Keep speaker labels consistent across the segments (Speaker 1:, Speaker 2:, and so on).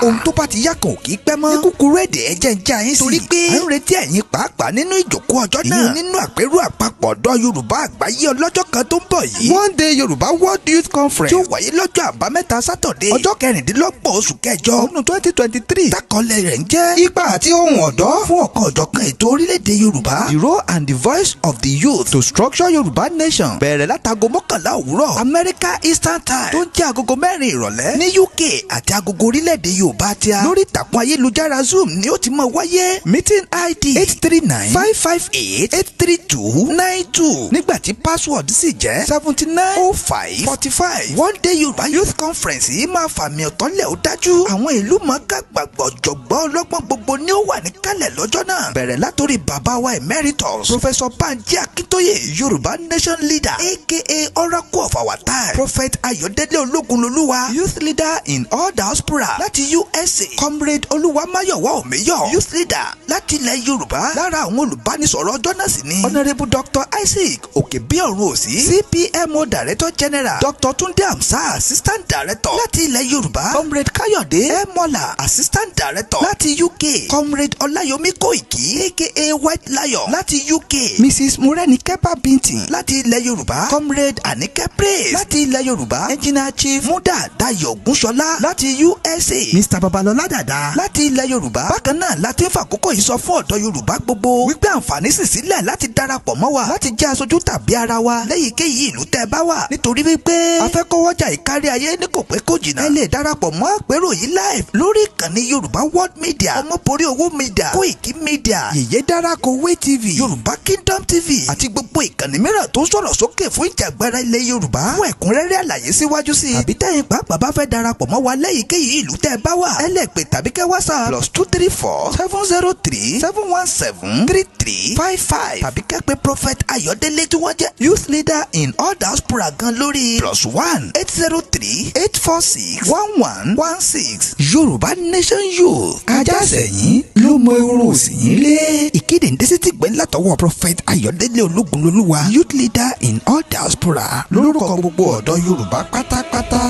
Speaker 1: ohun tó bá ti yá kan ò kì í pẹ́ mọ́. ní kúkúrú èdè ẹ̀jẹ̀ ń já yín sí. torí pé à ń retí ẹ̀yin pàápàá nínú ìjókòó ọjọ́ náà. ìyẹn nínú àpérò àpapọ̀ ọ̀dọ́ Yorùbá àgbáyé ọlọ́jọ́ kan tó ń bọ̀ yìí. One Day Yorùbá World Youth Conference. tí ó wáyé lọ́jọ́ àbámẹ́ta Sátọ̀dé. ọjọ́ 16 oṣù kẹjọ. ọdún 2023. tákọlẹ̀ rẹ̀ ń jẹ́ ipa àti ohùn ọ̀dọ́ fún ọ̀kan ọ̀jọ̀kan ètò orílẹ̀-èdè Yorùbá. The role and the voice of the youth to structure Yorùbá nation. bẹ̀rẹ̀ látago 11 òwúrọ̀ America Eastern Time tó ń jẹ́ agogo 4 ìrọ̀lẹ́ ní UK àti agogo orílẹ̀-èdè Yorùbá tíá. lórí ìtàkùn ayélujára Zoom ni ó ti máa wáyé. meeting ID 839-558-83292 nígbà tí password sì jẹ́ 790545. One Day Yorùbá Youth Conference yìí máa fàmì ọ̀tọ́lẹ̀ ó dájú. àwọn ìlú mọ̀ọ́ká gbàgbọ́ jọ̀gbọ́n ọlọ́gbọ́n gbogbo ni ó wà níkàlẹ̀ lọ́jọ́ náà. bẹ̀rẹ̀ látòrí bàbá wa emeritus Professor Banji Akintoye Yorùbá Nation Leader aka Oracle of our time. Prophet Ayọ̀délé Ológunlolúwa Youth Leader in all diaspora láti USA. Comrade Olúwamáyọ̀wá Òmíyọ̀ Youth Leader láti ilẹ̀ Yorùbá. lára àwọn olùbánisọ̀rọ̀ ọjọ́ náà sì ni Honourable Dr. Isaac Òkèbíọ̀rùn-Òsì CPMO Director General Dr. Tunde Amsa Assistant Director láti ilẹ̀ Yorùbá. Comrade Káyọ̀dé Emola Assistant Director láti UK. Comrade Ọláyọmí Kóìkí aka White Lion láti UK. Mrs. Morenike Babintin láti ilẹ̀ Yorùbá. Comrade Anike Praise láti ilẹ̀ Yorùbá. Engineer Chief Muda Dayo Ògúnṣọlá láti USA. Mr. Babalọlá Dàda láti ilẹ̀ Yorùbá. bákan náà láti ń fàkókò yìí sọ fún ọ̀dọ́ Yorùbá gbogbo wípé àǹfààní sì sílẹ̀ láti darapọ̀ mọ́ wa láti jẹ́ aṣojú tàbí ara wa lẹ́yìnkéyìí ìlú tẹ́ ẹ bá wà. nítorí wípé afẹ́kọ́wọ́jà ìkárí ayé ní kò pẹ́ kò jìnnà. ẹ lè darapọ̀ mọ́ àpérò yìí live lórí ìkànnì Yorùbá World Media, Ọmọborí Owó Media, Koikimedia, Yèyé Dárakowé TV, Yorùbá Kingdom TV àti gbogbo ìkànnì mìíràn tó ń sọ̀rọ̀ sókè fún ìjàgbara ilẹ̀ Yorùbá. fún ẹ̀kúnrẹ́rẹ́ àlàyé síwájú sí i tàbí tẹ́yin pàápàá bá fẹ́ darapọ̀ mọ́ wa lẹ́yìnkéyìí ìlú tẹ́ ẹ bá wà. ẹ lè pè tàbí kẹ́ WhatsApp +234-703-3355 tàbí kẹ́ pè Prophet Ayọ̀délé tí wọ́n jẹ́ Youth Leader in all diaspora gan lórí +1-803-846-1116. Yorùbá Nation Youth Ajásẹ̀yìn ló mọ irun òsì yín lé. ìkéde ń dẹ́sí ti gbẹ́ látọwọ́ Prophet Ayọ̀délé Ológunlolúwa Youth Leader in all diaspora lórúkọ gbogbo ọ̀dọ́ Yorùbá pátápátá.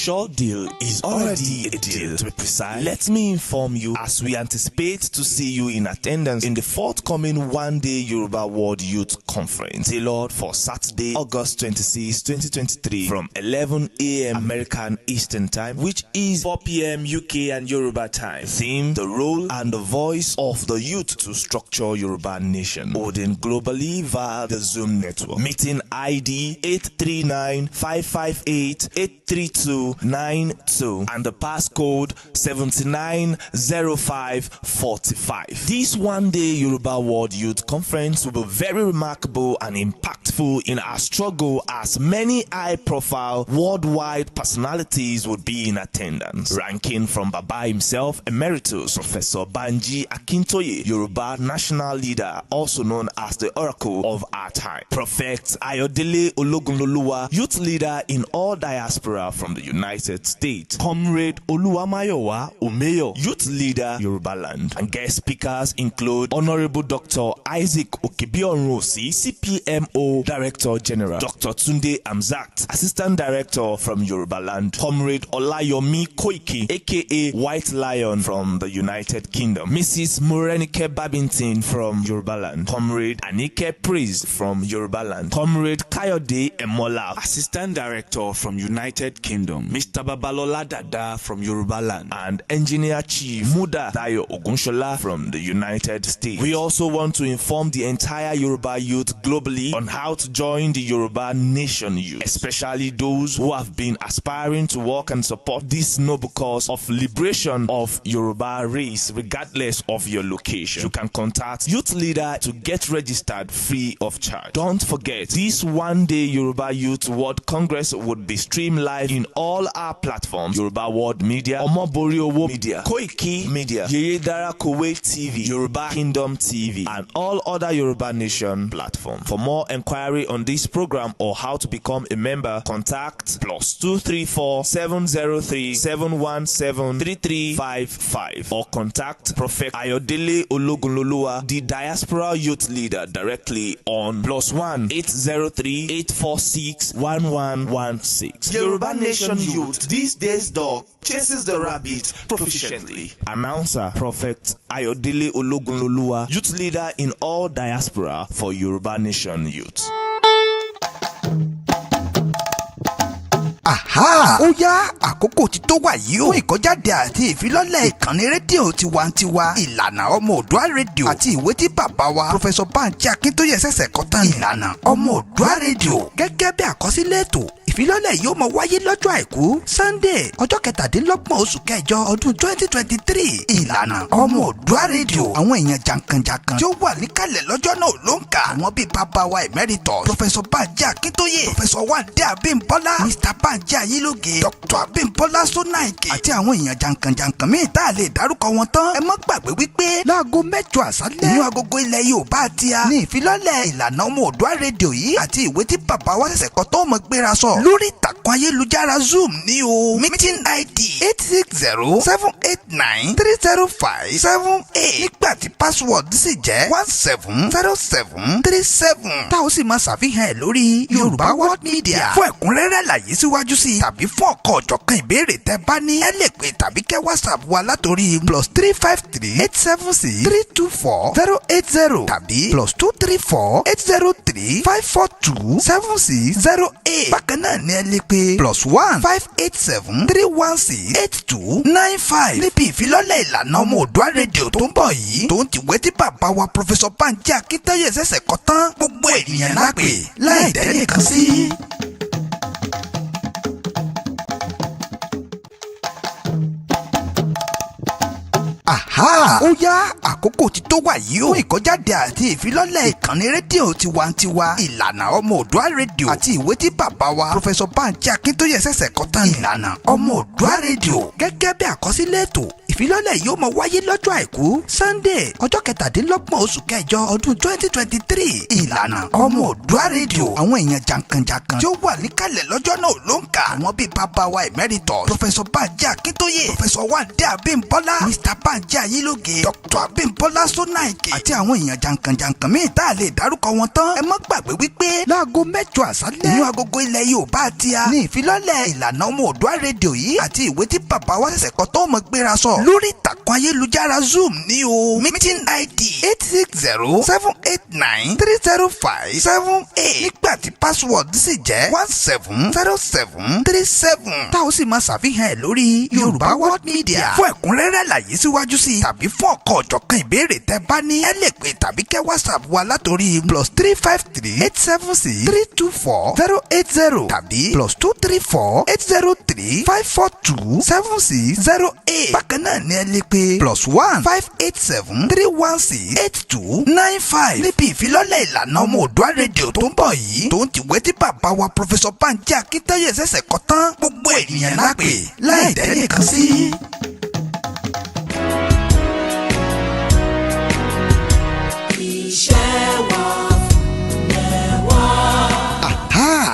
Speaker 2: Short deal is already a deal. To be precise, let me inform you as we anticipate to see you in attendance in the forthcoming One Day Yoruba World Youth Conference, tailored for Saturday, August 26, 2023, from 11 a.m. American Eastern Time, which is 4 p.m. UK and Yoruba time. Theme: the role and the voice of the youth to structure Yoruba nation. Holding globally via the Zoom network. Meeting ID 839-558-83292 and the passcode 790545. This One Day Yoruba World Youth Conference will be very remarkable and impactful in our struggle, as many high-profile worldwide personalities would be in attendance, ranking from Baba himself, Emeritus Professor Banji Akintoye, Yoruba National Leader, also known as the Oracle of our time, Prophet Ayọ̀délé Ológunlolúwa, Youth Leader in all diaspora from the United States, Comrade Olúwamáyọ̀wá Òmíyọ̀, Youth Leader Yoruba Land, and guest speakers include Honourable Dr. Isaac Òkèbíọ̀rùn-Òsì, CPMO Director General, Dr. Tunde Amzat, Assistant Director from Yoruba Land, Comrade Ọláyọmí Kóìkí aka White Lion from the United Kingdom, Mrs. Morenike Babintin from Yoruba Land, Comrade Anike Praise from Yoruba Land, Comrade Káyọ̀dé Emola, Assistant Director from United Kingdom, Mr. Babalọlá Dàda from Yoruba Land, and Engineer Chief Muda Dayo Ògúnṣọlá from the United States. We also want to inform the entire Yoruba youth globally on how to join the Yoruba Nation youth, especially those who have been aspiring to work and support this noble cause of liberation of Yoruba race, regardless of your location. You can contact Youth Leader to get registered free of charge. Don't forget, this One Day Yoruba Youth World Congress would be streamed live in all our our platforms: Yoruba World Media, Omoboriowo Media, Koikimedia, Yeyedara Kowe TV, Yoruba Kingdom TV, and all other Yoruba Nation platforms. For more inquiry on this program or how to become a member, contact +234 703 717 3355 or contact Prophet Ayodele Ologunloluwa, the Diaspora Youth Leader, directly on +1 803 846 1116. Yoruba Nation Youth, these days dog chases the rabbit proficiently. Announcer Prophet Ayodele Ologunloluwa, Youth Leader in all diaspora for Yoruba Nation Youth.
Speaker 1: Aha! Ó yá àkókò ti tó wà yìí o. Fún ìkọ́jáde àti ìfilọ́lẹ̀ ìkànnì rédíò tiwantiwa, ìlànà ọmọ Oòduà rédíò àti ìwé tí bàbá wa Professor Banji Akintoye ṣẹ̀ṣẹ̀ kọ tán. Ìlànà ọmọ Oòduà rédíò gẹ́gẹ́ bí àkọsílẹ̀ ètò ìfilọ́lẹ̀ yóò máa wáyé lọ́jọ́ àìkú Sunday ọjọ́ 17 oṣù kẹjọ ọdún 2023. Ìlànà ọmọ Oòduà rédíò, àwọn èèyàn jàǹkànjàǹkàn tí ó wà níkàlẹ̀ lọ́jọ́ náà ló ń kà. Àwọn bíi bàbá wa Emeritus Professor Banji Akintoye, Professor Wande Abimbola, Mr. Banji Ayiloge, Dr. Abimbola Sonaike àti àwọn èèyàn jàǹkànjàǹkàn míì tá a lè dárúkọ wọn tán. Ẹ má gbàgbé wípé láago 8 àṣálẹ́ inú agogo ilẹ̀ Yorùbá àti a ní ìfilọ́lẹ̀ ìlànà ọmọ Oòduà rédíò yìí àti ìwé tí bàbá wa ṣẹ̀ṣẹ̀ kọ tó mọ̀ gbéra sọ lórí ìtàkùn ayélujára Zoom ní o. Meeting ID 860-789-30578 nígbà tí password sì jẹ́ 170737 tá ó sì máa ṣàfihàn ẹ̀ lórí Yorùbá World Media. Fún ẹ̀kúnrẹ́rẹ́ àlàyé síwájú sí i tàbí fún ọ̀kan ọ̀jọ̀kan ìbéèrè tẹ́ bá ní, ẹ lè pè tàbí kẹ́ WhatsApp wa látòrí +353-876-324-080 tàbí +234-803-542-7608. Bákan náà ni ẹ lè pè +1-587-316-8295 níbi ìfilọ́lẹ̀ ìlànà ọmọ Oòduà rédíò tó ń bọ̀ yìí. Tó ń tìwé tí bàbá wa Professor Banji Akintoye ṣẹ̀ṣẹ̀ kọ tán, gbogbo ènìyàn lápè láì dẹ́nìkan sí. Aha! Ó yá àkókò ti tó wà yìí o. Fún ìkọ́jáde àti ìfilọ́lẹ̀ ìkànnì rédíò tiwantiwa, ìlànà ọmọ Oòduà rédíò àti ìwé tí bàbá wa Professor Banji Akintoye ṣẹ̀ṣẹ̀ kọ tán. Ìlànà ọmọ Oòduà rédíò gẹ́gẹ́ bí àkọsílẹ̀ ètò ìfilọ́lẹ̀ yóò máa wáyé lọ́jọ́ àìkú Sunday ọjọ́ 17 oṣù kẹjọ ọdún 2023. Ìlànà ọmọ Oòduà rédíò, àwọn èèyàn jàǹkànjàǹkàn tí ó wà níkàlẹ̀ lọ́jọ́ náà ló ń kà. Àwọn bíi bàbá wa Emeritus Professor Banji Akintoye, Professor Wande Abimbola, Mr. Banji Ayiloge, Dr. Abimbola Sonaike àti àwọn èèyàn jàǹkànjàǹkàn míì tá a lè dárúkọ wọn tán. Ẹ má gbàgbé wípé láago 8 àṣálẹ́ inú agogo ilẹ̀ Yorùbá àti a ní ìfilọ́lẹ̀ ìlànà ọmọ Oòduà rédíò yìí àti ìwé tí bàbá wa ṣẹ̀ṣẹ̀ kọ tó mọ̀ gbéra sọ lórí ìtàkùn ayélujára Zoom ní o. Meeting ID 860-789-30578 nígbà tí password sì jẹ́ 170737 tá ó sì máa ṣàfihàn ẹ̀ lórí Yorùbá World Media. Fún ẹ̀kúnrẹ́rẹ́ àlàyé síwájú sí i tàbí fún ọ̀kan ọ̀jọ̀kan ìbéèrè tẹ́ bá ní, ẹ lè pè tàbí kẹ́ WhatsApp wa látòrí +353-876-324-080 tàbí +234-803-542-7608. Bákan náà ni ẹ lè pè +1-587-316-8295 níbi ìfilọ́lẹ̀ ìlànà ọmọ Oòduà rédíò tó ń bọ̀ yìí. Tó ń tìwé tí bàbá wa Professor Banji Akintoye ṣẹ̀ṣẹ̀ kọ tán, gbogbo ènìyàn lápè láì dẹ́nìkan sí.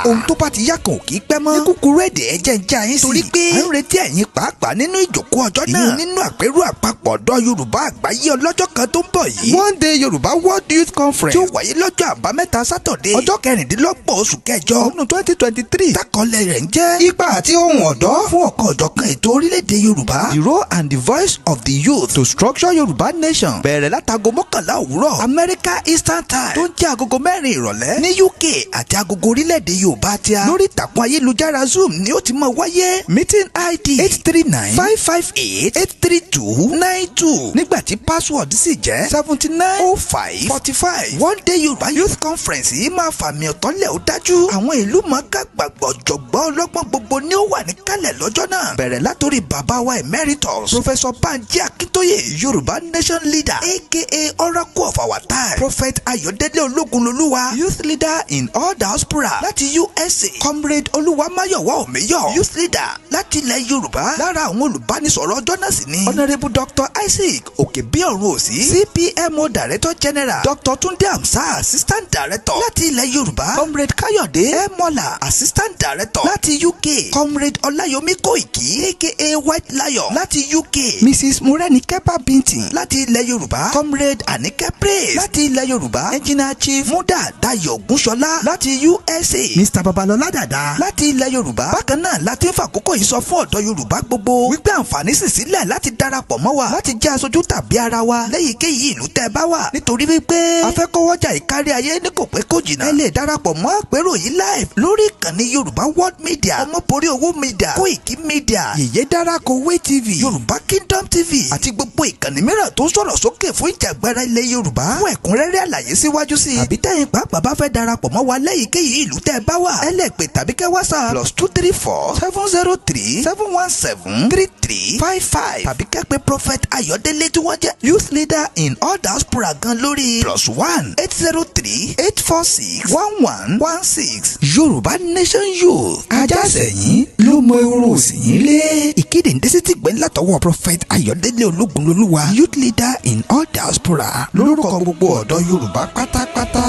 Speaker 1: Ohun tó bá ti yá kan ò kì í pẹ́ mọ́. Ní kúkúrú èdè ẹ̀jẹ̀ ń já yín sí. Torí pé à ń retí ẹ̀yin pàápàá nínú ìjókòó ọjọ́ náà. Ìyẹn nínú àpérò àpapọ̀ ọ̀dọ́ Yorùbá àgbáyé ọlọ́jọ́ kan tó ń bọ̀ yìí. One Day Yoruba World Youth Conference tí ó wáyé lọ́jọ́ àbámẹ́ta Sátọ̀dé ọjọ́ 16 oṣù kẹjọ ọdún 2023. Tákọ̀lẹ̀ rẹ̀ ń jẹ́ ipa àti ohùn ọ̀dọ́ fún ọ̀kan ọ̀jọ̀kan ètò orílẹ̀-èdè Yorùbá. The role and the voice of the youth to structure Yoruba nation. Bẹ̀rẹ̀ látago 11 òwúrọ̀ America Eastern Time tó ń jẹ́ agogo 4 ìrọ̀lẹ́ ní UK àti agogo orílẹ̀-èdè Yorùbá tí a lórí ìtàkùn ayélujára Zoom ni ó ti máa wáyé. Meeting ID 839-558-832-9 92 nígbà tí password sì jẹ́ 790545. One Day Yorùbá Youth Conference yìí máa fàmì ọ̀tọ́lẹ̀ ó dájú. àwọn ìlú mọ̀ọ́ká gbàgbọ́ jọ̀gbọ́n ọlọ́gbọ́n gbogbo ni ó wà níkàlẹ̀ lọ́jọ́ náà. bẹ̀rẹ̀ látòrí bàbá wa emeritus Professor Banji Akintoye, Yoruba Nation Leader aka Oracle of our time. Prophet Ayọ̀délé Ológunlolúwa, Youth Leader in all diaspora láti USA. Comrade Olúwamáyọ̀wá Òmíyọ̀, Youth Leader láti ilẹ̀ Yorùbá. lára àwọn olùbánisọ̀rọ̀ ọjọ́ náà sì ni Honourable Dr. Isaac Òkèbíọ̀run Òsì, CPMO Director General, Dr. Tunde Amsa, Assistant Director láti ilẹ̀ Yorùbá. Comrade Káyọ̀dé Mola, Assistant Director láti UK. Comrade Ọláyọmí Kóìkì aka White Lion láti UK. Mrs. Morenikepa Bintin láti ilẹ̀ Yorùbá. Comrade Anike Praise láti ilẹ̀ Yorùbá. Engineer Chief Muda Dayo Gúnṣọlá láti USA. Mr. Babalọlá Dàda láti ilẹ̀ Yorùbá. bákan náà láti ń fàkókò yìí sọ fún ọ̀dọ́ Yorùbá gbogbo wípé àǹfààní sì sílẹ̀ láti darapọ̀ mọ́ wa láti jẹ́ aṣojú tàbí ara wa lẹ́yìnkéyìí ìlú tẹ́ ẹ bá wà. nítorí wípé afẹ́kọ́wọ́jà ìkárí ayé ní kò pẹ́ kò jìnnà. ẹ lè darapọ̀ mọ́ àpérò yìí live lórí ìkànnì Yorùbá World Media, Ọmọborí Owó Media, Koikimedia, Yèyé Dárakowé TV, Yorùbá Kingdom TV àti gbogbo ìkànnì mìíràn tó ń sọ̀rọ̀ sókè fún ìjàgbara ilẹ̀ Yorùbá. fún ẹ̀kúnrẹ́rẹ́ àlàyé síwájú sí i àbí tẹ́yìn pàápàá bá fẹ́ darapọ̀ mọ́ wa lẹ́yìnkéyìí ìlú tẹ́ ẹ bá wà. ẹ lè pè tàbí kẹ́ WhatsApp +234 703 717 3355 tàbí kẹ́ pè Prophet Ayọ̀délé tí wọ́n jẹ́ Youth Leader in all diaspora gan lórí +1 803 846 1116. Yorùbá Nation Youth Ajásẹ̀yìn ló mọ irun òsì yín lé. ìkéde ń dẹ́sí ti gbẹ́ látọwọ́ Prophet Ayọ̀délé Ológunlolúwa, Youth Leader in all diaspora, lórúkọ gbogbo ọ̀dọ́ Yorùbá pátápátá.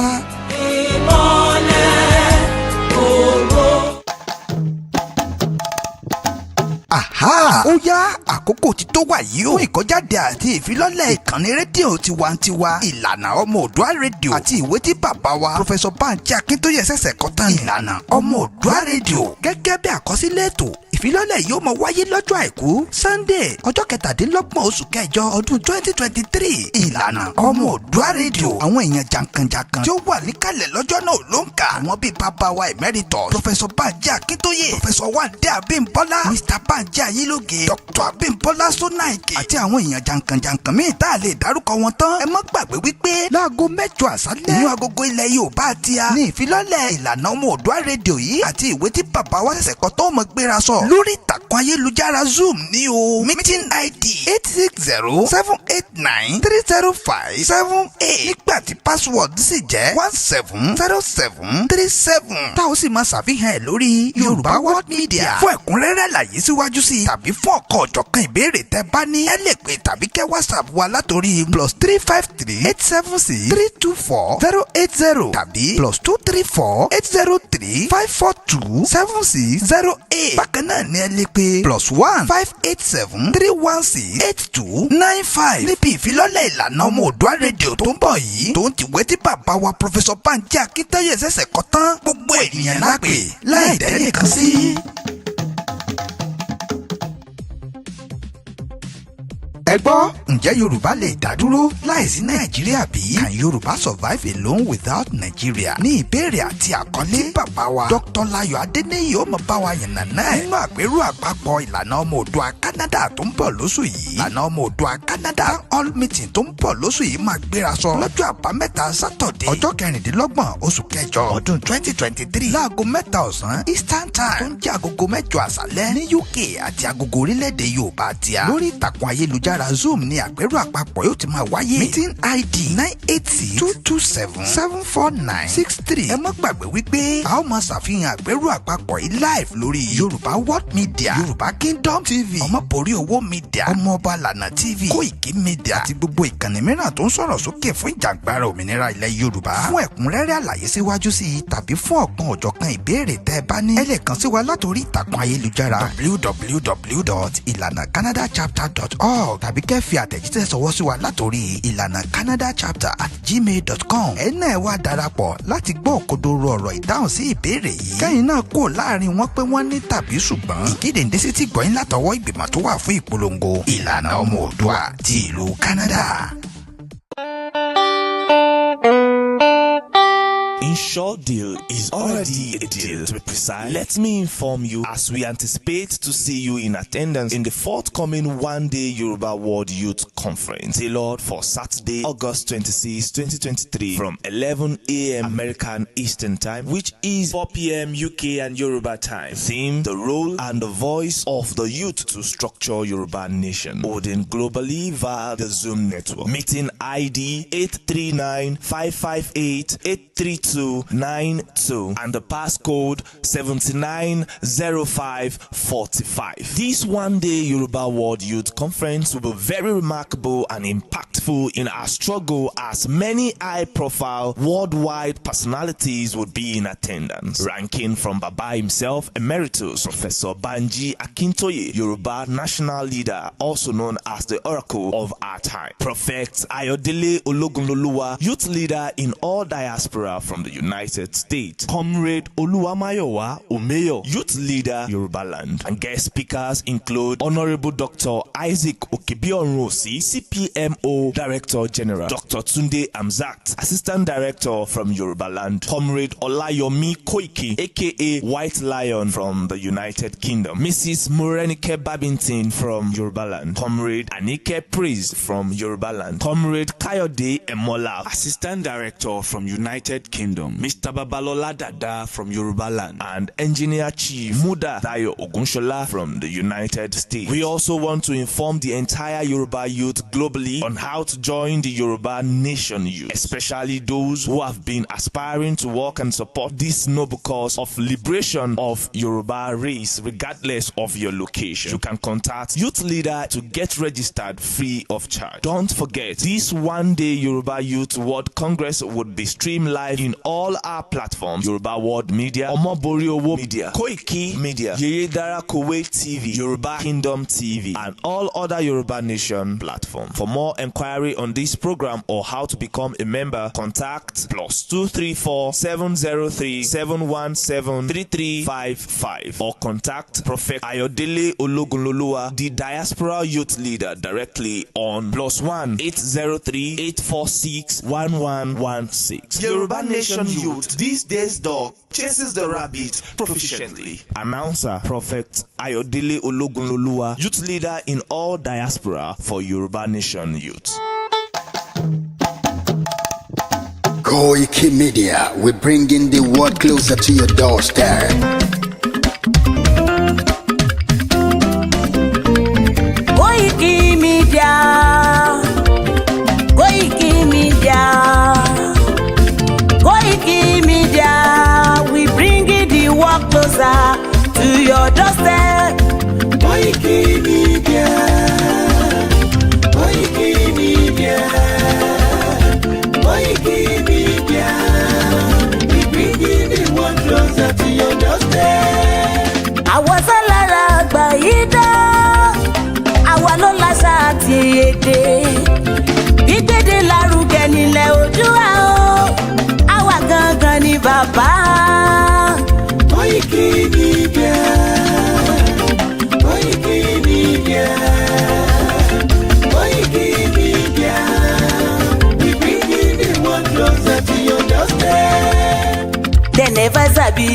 Speaker 1: Aha! ó yá àkókò tí tó wà yìí ó. fún ìkọ́jáde àti ìfilọ́lẹ̀ ìkànnì rédíò tiwantiwa Ìlànà Ọmọ Oòduà rédíò àti ìwé tí bàbá wa Professor Banji Akintoye ṣẹ̀ṣẹ̀ kọ tán. Ìlànà Ọmọ Oòduà rédíò gẹ́gẹ́ bí àkọsílẹ̀ ètò ìfilọ́lẹ̀ yóò máa wáyé lọ́jọ́ àìkú Sunday ọjọ́ 17 oṣù kẹjọ ọdún 2023. Ìlànà Ọmọ Oòduà rédíò. àwọn èèyàn jàǹkànjàǹkàn tí ó wà níkàlẹ̀ lọ́jọ́ náà ló ń kà. àwọn bíi bàbá wa emeritus Professor Banji Akintoye, Professor Wande Abimbola, Mr. Banji Ayélóge, Dr. Abimbola Sonaike àti àwọn èèyàn jàǹkànjàǹkàn míì tá a lè dárúkọ wọn tán. ẹ má gbàgbé wípé láago 8 àṣálẹ́ ní agogo ilẹ̀ Yorùbá àti a ní ìfilọ́lẹ̀ Ìlànà Ọmọ Oòduà rédíò yìí àti ìwé tí bàbá wa ṣẹ̀ṣẹ̀ kọ tó mọ gbéra sọ lórí ìtàkùn ayélujára Zoom ní o. meeting ID 860-789-30578 nígbà tí password sì jẹ́ 170737 tá ó sì máa ṣàfihàn ẹ̀ lórí Yorùbá World Media. fún ẹ̀kúnrẹ́rẹ́ àlàyé síwájú sí i tàbí fún ọ̀kan ọ̀jọ̀kan ìbéèrè tẹ́ bá ní ẹ lè pè tàbí kẹ́ WhatsApp wa látòrí +353-876-324-080 tàbí +234-803-542-7608. bákan náà ni ẹ lè pè +1-587-316-8295 níbi ìfilọ́lẹ̀ Ìlànà Ọmọ Oòduà rédíò tó ń bọ̀ yìí tó ń tìwé tí bàbá wa Professor Banji Akintoye ṣẹ̀ṣẹ̀ kọ tán. gbogbo ènìyàn lápè láì dẹ́nìkan sí. ẹ gbọ́, ǹjẹ́ Yorùbá lè dá dúró láìsí Nàìjíríà bí? Can Yorùbá survive alone without Nigeria? ní ìbéèrè àti àkọlé tí bàbá wa Dr. Láyọ̀ Adéníyì ó mọ̀ bá wa yànnàná ẹ̀ nínú àpérò àpapọ̀ Ìlànà Ọmọ Oòduà Canada tó ń bọ̀ lóṣù yìí. Ìlànà Ọmọ Oòduà Canada all meeting tó ń bọ̀ lóṣù yìí máa gbéra sọ lọ́jọ́ àbámẹ́ta Sátọ̀dé ọjọ́ 26 oṣù kẹjọ ọdún 2023 láago 3 ọ̀sán Eastern Time tó ń jẹ́ agogo 8 àṣálẹ́ ní UK àti agogo orílẹ̀-èdè Yorùbá àti a lórí ìtàkùn ayélujára Zoom ní àpérò àpapọ̀ yóò ti máa wáyé. meeting ID 986-227-74963. ẹ má gbàgbé wípé a ó máa ṣàfihàn àpérò àpapọ̀ yìí live lórí Yorùbá World Media, Yorùbá Kingdom TV, Ọmọborí Owó Media, Ọmọọba Lànà TV, Koikimedia àti gbogbo ìkànnì mìíràn tó ń sọ̀rọ̀ sókè fún ìjàgbara òmìnira ilẹ̀ Yorùbá. fún ẹ̀kúnrẹ́rẹ́ àlàyé síwájú sí i tàbí fún ọ̀kan òjọ̀kan ìbéèrè tẹ́ ẹ bá ní ẹ lè kàn sí wa látòrí ìtàkùn ayélujára www.ilanacanadachapter.org tàbí kẹ́ fi àtẹ̀jíṣẹ́ sọwọ́ sí wa látòrí ilanacanadachapter@gmail.com. ẹ náà wá darapọ̀ láti gbọ́ òkodoro ọ̀rọ̀ ìdáhùn sí ìbéèrè yìí. kẹ́yìn náà kò láàrin wọn pé wọ́n ní tàbí ṣùgbọ́n. ìkéde ń dé sí ti gbọ́yìn látọwọ́ ìgbìmọ̀ tó wà fún ìpolongo Ìlànà Ọmọ Oòduà ti ìlú Canada.
Speaker 2: sure deal is already a deal. To be precise, let me inform you as we anticipate to see you in attendance in the forthcoming one-day Yoruba World Youth Conference, tailored for Saturday, August 26, 2023 from 11 a.m. American Eastern Time, which is 4 p.m. UK and Yoruba time. Theme: the role and the voice of the youth to structure Yoruba nation, holding globally via the Zoom network. Meeting ID 839-558-83292 and the passcode 790545. This one-day Yoruba World Youth Conference will be very remarkable and impactful in our struggle, as many high-profile worldwide personalities would be in attendance, ranking from Baba himself, Emeritus Professor Banji Akintoye, Yoruba national leader, also known as the Oracle of our time; Prophet Ayodele Ologunloluwa, youth leader in all diaspora from the United States; Comrade Oluwamayowa Omeyo, youth leader, Yoruba land; and guest speakers include Honorable Dr. Isaac Okebionrosi, CPMO Director General; Dr. Tunde Amzat, Assistant Director from Yoruba land; Comrade Olayomi Koiki, aka White Lion from the United Kingdom; Mrs. Morenike Babington from Yoruba land; Comrade Anike Praise from Yoruba land; Comrade Kayode Emola, Assistant Director from United Kingdom; Mr. Babalola Dada from Yoruba land; and Engineer Chief Muda Dayo Ogunshola from the United States. We also want to inform the entire Yoruba youth globally on how to join the Yoruba Nation youth, especially those who have been aspiring to work and support this noble cause of liberation of Yoruba race, regardless of your location. You can contact youth leader to get registered free of charge. Don't forget, this one-day Yoruba Youth World Congress would be streamed live in all our platforms: Yoruba World Media, Omoboriowo Media, Koikimedia, Yeyedara Kuwait TV, Yoruba Kingdom TV, and all other Yoruba Nation platforms. For more enquiry on this program or how to become a member, contact +234 703 717 3355 or contact Prophet Ayodele Ologunloluwa, the Diaspora Youth Leader, directly on +1 803 846 1116. Yoruba Nation Youth, these days dog chases the rabbit proficiently. Announcer Prophet Ayodele Ologunloluwa, Youth Leader in all diaspora for Yoruba Nation Youth.
Speaker 3: Koikimedia, we're bringing the world closer to your doorstep.
Speaker 4: Koikimedia, Koikimedia, Koikimedia, we bringing the world closer to your doorstep.
Speaker 5: Koikimedia, Koikimedia, Koikimedia, we bringing the world closer to your doorstep.
Speaker 4: Àwa sálára àgbáyédá, àwa ló láṣà àti èdè, gbígbédè lárugẹ nílẹ̀ Oòduà o, àwa gangan ni bàbá.
Speaker 5: Koikimedia, Koikimedia, Koikimedia, we bringing the world closer to your doorstep.
Speaker 4: They never sabi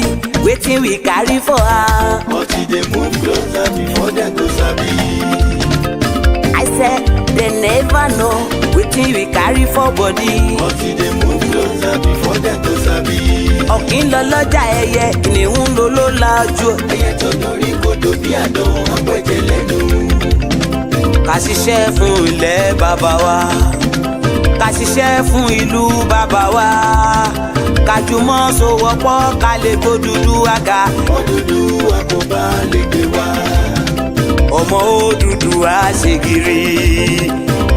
Speaker 4: wetin we carry for her.
Speaker 5: But they move closer before they go sabi.
Speaker 4: I said they never know wetin we carry for body.
Speaker 5: But they move closer before they go sabi.
Speaker 4: Ọ̀kín lọ lọ́jà ẹyẹ, kìnìún ló ló lajú.
Speaker 5: Ẹyẹ tó lórí kodò bí àdán, ọ̀pẹ̀jẹ̀ lẹ́nu.
Speaker 4: Ká ṣiṣẹ́ fún ilẹ̀ bàbá wa, ká ṣiṣẹ́ fún ìlú bàbá wa, ká jùmọ̀ sowọ́pọ̀ ká lè tó dúdú àga.
Speaker 5: Odùduwà kò bá lè gbé wá.
Speaker 4: Ọmọ Odùduwà ṣègìrì,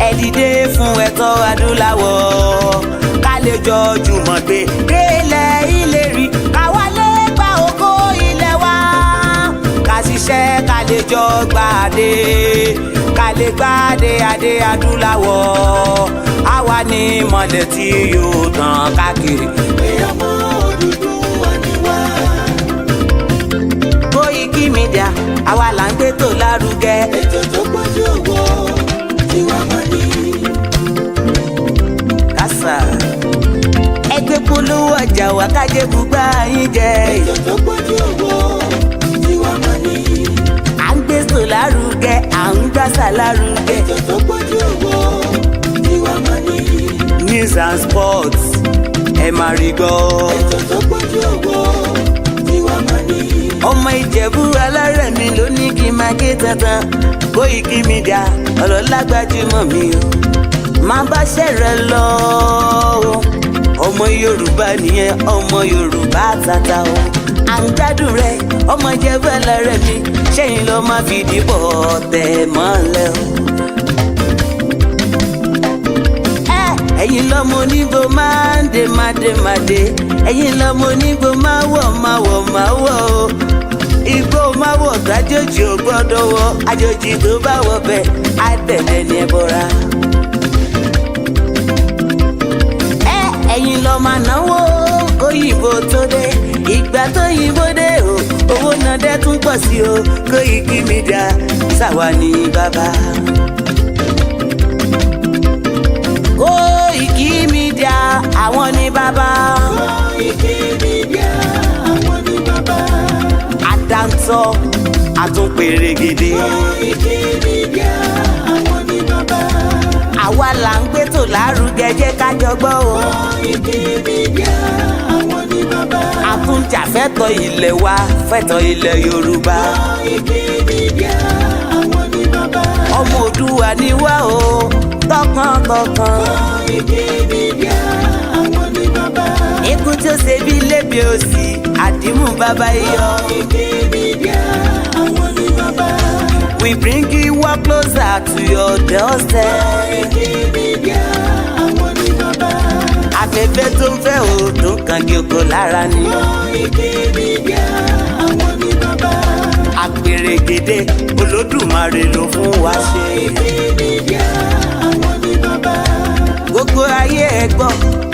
Speaker 4: ẹ dìde fún ẹ̀tọ́ adúláwọ̀, ká lè jọ jùmọ̀ gbé délẹ̀ ìlérí, ká wálé gba ògo ilẹ̀ wa, ká ṣiṣẹ́ ká lè jọ gbàdé, ká lè gbàdé adé adúláwọ̀, àwa ni mọ̀lẹ̀ tí yóò tàn káàkiri.
Speaker 5: Ọmọ Odùduwà ni wá.
Speaker 4: Koikimedia, àwa là ń gbé tó lárugẹ.
Speaker 5: Ètò tó pọ̀jù owó tí wọ́n mọ̀ ní.
Speaker 4: Kásá ẹgbẹ́ kó polówó ọjà wá kájé bùgbà yín jẹ.
Speaker 5: ètò tó pọ̀jù owó tiwa mọ̀ ní.
Speaker 4: À ń gbé sò lárugẹ, à ń gbàsà lárugẹ.
Speaker 5: ètò tó pọ̀jù owó tiwa mọ̀ ní.
Speaker 4: News and sports ẹ máa rí gbọ́.
Speaker 5: ètò tó pọ̀jù owó tiwa mọ̀ ní.
Speaker 4: ọmọ Ìjẹ̀bú alárẹ̀mí ló ní kí n máa ké tantan. Koikimedia ọlọ́lá gbajúmọ̀ mi o. máa bá ṣẹ̀rẹ̀ lọ o. ọmọ Yorùbá nìyẹn, ọmọ Yorùbá tata o. à ń gbádùn rẹ ọmọ Ìjẹ̀bú alárẹ̀mí, ṣẹ́yìn ló máa fi dìbò tẹ̀ mọ́lẹ̀ o. ẹ̀yin lọ́mọ onígbò máa ń dé máa dé, ẹ̀yin lọ́mọ onígbò máa wọ̀ o. Igbó máa wọ̀ kájòjì ò gbọ́dọ̀ wọ̀, àjòjì tó bá wọ̀ bẹ́ẹ̀ á tẹ̀lé ní ẹbọra. ẹ̀yin lọ́ máa náwó kóyìnbó tó dé, ìgbà tó yìnbó dé o, owó náà dẹ́ tún pọ̀ sí o. Koikimedia ṣàwa ní bàbá. Koikimedia àwọn ní bàbá.
Speaker 5: Koikimedia àwọn ní bàbá.
Speaker 4: Àdáńtọ́ àtúnpèrègèdè.
Speaker 5: Koikimedia àwọn ní bàbá.
Speaker 4: àwa là ń gbé tò lárugẹ, jẹ́ ká jọ gbọ́ o.
Speaker 5: Koikimedia àwọn ní bàbá.
Speaker 4: àtúnjàfẹ́tọ̀ ilẹ̀ wa, fẹ́tọ̀ ilẹ̀ Yorùbá.
Speaker 5: Koikimedia àwọn ní bàbá.
Speaker 4: ọmọ Òdùwà ni wá o, tọkàntọkàn.
Speaker 5: Koikimedia àwọn ní bàbá.
Speaker 4: ikú tí ó ṣe bí lébi òsì, àdìmú bàbá yọ.
Speaker 5: Koikimedia àwọn ní bàbá.
Speaker 4: We bring you work closer to your doorstep.
Speaker 5: Koikimedia àwọn ní bàbá.
Speaker 4: afẹ́fẹ́ tó ń fẹ́ o tó ń kan kí oko lára ni.
Speaker 5: Koikimedia àwọn ní bàbá.
Speaker 4: àpèrègèdè Olódùmarè ló fún wa ṣe.
Speaker 5: Koikimedia àwọn ní bàbá.
Speaker 4: gbogbo ayé ẹ gbọ́,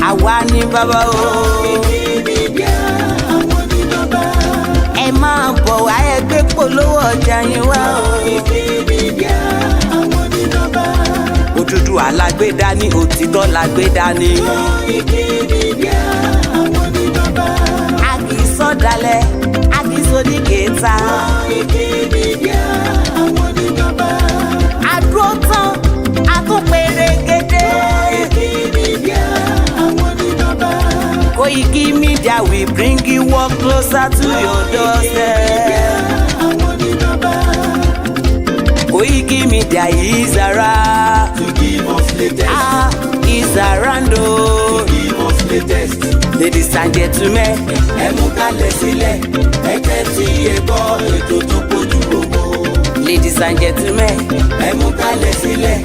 Speaker 4: àwa ní bàbá o.
Speaker 5: Koikimedia àwọn ní bàbá.
Speaker 4: ẹ máa bọ̀ wá, ẹ gbé polówó ọjà yín wá o.
Speaker 5: Koikimedia àwọn ní bàbá.
Speaker 4: òdúdú alágbèdá ní òtítọ́ lágbèdá ní.
Speaker 5: Koikimedia àwọn ní bàbá.
Speaker 4: a kì í sọ̀dálẹ̀, a kì í sọdí kẹta.
Speaker 5: Koikimedia àwọn ní bàbá.
Speaker 4: àdúró tán a tún pèrègèdè.
Speaker 5: Koikimedia àwọn ní bàbá.
Speaker 4: Koikimedia we bring you work closer to your doorstep.
Speaker 5: àwọn ní bàbá.
Speaker 4: Koikimedia is around.
Speaker 5: To give us latest.
Speaker 4: Is around o.
Speaker 5: Give us latest.
Speaker 4: Ladies and gentlemen,
Speaker 5: ẹ mú kalẹ̀ sílẹ̀, ẹ tẹ́tí ẹ gbọ́ ètò tó pọ̀jù owó.
Speaker 4: ladies and gentlemen,
Speaker 5: ẹ mú kalẹ̀ sílẹ̀,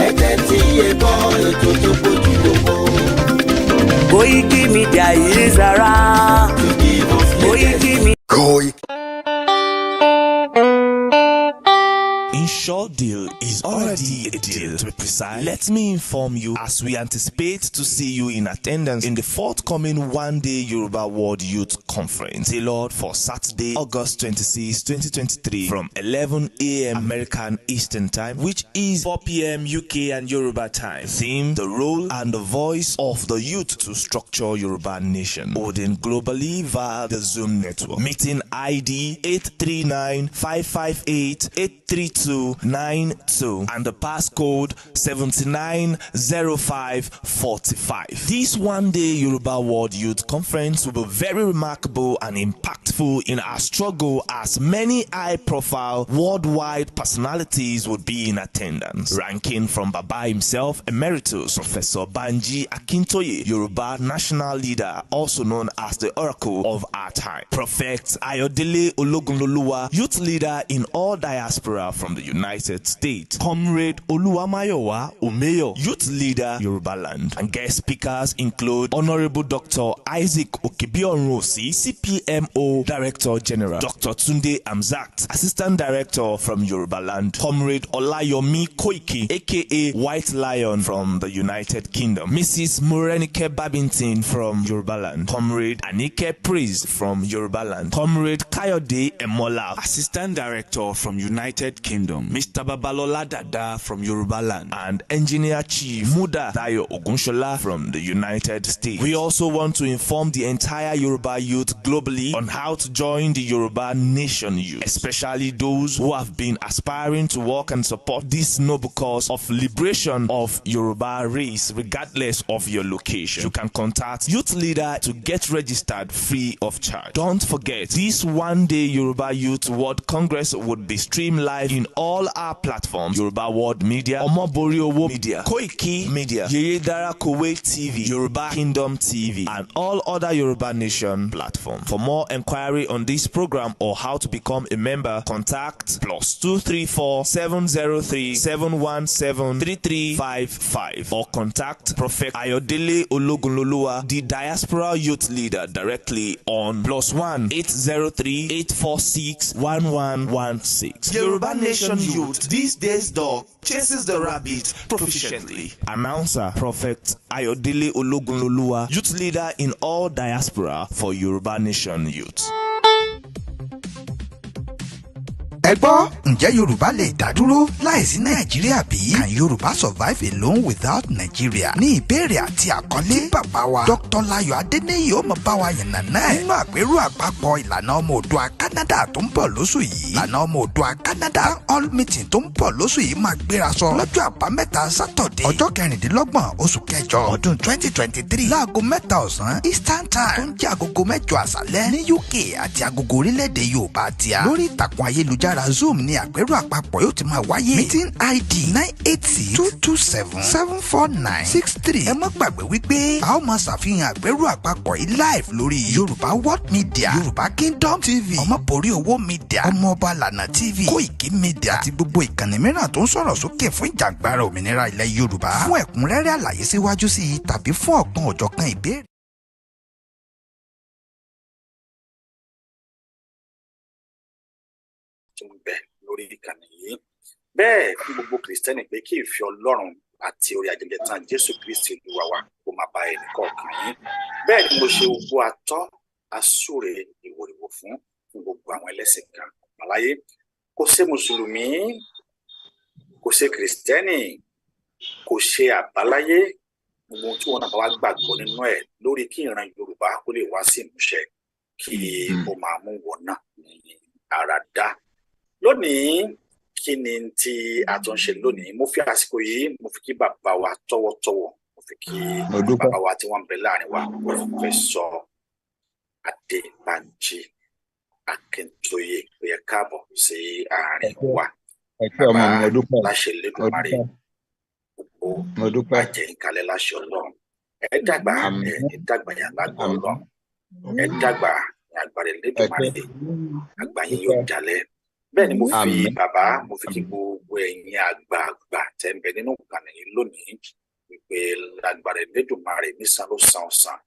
Speaker 5: ẹ tẹ́tí ẹ gbọ́ ètò tó pọ̀jù owó.
Speaker 4: Koikimedia is around.
Speaker 5: To give us latest.
Speaker 4: Koikimedia.
Speaker 3: Koi.
Speaker 2: Short deal is already a deal. To be precise, let me inform you as we anticipate to see you in attendance in the forthcoming one-day Yoruba World Youth Conference, tailored for Saturday, August 26, 2023, from 11 a.m. American Eastern Time, which is 4 p.m. UK and Yoruba time. Theme: the role and the voice of the youth to structure Yoruba nation. Holding globally via the Zoom network. Meeting ID 839-558-83292 and the passcode 790545. This one-day Yoruba World Youth Conference will be very remarkable and impactful in our struggle, as many high-profile worldwide personalities would be in attendance, ranking from Baba himself, Emeritus Professor Banji Akintoye, Yoruba national leader, also known as the Oracle of our time; Prophet Ayodele Ologunloluwa, youth leader in all diaspora from the United States; Comrade Oluwamayowa Omeyo, youth leader, Yoruba land; and guest speakers include Honorable Dr. Isaac Okibionrosi, CPMO Director General; Dr. Tunde Amzat, Assistant Director from Yoruba land; Comrade Olayomi Koiki, aka White Lion from the United Kingdom; Mrs. Morenike Babington from Yoruba land; Comrade Anike Praise from Yoruba land; Comrade Kayode Emola, Assistant Director from United Kingdom; Mr. Babalola Dada from Yoruba land; and Engineer Chief Muda Dayo Ogunshola from the United States. We also want to inform the entire Yoruba youth globally on how to join the Yoruba Nation youth, especially those who have been aspiring to work and support this noble cause of liberation of Yoruba race, regardless of your location. You can contact Youth Leader to get registered free of charge. Don't forget, this one-day Yoruba Youth World Congress would be streamed live in all our platforms: Yoruba World Media, Omoboriowo Media, Koikimedia, Yeyedara Kowe TV, Yoruba Kingdom TV, and all other Yoruba Nation platforms. For more enquiry on this program or how to become a member, contact +234 703 717 3355 or contact Prophet Ayodele Ologunloluwa, the Diaspora Youth Leader, directly on +1 803 846 1116. Yoruba Nation Youth, these days dog chases the rabbit proficiently. Announcer Prophet Ayodele Ologunloluwa, Youth Leader in all diaspora for Yoruba Nation Youth.
Speaker 1: ẹ gbọ́, ǹjẹ́ Yorùbá lè dá dúró láìsí Nàìjíríà bí? Can Yorùbá survive alone without Nigeria? Ní ìbéèrè àti àkọlé tí bàbá wa Dr. Layo Adeniyi ó máa bá wa yànnàná ẹ̀ nínú àpérò àpapọ̀ ìlànà ọmọ Oòduà Canada tó ń bọ̀ lóṣù yìí. Ìlànà ọmọ Oòduà Canada All Meeting tó ń bọ̀ lóṣù yìí máa gbéra sọ lọ́jọ́ àbámẹ́ta Sátọ̀dé ọjọ́ 26 oṣù kẹjọ ọdún 2023 láago 3 ọ̀sán Eastern Time tó ń jẹ́ agogo 8 àṣálẹ́ ní UK àti agogo orílẹ̀-èdè Yorùbá tíá. Lórí ìtàkùn ayélujára Zoom ní àpérò àpapọ̀ yóò ti máa wáyé. Meeting ID 986-227-749-63. ẹ má gbàgbé wípé a ó máa ṣàfihàn àpérò àpapọ̀ yìí live lórí Yorùbá World Media, Yorùbá Kingdom TV, Ọmọboriowo Media, Ọmọọba Lànà TV, Koikimedia àti gbogbo ìkànnì mìíràn tó ń sọ̀rọ̀ sókè fún ìjàǹgbara òmìnira ilẹ̀ Yorùbá. Fún ẹ̀kúnrẹ́rẹ́ àlàyé síwájú sí i tàbí fún ọ̀gbọ́n ọ̀jọ̀kan ìbéèrè.
Speaker 6: tó ń bẹ lórí ìkànnì yìí bẹ́ẹ̀ fún gbogbo kìrìsìtẹ́nì pé kí ìfẹ́ Ọlọ́run àti orí ajẹjẹ tán Jésù Kristi Olúwa wa kó máa bá ẹnì kọ̀ọ̀kan yín. Bẹ́ẹ̀ ni mo ṣe gbogbo atọ́ asúre ìwòrìwò fún gbogbo àwọn ẹlẹ́sìn kan àláyé. Kò ṣe mùsùlùmí, kò ṣe kìrìsìtẹ́nì, kò ṣe àbáláyé, gbogbo tí wọn náà bá wá gbàgbọ́ nínú ẹ̀ lórí kí ìran Yorùbá kó lè wá sí ìmúṣẹ, kí ó máa mú wọn náà ní ara dá. Lónìí kí ni tí a tún ṣe lónìí? Mo fi àsìkò yìí mo fi kí bàbá wa tọwọ́tọwọ́, mo fi kí bàbá wa tí wọ́n ń bẹ láàrin wa, Professor Adébánjí Akíntóyè, ó yẹ káàbọ̀ sí àárín wa. Bàbá láṣẹ Elédùmarè gbogbo àjẹ ìkàlẹ̀ láṣẹ Ọlọ́run. Ẹ dàgbà ẹ dàgbà yà lágbà Ọlọ́run. Ẹ dàgbà àgbàrẹ Elédùmarè, àgbà yín yóò jalẹ̀. Bẹ́ẹ̀ ni mo fi bàbá mo fi kí gbogbo ẹ̀yin àgbààgbà tẹ́ ń bẹ nínú ìkànnì yìí lónìí wípé lágbára Elédùmarè nísan ló san ọ̀sán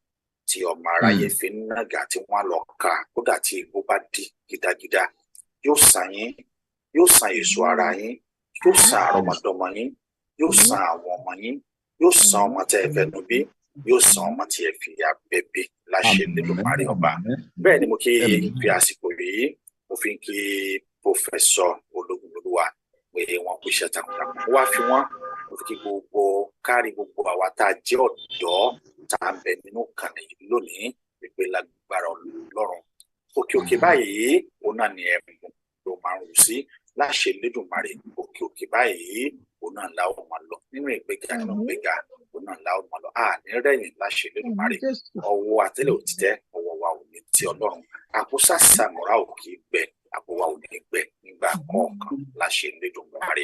Speaker 6: tí ọmọ aráyé fi ń nàgà tí wọ́n lọ ka kódà tí igbó bá dí gidagida yóò san yín, yóò san èso ara yín, yóò san àrọmọdọ́mọ yín, yóò san àwọn ọmọ yín, yóò san ọmọ tẹ́ ẹ fẹ́nu bí, yóò san ọmọ tí ẹ fi ya bẹbí láṣẹ Elédùmarè ọba. Bẹ́ẹ̀ ni mo kí fi àsìkò yìí mo fi kí Professor Ologunloluwa pé wọn kò ṣe takuntakun. Mo wá fi wọn mo fi kí gbogbo kárí gbogbo àwa tá a jẹ́ ọ̀dọ́ tá a ń bẹ nínú kànnì yìí lónìí wípé lágbára Ọlọ́run òkè òkè báyìí òun náà ni ẹ̀bùn ló máa ń rù sí láṣẹ Elédùmarè. Òkè òkè báyìí òun náà la ó máa lọ nínú ìgbéga nínú ìgbéga òun náà la ó máa lọ. Ní rẹ̀yìn láṣẹ Elédùmarè. Ọwọ́ àtẹ́lẹ̀ òtítẹ́ ọwọ́ wa ò ní ti Ọlọ́run. Àkóso àmọ̀ra òkè gbẹ àbúwá ò ní gbẹ nígbà kọ̀ọ̀kan láṣẹ Elédùmarè.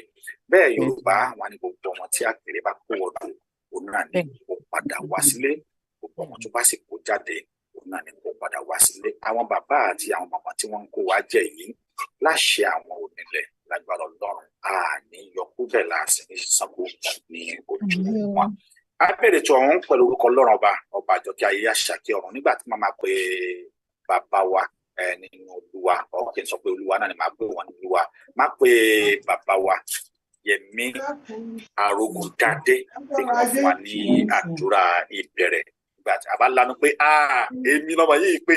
Speaker 6: Bẹ́ẹ̀ Yorùbá wọn ní gbogbo ọmọ tí àpèrè bá kó wọdù òun náà ni kó padà wá sílé, gbogbo ọmọ tó bá sì kó jáde òun náà ni kó padà wá sílé. Àwọn bàbá àti àwọn màmá tí wọ́n ń kó wá jẹ yìí láṣẹ àwọn onílẹ̀ lágbára Ọlọ́run àní yọkú bẹ́ẹ̀ láàsì ní Ṣàngó ní ojú wọn. A bẹ̀rẹ̀ tí ọ̀hún pẹ̀lú orúkọ Ọlọ́run ọba àjọkẹ́ ayé àṣàkẹ́ ọ̀run. Nígbà tí màá máa pe bàbá wa nínú Olúwa, ọkẹ sọ pé Olúwa náà ni màá pè wọn ní Olúwa, máa pe bàbá wa Yẹmí Arógundádé tí wọ́n fún wa ní àdúrà ìbẹ̀rẹ̀ nígbà tí a bá lanu pé èmi lọmọ yìí pé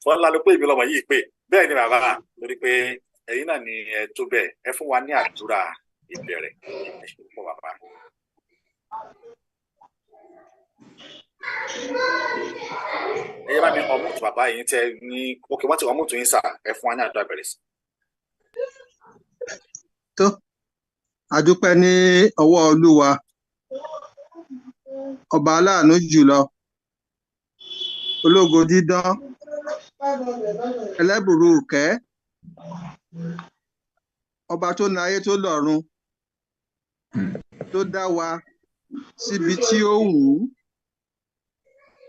Speaker 6: wọ́n lanu pé èmi lọmọ yìí pé bẹ́ẹ̀ ni bàbá, torí pé ẹ̀yin náà ni ẹ tó bẹ́ẹ̀ ẹ fún wa ní àdúrà ìbẹ̀rẹ̀ ẹ ṣe púpọ̀ bàbá. ẹ bá mi ọmọọtù bàbá yìí tẹ ní òkè wọ́n ti ọmọọtù yín sà ẹ fún wa ní àdúrà ìbẹ̀rẹ̀ sí.
Speaker 7: tó àdúpẹ́ ní ọwọ́ Olúwa ọba aláàánú jùlọ ológo dídán ẹlẹ́bùrú ìkẹ́ ọba tó ní ayé tó lọ́run tó dá wa síbi tí ó wù ú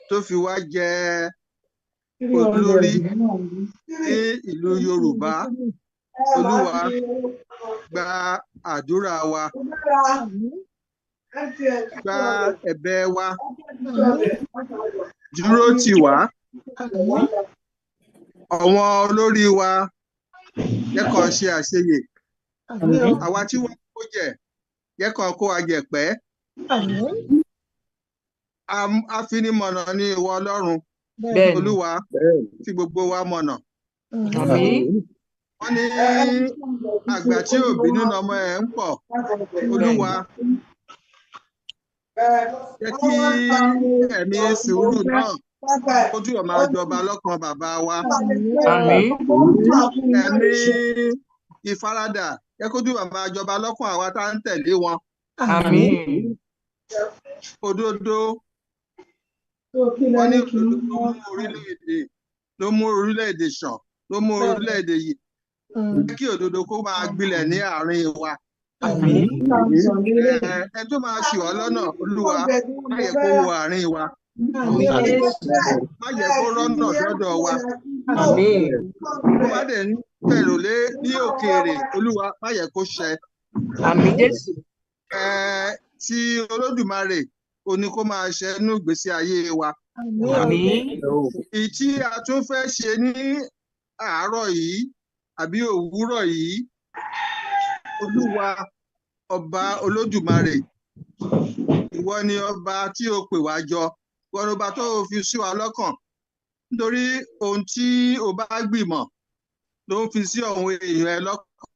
Speaker 7: tó fi wá jẹ olórí ní ìlú Yorùbá. Olúwa gba àdúrà wa, gba ẹ̀bẹ̀ wa, dúró tì wá. Àwọn olórí wa jẹ́ kó ṣe àṣeyè. Àwa tí wọ́n kó jẹ jẹ́ kó kó wa jẹ pẹ́. Afinimọ̀nà ni ìwọ Ọlọ́run. Olúwa fi gbogbo wa mọ̀nà. Wọ́n ní àgbà tí ò bínú ọmọ ẹ̀ ń pọ̀. Olúwa jẹ́ kí ẹ̀mí sùúrù náà kójú ọ̀ máa jọba lọ́kàn bàbá wa. Ẹ̀mí ìfaradà jẹ́ kójú ọ̀ máa jọba lọ́kàn àwa tá ń tẹ̀lé wọn. Òdodo wọ́n ní ló mú orílẹ̀-èdè ṣàn, ló mú orílẹ̀-èdè yìí. Jẹ́ kí òdodo kó máa gbilẹ̀ ní àárín wa. Ẹ tó máa ṣì wá lọ́nà, Olúwa má yẹ kó wo àárín wa. Má yẹ kó rọ́nà dọ́dọ̀ wa. Ó bá dẹ̀ ń tẹ̀lò lé ní òkèèrè, Olúwa má yẹ kó ṣẹ. Tí Olódùmarè ó ní kó máa ṣẹ nínú ìgbésí ayé wa. Ìtí a tún fẹ́ ṣe ní àárọ̀ yìí àbí òwúrọ̀ yìí, Olúwa ọba Olódùmarè, ìwọ ni ọba tí o pè wá jọ, ìwọ ni ọba tó o fi sí wa lọ́kàn, nítorí ohun tí o bá gbìmọ̀ ló ń fi sí àwọn èèyàn ẹ lọ́kàn.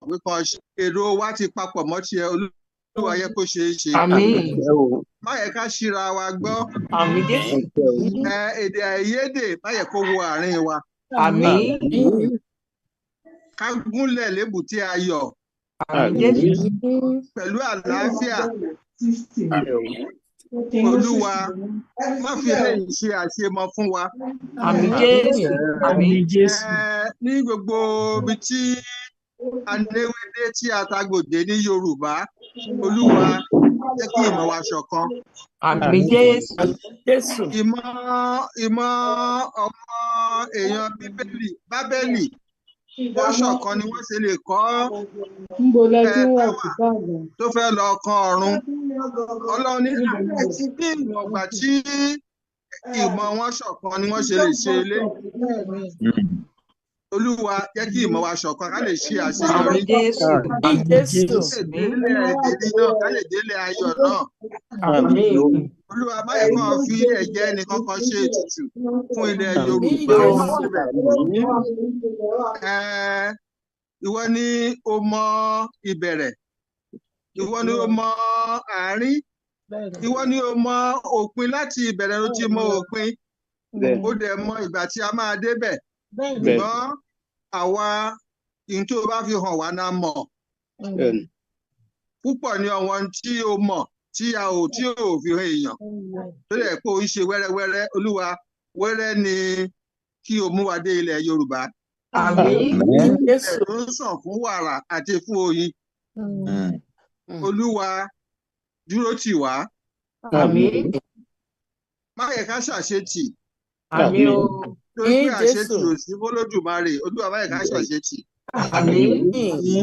Speaker 7: Wíkan èrò wa ti papọ̀ mọ́ tiẹ̀, Olúwa yẹ kó ṣeé ṣe. Má yẹ ká ṣíra wa gbọ́. Èdè àìyedè má yẹ kó wo àárín wa. Ká gúnlẹ̀ lébùté ayọ̀ pẹ̀lú àlàáfíà. Olúwa má fi eléyìí ṣe àṣemọ fún wa. Ní gbogbo ibi tí anéwédé tí atagbòde ní Yorùbá, Olúwa jẹ́ kí ìmọ̀ wa ṣọ̀kan. Ìmọ̀ ọmọ èèyàn Bábélì ó ṣọ̀kan ni wọ́n ṣe lè kọ́ tó fẹ́ lọ kan ọ̀run. Ọlọ́run ní àti bí ìwọ̀n ọgbà tí ìmọ̀ wọn ṣọ̀kan ni wọ́n ṣe lè ṣe eléyìí. Olúwa jẹ́ kí ìmọ̀ wa ṣọ̀kan ká lè ṣe àṣeyọrí. Ká lè délé ayọ̀ náà. Olúwa má yẹ kó fi ẹ̀jẹ̀ ẹnìkan kan ṣe ètùtù fún ilẹ̀ Yorùbá. Ìwọ ni o mọ ìbẹ̀rẹ̀, ìwọ ni o mọ àárín, ìwọ ni o mọ òpin. Láti ìbẹ̀rẹ̀ ló ti mọ òpin, ó dẹ̀ mọ ìgbà tí a máa débẹ̀. Ṣùgbọ́n àwa ìyìn tó bá fi hàn wá náà mọ̀. Púpọ̀ ni àwọn tí o mọ̀ tí ò fi hàn èèyàn tó lè kó ń ṣe wẹ́rẹ́wẹ́rẹ́. Olúwa wẹ́rẹ́ ni kí o mú wa dé ilẹ̀ Yorùbá. Ẹ̀rọ ń sàn fún wàrà àti fún oyin. Olúwa dúró tì wá. Má yẹ ká ṣàṣetì. Torí pé àṣetì ò sí f'Olódùmarè. Olúwa má yẹ ká ṣàṣetì.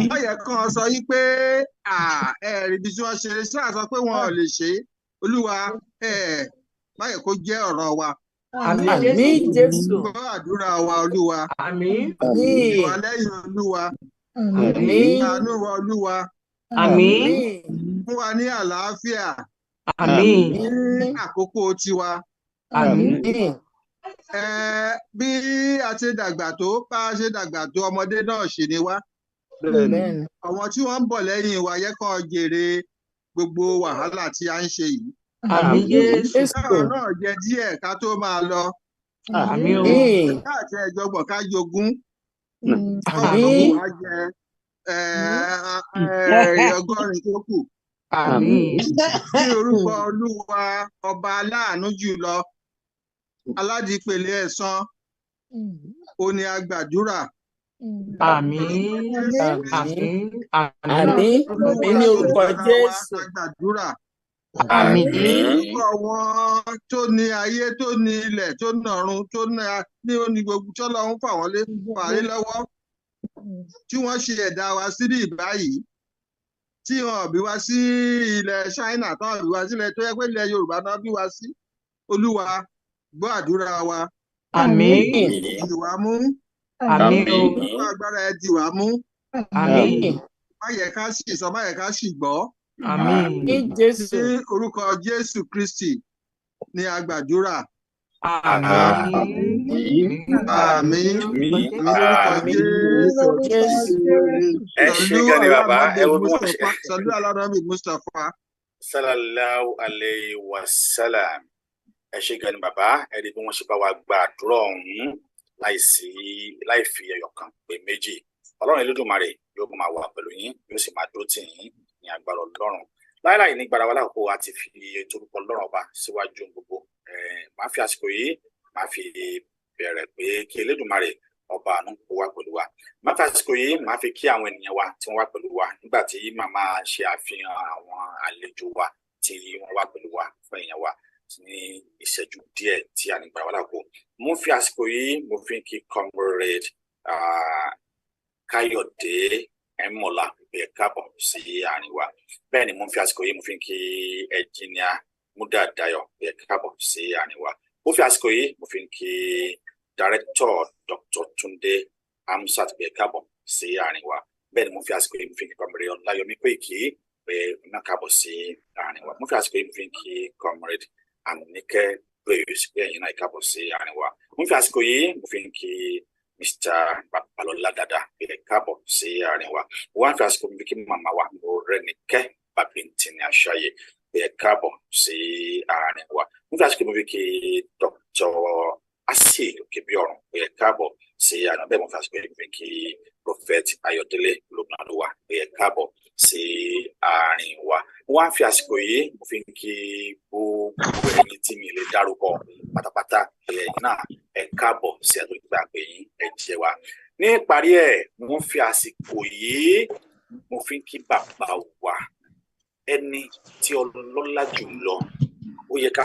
Speaker 7: Má yẹ kán sọ yí pé ẹ̀rí bí tí wọ́n ṣe ṣáà sọ pé wọn ò lè ṣe. Olúwa má yẹ kó jẹ́ ọ̀rọ̀ wa. Gbọ́ àdúrà wa, Olúwa. Ìwà lẹ́yìn Olúwa. Àánú wa, Olúwa. Fún wa ní àlàáfíà. Ní àkókò tiwa. bí a ṣe dàgbà tó bá a ṣe dàgbà tó ọmọdé náà ṣì ni wá. Àwọn tí wọ́n ń bọ̀ lẹ́yìn wa yẹ kó jèrè gbogbo wàhálà tí a ń ṣe yìí.
Speaker 8: Àmín Jésù.
Speaker 7: Káwa náà jẹ díẹ̀ ká tó máa lọ.
Speaker 8: Àmín o.
Speaker 7: Káàtì ẹ̀jọ̀gbọ̀n ká jogún.
Speaker 8: Àmín.
Speaker 7: Wá jẹ ọgọ́rin tó kù.
Speaker 8: Àmín.
Speaker 7: Ní orúkọ Olúwa ọba aláàánú jùlọ, aládìpele ẹ̀san, ó ní a gbàdúrà.
Speaker 8: Àmín. Àmín.
Speaker 9: Àmín. Àmín ní orúkọ Jésù.
Speaker 7: A gbàdúrà.
Speaker 8: Àmín.
Speaker 7: Orúkọ wọn tó ní ayé, tó ní ilẹ̀, tó ní ọ̀run, tó ní gbogbo tí Ọlọ́run fà wọ́n lé lọ́wọ́, tí wọ́n ṣe ẹ̀dá wa síbí báyìí, tí wọn bí wá sí ilẹ̀ China, tí wọn bí wá sílẹ̀ tó yẹ pé ilẹ̀ Yorùbá náà bí wá sí. Olúwa gbọ́ àdúrà wa.
Speaker 8: Àmín.
Speaker 7: Dìwà mú.
Speaker 8: Àmín o.
Speaker 7: Agbára ẹ dìwà mú.
Speaker 8: Àmín.
Speaker 7: Má yẹ ká sì sọ, má yẹ ká sì gbọ́.
Speaker 8: Àmín.
Speaker 7: Ní orúkọ Jésù Kristi ni a gbàdúrà.
Speaker 8: Àmín.
Speaker 7: Àmín. Lórúkọ Jésù.
Speaker 6: Ẹ ṣé gan ni bàbá, ẹ wo bí wọ́n ṣe.
Speaker 7: Sọlú alárànbí Mustapha.
Speaker 6: Sallallahu alayhi wa sallam. Ẹ ṣé gan ni bàbá, ẹ rí bí wọ́n ṣe bá wa gbàdúrà ọ̀hún láì fi ẹyọ kan pé méjì. Ọlọ́run Elédùmarè yóò máa wà pẹ̀lú yín, yóò sì máa dúró tì yín ní agbára Ọlọ́run. Láíláì ní gbàrà wa lákòókò àti fi ètò orúkọ Ọlọ́run ọba síwájú gbogbo. Máa fi àsìkò yìí máa fi bẹ̀rẹ̀ pé kí Elédùmarè ọba àánú kó wá pẹ̀lú wa. Máa fi àsìkò yìí máa fi kí àwọn ènìyàn wa tí wọ́n wá pẹ̀lú wa nígbà tí màmá ṣe àfihàn àwọn àlejò wa tí wọ́n wá pẹ̀lú wa fún èèyàn wa ní ìṣẹ́jú díẹ̀ tí a ní gbàrà wa lákòókò. Mo fi àsìkò yìí mo fi kí comrade Káyọ̀dé Ẹ̀mọ́lá pé káàbọ̀ sí àárín wa. Bẹ́ẹ̀ ni mo fi àsìkò yìí mo fi kí ẹnjìníà Múdàdáyọ̀ pé káàbọ̀ sí àárín wa. Mo fi àsìkò yìí mo fi kí Director Dr. Túndé Amsat pé káàbọ̀ sí àárín wa. Bẹ́ẹ̀ ni mo fi àsìkò yìí mo fi kí comrade Ọláyọmí Kóìkí pé náà káàbọ̀ sí àárín wa. Mo fi àsìkò yìí mo fi kí comrade Àníkẹ́ Praise pé ẹ̀yin náà káàbọ̀ sí àárín wa. Mo fi àsìkò yìí mo fi kí Mr. Babalola Dada pé káàbọ̀ sí àárín wa. Wọ́n fi àsìkò mi kí màmá wa Mọ́rẹ́nikẹ́ Babintini Aṣáyé pé káàbọ̀ sí àárín wa. Wọ́n fi àsìkò mi kí Dr. Asid Okebiorun pé káàbọ̀ sí àárín. Bẹ́ẹ̀ mo fi àsìkò mi kí Prophet Ayọ̀délé Lóbìnrin pé káàbọ̀ sí àárín wa. Wọ́n fi àsìkò yìí mo fi kí gbogbo ẹni tí mi lè dárúkọ pátápátá ẹ̀yin náà ẹ káàbọ̀ sí ẹ̀tọ́ ìgbà pé yín ẹ jẹ́ wa. Ní ìparí ẹ̀ mo fi àsìkò yìí mo fi kí bàbá wa ẹni tí ọlọ́lá jù lọ. Ó yẹ ká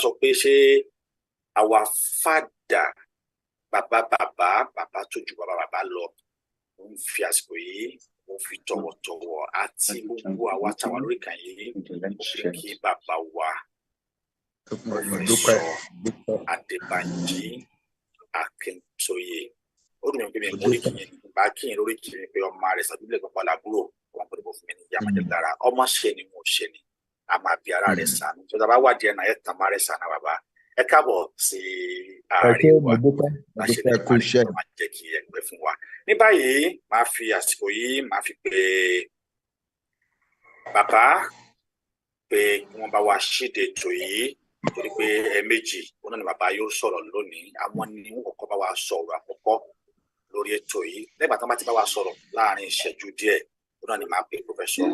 Speaker 6: sọ pé ṣé our father bàbá tó ju bàbá lọ. Mo ń fi àsìkò yìí mo fi tọ̀wọ̀tọ̀wọ̀ àti gbogbo àwa táwa lórí kan yìí mo fi kí bàbá wa Professor Adébánjí Akíntóyè. Ó dùn mí pé mi ò mórí kìíní bá kíyìn lórí kìíní pé ọmọ rẹ̀ sàdúlẹ̀ kan padà búrò wọn kò dìbò fún mi ní ìyá májèlé lára. Ọmọ ṣe ni mo ṣe ni a máa bí ara rẹ̀ sànú. Tó dábàá wádìí ẹ̀ náà ẹ̀ tàn má rẹ̀ sànú bàbá. Ẹ káàbọ̀ sí àárín wa láṣẹ ní ìpàdé máa jẹ́ kí ẹ pẹ́ fún wa. Ní báyìí máa fi àsìkò yìí máa fi pé bàbá pé wọ́n bá wa ṣíde ètò yìí torí pé ẹ̀ẹ̀mejì wọn náà ni bàbá yóò sọ̀rọ̀ lónìí. Àwọn ni wọn kọ́kọ́ bá wa sọ̀rọ̀ àkọ́kọ́ lórí ètò yìí. Lẹ́gbàá tí wọ́n bá ti bá wa sọ̀rọ̀ láàrin ìṣẹ́jú díẹ̀ wọn náà ni máa pe Professor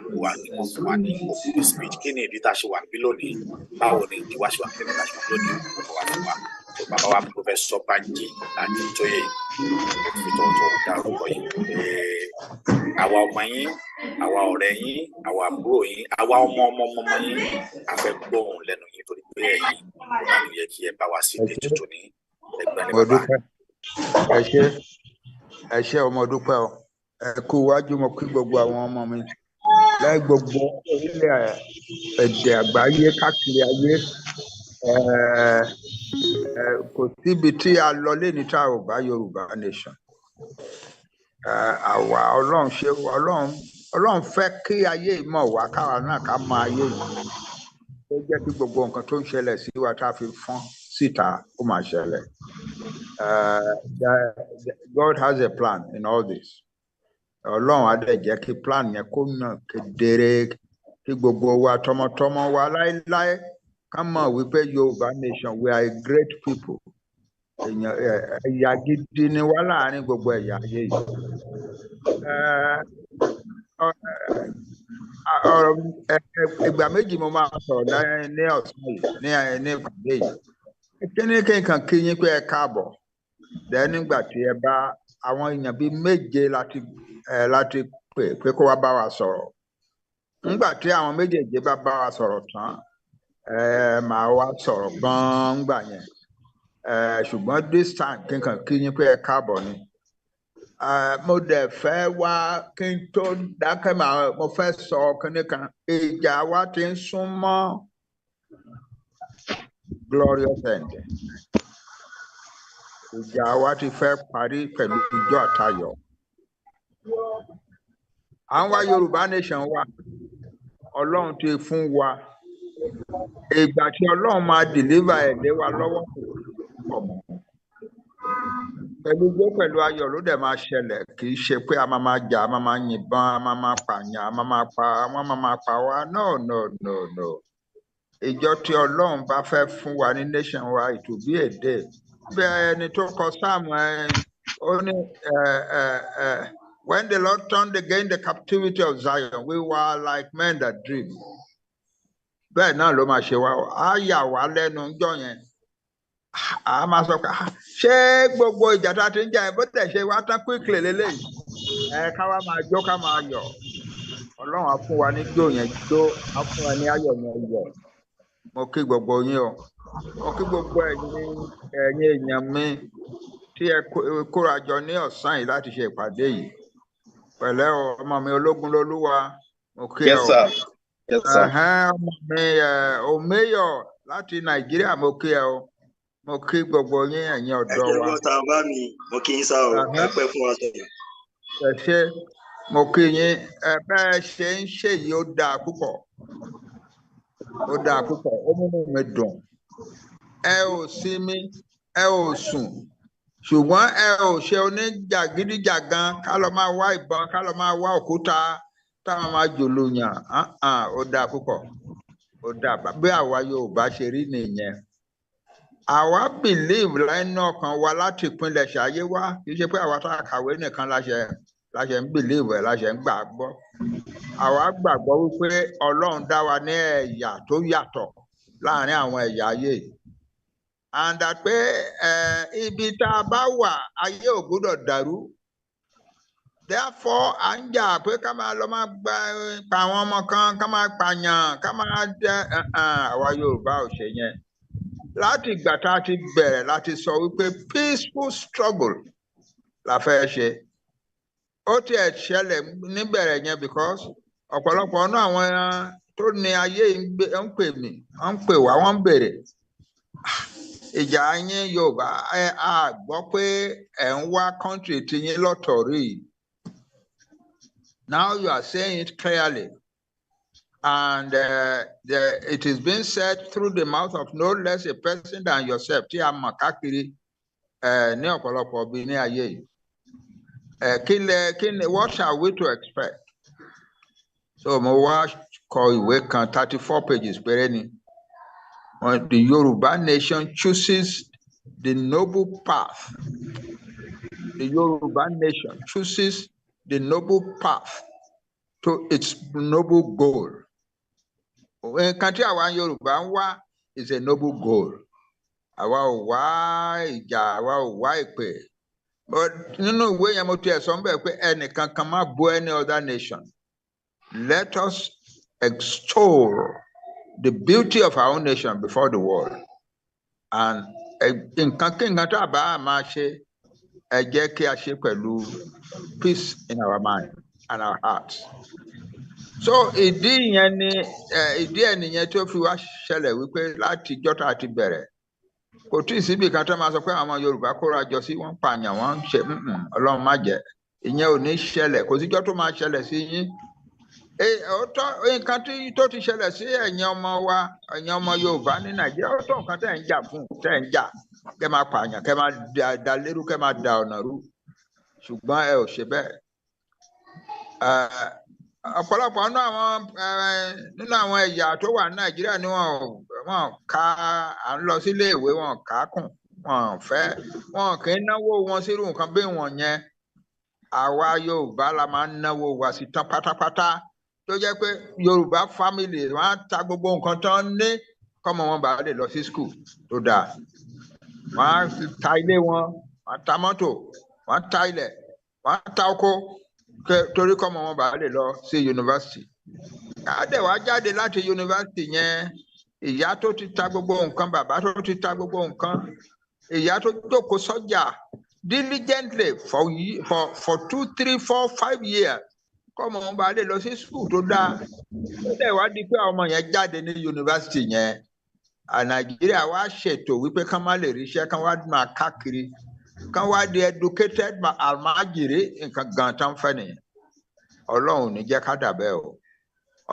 Speaker 6: olùwà ní wọn fún wa ní open speech. Kí ni ìdí tá a ṣe wà níbí lónìí? Báwo ni ìdí wa ṣe wà níbí tá a ṣe wà lónìí? Wọ́n wá fún wa. So bàbá wa Professor Banji Akíntóyè fi tọ̀wọ̀tọ̀wọ̀ dárúkọ yìí. Àwa ọmọ yín, àwa ọ̀rẹ́ yín, àwa àbúrò yín, àwa ọmọ yín a fẹ́ gbóhùn lẹ́nu yín torí pé ẹ̀yin náà ló yẹ kí ẹ bá wa sí ilé tuntun ní ẹgbẹ́ ní bàbá.
Speaker 10: Ẹ ṣé ọmọ dúpẹ́ o. Ẹ kú iwájú mo kí gbogbo àwọn ọmọ mi láì gbogbo orílẹ̀ èdè àgbáyé káàkiri ayé. Kò síbi tí a lọ léni tá ò bá Yorùbá nation. Àwa Ọlọ́run fẹ́ kí ayé mọ̀ wá káwa náà ká mọ ayé yìí. ó jẹ́ kí gbogbo nǹkan tó ń ṣẹlẹ̀ sí wa tá a fi fọ́n síta ó máa ṣẹlẹ̀. God has a plan in all this. Ọlọ́run á dẹ̀ jẹ́ kí plan yẹn kó yàn kedere kí gbogbo wa tọmọtọmọ wa láéláé ká mọ̀ wípé Yorùbá nation we are a great people. Ẹ̀yà gidi ni wá láàrin gbogbo ẹ̀yà ayé yìí. Ìgbà méjì mo máa sọ̀rọ̀ ní ọ̀sán yìí ní ìpàdé yìí. Kíní kankan kí yín pé ẹ káàbọ̀. Dẹ̀ nígbà tí ẹ bá àwọn èèyàn bíi méje láti pè kó wá bá wa sọ̀rọ̀. Nígbà tí àwọn méjèèjì bá wa sọ̀rọ̀ tán, màá wá sọ̀rọ̀ gan-an gbà yẹn. Ṣùgbọ́n this time kankan kí yín pé ẹ káàbọ̀ ni. Mo dẹ̀ fẹ́ wá kí n tó dákẹ́ mo fẹ́ sọ kíní kan. Ìjà wa ti ń sún mọ́ glorious end. Ìjà wa ti fẹ́ parí pẹ̀lú ijó àtayọ̀. Àwọn Yorùbá nation wa, Ọlọ́run ti fún wa. Ìgbà tí Ọlọ́run máa deliver ẹ̀ lé wa lọ́wọ́ pẹ̀lú ayọ̀ ló dẹ̀ máa ṣẹlẹ̀, kì í ṣe pé a máa jà, a máa yìnbọn, a máa pààyàn, wọ́n máa pa wá. No. Ìjọ tí Ọlọ́run bá fẹ́ fún wa ní nation wa, it will be a day. Bí ẹni tó kọ sáàmù ó ní when the Lord turned again the captivity of Zion, we were like men that dream. Bẹ́ẹ̀ náà ló máa ṣe wá. Á yà wá lẹ́nu ńjọ́ yẹn. A máa sọ pé ṣé gbogbo ìjà tá a ti ń jà ẹ̀ bó tẹ̀ ṣe wá tán quickly lélẹ́yìí. Ká wá máa jó ká máa yọ̀. Ọlọ́run á fún wa ní jó yẹn jó, á fún wa ní ayọ̀ yẹn yọ̀. Mo kí gbogbo yín o. Mo kí gbogbo ẹ̀yin èèyàn mi tí ẹ kóra jọ ní ọ̀sán yìí láti ṣe ìpàdé yìí. Pẹ̀lẹ́ o, ọmọ mi ológun lolúwa. Mo kí ẹ o. Ọmọ mi Omeyo láti Nàìjíríà, mo kí ẹ o. Mo kí gbogbo yín ẹ̀yin ọ̀dọ́ wa.
Speaker 11: Ẹ̀jẹ̀ ló ta bá mi, mo kí yín sá o, ẹ pẹ́ fún wa sọ̀rọ̀.
Speaker 10: Ẹ ṣé, mo kí yín, bẹ́ẹ̀ ṣe ń ṣe yìí ó dáa púpọ̀. Ó dáa púpọ̀, ó múnú mi dùn. Ẹ ò sinmi, ẹ ò sùn, ṣùgbọ́n ẹ ò ṣe oníjàgídíjàgan ká lọ máa wá ìbọn, ká lọ máa wá òkúta táwọn máa jòló yàn. Ó dáa púpọ̀, ó dáa. Bí àwa Yorùbá ṣe rí nìyẹn. Àwa believe lẹ́nu ọkàn wa láti ìpínlẹ̀ ṣayé wá, kì í ṣe pé àwa tá a kàwé nìkan láṣẹ ń believe ẹ̀, láṣẹ ń gbàgbọ́. Àwa gbàgbọ́ wípé Ọlọ́run dá wa ní ẹ̀yà tó yàtọ̀ láàrin àwọn ẹ̀yà ayé. And that pé ibi tá a bá wà ayé ò gbọ́dọ̀ dàrú. Therefore à ń jà pé ká máa lọ máa pa àwọn ọmọ kan, ká máa pààyàn, ká máa àwa Yorùbá ò ṣe yẹn. Láti ìgbà tá a ti bẹ̀rẹ̀ láti sọ wípé peaceful struggle la fẹ́ ṣe. Ó tiẹ̀ ṣẹlẹ̀ níbẹ̀rẹ̀ yẹn because ọ̀pọ̀lọpọ̀ ọ̀nà àwọn tó ní ayé ń pè mí, ń pè wá, wọ́n ń bèrè. Ìjà yín Yorùbá a gbọ́ pé ẹ̀ ń wá country tí yín lọ́tọ̀ rí. Now you are saying it clearly. And it is being said through the mouth of no less a person than yourself. Tí a mọ̀ káàkiri ní ọ̀pọ̀lọpọ̀ bí ní ayé yìí. What shall we to expect? So mo wá kọ ìwé kan 34 pages péré ni. The Yoruba nation chooses the noble path. The Yoruba nation chooses the noble path to its noble goal. Nǹkan tí àwa Yorùbá ń wá is a noble goal. Àwa ò wá ìjà, àwa ò wá ìpè. But nínú ìwé yẹn mo tiẹ̀ sọ bẹ́ẹ̀ pé ẹnìkan kan má bú any other nation. Let us extol the beauty of our own nation before the world. And nǹkan kí nǹkan tó àbá máa ṣe, ẹ jẹ́ kí a ṣe pẹ̀lú peace in our mind and our hearts. So ìdí ẹ̀ nìyẹn tó fi wá ṣẹlẹ̀ wípé láti jọ́ta àti bẹ̀rẹ̀ kò tí ì síbi kan tó máa sọ pé àwọn Yorùbá kóra jọ sí wọ́n pààyàn wọ́n ń ṣe Ọlọ́run má jẹ́ ìyẹn ò ní ṣẹlẹ̀, kò síjọ́ tó máa ṣẹlẹ̀ sí yín. ọ̀tọ̀ nǹkan tó ti ṣẹlẹ̀ sí ẹ̀yin ọmọ wa ẹ̀yin ọmọ Yorùbá ní Nàìjíríà ọ̀tọ̀ nǹkan tẹ́ ń jà fún tẹ́ ń jà kẹ́ máa pààyàn kẹ́ máa da lérú kẹ́ máa da ọ̀nà rú ṣùgbọ́n ẹ ò ṣe bẹ́ẹ̀. Ọ̀pọ̀lọpọ̀ nínú àwọn ẹ̀yà tó wà ní Nàìjíríà ni wọ́n ká à ń lọ sílé ìwé wọn kà á kùn wọn kì í náwó wọn sírú nǹkan bí wọn yẹn. Àwa Yorùbá la máa ń náwó wa sí tán pátápátá tó jẹ́ pé Yorùbá family wọ́n á ta gbogbo nǹkan tó ń ní kọ́mọ wọn bá lè lọ sí school tó dáa. Wọ́n á ta ilé wọn, wọ́n á ta mọ́tò, wọ́n á ta ilẹ̀, wọ́n á ta oko torí kọ́mọ wọn bá lè lọ sí yunifásitì. Àdẹ̀wà jáde láti yunifásitì yẹn, ìyá tó ti ta gbogbo nǹkan, bàbá tó ti ta gbogbo nǹkan, ìyá tó jókòó sọ́jà diligently for 2, 3, 4, 5 years kọ́mọ wọn bá lè lọ sí school tó dáa. Àdẹ̀wà di pé ọmọ yẹn jáde ní yunifásitì yẹn, Nàìjíríà wá ṣètò wípé kán má lè ríṣẹ́ kán wá máa káàkiri kán wá di educated almajiri nǹkan gan tán fẹ́ nìyẹn. Ọlọ́run ní jẹ́ ká dàbẹ́ o.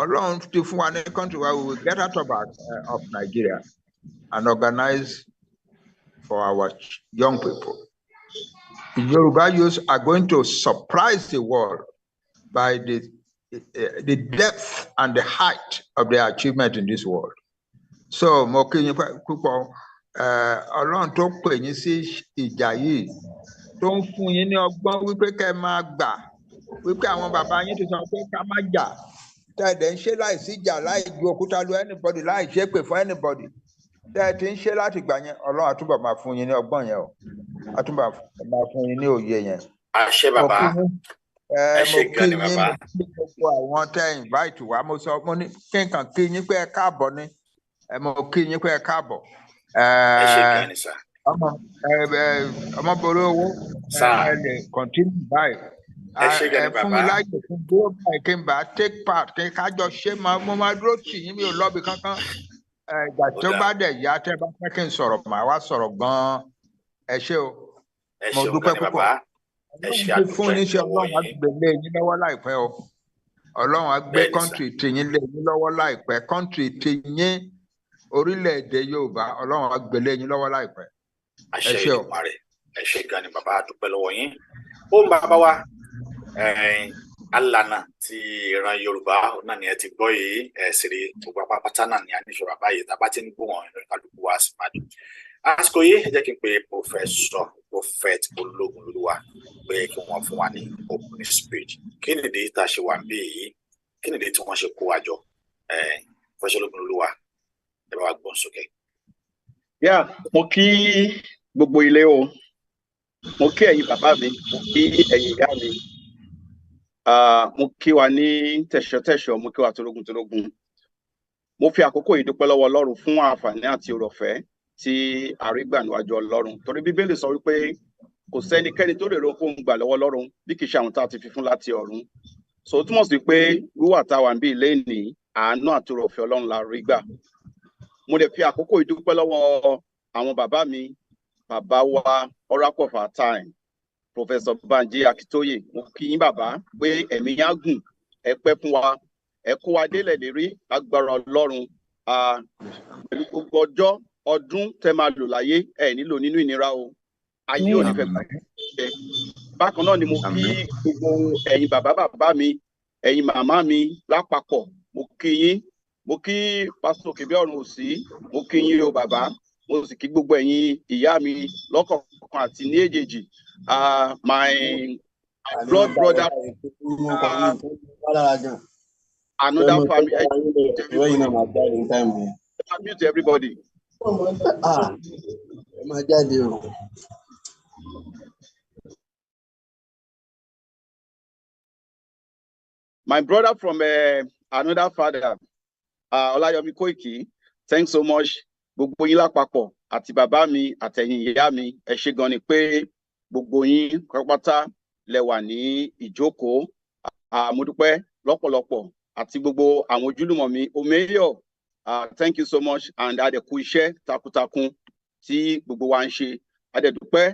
Speaker 10: Ọlọ́run ti fún wa ní country where we will get out of Nigeria and organize for our young people. The Yoruba youth are going to surprise the world by the depth and the height of their achievement in this world. So mo kí yín púpọ̀ Ọlọ́run tó pè yín sí ìjà yìí tó ń fún yín ní ọgbọ́n wípé kẹ́ máa gbà wípé àwọn bàbá yín ti sọ pé ká má jà tẹ́ẹ̀dẹ̀ ń ṣe láìsí ìjà láì ju òkúta lu anybody láì ṣépè fún anybody tẹ́ẹ̀tì ń ṣe láti gbà yẹn Ọlọ́run àtúbọ̀ máa fún yín ní ọgbọ́n yẹn o àtúbọ̀ máa fún yín ní òye yẹn.
Speaker 6: Àṣẹ bàbá ẹ ṣé gan ni bàbá.
Speaker 10: mo kí gbogbo àwọn tẹ́ invite wá mo sọ mo ní kí n kàn kí yín pé ẹ káàbọ̀ ni mo kí yín pé ẹ káàbọ̀.
Speaker 6: Ẹ ṣé gan ni sà.
Speaker 10: ọmọ borí owó ẹ lè continue báyìí.
Speaker 6: Ẹ ṣé gan ni bàbá.
Speaker 10: Fún mi láyè fún dúró báyìí kí n bá take part kí n kájọ ṣe mo máa dúró tì yín mi ò lọ́bi kankan. Ìgbà tó bá dẹ̀ yá tẹ́ bá fẹ́ kí n sọ̀rọ̀ màá wá sọ̀rọ̀ gan-an. Ẹ ṣé o. Mo dúpẹ́ púpọ̀. Ọlọ́run ti fún yín ṣe Ọlọ́run á gbé lé yín lọ́wọ́ láìpẹ́ o. Ọlọ́run á gbé country tì yín lé yín lọ́wọ́ láìpẹ́. Country tì yín orílẹ̀-èdè Yorùbá Ọlọ́run á gbé lé yín lọ́wọ́ láìpẹ́.
Speaker 6: Àṣẹ Èdùmàrè. Ẹ ṣé gan ni bàbá a dúpẹ́ lọ́wọ́ yín. Ó ń bàbá wa alànà ti ìran Yorùbá náà ni ẹ ti gbọ́ yìí ṣeré gbogbo apápátá náà ni a ní ìṣòro àbáyé tá a bá ti ń gbóhàn ìrìn kálukú wa sì máa dùn. Àsìkò yìí ẹ jẹ́ kí n pe prophet Ológunlolúwa pé kí wọ́n fún wa ní opening speech. Kí nìdí tá a ṣe wà ń bí yìí? Kí nìdí tí wọ́n ṣe kó wa jọ? Prophet Ológunlolúwa ẹ bá wa gbọ́n sókè.
Speaker 12: Mo kí gbogbo ilé o, mo kí ẹ̀yin bàbá mi, mo kí ẹ̀yin ìyá mi, mo kí wa ní tẹ̀sọ̀tẹ̀sọ̀, mo kí wa torógun. Mo fi àkókò yìí dúpẹ́ lọ́wọ́ Ọlọ́run fún àǹfààní àti oore-ọ̀fẹ́ tí a rí gbà níwájú Ọlọ́run, torí Bíbélì sọ wípé kò sẹ́nikẹ́ni tó lè ro ohun gbà lọ́wọ́ Ọlọ́run bí kì í ṣe àwọn tá a ti fi fún láti ọ̀run. So ó túmọ̀ sí pé wíwà tá a wà níbí ilé ní àánú àti oore-ọ̀fẹ́ Ọlọ́run la rí gbà. Mo dẹ̀ fi àkókò yìí dúpẹ́ lọ́wọ́ àwọn bàbá mi, bàbá wa Oracle of our time, Professor Banji Akitoye. Mo kí yín bàbá pé ẹ̀mí yá gùn, ẹ pẹ́ fún wa, ẹ kó wa délẹ̀ lérí lágbára Ọlọ́run. Pẹ̀lú gbogbo ọjọ́ ọdún tẹ́ máa lò láyé ẹ nílò nínú ìnira o, ayé ò ní fẹ́ gbà yín. Bákan náà ni mo kí gbogbo ẹ̀yin bàbá mi, ẹ̀yin màmá mi lápapọ̀, mo kí yín. Mo kí Pásítọ̀ Kébí ọ̀run òsì, mo kí yín o bàbá, mo sì kí gbogbo ẹ̀yin ìyá mi lọ́kọ̀ọ̀kan àti ní èjèèjì. My blood brother, another family. Mute everybody. My brother from another father, Olayomi Koiki, thanks so much. Gbogbo yín lápapọ̀ àti bàbá mi àtẹ̀yin ìyá mi, ẹ ṣé gan ni pé gbogbo yín pátápátá lẹ wà ní ìjókòó. Mo dúpẹ́ lọ́pọ̀lọpọ̀ àti gbogbo àwọn ojúlùmọ̀ mi. Omeyo, thank you so much, and adẹ̀kú iṣẹ́ takuntakun tí gbogbo wa ń ṣe. Adẹ̀dúpẹ́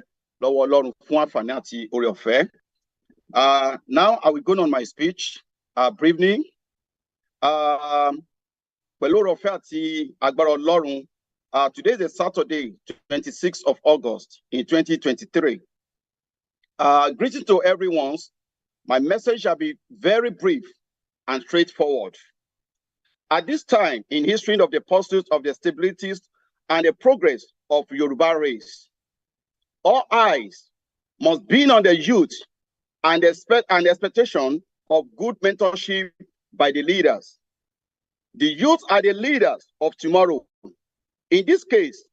Speaker 12: lọ́wọ́ Ọlọ́run fún àǹfààní àti oore-ọ̀fẹ́. Now I will go on my speech briefly. Pẹ̀lú ọ̀fẹ́ àti agbára Ọlọ́run, today is a Saturday, 26th of August in 2023. Greeting to everyone. My message shall be very brief and straightforward. At this time in history of the pursuit of the stabilities and the progress of Yoruba race, all eyes must be on the youth and expectation of good mentorship by the leaders. The youth are the leaders of tomorrow. In this case,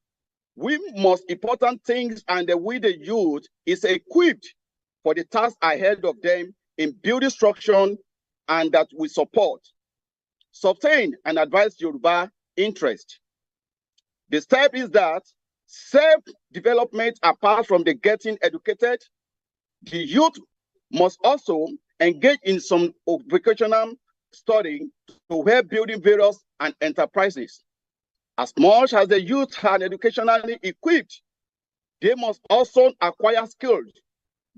Speaker 12: we most important things and we the youth is equipped for the task ahead of them in building structure and that we support, sustain and advise Yoruba interest. The step is that self-development apart from the getting educated, the youth must also engage in some vocational study to help building various and enterprises. As much as the youth are educationally equipped, they must also acquire skills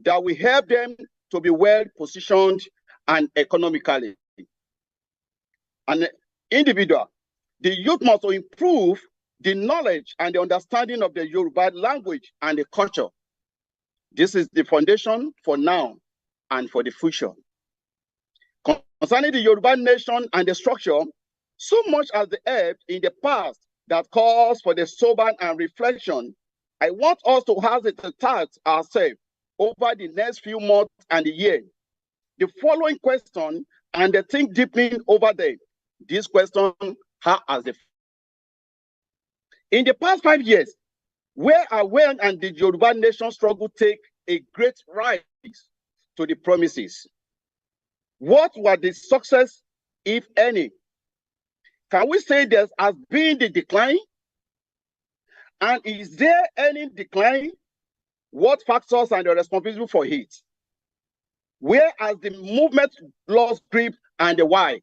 Speaker 12: that will help them to be well positioned and economically. An individual, the youth must improve the knowledge and the understanding of the Yoruba language and the culture. This is the foundation for now and for the future. Concerning the Yoruba nation and the structure, so much as the help in the past that calls for the sober and reflection, I want us to have it to task ourselves over the next few months and the year. The following question and the think deeply over them. This question, how has the in the past 5 years, where are when and the Yoruba nation struggle take a great rise to the promises? What were the success, if any? Can we say there has been the decline? And is there any decline? What factors are responsible for it? Where has the movement lost grip and the why?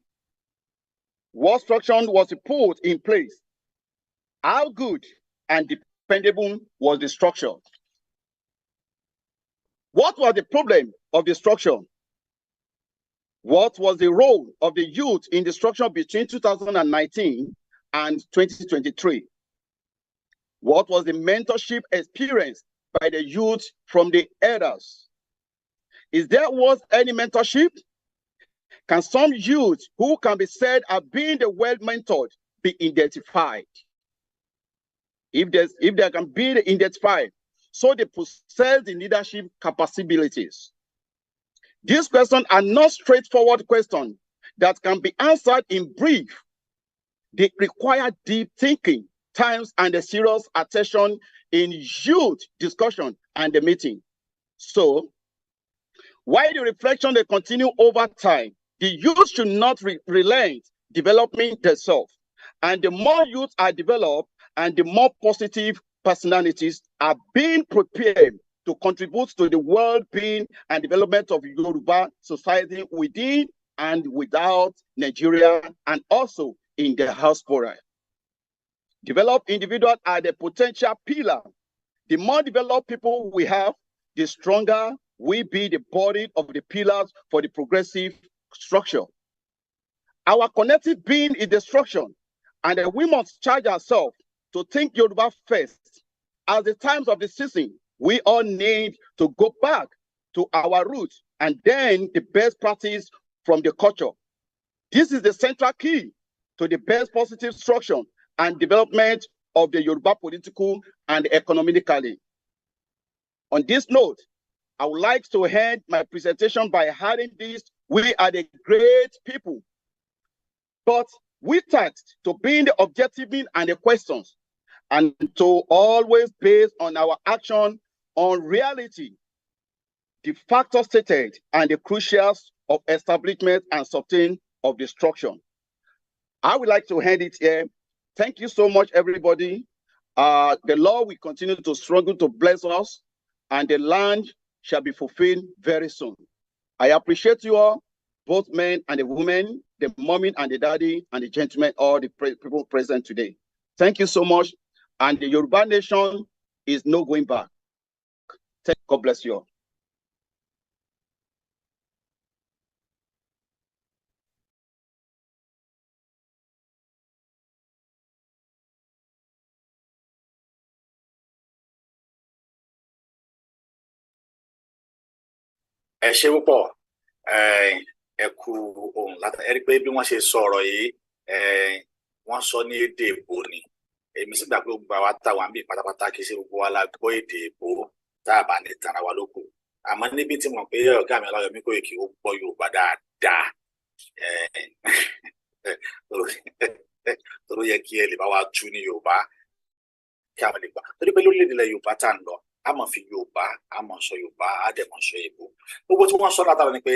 Speaker 12: What structure was put in place? How good and dependable was the structure? What was the problem of the structure? What was the role of the youth in the structure between 2019 and 2023? What was the mentorship experience by the youth from the elders? Is there was any mentorship? Can some youth who can be said are being the well mentored be identified? If there can be identified, so they possess the leadership capabilities. These questions are not straightforward questions that can be answered in brief. They require deep thinking, times, and a serious attention in youth discussion and the meeting. So, while the reflection they continue over time, the youth should not relent developing themselves. And the more youth are developed and the more positive personalities are being prepared to contribute to the well-being and development of Yoruba society within and without Nigeria and also in the diaspora. Developed individuals are the potential pillar. The more developed people we have, the stronger we be the body of the pillars for the progressive structure. Our connected being is the structure, and we must charge ourselves to think Yoruba first. At the times of the season, we all need to go back to our roots and then the best practice from the culture. This is the central key to the best positive structure and development of the Yoruba political and economically. On this note, I would like to end my presentation by adding this: we are the great people, but we tasked to being the objective and the questions, and to always base on our action on reality, the factors stated, and the crucials of establishment and sustain of the structure. I would like to end it here. Thank you so much, everybody. The Lord will continue to struggle to bless us, and the land shall be fulfilled very soon. I appreciate you all, both men and the women, the mommy and the daddy, and the gentlemen, all the people present today. Thank you so much. And the Yoruba nation is no going back. God bless you all.
Speaker 6: ẹ ṣé púpọ̀ ẹ kú ohun láti ẹ rí pé bí wọ́n ṣe sọ ọ̀rọ̀ yìí wọ́n sọ ní èdè èbó ni èmi sì gbà pé gbogbo àwa táwa ń bì pátápátá kì í ṣe gbogbo wa la gbọ́ èdè èbó tá a bá ní tara wa lóko àmọ́ níbi tí mo pé ọ̀gá mi Ọláyọmí Kóìkì ó gbọ́ Yorùbá dáadáa tó yẹ kí ẹ lè bá wa tú ní Yorùbá kí àwọn lè gbà torí pé lórílẹ̀-èdè ilẹ̀ Yorùbá tá à ń lọ a máa fi Yorùbá a máa sọ Yorùbá a dẹ̀ máa sọ èbó gbogbo tí wọ́n sọ látara ni pé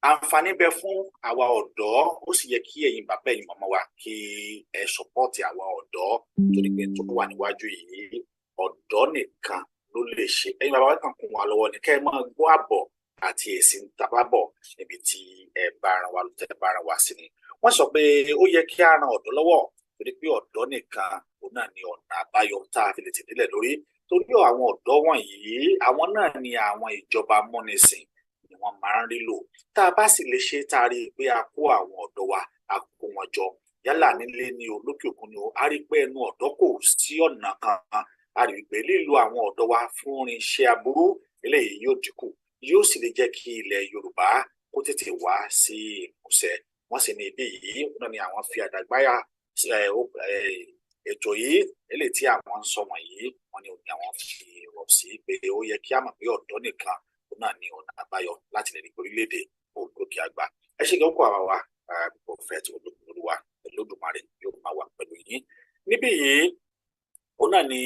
Speaker 6: àǹfààní bẹ fún àwa ọ̀dọ́ ó sì yẹ kí ẹ̀yin bàbá ẹ̀yin màmá wa kí ẹ sọpọ́ọ̀tì àwa ọ̀dọ́ torí pé tó wà níwájú yìí ọ̀dọ́ nìkan ló lè ṣe ẹ̀yin bàbá wa kàn kún wa lọ́wọ́ ni kẹ́ ẹ máa gbọ́ àbọ̀ àti èsì ń tabábọ̀ níbi tí ẹ bá ara wa ló tẹ́ bá ara wa sí ni wọ́n sọ pé ó yẹ kí a ran ọ̀dọ́ lọ́wọ́ torí pé ọ̀dọ́ nìkan òun náà ni ọ̀nà àbáyọ tá a fi lè tẹ̀lé lórí torí àwọn ọ̀dọ́ wọ̀nyí àwọn náà ni àwọn ìjọba múnisìn ni wọ́n máa ń rí lò tá a bá sì lè ṣe tá a rí i pé a kó àwọn ọ̀dọ́ wa a kó wọn jọ yálà nílé ni o lókè òkun ni o a rí i pé ẹnu ọ̀dọ́ kò sí ọ̀nà kan a rí i pé lílo àwọn ọ̀dọ́ wa fún iṣẹ́ aburú eléyìí yóò dínkù yóò sì lè jẹ́ kí ilẹ̀ Yorùbá kó tètè wá sí ìmúṣẹ wọ́n sì ní ibi yìí náà ni àwọn fi àdàgbáyà ètò yìí eléyìí tí àwọn ń sọ wọ̀nyí wọ́n ní òní àwọn fi rọ̀ sí pé ó yẹ kí a mọ̀ pé ọ̀dọ́ nìkan òun náà ní ọ̀nà àbáyọ láti lè rí orílẹ̀-èdè ògòkè àgbà ẹ ṣe ìgbọ́kọ̀ àwa wa Prophet Olúwa Olódùmarè yóò máa wà pẹ̀lú yín níbí yìí òun náà ni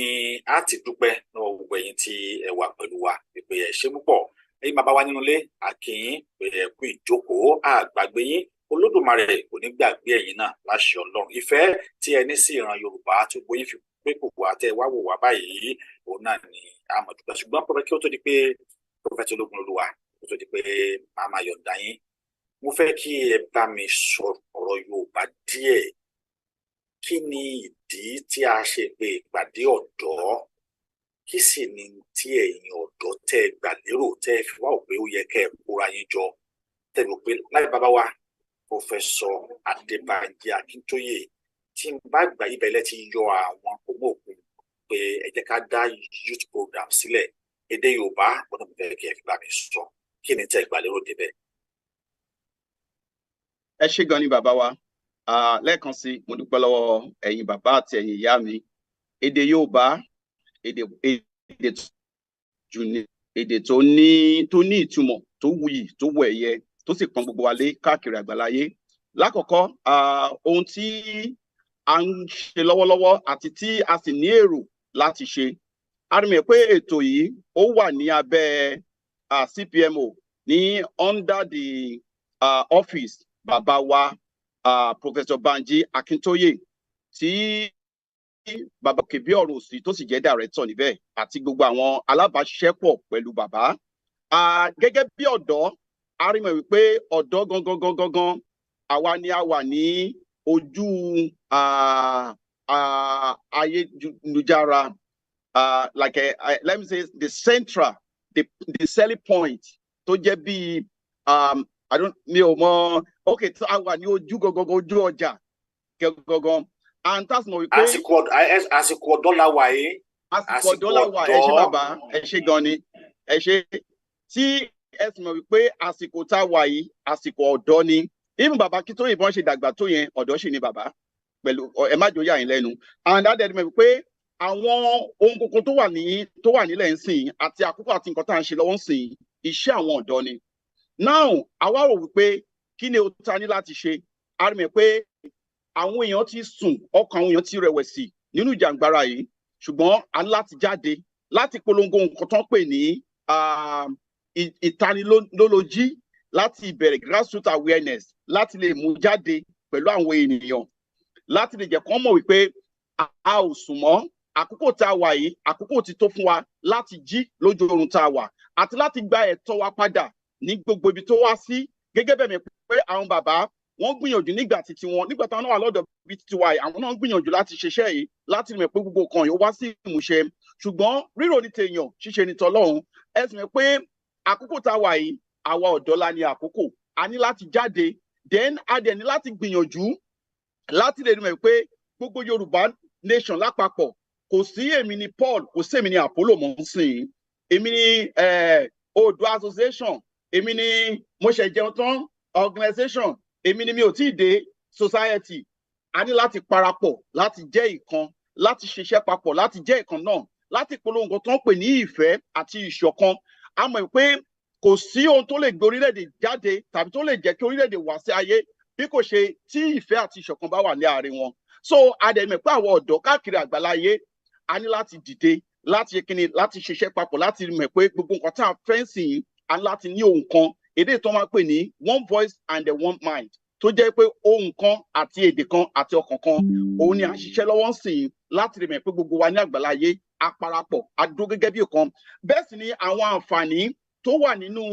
Speaker 6: a ti dúpẹ́ lọ́wọ́ gbogbo ẹ̀yin tí ẹ wà pẹ̀lú wa pé ẹ ṣé púpọ̀ ẹ̀yin bàbá wa nínú ilé àkíyín pé ẹ kú ìjókòó àgbàgbé yín Olódùmarè kò ní gbàgbé ẹ̀yin náà láṣẹ Ọlọ́run ìfẹ́ tí ẹ ní sí ìran Yorùbá tí gbogbo yín fi pé kò wá tẹ wá wò wá báyìí òun náà ni a mọ̀ dúpẹ́ ṣùgbọ́n pọ̀pẹ́ kí ó tó di pé Prophet Olúwa kó tó di pé màá máa yọ̀ǹda yín mo fẹ́ kí ẹ bá mi sọ ọ̀rọ̀ Yorùbá díẹ̀ kí ni ìdí tí a ṣe pé ìpàdé ọ̀dọ́ kí sì ni tí ẹ̀yin ọ̀dọ́ tẹ́ gbà lérò tẹ́ fi wá òpé ó yẹ kẹ́ ẹ kóra yín jọ tẹ́ rò pé láì bàbá wa Professor Adébánjí Akíntóyè tí n bá gbà ibẹ̀ lẹ́ ti yọ àwọn ọmọ òkun pé ẹ jẹ́ ká dá youth program sílẹ̀ èdè Yorùbá wọn náà bẹ̀rẹ̀ kí ẹ fi bá mi sọ kí ni tẹ́ gbà lérò débẹ̀.
Speaker 12: ẹ ṣé gan ni bàbá wa lẹ́ẹ̀kan sí mo dúpẹ́ lọ́wọ́ ẹ̀yin bàbá àti ẹ̀yin ìyá mi èdè Yorùbá èdè tó ní ìtumọ̀ tó wuyì tó wọ ẹ̀yẹ tó sì pọn gbogbo wa lé káàkiri àgbáláyé lákọ̀ọ́kọ́ ohun tí a ń ṣe lọ́wọ́lọ́wọ́ àti tí a sì ní èrò láti ṣe a rí mi pé ètò yìí ó wà ní abẹ́ CPMO ní under the office bàbá wa Professor Banji Akíntóyè tí bàbá KABIRU sí tó sì jẹ́ director níbẹ̀ àti gbogbo àwọn alábàáṣiṣẹ́pọ̀ pẹ̀lú bàbá gẹ́gẹ́ bí ọ̀dọ́ a rí mọ̀ wípé ọ̀dọ́ gangan àwa ni a wà ní ojú ayélujára like let me say the central the selling point tó jẹ́ bí mi ò mọ̀ okay tó a wà ní ojú gangan ojú ọjà gangan and that's mọ̀ wípé
Speaker 6: àsìkò ọ̀dọ́ la wà yìí
Speaker 12: àsìkò ọ̀dọ́ la wà ẹ ṣé bàbá ẹ ṣé gan ni ẹ ṣé tí ẹ sì mọ̀ wípé àsìkò tá a wà yìí àsìkò ọ̀dọ́ ni even bàbá kí tó ìbọn ṣe dàgbà tó yẹn ọ̀dọ́ sì ni bàbá pẹ̀lú ẹ má jòyà yín lẹ́nu and that mọ̀ wípé àwọn ohun kankan tó wà nílẹ̀ ń sìn àti àkókò àti nǹkan tá à ń ṣe lọ́wọ́ ń sìn iṣẹ́ àwọn ọ̀dọ́ ni now àwa rò wípé kí ni o ta ní láti ṣe a rí mi pé àwọn èèyàn ti sùn ọkàn àwọn èèyàn ti rẹ̀wẹ̀sì nínú ìjàngbara yìí ṣùgbọ́n a ní láti jáde láti polongo nǹkan tó ń pè ní ìtanilólójí láti ìbẹ̀rẹ̀ grassroots awareness láti lè mú jáde pẹ̀lú àwọn ènìyàn láti lè jẹ́ kán mọ̀ wípé a ò sùn mọ́ àkókò tá a wà yìí àkókò ti tó fún wa láti jí lójú oorun tá a wà àti láti gba ẹ̀tọ́ wa padà ní gbogbo ibi tó wá sí gẹ́gẹ́ bẹ́ẹ̀ mi pé àwọn bàbá wọ́n gbìyànjú nígbà títí wọn nígbà táwọn náà wà lọ́dọ̀ bíi títí wa àwọn náà gbìyànjú láti ṣiṣẹ́ yìí láti mọ̀ pé gbogbo kan yóò wá sí ìmúṣẹ ṣùgbọ́n rírò ní tèèyàn ṣíṣe ní tọlọ́run ẹ sì mọ̀ pé àkókò tá a wà yìí àwa ọ̀dọ́ la ní àkókò a ní láti jáde then a dẹ̀ ní láti gbìyànjú láti lè mọ̀ pé gbogbo Yorùbá nation lápapọ̀ kò sí èmi ni Paul kò sí èmi ni Apollo mọ̀ ń sìn èmi ni Oòduà association èmi ni mo ṣe jẹun tán organization èmi ni mi ò tí ì dé society a ní láti parapọ̀ láti jẹ́ ìkan láti ṣiṣẹ́ papọ̀ láti jẹ́ ìkan náà láti polongo tó ń pè ní ìfẹ́ àti ìṣọ̀kan a mọ̀ pé kò sí ohun tó lè gbé orílẹ̀-èdè jáde tàbí tó lè jẹ́ kí orílẹ̀-èdè wá sí ayé bí kò ṣe tí ìfẹ́ àti ìṣọ̀kan bá wà ní àárín wọn so a dẹ̀ mọ̀ pé àwọn ọ̀dọ́ káàkiri àgbáláyé a ní láti dìde láti kíni láti ṣiṣẹ́ papọ̀ láti mọ̀ pé gbogbo nǹkan tá a fẹ́ sìn yìí a ní láti ní ohun kan èdè tó máa pè ní one voice and one mind tó jẹ́ pé ohun kan àti èdè kan àti ọkàn kan òun ni à ń ṣiṣẹ́ lọ́wọ́ sìn láti rí mọ̀ pé gbogbo wa ní àgbáláyé a parapọ̀ a dúró gẹ́gẹ́ bí ọ̀kan bẹ́ẹ̀ sì ni àwọn àǹfààní tó wà nínú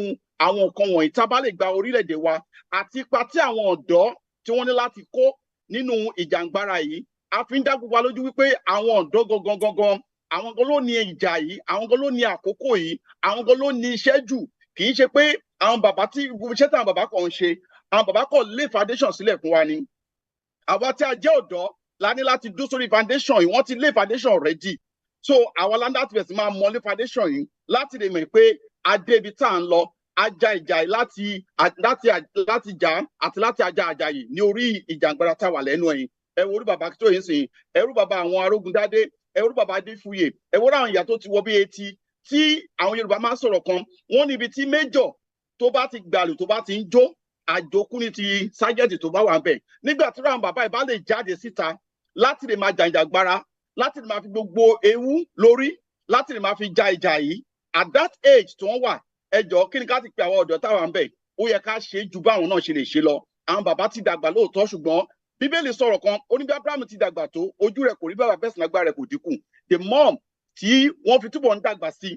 Speaker 12: àwọn nǹkan wọ̀nyí tá a bá lè gba orílẹ̀-èdè wa àti ipa tí àwọn ọ̀dọ́ tí wọ́n ní láti kó nínú ìjàngbara yìí a fi ń dá gbogbo wa lójú wípé àwọn ọ̀dọ́ gangan àwọn gan ló ní ìjà yìí àwọn gan ló ní àkókò yìí àwọn gan ló ní iṣẹ́ jù kì í ṣe pé àwọn bàbá tí iṣẹ́ táwọn bàbá kan ń ṣe àwọn bàbá kan lé foundation sílẹ̀ fún wa ni àwa tí a jẹ́ ọ̀dọ́ la ní láti dúró sórí foundation yìí wọ́n ti lé foundation ready so àwa la ní láti bẹ̀rẹ̀ sí máa mọ́lé foundation yìí láti lè mọ̀ pé a dé ibi tá à ń lọ ajá ìjà yìí láti jà àti láti ajá àjà yìí ní orí ìjàngbara tá a wà lẹ́nu ẹ̀yìn ẹ wo orí bàbá tó yìí sìn ẹ rú bàbá àwọn Arógundádé ẹ rú bàbá Adéfúyè ẹ wo àwọn ìyá tó ti wọ bí etí tí àwọn Yorùbá máa ń sọ̀rọ̀ kan wọ́n níbi tí méjọ̀ tó bá ti gbàlù tó bá ti ń jó àjòkú ní ti sájẹ́tì tó bá wà ń bẹ̀ nígbà tí àwọn bàbá ìbá lè jáde síta láti lè máa jàǹjàgbara láti lè máa fi gbogbo ewu lórí láti lè máa fi ja ìjà yìí at that age tí wọ́n wà ẹjọ́ kí ni ká ti pe àwọn ọ̀dọ́ táwa ń bẹ̀ ó yẹ ká ṣe ju báwọn náà ṣe lè ṣe lọ àwọn bàbá ti dàgbà lóòótọ́ ṣùgbọ́n Bíbélì sọ̀rọ̀ kan ó ní bí Abrahamu ti dàgbà tó ojú rẹ̀ kò rí bàbá bẹ́ẹ̀ sì lágbára rẹ̀ kò dínkù the more tí wọ́n fi túbọ̀ ń dàgbà sí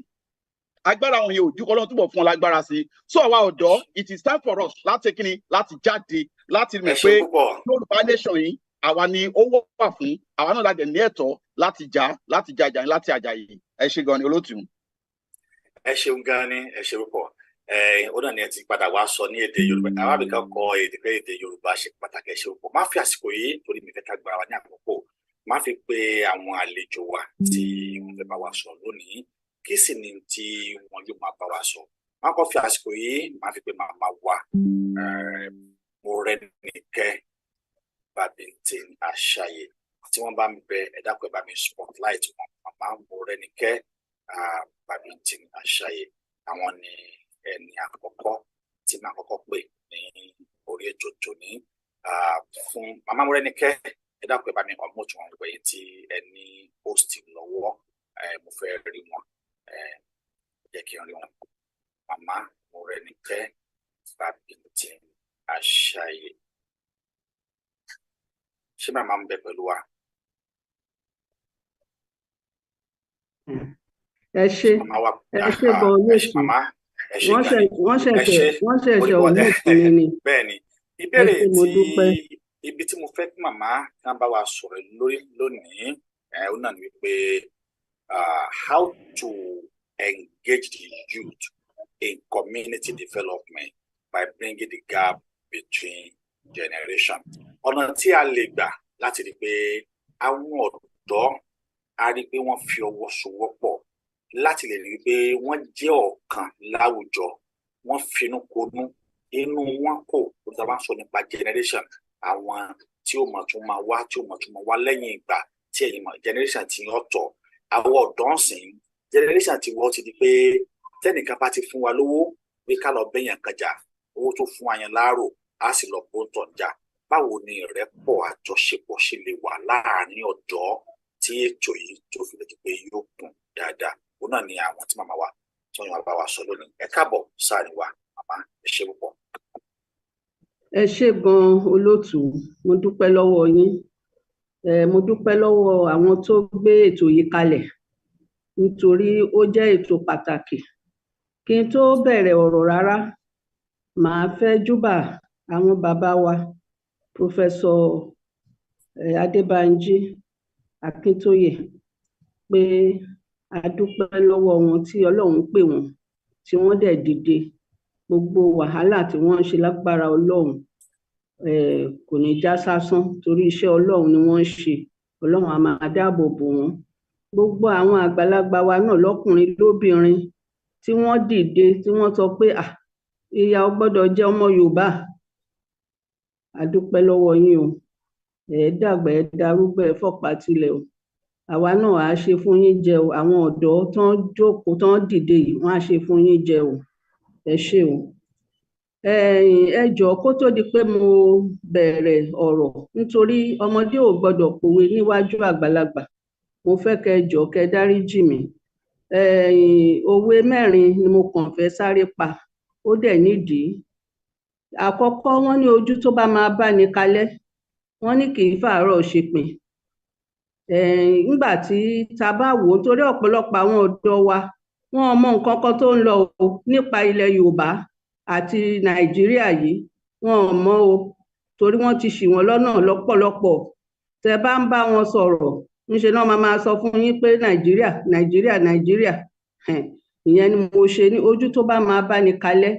Speaker 12: agbára àwọn yẹn ò dínkù Ọlọ́run túbọ̀ fún ọ lágbára sí so àwa ọ̀dọ́ it is time for us láti kíni láti jáde láti mọ̀ pé Yorùbá nation yìí àwa ni ó wà fún àwa náà láti ní ẹ̀tọ́ láti jà ìjà láti àjà yìí ẹ ṣé gan ni olóòtú.
Speaker 6: ẹ ṣeun gan ni ẹ ṣe púpọ̀ ó náà ni ẹ ti padà wá sọ ní èdè Yorùbá àwọn àbíká kọ èdè pé èdè Yorùbá ṣe pàtàkì ẹ ṣe púpọ̀ má fi àsìkò yìí torí mi fẹ́ ká gbára wa ní àkókò má fi pé àwọn àlejò wa tí wọ́n fẹ́ bá wa sọ lónìí kí sì ni tí wọ́n yóò máa bá wa sọ má kọ́ fi àsìkò yìí má fi pé màmá wa Mọ́rẹ́níkẹ́ Babington Àṣàyè tí wọ́n bá ń bẹ ẹ dákun ẹ bá mi spotlight wọn màmá Mọ́rẹ́níkẹ́ Babington Àṣàyè àwọn ni ẹni àkọ́kọ́ tí màá kọ́kọ́ pè ní orí ètò tòní fún màmá Mọ́rẹ́níkẹ́ ẹ dákun ẹ bá mi ọmọ tí wọn gbẹ̀yìn tí ẹni post lọ́wọ́ mo fẹ́ rí wọn jẹ́ kí n rí wọn màmá Mọ́rẹ́níkẹ́ Babington Àṣàyè ṣé màmá ń bẹ pẹ̀lú wa.
Speaker 13: ẹ ṣé gan olóòtú wọ́n ṣẹ̀ṣẹ̀ olóòtú ni
Speaker 6: bẹ́ẹ̀ni ìbéèrè tí ibi tí mo fẹ́ kí màmá kan bá wa sọ̀rọ̀ lórí lónìí ó náà ní wípé how to engage the youth in community development by bringing the gap between generation ọ̀nà tí a lè gbà láti rí pé àwọn ọ̀dọ́ a rí pé wọ́n fi ọwọ́ sowọ́pọ̀ láti lè rí pé wọ́n jẹ́ ọ̀kan láwùjọ wọ́n finú konú inú wọn kò ó ti bá ń sọ nípa generation àwọn tí ó mọ̀ tún máa wá lẹ́yìn ìgbà tí ẹ̀yin mọ̀ generation ti ọ̀tọ̀ àwọn ọ̀dọ́ ń sìn generation ti wọ́n ti di pé tẹ́nìkan bá ti fún wa lówó pé ká lọ bẹ́yàn kan jà owó tó fún wa yẹn láàrò á sì lọ bó ń tọ̀ jà báwo ni ìrẹ́pọ̀ àjọṣepọ̀ ṣe lè wà láàárín ọ̀dọ́ tí ètò yìí tó fi lè di pé yóò kún dáadáa òun náà ni àwọn tí màmá wa tí wọn bá wa sọ lónìí ẹ káàbọ̀ sáàrin wa màmá ẹ ṣé púpọ̀.
Speaker 13: ẹ ṣé gan olóòtú mo dúpẹ́ lọ́wọ́ yín mo dúpẹ́ lọ́wọ́ àwọn tó gbé ètò yìí kalẹ̀ nítorí ó jẹ́ ètò pàtàkì kí n tó bẹ̀rẹ̀ ọ̀rọ̀ rárá màá fẹ́ júbà àwọn bàbá wa Professor Adébánjí Akíntóyè pé a dúpẹ́ lọ́wọ́ wọn tí Ọlọ́run pè wọ́n tí wọ́n dẹ̀ dìde gbogbo wàhálà tí wọ́n ń ṣe lágbára Ọlọ́run kò ní já sásán torí iṣẹ́ Ọlọ́run ni wọ́n ń ṣe Ọlọ́run á máa dáàbò bò wọ́n gbogbo àwọn àgbàlagbà wa náà lọ́kùnrin lóbìnrin tí wọ́n dìde tí wọ́n sọ pé ìyà ò gbọ́dọ̀ jẹ ọmọ Yorùbá. A dúpẹ́ lọ́wọ́ yín o, ẹ dàgbà ẹ darúgbó ẹ fọ̀pá tilẹ̀ o, àwa náà á ṣe fún yín jẹ o, àwọn ọ̀dọ́ tán jókòó tán dìde yìí wọ́n á ṣe fún yín jẹ o, ẹ ṣé o. Ẹ jọ̀ọ́ kó tó di pé mo bẹ̀rẹ̀ ọ̀rọ̀, nítorí ọmọdé ò gbọ́dọ̀ pòwe níwájú àgbàlagbà, mo fẹ́ kẹ́ jọ̀ọ́ kẹ́ dáríjì mí. Òwe 4 ni mo kàn fẹ́ sáré pa, ó dẹ̀ nídìí. Àkọ́kọ́, wọ́n ní ojú tó bá máa bá ni kalẹ́, wọ́n ní kì í fàárọ̀ ṣepin. Nígbà tí ta bá wò ó, torí ọ̀pọ̀lọpọ̀ àwọn ọ̀dọ́ wa wọn ò mọ nǹkan kan tó ń lọ o nípa ilẹ̀ Yorùbá àti Nàìjíríà yìí, wọn ò mọ̀ o, torí wọ́n ti ṣì wọ́n lọ́nà lọ́pọ̀lọpọ̀. Tẹ bá ń bá wọn sọ̀rọ̀, ńṣe náà máa sọ fún yín pé Nàìjíríà Nàìjíríà Nàìjíríà. Ìyẹn ni mo ṣe ní ojú tó bá máa bá ni kalẹ́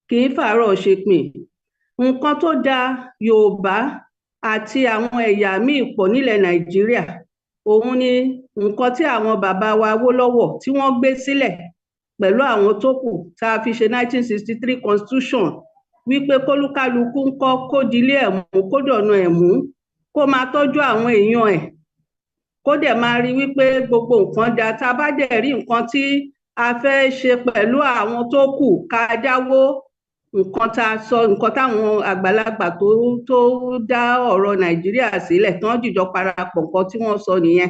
Speaker 13: kì í fàárọ̀ ṣepin. Nǹkan tó da Yorùbá àti àwọn ẹ̀yà míì pọ̀ nílẹ̀ Nàìjíríà, òun ni nǹkan tí àwọn bàbá wa Awólọ́wọ̀ tí wọ́n gbé sílẹ̀ pẹ̀lú àwọn tó kù tá a fi ṣe 1963 constitution, wípé kólúkálukú ń kọ́ kó dilé ẹ̀ mú kó dọ̀nà ẹ̀ mú, kó máa tọ́jú àwọn èèyàn ẹ̀, kó dẹ̀ máa rí wípé gbogbo nǹkan da. Tá a bá dẹ̀ rí nǹkan tí a fẹ́ ṣe pẹ̀lú àwọn tó kù, ká dáwó. Nǹkan tá a sọ, nǹkan táwọn àgbàlagbà tó dá ọ̀rọ̀ Nàìjíríà sílẹ̀ tán dìjọ parapọ̀, nǹkan tí wọ́n sọ nìyẹn.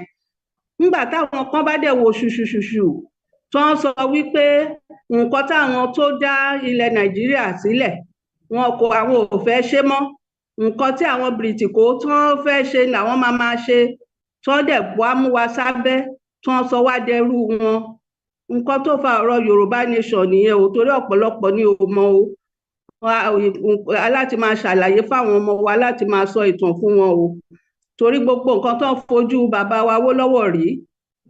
Speaker 13: Nígbà táwọn kan bá dẹ̀ wo ṣùṣùṣùṣù tán sọ wípé nǹkan táwọn tó dá ilẹ̀ Nàìjíríà sílẹ̀ àwọn ò fẹ́ ṣe mọ́, nǹkan tí àwọn bìrìtìkó tán fẹ́ ṣe làwọn máa ṣe, tán dẹ̀ wá mú wa sábẹ́, tán sọ wá dẹrú wọn. Nǹkan tó fa ọ̀rọ̀ Yorùbá nation nìyẹn o, torí ọ̀pọ̀lọpọ̀ ni ò mọ̀ o. Aláti máa ṣàlàyé fáwọn ọmọ wa, láti máa sọ ìtàn fún wọn o, torí gbogbo nǹkan tó ń fojú bàbá wa Awólọ́wọ̀ rí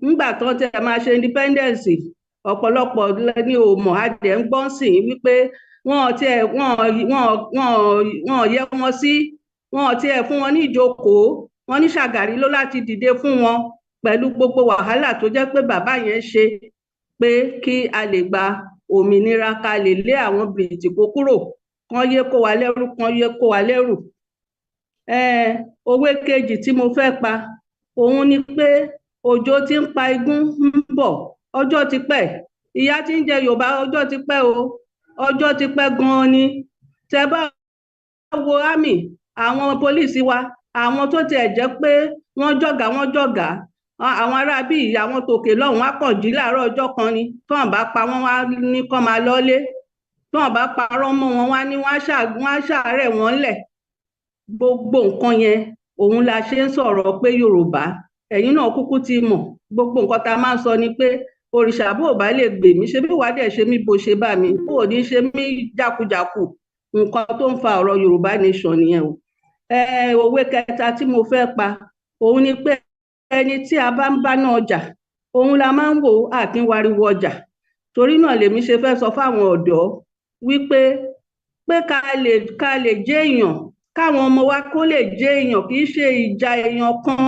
Speaker 13: nígbà tó tẹ máa ṣe independence, ọ̀pọ̀lọpọ̀ ni ò mọ̀. A dẹ̀ ń gbọ́n sí wípé wọ́n yẹ wọn sí, wọ́n tiẹ̀ fún wọn ní ìjókòó, wọ́n ní Ṣàgàrí ló láti dìde fún wọn pẹ̀lú gbogbo wàhálà tó jẹ́ pé bàbá yẹn ṣe pé kí a lè gba òmìnira, ká lè lé àwọn bìrìtìkó kúrò, kán yé kó wa lẹ́rú, kán yé kó wa lẹ́rù. Òwe kejì tí mo fẹ́ pa, òun ni pé òjò tí ń pa igún ń bọ̀, ọjọ́ ti pẹ́. Ìyà tí ń jẹ Yorùbá ọjọ́ ti pẹ́ o, ọjọ́ ti pẹ́ gan-an ni. Tẹ bá wo àmì àwọn pólíìsì wa, àwọn tó tiẹ̀ jẹ́ pé wọ́n jọ̀gá, àwọn ará bí àwọn tòkè lọ́hùn á kàn jí láàárọ̀ ọjọ́ kan ni, tán bá pa wọ́n wá ní kán máa lọ́lé, tán bá parọ́ mọ́ wọn wá ní wọ́n á ṣàárẹ̀ wọ́n lẹ̀. Gbogbo nǹkan yẹn òun la ṣe ń sọ̀rọ̀ pé Yorùbá, ẹ̀yin náà kúkú ti mọ̀, gbogbo nǹkan tá a máa ń sọ ni pé òrìṣà bó bá lè gbè mí, ṣe bí wàá dẹ̀ ṣe mí bó ṣe bá mi, ó ní ṣe mí jákujàku. Nǹkan tó ń fa ọ̀rọ̀ Yorùbá nation nìyẹn o. Òwe kẹta tí mo fẹ́ pa, òun ni pé ẹni tí a bá ń bá náà jà, òun la máa ń wò àkínwariwo ọjà. Torí náà lèmi ṣe fẹ́ sọ fáwọn ọ̀dọ́ wípé ká lè jẹ́ èèyàn, káwọn ọmọ wa kó lè jẹ́ èèyàn, kì í ṣe ìjà èèyàn kan,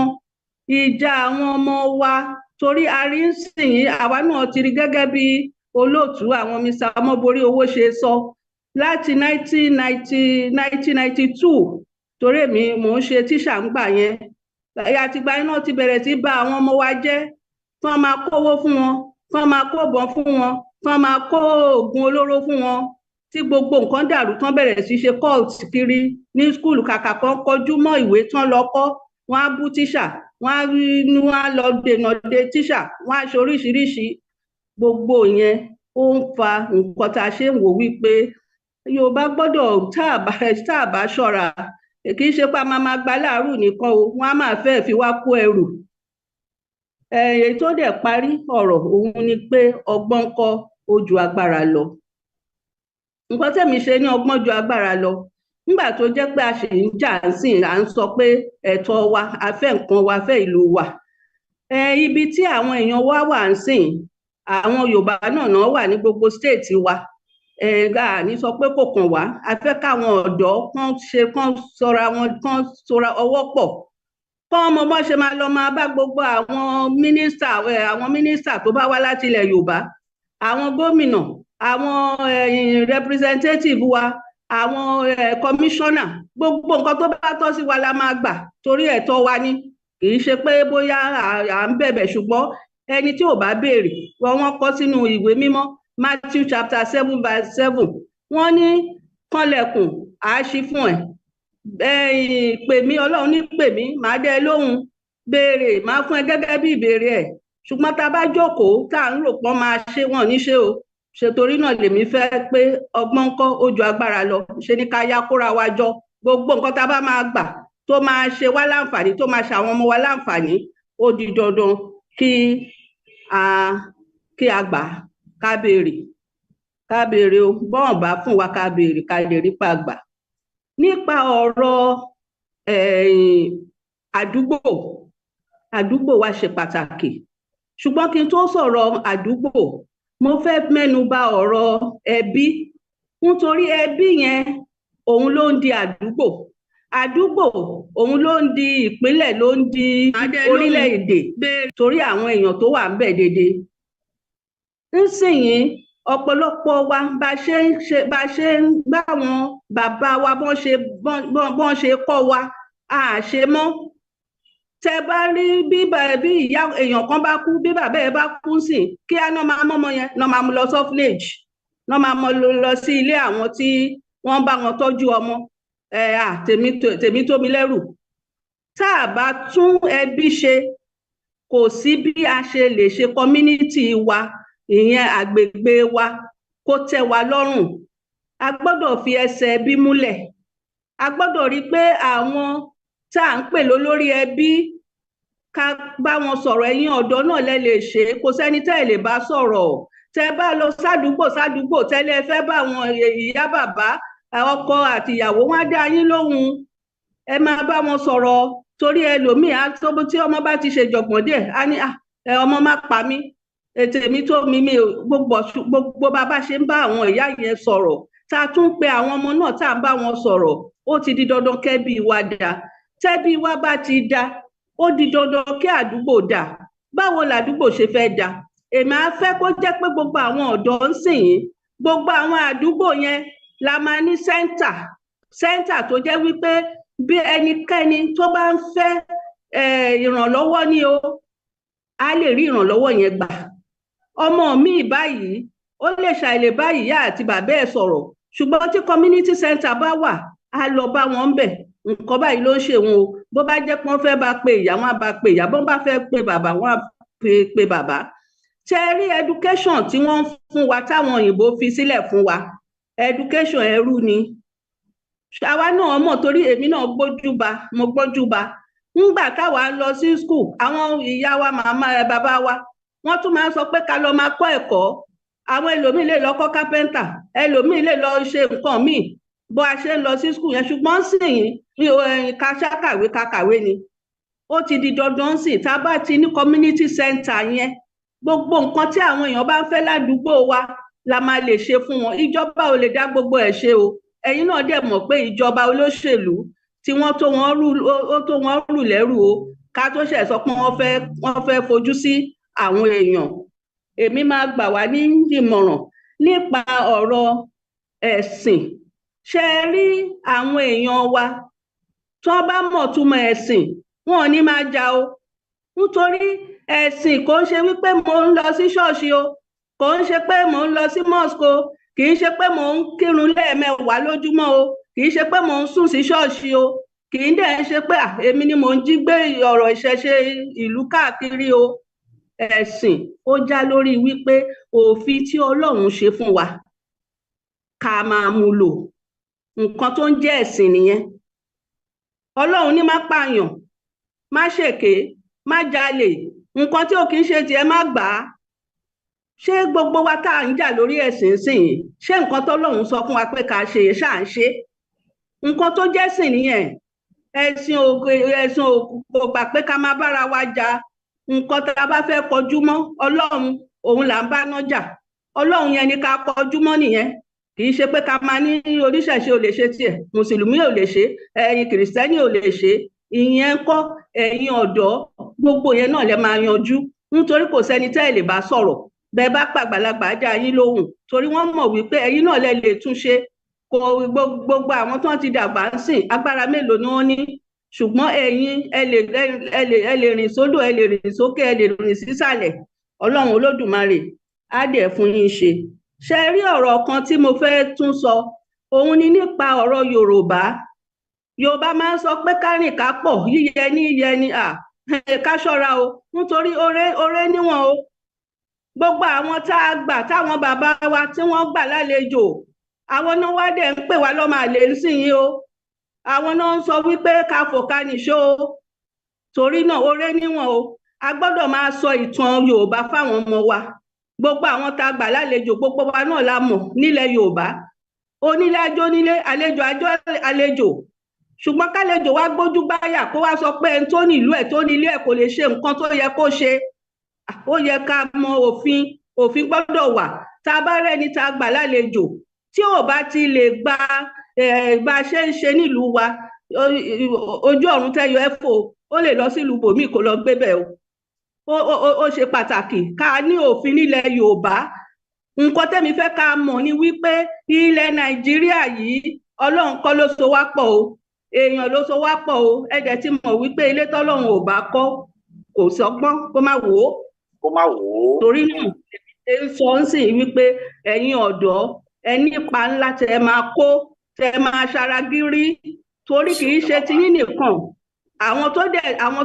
Speaker 13: ìjà àwọn ọmọ wa. Torí àrínsìn àwa náà ti rí gẹ́gẹ́ bí olóòtú àwọn Mr. Ọmọborí owó ṣe sọ, láti 1992, torí èmi mò ń ṣe tíṣà ń gbà yẹn, àtìgbà iná ti bẹ̀rẹ̀ sí bá àwọn ọmọ wa jẹ́, tán máa kówó fún wọn, tán máa kó ìbọn fún wọn, tán máa kó oògùn olóró fún wọn, tí gbogbo nǹkan dàrú, tán bẹ̀rẹ̀ sí ṣe cult kiri ní skul, kàkà kan kọjú mọ́ ìwé tán lọ kọ́, wọ́n á bú tíṣà, wọ́n á lọ dènà de tíṣà, wọ́n á ṣe oríṣiríṣi. Gbogbo yẹn ó ń fa nǹkan tá a ṣe ń wò wípé Yorùbá gbọ́dọ̀, tá a bá ṣọ́ra, kì í ṣe pé a máa gba láàrú nìkan o, wọ́n á máa fẹ́ fi wá kó ẹrù. Èyí tó dẹ̀ parí ọ̀rọ̀ òun ni pé ọgbọ́n kọ́ ó ju agbára lọ. Nǹkan tẹ̀mí ṣe ní ọgbọ́n ju agbára lọ, nígbà tó jẹ́ pé a ṣì ń jà sìn, à ń sọ pé ẹ̀tọ́ wa, a fẹ́ nǹkan wa, fẹ́ ìlú wa. Ibi tí àwọn èèyàn wa wà ń sìn, àwọn Yorùbá náà wà ní gbogbo state wa. Ní sọ pé kò kàn wá, a fẹ́ káwọn ọ̀dọ́ kán sọra ọwọ́ pọ̀, kán mọ bọ́n ṣe máa lọ máa bá gbogbo àwọn mínísítà tó bá wá láti ilẹ̀ Yorùbá, àwọn gómìnà, àwọn representative wa, àwọn commissioner, gbogbo nǹkan tó bá tọ́ sí wa la máa gbà torí ẹ̀tọ́ wa ni, kì í ṣe pé bóyá à ń bẹ̀bẹ̀, ṣùgbọ́n ẹni tí ò bá béèrè wọ́n kọ sínú ìwé mímọ́ Matthew chapter 7:7 wọ́n ní kànlẹ̀kùn àá ṣí fún ẹ, pè mí, Ọlọ́run ní pè mí màá dẹ́ ẹ lóhùn, béèrè màá fún ẹ gẹ́gẹ́ bí ìbéèrè ẹ̀. Ṣùgbọ́n tá a bá jókòó tá à ń rò pọ́n máa ṣe wọ́n níṣe o, ṣètòrí náà lèmi fẹ́ pé ọgbọ́n ńkọ́ ó ju agbára lọ, ṣe ni ká yá kóra wa jọ, gbogbo nǹkan tá a bá máa gbà tó máa ṣe wá láǹfààní, tó máa ṣe àwọn ọmọ wa láǹfààní, ó di dandan kí a gbà, ká béèrè o, bọ́n bá fún wa ká béèrè ká lè rí pa gbà. Nípa ọ̀rọ̀ àdúgbò wa ṣe pàtàkì, ṣùgbọ́n kí n tó sọ̀rọ̀ àdúgbò, mo fẹ́ mẹ́nu bà ọ̀rọ̀ ẹbí, nítorí ẹbí yẹn òun ló ń di àdúgbò òun ló ń di ìpínlẹ̀, ló ń di orílẹ̀-èdè, torí àwọn èèyàn tó wà ń bẹ̀ dédé. Nísìnyí ọ̀pọ̀lọpọ̀ wa bá ṣe ń gbà wọn bàbá wa bọ́n ṣe kọ́ wa a ṣe mọ́. Tẹ bá rí bí ìyá èèyàn kan bá kú, bí bàbá ẹ bá kú sí, kí á náà máa mọ́mọ́ yẹn náà máa mú lọ orphanage, náà máa mú lọ sí ilé àwọn tí wọ́n bá wọn tọ́jú ọmọ, tèmi tó mi lẹ́rù. Tá a bá tún ẹbí ṣe, kò sí bí a ṣe lè ṣe community wa, ìyẹn àgbègbè wa, kó tẹ́ wa lọ́rùn. A gbọ́dọ̀ fi ẹsẹ̀ ẹbí múlẹ̀, a gbọ́dọ̀ rí pé àwọn tá à ń pè lólórí ẹbí, ká bá wọn sọ̀rọ̀. Ẹ̀yin ọ̀dọ́ náà lẹ lè ṣe, kò sẹ́ni tẹ́ ẹ lè bá sọ̀rọ̀. Tẹ́ bá lọ sádùúgbò tẹ́lẹ̀ fẹ́ bá àwọn ìyá bàbá, ọkọ àti ìyàwó, wọn á dá yín lóhùn, ẹ máa bá wọn sọ̀rọ̀. Torí ẹlòmíì tí ọmọ bá ti ṣe jọ̀gbọ̀n díẹ̀ á ní ọmọ má pa mí, ètèmi tó mi gbogbo bàbá ṣe ń bá àwọn ìyá yẹn sọ̀rọ̀, tá a tún pe àwọn ọmọ náà tá à ń bá wọn sọ̀rọ̀, ó ti di dandan kẹ́bí wa dá. Tẹ́bí wa bá ti dá, ó di dandan kí àdúgbò dá. Báwo làdúgbò ṣe fẹ́ dá? Èmi á fẹ́ kó jẹ́ pé gbogbo àwọn ọ̀dọ́ ń sìn yín, gbogbo àwọn àdúgbò yẹn la máa ní sẹ́ńtà tó jẹ́ wípé bí ẹnikẹ́ni tó bá ń fẹ́ ìrànlọ́wọ́ ni o, á lè rí ìrànlọ́wọ́ yẹn gbà. Ọmọ mi báyìí ó lè ṣàìlè bá ìyá àti bàbá ẹ̀ sọ̀rọ̀, ṣùgbọ́n tí community center bá wà, á lọ bá wọn ń bẹ̀. Nǹkan báyìí ló ń ṣe wọn o, bó bá jẹ́ pé wọ́n fẹ́ bá pe ìyá, wọn á bá pe ìyá, bó bá fẹ́ pe bàbá, wọn á pe bàbá. Ṣé rí education tí wọ́n fún wa, táwọn òyìnbó fi sílẹ̀ fún wa, education ẹrú ni. Àwa náà mọ̀, torí èmi náà mo gbójúba. Nígbà táwa ń lọ sí school, àwọn ìyá wa, màmá bàbá wa, wọ́n tún máa ń sọ pé ká lọ máa kọ́ ẹ̀kọ́. Àwọn ẹlòmíì lè lọ kọ́ kápẹ́ńtà, ẹlòmíì lè lọ ṣe nǹkan míì bó a ṣe ń lọ sí school yẹn, ṣùgbọ́n sìn ká kàwé ni. Ó ti di dandan sí, tá a bá ti ní community center yẹn, gbogbo nǹkan tí àwọn èèyàn bá ń fẹ́ ládùúgbò wa la máa lè ṣe fún wọn. Ìjọba ò lè dá gbogbo ẹ̀ ṣe o. Ẹ̀yin náà dẹ̀ mọ̀ pé ìjọba olóṣèlú tí wọ́n tó wọ́n rù lẹ́rù o, ká tó ṣẹ̀ sọ pé wọ́n fẹ́ fojú sí àwọn èèyàn. Èmi máa gbà wá ní ìmọ̀ràn nípa ọ̀rọ̀ ẹ̀sìn. Ṣé rí àwọn èèyàn wa tó bá mọ̀ túmọ̀ ẹ̀sìn, wọn ò ní máa jà o. Nítorí ẹ̀sìn kò ń ṣe wípé mò ń lọ sí ṣọ́ọ̀ṣì o, kò ń ṣe pé mò ń lọ sí mosque o, kì í ṣe pé mò ń kírun lẹ́ẹ̀mẹwàá lójúmọ́ o, kì í ṣe pé mò ń sùn sí ṣọ́ọ̀ṣì o, kì í dẹ̀ ṣe pé èmi ni mò ń jí gbé ọ̀rọ̀ ìṣẹ̀ṣe ìlú káàkiri o. Ẹ̀sìn ó já lórí wípé òfin tí Ọlọ́run ṣe fún wa ká máa mú lò. Nǹkan tó ń jẹ́ ẹ̀sìn nìyẹn. Ọlọ́run ní má pààyàn, má ṣèké, má jalè, nǹkan tí ò kí ń ṣe tiẹ̀ má gbà á. Ṣé gbogbo wa tá à ń jà lórí ẹ̀sìn sìn yìí, ṣé nǹkan tọ́lọ́run sọ fún wa pé ká ṣe ṣáà ń ṣe? Nǹkan tó jẹ́ ẹ̀sìn nìyẹn. Ẹ̀sìn kò gbà pé ká máa bára wa jà. Nǹkan tá a bá fẹ́ kọjú mọ́ Ọlọ́run, òun là ń bá náà jà. Ọlọ́run yẹn ni ká kọjú mọ́ nìyẹn. Kì í ṣe pé ká máa ní oníṣẹ̀ṣe ò lè ṣe tiẹ̀, mùsùlùmí ò lè ṣe, ẹ̀yin kìrìsìtẹ́nì ò lè ṣe. Ìyẹn kọ́, ẹ̀yin ọ̀dọ́, gbogbo yẹn náà lè máa yanjú, nítorí kò sẹ́ni tẹ́ ẹ lè bá sọ̀rọ̀. bẹ́ẹ̀ bá pàgbàlagbà dá yín lóhùn torí wọ́n mọ̀ wípé ẹ̀yin náà lẹ lè túnṣe kò gbogbo àwọn tó ti dàgbà ń sìn agbára mélòó ni wọ́n ní ṣùgbọ́n ẹ̀yin ẹ lè rìn sódò ẹ lè rìn sókè ẹ lè rìn sísàlẹ̀ Ọlọ́run Olódùmarè á dẹ̀ fún yín ṣe. Ṣé rí ọ̀rọ̀ kan tí mo fẹ́ tún sọ òun ni nípa ọ̀rọ̀ Yorùbá máa ń sọ pé kárìn ká pọ̀ yíyẹ ní yíyẹ ni ká ṣọ́ra o nítorí oré níwọ̀n o gbogbo àwọn tá a gbà táwọn bàbá wa tí wọ́n gbà lálejò àwọn náà wá dẹ̀ ń pè wá lọ́mọ àlè nísìnyí o àwọn náà ń sọ wípé ká fò ká nìṣó o torí náà oré níwọ̀n o a gbọ́dọ̀ máa sọ ìtàn Yorùbá fáwọn ọmọ wa gbogbo àwọn tá a gbà lálejò gbogbo wa náà la mọ̀ nílẹ̀ Yorùbá onílé ajó nílé àlejò ajó àlejò ṣùgbọ́n kálejò wá gbójú báyà kó wá sọ pé ẹni tó nílùú ẹ̀ tó nílé ẹ̀ kò lè ṣe nǹkan tó yẹ kó ṣe ó yẹ ká mọ òfin gbọ́dọ̀ wà tá a bá rẹ́ni tá a gbà lálejò tí ò bá ti lè gba bá a ṣe ń ṣe nílùú wa ojú ọ̀run tẹ́yọ ẹ̀fọ́ ó lè lọ sílùú bòmíì kó lọ gbébẹ̀ ó ṣe pàtàkì ká ní òfin nílẹ̀ Yorùbá nǹkan tẹ́mi fẹ́ ká mọ̀ ni wípé ilẹ̀ Nàìjíríà yìí Ọlọ́run kọ́ ló so wá pọ̀ o èèyàn ló so wá pọ̀ o ẹ dẹ̀ ti mọ̀ wípé ilé tọ́lọ́run ò bá kọ́ kò sọ́gbọ́n kó má wò ó torí náà ṣe ń sọ ń sìn wípé ẹ̀yin ọ̀dọ́ ẹ nípa ńlá tẹ máa kó tẹ máa ṣaragírí torí kì í ṣe tiyín nìkan àwọn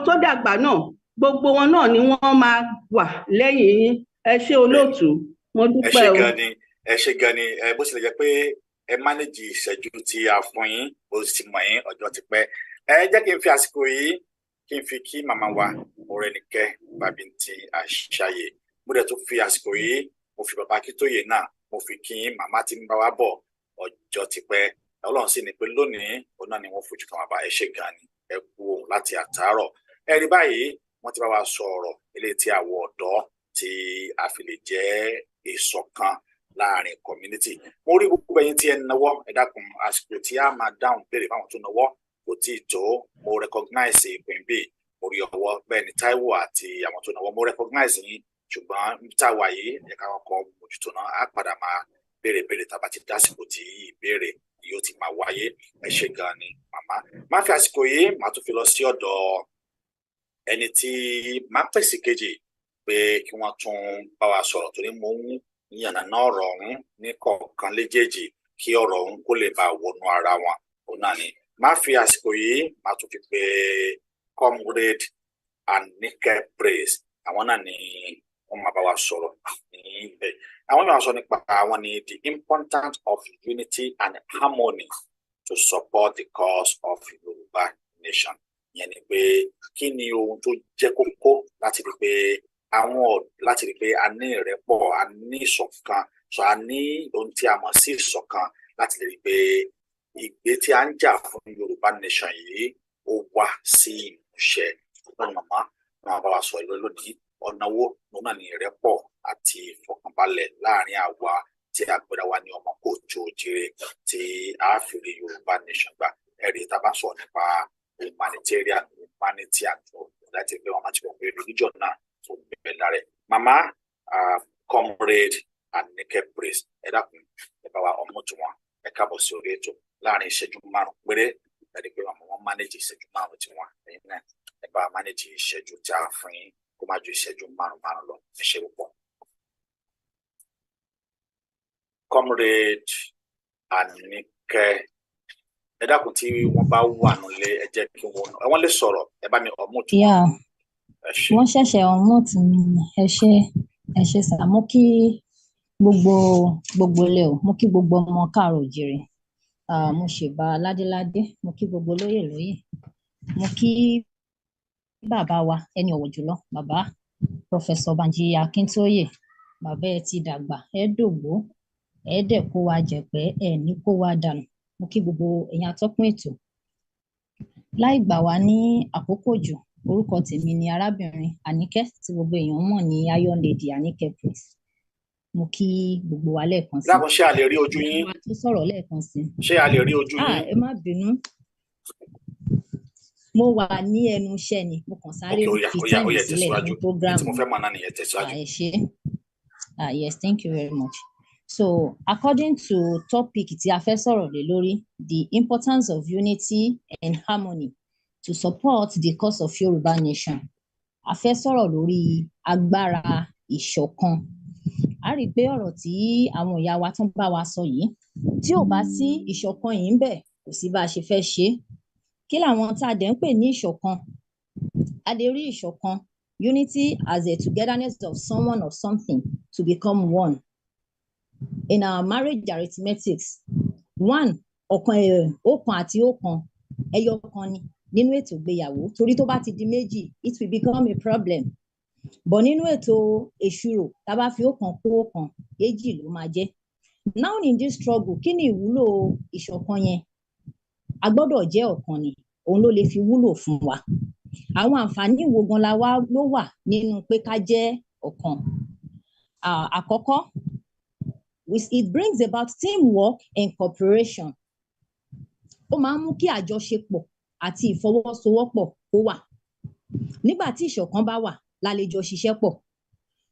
Speaker 13: tó dàgbà náà gbogbo wọn náà ni wọ́n máa wà lẹ́yìn yín ẹ ṣé olóòtú mo dúpẹ́ o.
Speaker 6: ẹ ṣé gan ni bó tilẹ̀ jẹ́ pé ẹ mánéjì ìṣẹ́jú tí a fún yín bó ti mọ̀ yín ọjọ́ ti pẹ́ ẹ jẹ́ kí n fi àsìkò yìí kí n fi kí màmá wa Mọ́rẹ́nikẹ́ Babinti Àṣàyè mo dẹ̀ tún fi àsìkò yìí mo fi bàbá Akíntóyè náà mo fi kí màmá tí ń bá wa bọ̀ ọjọ́ ti pẹ́ Ọlọ́run sì ní pé lónìí òun náà ni wọ́n fojú kan bàbá ẹ ṣé gan ni ẹ kú òun láti àtàárọ̀ ẹ rí báyìí wọ́n ti bá wa sọ ọ̀rọ̀ eléyìí tí àwọn ọ̀dọ́ tí a fi lè jẹ́ ìṣọ̀kan láàrin community mo rí gbogbo ẹ̀yin tí ẹ náwó ẹ dákun àsìkò tí a máa dáhùn béèrè fáwọn tó náwó kò tí ì tó mo recognize ìpín bíi orí ọwọ́ bẹ́ẹ̀ ni Táíwò àti àwọn tó náwó mo recognize yín ṣùgbọ́n táwa yìí ẹ̀ka kọ́kọ́ mójútó náà á padà máa béèrè tàbá ti dásìkò tí ìbéèrè yóò ti máa wáyé ẹ ṣé gan ni màmá má fi àsìkò yìí má tún fi lọ sí ọ̀dọ̀ ẹni tí má pèsè kejì pé kí wọ́n tún bá wa sọ̀rọ̀ torí mo ń yànnàná ọ̀rọ̀ ọ̀hún ní kọ̀ọ̀kan léjèèjì kí ọ̀rọ̀ ọ̀hún kó lè bá wọnú ara wọn òun náà ni má fi àsìkò yìí má tún fi pé comrade Anike Praise àwọn náà ni wọ́n máa bá wa sọ̀rọ̀ ní ibẹ̀ àwọn náà sọ nípa àwọn ni the importance of unity and harmony to support the cause of Yoruba nation yẹn ni pé kí ni ohun tó jẹ́ kókó láti rí pé a ní ìrẹ́pọ̀ a ní ìṣọ̀kan so a ní ohun tí a mọ̀ sí ìṣọ̀kan láti lè rí pé ìgbé tí a ń jà fún Yorùbá nation yìí ó wá sí ìmúṣẹ ọgbọ́n màmá náà bá wa sọ ìlú lónìí ọ̀nà wo lónà ní ìrẹ́pọ̀ àti ìfọ̀kànbalẹ̀ láàrin àwa tí a gbéra wa ní ọmọ kóòtù òjìrè tí a fi rí Yorùbá nation gbà ẹ̀rí tá a bá sọ nípa humanity láti gbé wọn máa ti wọ́n pé religion náà tó bẹ̀rẹ̀ lára ẹ̀. Màmá comrade Anike Praise ẹ dákun ẹ bá wa ọmọ tó wọn ẹ káàbọ̀ sí orí ètò láàrin ìṣẹ́jú márùn péré ẹni pé wọn manage ìṣẹ́jú márùn tí wọn ẹ̀yin náà ẹ bá manage ìṣẹ́jú tí a fún yín kó má ju ìṣẹ́jú márùn lọ ẹ ṣé púpọ̀. Comrade Anike ẹ dákun tí wọn bá wà nílé ẹ jẹ́ kí wọn lè sọ̀rọ̀ ẹ bá mi ọmọ tó wọn.
Speaker 14: Wọ́n ṣẹ̀ṣẹ̀ ọmọ tí mi ẹ ṣé sà mo kí gbogbo ilé o mo kí gbogbo ọmọ káàárọ̀ òjìrè mo ṣèbà ládéládé mo kí gbogbo lóyè mo kí bàbá wa ẹni ọ̀wọ̀ jùlọ bàbá Professor Banji Akíntóyè bàbá ẹ ti dàgbà ẹ dògbó ẹ dẹ̀ kó wa jẹ̀pẹ́ ẹ ní kó wa dànù mo kí gbogbo ẹ̀yin atọ́kùn ètò láì gbà wá ní àkókò jù orúkọ tèmi ni arábìnrin Anike tí gbogbo èèyàn mọ̀ ní Iron Lady Anike Praise mo kí gbogbo wa lẹ́ẹ̀kan sí.
Speaker 6: láàbọ̀ ṣé a lè rí ojú yín.
Speaker 14: tó sọ̀rọ̀ lẹ́ẹ̀kan sí.
Speaker 6: ṣé a lè rí ojú yín.
Speaker 14: ẹ má bínú mo wà ní ẹnu iṣẹ́ ni mo kàn sáré fi táìmù sílẹ̀ fún program.
Speaker 6: tí mo fẹ́ mọ̀ náà nìyẹn tẹ̀síwájú.
Speaker 14: ẹ ṣé Yes, thank you very much. So, according to topic tí a fẹ́ sọ̀rọ̀ lé lórí, the importance of unity and harmony to support the cause of Yoruba nation. A fẹ́ sọ̀rọ̀ lórí agbára ìṣọ̀kan. A rí i pé ọ̀rọ̀ tí àwọn ìyá wa tún bá wa sọ yìí, tí ò bá sí ìṣọ̀kan yìí ń bẹ̀, kò sí bá a ṣe fẹ́ ṣe é. Kí làwọn tá a dẹ̀ ń pè ní ìṣọ̀kan? A lè rí ìṣọ̀kan, unity as a togetherness of someone or something to become one. In our marriage arithmetics, one ọ̀kan àti ọ̀kan ẹyọ kan ni nínú ètò ìgbéyàwó, torí tó bá ti di méjì, it will become a problem. But nínú ètò ìṣirò, tá a bá fi ọ̀kan kún ọ̀kan, èjì ló máa jẹ́. Now in this struggle, kí ni ìwúlò ìṣọ̀kan yẹn? A gbọ́dọ̀ jẹ́ ọ̀kan ni, òun ló lè fi wúlò fún wa. Àwọn àǹfààní wo gan ló wà nínú pé ká jẹ́ ọ̀kan? Àkọ́kọ́, it brings about teamwork and cooperation. Ó máa ń mú kí àjọṣepọ̀ àti ìfọwọ́sowọ́pọ̀ kó wà. Nígbà tí ìṣọ̀kan bá wà, la lè jọ ṣiṣẹ́ pọ̀.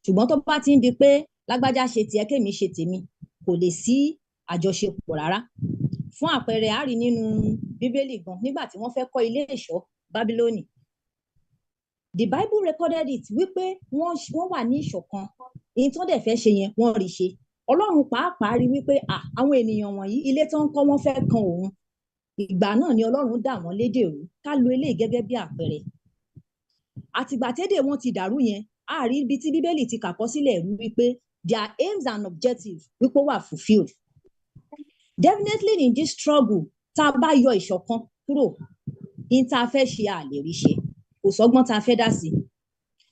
Speaker 14: Ṣùgbọ́n tó bá ti ń di pé lágbájá ṣe tiẹ̀ kémi ṣe tèmi, kò lè sí àjọṣepọ̀ rárá. Fún àpẹẹrẹ, a rí nínú Bíbélì gan nígbà tí wọ́n fẹ́ kọ́ ilé ìṣọ́ Bábílónì. The Bible recorded it wípé wọ́n wà ní ìṣọ̀kan. Èyí tó dẹ̀ fẹ́ ṣe yẹn, wọ́n rí ṣe. Ọlọ́run pàápàá rí wípé àwọn ènìyàn wọ̀nyí, ilé tó ń kọ́ wọ́n fẹ́ kan òun. Ìgbà náà ni Ọlọ́run dà wọ́n lédè rú. Ká lo eléyìí gẹ́gẹ́ bí àpẹẹrẹ. Àtìgbà tédè wọn ti dàrú yẹn, a rí ibi tí Bíbélì ti kàkọsílẹ̀ rí wípé their aims and objectives wípé wà fulfilled. Definitely in this struggle, tá a bá yọ ìṣọ̀kan kúrò, in tá a fẹ́ ṣe a lè rí ṣe. Kò sọ́gbọ́n tá a fẹ́ dá sí.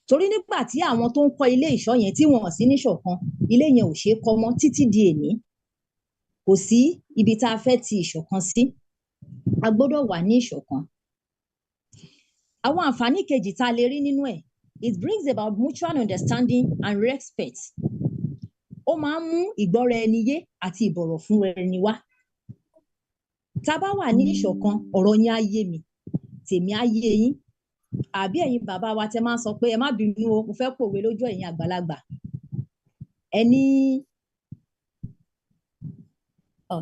Speaker 14: Torí nígbà tí àwọn tó ń kọ́ ilé ìṣọ́ yẹn tí wọ́n sí níṣọ̀kan, ilé yẹn ò ṣeé kọ́ mọ́ títí di èní. Kò sí ibi tá a fẹ́ ti ìṣọ̀kan sí. A gbọ́dọ̀ wà ní ìṣọ̀kan. Àwọn àǹfààní kejì tá a lè rí nínú ẹ̀, it brings about mutual understanding and respect. Ó máa ń mú ìgbọ́ra ẹni yé àti ìbọ̀rọ̀ fún ẹni wá. Tá a bá wà ní ìṣọ̀kan, ọ̀rọ̀ yín á yé mi, tèmi á yé yín. Àbí ẹ̀yin bàbá wa tẹ máa ń sọ pé ẹ má bínú o, mo fẹ́ pòwe lójú ẹ̀yin àgbàlagbà.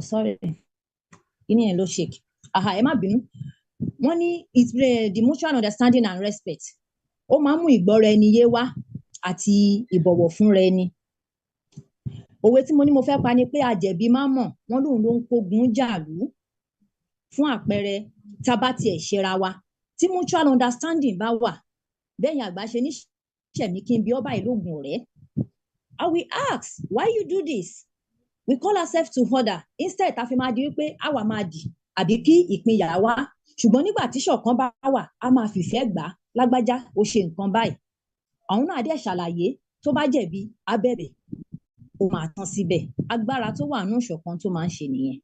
Speaker 14: Sorry, kíní yẹn ló shake. Ẹ má bínú. Wọ́n ní the mutual understanding and respect. Ó máa ń mú ìgbọ́ra ẹni yé wá àti ìbọ̀wọ̀ fúnra ẹni. Òwe tí mo ní mo fẹ́ pa ni pé àjẹ̀bí má mọ̀, wọ́n lóun ló ń kógun jàlú. Fún àpẹẹrẹ, tá a bá tiẹ̀ ṣera wa, tí mutual understanding bá wà, bẹ́yìn àgbà ṣe ní ṣẹ̀mí kí n bí ọba ìlógun ọ̀rẹ́. I will ask, why you do this? We call ourselves to order. Instead, ta fi máa di wípé àwa máa dì àbí kí ìpínyà wá. Ṣùgbọ́n nígbà tí ìṣọ̀kan bá wà, a máa fìfẹ́ gbà á. Lágbájá, ó ṣe nǹkan báyìí. Àwọn náà dẹ̀ ṣàlàyé, tó bá jẹ̀bi, á bẹ̀bẹ̀. Ó máa tán síbẹ̀. Agbára tó wà nínú ìṣọ̀kan tó máa ń ṣe nìyẹn.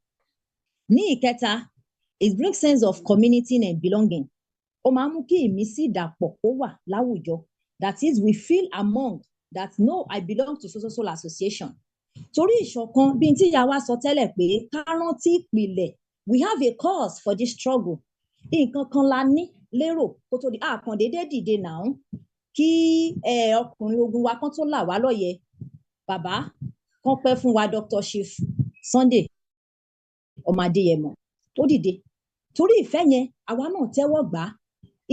Speaker 14: Ní ìkẹta, it brings sense of community and belonging. Ó máa ń mú kí ìmísí ìdàpọ̀ kó wà láwùjọ. That is, we feel among that no, I belong to so association. Torí ìṣọ̀kan, bí n tí ìyá wa sọ tẹ́lẹ̀ pé ká rántí ìpìlẹ̀, we have a cause for this struggle. Nǹkan kan la ní lérò kó tó di àkàndédé dìde náà kí ọkùnrin ogun wa kan tó là wá lọ́yẹ̀. Bàbá kan pẹ́ fún wa Dr. Chief Sunday ọmọ Adéyẹmọ tó dìde. Torí ìfẹ́ yẹn, àwa náà tẹ́wọ́ gbà á.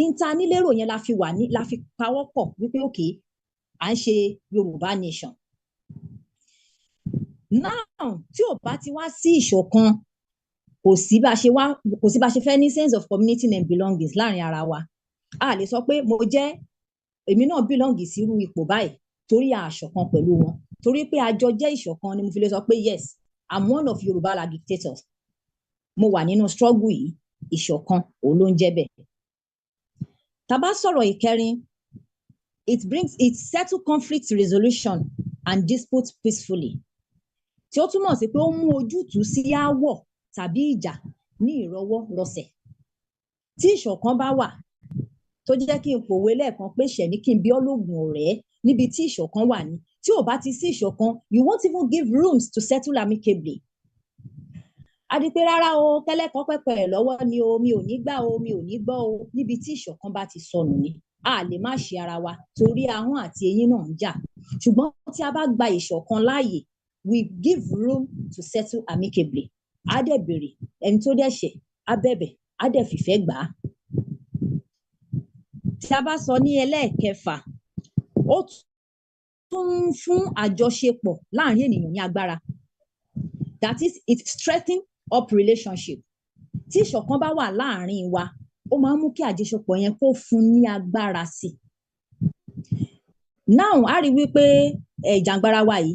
Speaker 14: Ìta nílérò yẹn la fi pawọ́ pọ̀ wípé òkè à ń ṣe Yorùbá nation. Now tí ò bá ti wá sí ìṣọ̀kan, kò sí bá ṣe fẹ́ ní sense of community and belongings láàrin ara wa. A lè sọ pé èmi náà belong sí irú ipò báyìí torí àṣọ̀kan pẹ̀lú wọn. Torí pé àjọ jẹ́ ìṣọ̀kan ni mo fi lè sọ pé yes, I'm one of Yoruba agitators. Mo wà nínú struggle yìí, ìṣọ̀kan òun ló ń jẹ́ bẹ́ẹ̀. Tá bá sọ̀rọ̀ ìkẹrin, it settle conflict resolution and dispute peacefully. Tí ó túmọ̀ sí pé ó mú ojútùú sí aáwọ̀ tàbí ìjà ní ìrọwọ́ rọsẹ̀. Tí ìṣọ̀kan bá wà, tó jẹ́ kí n pòwe lẹ́ẹ̀kan pé ṣẹ̀ní kí n bí ọlọ́gùn ọ̀rẹ́ níbi tí ìṣọ̀kan wà ní. Tí ò bá ti sí ìṣọ̀kan, you won't even give rooms to settle amicably. A di pé rárá o, kẹ́lẹ́kọ̀ọ́ pẹ̀pẹ̀ lọ́wọ́ ni o, mi ò ní gbà o, mi ò ní gbọ́ o, níbi tí ìṣọ̀kan bá ti sọnù ni. a lè má ṣe ara wa torí ahọ́n àti eyín náà ń jà ṣùgbọ́n tí a bá gba ìṣọ̀kan láàyè we give room to settle amicably á dẹ̀ bèrè ẹni tó dẹ̀ ṣẹ̀ á bẹ̀bẹ̀ á dẹ̀ fìfẹ́ gbà á. Tí a bá sọ ní ẹlẹ́ẹ̀kẹfà ó tún ń fún àjọṣepọ̀ láàrin ènìyàn ní agbára that is it strengthen up relationship tí ìṣọ̀kan bá wà láàrin wa ó máa ń mú kí àjọṣepọ̀ yẹn kó fún ní agbára sí i. Now a rí wípé jàǹgbara wa yìí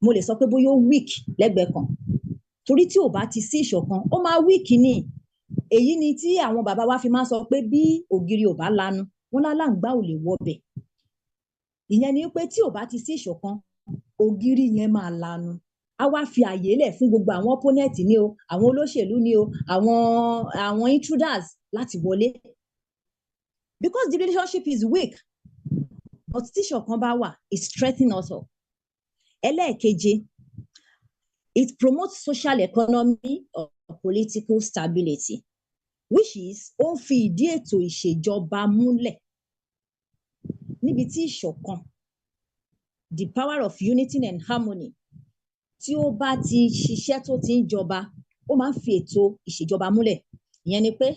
Speaker 14: mo lè sọ pé bóyá ó weak lẹ́gbẹ̀ẹ́ kan torí tí ò bá ti sí ìṣọ̀kan ó máa weak ni èyí ni tí àwọn bàbá wa fi máa ń sọ pé bí ògiri ò bá lanu wọn lálàǹgbá ò lè wọbẹ̀ ìyẹn ni pé tí ò bá ti sí ìṣọ̀kan ògiri yẹn máa lanu á wá fi àyè lẹ̀ fún gbogbo àwọn opponent ni o àwọn olóṣèlú ni o àwọn intruders láti wọlé because the relationship is weak but tí ìṣọ̀kan bá wà it strengthens us up. Ẹlẹ́ẹ̀keje it promotes social economy or political stability which is ó ń fi ìdí ètò ìṣèjọba múlẹ̀ níbi tí ìṣọ̀kan the power of unity and harmony tí ó bá ti ṣiṣẹ́ tó ti ń jọba ó máa ń fi ètò ìṣèjọba múlẹ̀ ìyẹn ni pé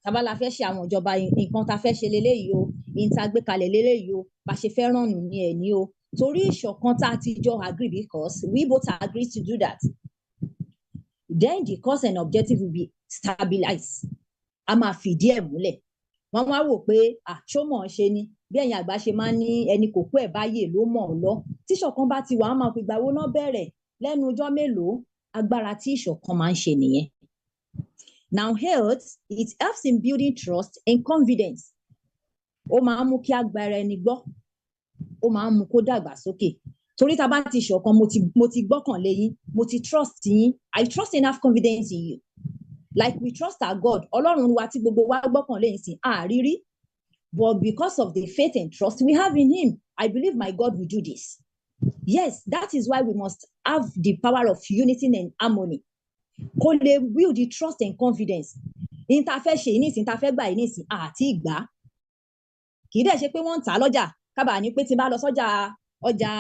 Speaker 14: tábàlà fẹ́ ṣe àwọn ìjọba nǹkan tá a fẹ́ ṣe leléyìí o ní tá a gbé kalẹ̀ leléyìí o bá ṣe fẹ́ ràn nù ní ẹ̀ ní o torí ìṣọ̀kan tá a ti jọ agree because we both agree to do that then the cause and objective will be stabilized a máa fìdí ẹ̀ múlẹ̀ wọ́n wá wò pé ṣó mọ̀ ọ́n ṣe ni bí ẹ̀yin àgbà ṣe máa ń ní ẹni kò kú ẹ̀ báyè ló mọ̀ ọ́ lọ tí ìṣọ̀kan bá ti wà á máa fi gbà wo náà bẹ̀rẹ̀ lẹ́nu ọjọ́ mélòó agbára tí ìṣọ̀kan máa ń ṣe nìyẹn. Now health it helps in building trust and confidence ó máa ń mú kí agbára ẹni gbọ́ ó máa ń mú kó dàgbà sókè torí tá a bá ti ṣọ̀kan mo ti gbọ́kànlé yín mo ti trust yín I trust and have confidence in you like we trust our God ọlọ́run wa tí gbogbo wa gbọ́kànlé yín sí àrírí but because of the faith and trust we have in him I believe my God will do this. Yes, that is why we must have the power of unity and harmony. Kó lè build the trust and confidence. Ní ta fẹ́ ṣe nísìn, ta fẹ́ gbà yìí nísìn, àti ìgbà. Kì í dẹ̀ ṣe pé wọ́n ń tà lọ́jà. Kábàá ní pé tí n bá lọ sọ́jà ọjà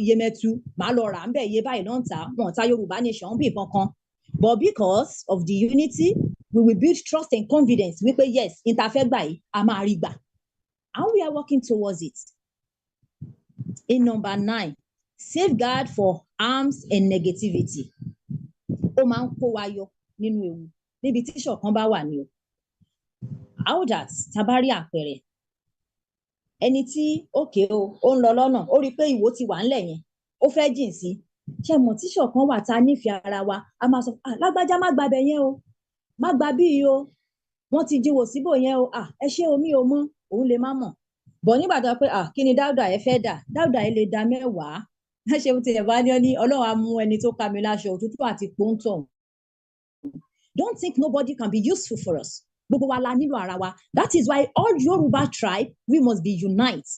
Speaker 14: Yemẹtu, màá lọ rà ń bẹ̀ iye báyìí ló ń tà. Wọ́n ta Yorùbá nation bí kankan. But because of the unity, we will build trust and confidence wípé yes, ní ta fẹ́ gbà yìí, a máa rí gbà. And we are working towards it. In number 9, safeguard for harms and negativity. Ó máa ń kó wa yọ nínú ewu níbi tí ìṣọ̀kan bá wà ní o. How that tá bá rí àpẹẹrẹ ẹni tí òkè o ó ń lọ lọ́nà ó rí i pé ìwò ti wà ńlẹ̀ yẹn ó fẹ́ jìn sí ṣe mọ̀ tí ìṣọ̀kan wà tá a nífẹ̀ẹ́ ara wa a máa sọ lágbájá má gba bẹ̀ yẹn o má gba bí yìí o wọ́n ti jíwò síbò yẹn o ẹ ṣé omi ò mọ̀ òun lè má mọ̀ bọ̀ nígbà tó pé kí ni dáúdà ẹ fẹ́ dà dáúdà ẹ lè da mẹ́wàá ṣé o ti ẹ̀ bá ní ọ ní ọlọ́run á mú ẹni tó ka mi láṣọ òtútù àti pọ́ńtọ̀. Don't think nobody can be useful for us. Gbogbo wa la nílò ara wa. That is why all Yoruba tribe we must be unite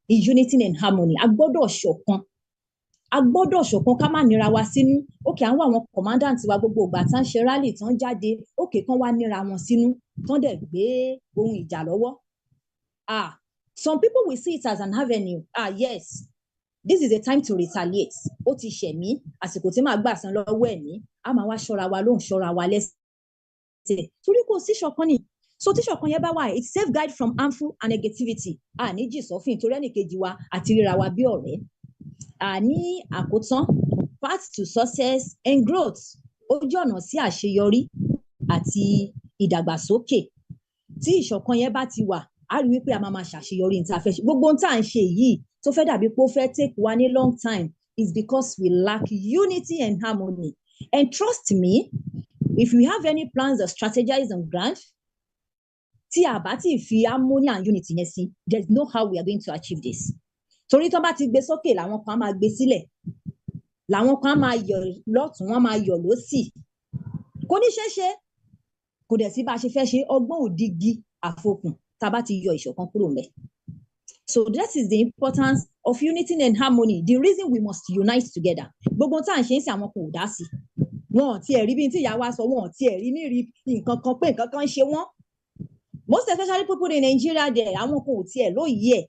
Speaker 14: in unity and harmony. A gbọ́dọ̀ ṣọ̀kan. A gbọ́dọ̀ ṣọ̀kan ká má nira wa sínú. Òkè àwọn commandant wa gbogbo ìgbà tán ṣe rally tán jáde. Òkè kan wá nira wọn sínú. Tán dẹ̀ gbé ohun ìjà lọ́wọ́. Some people will see it as an avenue. Yes, this is a time to retaliate. Ó ti ṣẹ̀ mí, àsìkò tí màá gbà san lọ́wọ́ ẹ̀mí, a máa wá ṣọ́ra wa lóhùn ṣọ́ra wa lẹ́sẹ̀. Torí kò sí ṣọ̀kan ni. So tí ṣọ̀kan yẹn bá wà, it safeguard from harmful and negativity. Ní jì sọ́fìn torí ẹnìkejì wa àti ríra wa bí ọ̀rẹ́. Ní àkótán, path to success and growth. Ó jẹ́ ọ̀nà sí àṣeyọrí àti ìdàgbàsókè. Tí ìṣọ̀kan yẹn bá ti wà, a rí wípé a máa ṣàṣeyọrí ní ta fẹ́ ṣe. Gbogbo ohun tá à ń ṣe yìí tó fẹ́ dàbí pé ó fẹ́ take wa ní long time is because we lack unity and harmony. And trust me, if we have any plans or strategies on ground, tí a bá ti fi harmony and unity yẹn sí, there is no how we are going to achieve this. Torí tó bá ti gbé sókè làwọn kan máa gbé sílẹ̀, làwọn kan máa yọ̀ lọ́tún, wọ́n máa yọ̀ lósì. Kò ní ṣeéṣe, kò dẹ̀ sí bá a ṣe fẹ́ ṣe ọgbọ́n òdigi àfokùn tá a bá ti yọ ìṣọ̀kan kúrò ńbẹ̀. So that is the importance of unity and harmony. The reason we must unite together. Gbogbo tá à ń ṣe ń ṣe àwọn kò dá sí. Wọn ò tiẹ̀ rí bí tí ìyá wa sọ, wọn ò tiẹ̀ rí ní rí nǹkan kan pé nǹkan kan ń ṣe wọ́n. most especially people in Nigeria there àwọn kan ò tiẹ̀ lóye ẹ̀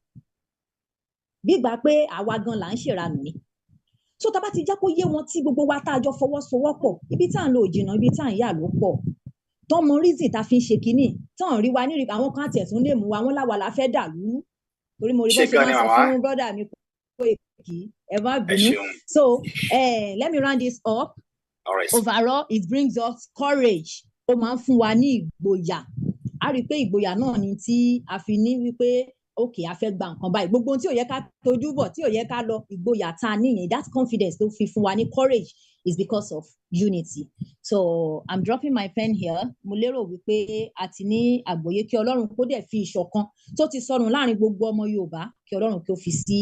Speaker 14: bí ìgbà pé àwa gan là ń ṣèranù ni so tá bá ti jẹ́ kó yé wọn tí gbogbo wa tá a jọ fọwọ́sowọ́pọ̀ ibi tá à ń lọ òjìnà ibi tá à ń yà ló pọ̀ tán mọ reason tá fi ń ṣe kínní tán rí wa nírí àwọn kan àti ẹ̀tún lè mú wa wọn láwa la fẹ́ dà lú torí mo rí bó ṣe máa sọ fún brọ́dà mi pé kì í ẹ má bínú so let me round this up. Right. Overall it brings us courage ó máa ń fún wa ní ìgboyà a rí i pé ìgboyà náà ni tí a fi ní wípé okay a fẹ́ gba nǹkan báyìí gbogbo tí ò yẹ ká tojú bọ̀ tí ò yẹ ká lọ ìgboyà tá a níyẹn that confidence tó fi fún wa ní courage is because of unity so I'm dropping my pen here mo lérò wípé a ti ní àgbọ́yé kí Ọlọ́run kó dẹ̀ fi ìṣọ̀kan tó ti sọnù láàrin gbogbo ọmọ Yorùbá kí Ọlọ́run kí ó fi sí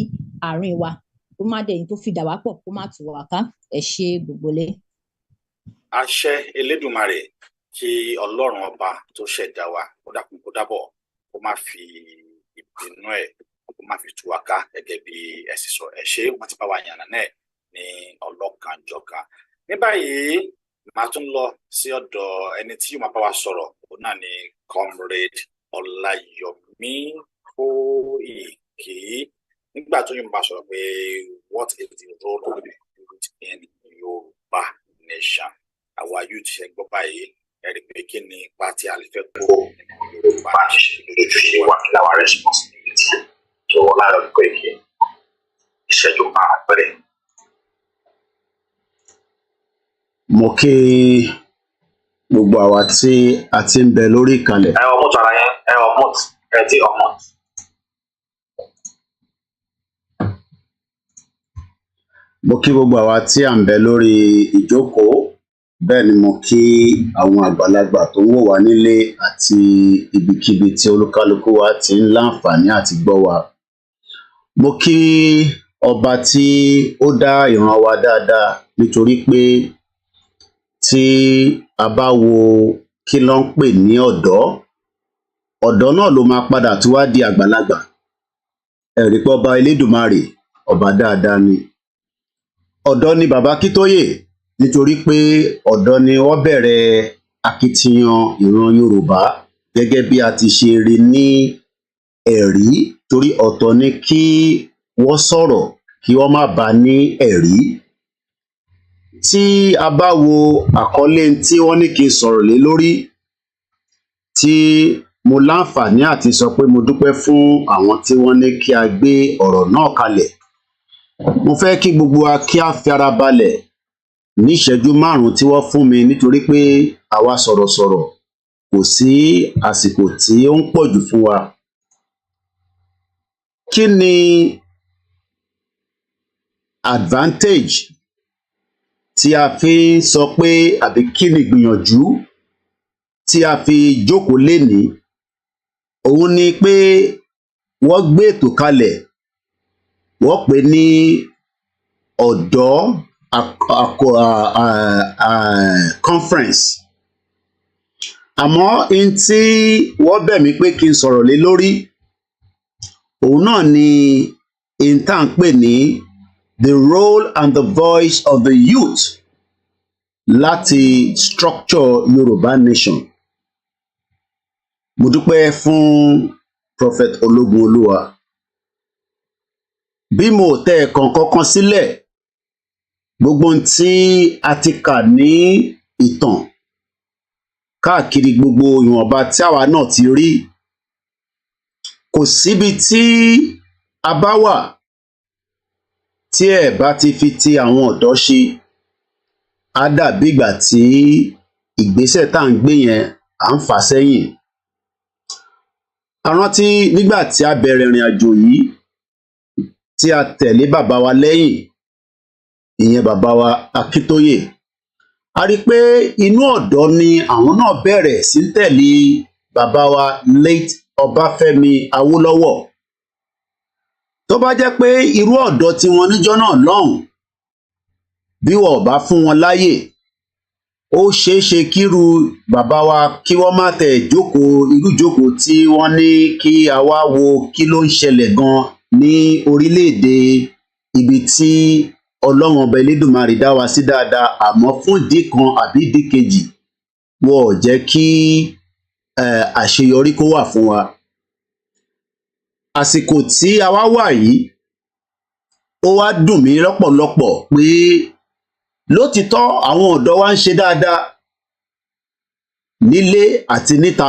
Speaker 14: àárín wa kó má dẹ̀yìn tó fi dà wá pọ̀ kó má tù wá ká ẹ ṣé gbogbo lé.
Speaker 6: Àṣẹ Elédùmarè kí Ọlọ́run ọba tó ṣẹ̀dá wa kó dákun kó dábọ̀ kó má fi ìbínú ẹ̀ kó má fi tú wa ká gẹ́gẹ́ bí ẹ sì sọ ẹ ṣé wọ́n ti bá wa yànnà náà ní ọlọ́kanjọ̀kan. Ní báyìí màá tún lọ sí ọ̀dọ̀ ẹni tí yóò máa bá wa sọ̀rọ̀ òun náà ni Comrade Ọláyọmí Kóìkí nígbà tó yóò bá sọ̀rọ̀ pé what is the role of the youth in Yorùbá nation àwa youth ṣe gbọ́ báyìí ẹ̀rí pé kí ni ipa tí a lè fẹ́ kó Yorùbá lójúṣe wa kí làwọn responsibility tó wọ́n lára pé kí ìṣẹ́jú máa pẹ́rẹ́.
Speaker 15: Mo kí gbogbo àwa tí a ti ń bẹ lórí ìkàlẹ̀.
Speaker 6: Ẹ ọmọ tó ara yẹn ẹ ọmọ ẹ tí ọmọ.
Speaker 15: Mo kí gbogbo àwa tí à ń bẹ lórí ìjókòó bẹ́ẹ̀ ni mo kí àwọn àgbàlagbà tó ń wò wá nílé àti ibikíbi tí olúkálùkù wa ti ń láǹfààní àti gbọ́ wa. Mo kí ọba tí ó dá ìran wa dáadáa nítorí pé tí a bá wo kí ló ń pè ní ọ̀dọ́ náà ló máa padà tó wá di àgbàlagbà. Ẹ̀rí pé ọba Elédùmarè ọba dáadáa ni. Ọ̀dọ́ ni bàbá Akíntóyè nítorí pé ọ̀dọ́ ni wọ́n bẹ̀rẹ̀ akitiyan ìran Yorùbá gẹ́gẹ́ bí a ti ṣe rí ní ẹ̀rí torí ọ̀tọ̀ ni kí wọ́n sọ̀rọ̀ kí wọ́n má bàa ní ẹ̀rí. Tí a bá wo àkọlé tí wọ́n ní kí n sọ̀rọ̀ lé lórí tí mo láǹfààní àti sọ pé mo dúpẹ́ fún àwọn tí wọ́n ní kí a gbé ọ̀rọ̀ náà kalẹ̀. Mo fẹ́ kí gbogbo wa kí a fi ara balẹ̀ ní ìṣẹ́jú 5 tí wọ́n fún mi nítorí pé àwa sọ̀rọ̀sọ̀rọ̀ kò sí àsìkò tí ó ń pọ̀jù fún wa. Kí ni advantage tí a fi ń sọ pé àbí kí ni ìgbìyànjú tí a fi jókòó lénìí? Òun ni pé wọ́n gbé ètò kalẹ̀ wọ́n pè ní ọ̀dọ́ conference. Àmọ́ n tí wọ́n bẹ̀ mí pé kí n sọ̀rọ̀ lé lórí òun náà ni n tá à ń pè ní the role and the voice of the youth láti structure Yorùbá nation. Mo dúpẹ́ fún Prophet Ológunolúwa. Bí mo tẹ ẹ̀kan kankan sílẹ̀ gbogbo ohun tí a ti kà ní ìtàn káàkiri gbogbo ìwọ̀nba tí àwa náà ti rí kò síbi tí a bá wà tí ẹ bá ti fi ti àwọn ọ̀dọ́ ṣe á dàbí ìgbà tí ìgbésẹ̀ tá à ń gbé yẹn à ń fà sẹ́yìn. A rántí nígbà tí a bẹ̀rẹ̀ ìrìn àjò yìí tí a tẹ̀lé bàbá wa lẹ́yìn ìyẹn bàbá wa Akíntóyè, a rí i pé inú ọ̀dọ́ ni àwọn náà bẹ̀rẹ̀ sí tẹ̀lé bàbá wa late Ọbáfẹ́mi Awólọ́wọ̀. Tó bá jẹ́ pé irú ọ̀dọ́ tí wọ́n níjọ́ náà lọ́hùn bí wọn ò bá fún wọn láyè ó ṣeé ṣe kírú bàbá wa kí wọ́n má tẹ̀ jókòó irú jókòó tí wọ́n ní kí a wá wo kí ló ń ṣẹlẹ̀ gan ní orílẹ̀-èdè ibi tí Ọlọ́run ọba Elédùmarè dá wa sí dáadáa àmọ́ fún ìdí kan àbí ìdí kejì wọn ò jẹ́ kí àṣeyọrí kó wà fún wa. Àsìkò tí a wá wà yìí ó wá dùn mí lọ́pọ̀lọpọ̀ pé lótìtọ́ àwọn ọ̀dọ́ wa ń ṣe dáadáa nílé àti níta.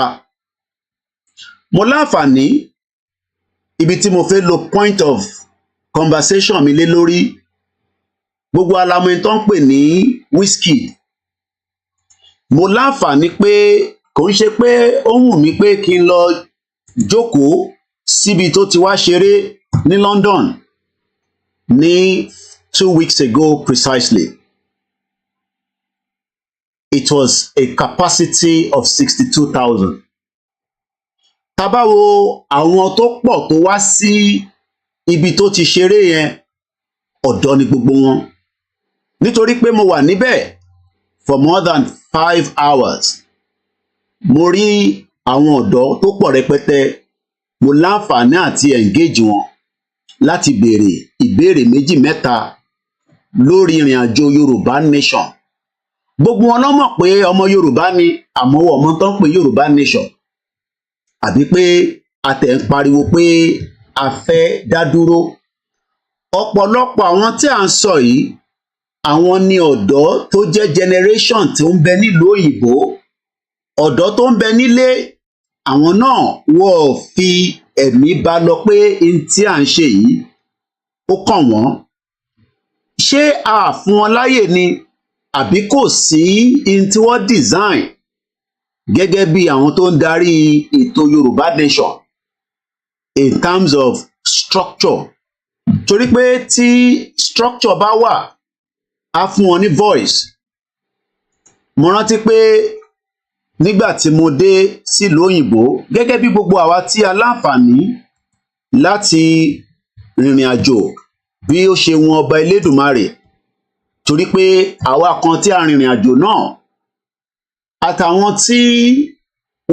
Speaker 15: Mo láǹfààní ibi tí mo fẹ́ lo point of conversation mi lé lórí, gbogbo alamọ tó ń pè ní Wizkid. Mo láǹfààní pé kò ń ṣe pé ó wù mí pé kí n lọ jókòó síbi tó ti wá ṣeré ní London ní 2 weeks ago precisely. It was a capacity of 62,000. Tá bá wo àwọn tó pọ̀ tó wá sí ibi tó ti ṣeré yẹn, ọ̀dọ́ ni gbogbo wọn. Nítorí pé mo wà níbẹ̀ for more than 5 hours. Mo rí àwọn ọ̀dọ́ tó pọ̀ rẹpẹtẹ, mo láǹfààní àti engage wọn láti béèrè ìbéèrè méjì mẹ́ta lórí ìrìn àjò Yorùbá nation. Gbogbo wọn ló mọ̀ pé ọmọ Yorùbá ni, àmọ́ wọn mọ̀ tó ń pè Yorùbá nation, àbí pé a tẹ̀ ń pariwo pé a fẹ́ dá dúró. Ọ̀pọ̀lọpọ̀ àwọn tí à ń sọ yìí, àwọn ni ọ̀dọ́ tó jẹ́ generation tó ń bẹ nílùú òyìnbó. Ọ̀dọ́ tó ń bẹ nílé, àwọn náà wọ́n fi ẹ̀mí bá lọ pé n tí à ń ṣe yìí ó kàn wọ́n. Ṣé a fún wọn láyè ni, àbí kò sí n tí wọ́n design gẹ́gẹ́ bí àwọn tó ń darí ètò Yorùbá nation in terms of structure? Torí pé tí structure bá wà, a fún wọn ní voice. Mo rántí pé nígbà tí mo dé sílùú òyìnbó, gẹ́gẹ́ bí gbogbo àwa tí a láǹfààní láti rìnrìn àjò bí ó ṣe wọn ọba Elédùmarè, torí pé àwa kan tí a rìnrìn àjò náà àtàwọn tí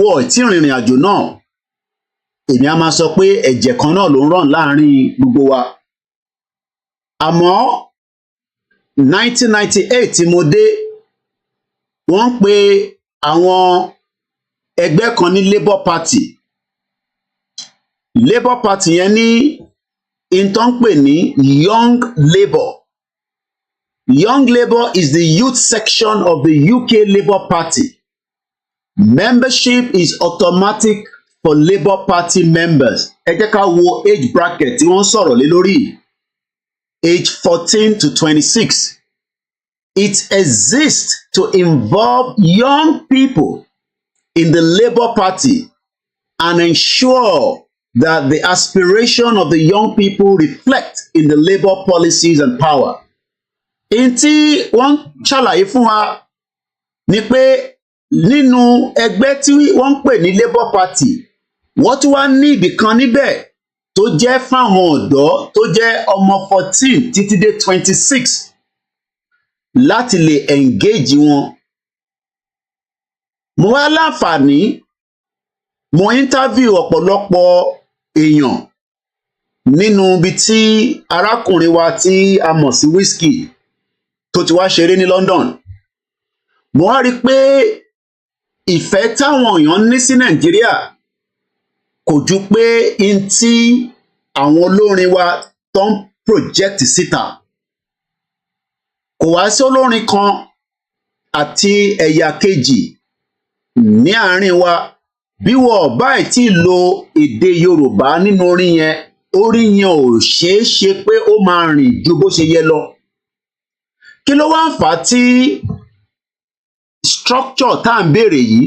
Speaker 15: wọ́n ti rìnrìn àjò náà, èmi á máa sọ pé ẹ̀jẹ̀ kan náà ló ń ràn láàrin gbogbo wa. Àmọ́ 1998 tí mo dé, wọ́n ń pe àwọn ẹgbẹ́ kan ní Labour Party. Labour Party yẹn ní ìtàn pè ní Young Labour. Young Labour is the youth section of the UK Labour Party. Membership is automatic for Labour Party members. Ẹ jẹ́ ká wo age bracket tí wọ́n sọ̀rọ̀ lé lórí. Age 14 to 26. It exists to involve young people in the Labour Party and ensure that the aspiration of the young people reflect in the Labour policies and power. In tí wọ́n ṣàlàyé fún wa ni pé nínú ẹgbẹ́ tí wọ́n ń pè ní Labour Party, wọ́n tún wá ní ibì kan níbẹ̀ tó jẹ́ fáwọn ọ̀dọ́ tó jẹ́ ọmọ 14 títí dé 26 láti lè engage wọn. Mo wá láǹfààní, mo interview ọ̀pọ̀lọpọ̀ èèyàn nínú ibi tí arákùnrin wa tí a mọ̀ sí Wizkid tó ti wá ṣeré ní London. Mo wá rí i pé ìfẹ́ táwọn èèyàn ní sí Nàìjíríà kò ju pé n tí àwọn olórin wa tó ń project síta. Kò wá sí olórin kan àti ẹ̀yà kejì ní àárín wa bí wọ́n bá tí lo èdè Yorùbá nínú orin yẹn ò ṣeé ṣe pé ó máa rìn ju bó ṣe yẹ lọ. Kí ló wá ń fà á tí structure tá à ń béèrè yìí?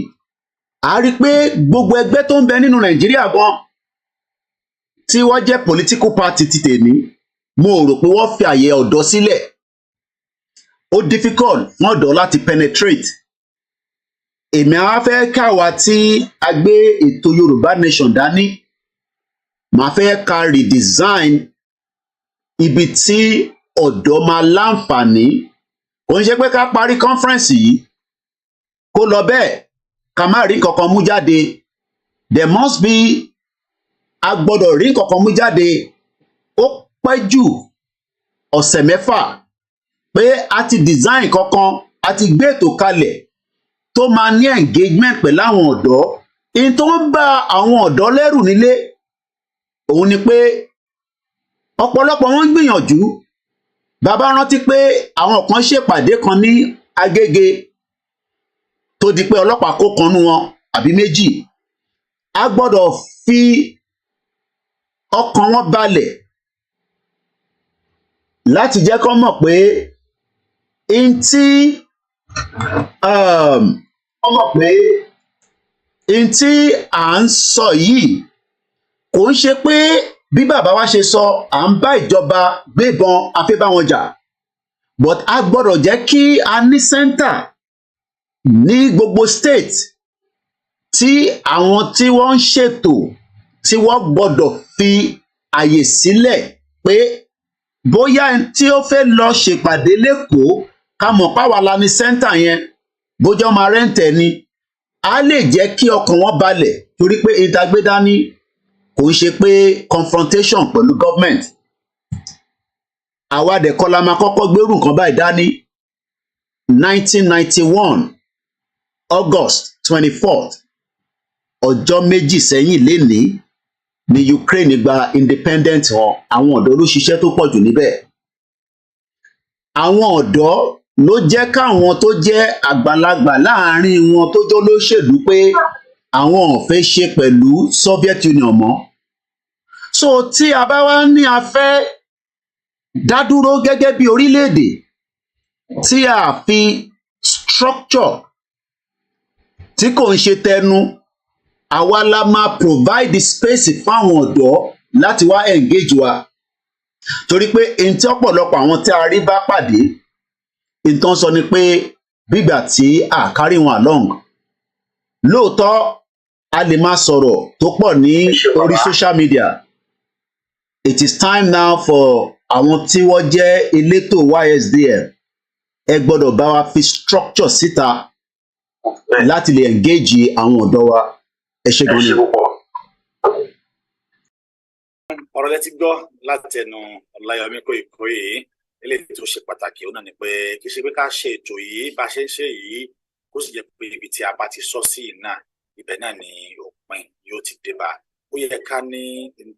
Speaker 15: A rí i pé gbogbo ẹgbẹ́ tó ń bẹ nínú Nàìjíríà gan tí wọ́n jẹ́ political party ti tèmi, mo rò pé wọ́n fi àyè ọ̀dọ́ sílẹ̀. Ó difficult fún ọ̀dọ́ láti penetrate. Èmi á fẹ́ káwa tí a gbé ètò Yorùbá nation dání, màá fẹ́ ká redesign ibi tí ọ̀dọ́ máa láǹfààní. Kò ń ṣe pé ká parí conference yìí kó lọ bẹ́ẹ̀ ká má rí kankan mú jáde. There must be, a gbọ́dọ̀ rí kankan mú jáde ó pẹ́ jù ọ̀sẹ̀ mẹ́fà pé a ti design kankan, a ti gbé ètò kalẹ̀ tó máa ní engagement pẹ̀lú àwọn ọ̀dọ́ in tó ń bá àwọn ọ̀dọ́ lẹ́rù nílé òun ni pé ọ̀pọ̀lọpọ̀ wọn ń gbìyànjú. Bàbá rántí pé àwọn kan ṣèpàdé kan ní Agége tó di pé ọlọ́pàá kó kan nú wọn àbí méjì. A gbọ́dọ̀ fi ọkàn wọn balẹ̀ láti jẹ́ kó mọ̀ pé n tí à ń sọ yìí kò ń ṣe pé bí bàbá wa ṣe sọ à ń bá ìjọba gbébọn afẹ́ bá wọn jà, but a gbọ́dọ̀ jẹ́ kí a ní center ní gbogbo state tí àwọn tí wọ́n ń ṣètò tí wọ́n gbọ́dọ̀ fi àyè sílẹ̀ pé bóyá tí ó fẹ́ lọ ṣèpàdé lẹ́kọ̀ọ́ ká mọ̀ páwa la ní center yẹn, bójá ọmọ rẹ́ǹtẹ̀ ni, á lè jẹ́ kí ọkàn wọn balẹ̀ torí pé ìdágbédání kò ń ṣe pé confrontation pẹ̀lú government. Àwa dẹ̀ kọ́ la máa kọ́kọ́ gbérù nǹkan báyìí dání. 1991 August 24th, ọjọ́ méjì sẹ́yìn lénìí ní Ukraine gba independent wọn. Àwọn ọ̀dọ́ ló ṣiṣẹ́ tó pọ̀ jù níbẹ̀. Àwọn ọ̀dọ́ ló jẹ́ káwọn tó jẹ́ àgbàlagbà láàrin wọn tó jẹ́ olóṣèlú pé àwọn ò fẹ́ ṣe pẹ̀lú Soviet Union mọ́. So tí a bá wá ní a fẹ́ dá dúró gẹ́gẹ́ bí orílẹ̀-èdè tí a fi structure tí kò ń ṣe tẹnu, àwa la máa provide the space fáwọn ọ̀dọ́ láti wá engage wa. Torí pé n tí ọ̀pọ̀lọpọ̀ àwọn tí a rí bá pàdé, n tó ń sọ ni pé bígbà tí a carry wọn along. Lóòótọ́ a lè máa sọ̀rọ̀ tó pọ̀ ní orí social media. It is time now for àwọn tí wọ́n jẹ́ elétò YSDM, ẹ gbọ́dọ̀ bá wa fi structure síta láti lè engage àwọn ọ̀dọ́ wa. Ẹ ṣé gan ni.
Speaker 6: Ọ̀rọ̀ lẹ ti gbọ́ látẹnu Ọláyọmí Kóìkóyè, eléyìí tó ṣe pàtàkì ó náà ni pé kì í ṣe pé ká ṣe ètò yìí bá ṣe ń ṣe yìí kó sì jẹ́ pé ibi tí a bá ti sọ sí náà ibẹ̀ náà ni òpin yóò ti dé bá. Ó yẹ ká ní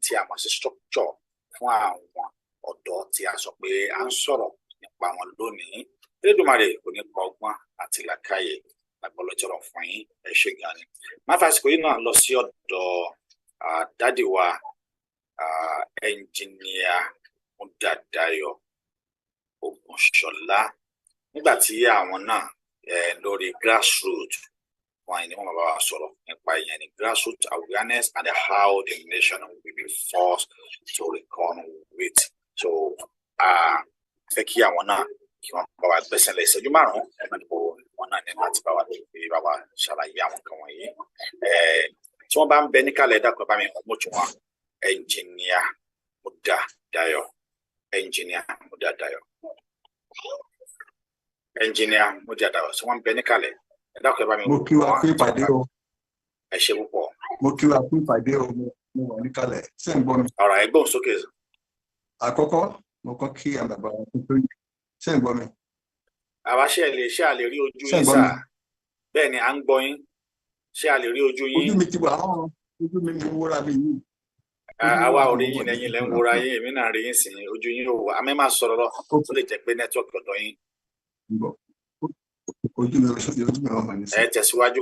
Speaker 6: tí a mọ̀ sí structure fún àwọn ọ̀dọ́ tí a sọ pé à ń sọ̀rọ̀ nípa wọn lónìí. Elédùmarè kò ní pa ọgbọ́n àti làákàyè lágbọ́lọ́jọ́rọ̀ fún yín. Ẹ ṣé gan ni. Má fàsìkò yìí náà lọ sí ọ̀dọ̀ dádì wa ẹnjìníà Múdàdáyọ̀ Ògúnṣọlá nígbà tí àwọn náà lórí grassroots wọn ni wọn bá wa sọ̀rọ̀ nípa ìyẹn ní grassroots awareness and how the nation will be forced to reckon with. So fẹ́ kí àwọn náà kí wọ́n bá wa gbẹ́sẹ̀ lé ìṣẹ́jú márùn-ún ẹ̀mọ́ níbo wọn náà ní láti bá wa ṣàlàyé àwọn nǹkan wọ̀nyí. Tí wọ́n bá ń bẹ níkàlẹ̀ dákọ̀ bá mi mú tí wọn ẹnjìníà Múdàdáyọ̀ ẹnjìníà Múdàdáyọ̀ tí wọ́n ń bẹ níkàlẹ̀ dákọ̀ bá mi mú.
Speaker 16: Mo kí wa fún ìpàdé o.
Speaker 6: Ẹ ṣé púpọ̀.
Speaker 16: Mo kí wa fún ìpàdé o. Mo wà níkàlẹ̀. Ṣé ń gbọ́ mi?
Speaker 6: Ọ̀rọ̀ ẹgbọ́n sókè.
Speaker 16: Àkọ́kọ́ mo kọ́ kí àbàbà tó yẹ. Ṣé ń gbọ́ mi?
Speaker 6: Àwa ṣe àlè rí ojú yín sà. Bẹ́ẹ̀ ni à ń gbọ́ yín. Ṣé a lè rí ojú yín?
Speaker 16: Ojú mi ti wà hàn. Ojú mi ni wúra mi yìí.
Speaker 6: Àwa ò rí yín lẹ́yìn lẹ́ ń wúra yín, èmi náà rí yín sí ojú yín ò wà. Àmì máa sọ̀rọ̀ lọ tó lè jẹ́ pé nẹ́tíwọ̀kì ọ̀dọ̀ yín.
Speaker 16: Ojú mi wà hàn ní sí.
Speaker 6: Ẹ tẹ̀síwájú.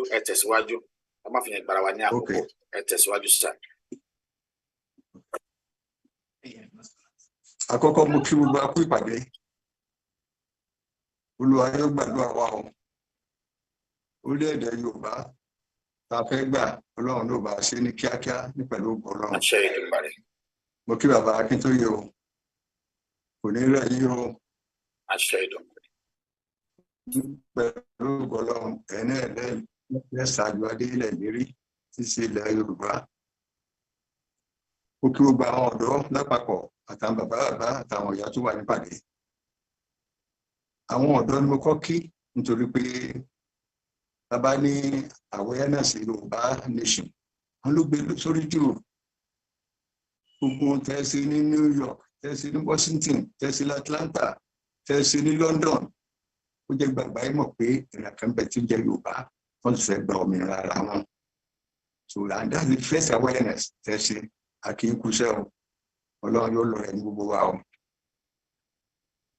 Speaker 6: Ẹ má fi yẹn gbára wa ní àkókò. Ẹ tẹ̀síwájú sà.
Speaker 16: Àkọ́kọ́ mo kí gbogbo akú ìpàdé. Olúwa yóò gbàdúrà wa o. Orílẹ̀-èdè Yorùbá tá a fẹ́ gbà Ọlọ́run ló bá ṣe ní kíákíá ní pẹ̀lú Ọlọ́run.
Speaker 6: Àṣẹ Èdùmàrè.
Speaker 16: Mo kí bàbá Akíntóyè o. Kò ní rẹ̀ yí o.
Speaker 6: Àṣẹ Èdùmàrè.
Speaker 16: Pẹ̀lú Ọlọ́run ẹ̀ní ẹ̀lẹ́ ṣáájú adé ilẹ̀ ìlérí tí ṣe ilẹ̀ Yorùbá. Mo kí gbogbo àwọn ọ̀dọ́ lápapọ̀ àtàwọn bàbá àtàwọn ìyá tó wà nípàdé. Àwọn ọ̀dọ́ ni mo kọ́ kí nítorí pé bàbá ní awareness Yorùbá nation wọn ló gbé sórí jù. Gbogbo tẹ̀sí ní New York, tẹ̀sí ní Washington, tẹ̀sí ní Atlanta, tẹ̀sí ní London. Ó jẹ́ gbàgbá ìmọ̀ pé ìrìn kan bẹ̀ tí ń jẹ́ Yorùbá wọ́n ti fẹ́ gba òmìnira ara wọn. So and that's the first awareness. Tẹ̀sí àkínkùsẹ́ o, Ọlọ́run yóò lọ rẹ̀ ní gbogbo wa o.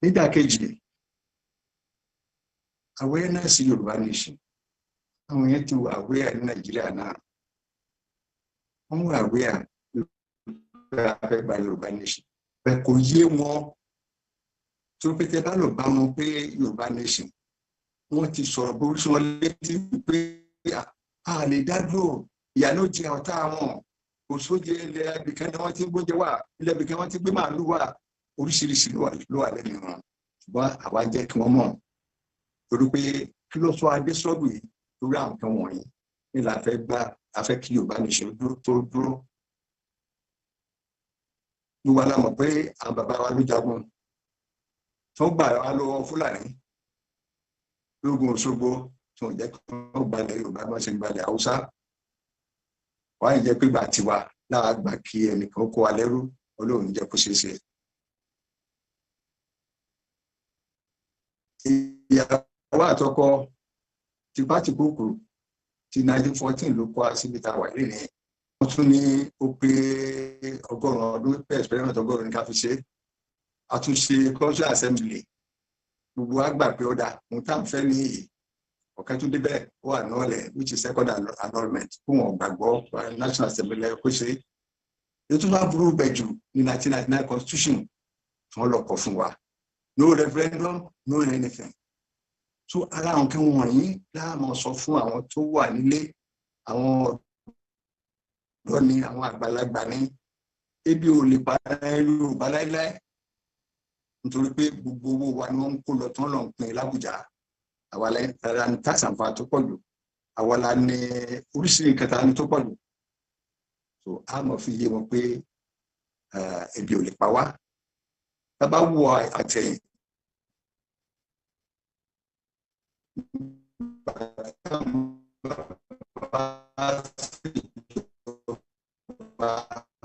Speaker 16: Nídàkejì, awareness Yorùbá nation. Àwọn yẹn ti wà aware ní Nàìjíríà náà. Wọ́n wà aware pé by Yorùbá nation. Bẹ́ẹ̀ kò yé wọn. Tó pété bá lọ bá wọn pé Yorùbá nation. Wọ́n ti sọ̀rọ̀ bó ṣe wọ́n létí pé a lè dá dúró. Ìyá ló jẹ ọ̀tá wọn. Kò sóje ilẹ̀ ibìkan ni wọ́n ti gbóúnjẹ wà. Ilẹ̀ ibìkan wọ́n ti gbé màálù wà. Oríṣiríṣi ló wà lẹ́nu wọn. Ṣùgbọ́n àwa jẹ́ kí wọ́n mọ̀. Torí pé kí ló sọ adé sọ́gbù yìí lórí àwọn kan wọ̀nyí ní la fẹ́ gbá afẹ́ kí Yorùbá nation dúró tó dúró. Gbogbo la mọ̀ pé àwọn bàbá wa ló jagun. Tó gbà wá lọ́wọ́ Fúlàní lógun Òṣogbo tó jẹ́ kí wọ́n gbalẹ̀ Yorùbá bá ṣe gbalẹ̀ Haúsá. Wọ́n á jẹ́ pé gbà tiwa láàgbà kí ẹnìkan kó wa lẹ́rú Ọlọ́run jẹ́ kó ṣeé ṣe. Ìyàwó àtọkọ tipátìkúkù ti 1914 ló kọ́ síbi tá a wà lẹ́yìn. Wọ́n tún ní ó pé 100 ọdún pé experiment 100 ní ká fi ṣe. Àtúnṣe cultural assembly gbogbo àgbà pé ó dá ohun tá à ń fẹ́ ní ọ̀kan tó débẹ̀ ó wà nọ́ọ̀lẹ̀ which is second annulment fún wọn gbàgbọ́ national assembly kó ṣe. Ètò bá burú bẹ̀ jù ní 1999 constitution tí wọ́n lọ kọ fún wa. No referendum, no anything. So ara àwọn kan wọ̀nyí láàmú sọ fún àwọn tó wà nílé, àwọn ọ̀dọ́ ni, àwọn àgbàlagbà ni, ebi ò lè para Yorùbá láíláí nítorí pé gbogbo owó wa ni wọ́n ń kó lọ tán lọ ń pín l'Ábùjá. Àwa la ní tax àǹfààní tó pọ̀ jù, àwa la ní oríṣiríṣi kẹta ní tó pọ̀ jù. So a mọ̀ fi yé wọn pé ebi ò lè pa wá. Tá bá wọ àtẹ̀yìn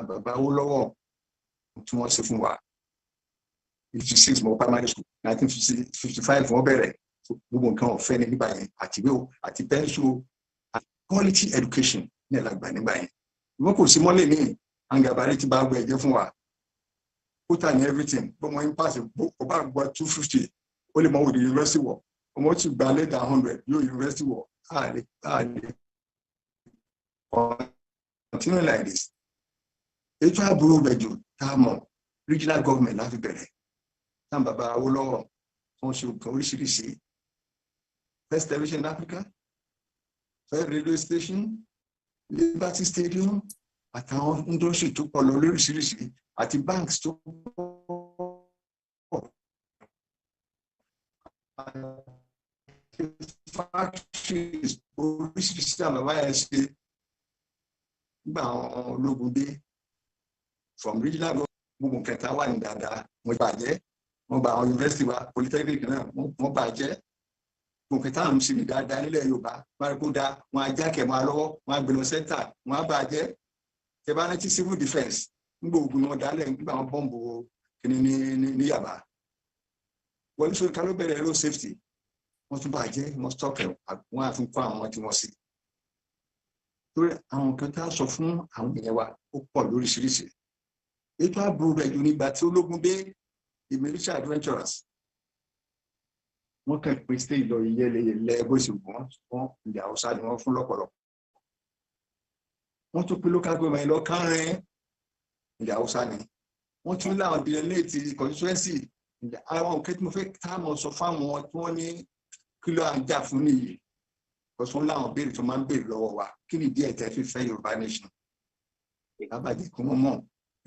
Speaker 16: bàbá owó lọ́wọ́ tí wọ́n ṣe fún wa 56 mọ́ primary school 1955 wọ́n bẹ̀rẹ̀ gbogbo nǹkan ọ̀fẹ́ ní nígbà yẹn àtìwé o àti pẹ́ńsù quality education ní ẹ̀làgbà nígbà yẹn. Wọ́n kò sí mọ́lẹ̀ ní àǹgàbárí ti bá gbọ́ ẹ̀jẹ̀ fún wa. Kóta ní everything bọ́mọ yín pàṣẹ ọba gba 250 ó lè mọ òde university wọ̀ ọmọ tí gba lẹ́dà 100 yóò university wọ̀ àlè continue like this. Ètò àbúrò bẹ̀jù tá a mọ̀ regional government láti bẹ̀rẹ̀ tá bàbá Awólọ́wọ̀ wọ́n ṣe nǹkan oríṣiríṣi first television in Africa, first radio station, Liberty Stadium àtàwọn industry tó pọ̀ lọ lóríṣiríṣi àti banks tó pọ̀ factories oríṣiríṣi àbàbá yẹn ṣe nígbà àwọn ológun dé from regional government gbogbo kẹta wà ní dáadáa wọ́n bàjẹ́ wọ́n bá àwọn university wa polytechnic náà wọ́n bàjẹ́ gbogbo kẹta àwọn sì ní dáadáa nílẹ̀ Yorùbá báyìí kó dáa wọ́n á jákè máa lọ́wọ́ wọ́n á gbé lọ center wọ́n á bàjẹ́ tẹbánẹ́tì civil defence nígbà ogun náà dálẹ̀ nígbà wọn bọ́ǹbù kìíní ní Yaba wọ́n ní sọ ká ló bẹ̀rẹ̀ road safety wọ́n tún bàjẹ́ wọ́n stop ẹ̀ wọ́n á tún kọ́ àwọn tí wọ́n sí. Torí àwọn kan tá a sọ fún àwọn èèyàn wa ó pọ̀ lóríṣiríṣi. Ètò ààbò rẹ̀ jù nígbà tí ológun dé the military adventurers wọ́n kàn pé state lọ ìyẹlẹyẹlẹ bó ṣe wọ́n ilẹ̀ Haúsá ni wọ́n fún lọ́pọ̀lọpọ̀. Wọ́n tún pé local government lọ kánrin ilẹ̀ Haúsá ni wọ́n tún láwọn delineate constituency àwọn òkè tí mo fẹ́ táwọn sọ fáwọn tí wọ́n ní kí ló à ń jà fún nìyí kọsùn láwọn béèrè tó máa ń béèrè lọ́wọ́ wa kí ni díẹ̀ tẹ́ fi fẹ́ Yorùbá nation lábàjẹ́ kí wọ́n mọ̀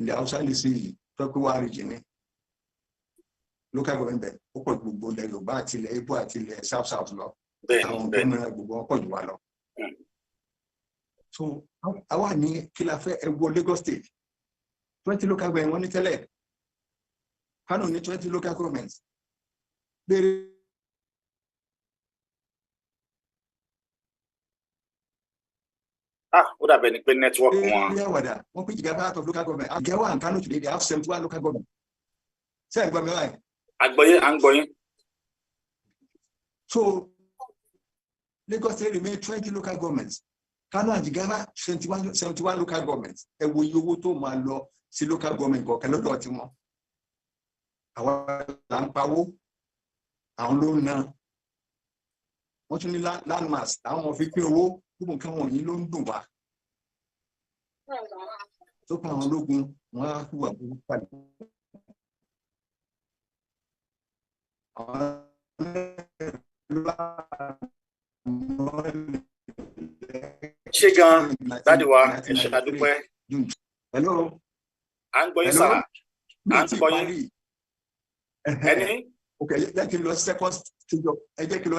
Speaker 16: ilẹ̀ Haúsá lè ṣe yìí tó pé wá rí jìnnì local government bẹ̀ ó pọ̀ gbogbo ilẹ̀ Yorùbá àti ilẹ̀ Igbo àti ilẹ̀ south lọ àwọn gómìnà gbogbo wọn pọ̀ jù wá lọ. So àwa ní kí la fẹ́ ẹ wo Lagos state 20 local government wọ́n ní tẹ́lẹ̀ Kano ní 20 local governments béèrè.
Speaker 6: Ó dàbẹ̀ ni pé network wọn.
Speaker 16: Wọ́n pín Jìgáwá out of local government. Jìgáwá and Kano today they have 71 local government. Ṣé ẹ̀ gbọ́ mi báyìí?
Speaker 6: Àgbọ̀yé.
Speaker 16: So Lagos state remain 20 local governments. Kano and Jigawa 71 local governments ẹ wo iye owó tó máa lọ sí local government kọ̀ọ̀kan lọ́dọ̀ tí wọ́n àwọn là ń pawó àwọn ló ń ná wọ́n tún ní landmass àwọn ọmọ fi pín owó gbogbo nǹkan wọ̀nyí ló ń dùn wá tó pa àwọn ológun wọn á hùwà burúkú pàdé
Speaker 6: ṣé gan dáàdi wa ẹ ṣe àdúpẹ́.
Speaker 16: Hello.
Speaker 6: À ń gbọ́ yín sà. À ń gbọ́ yín. Ẹni.
Speaker 16: Ok, ẹ jẹ́ kí n lọ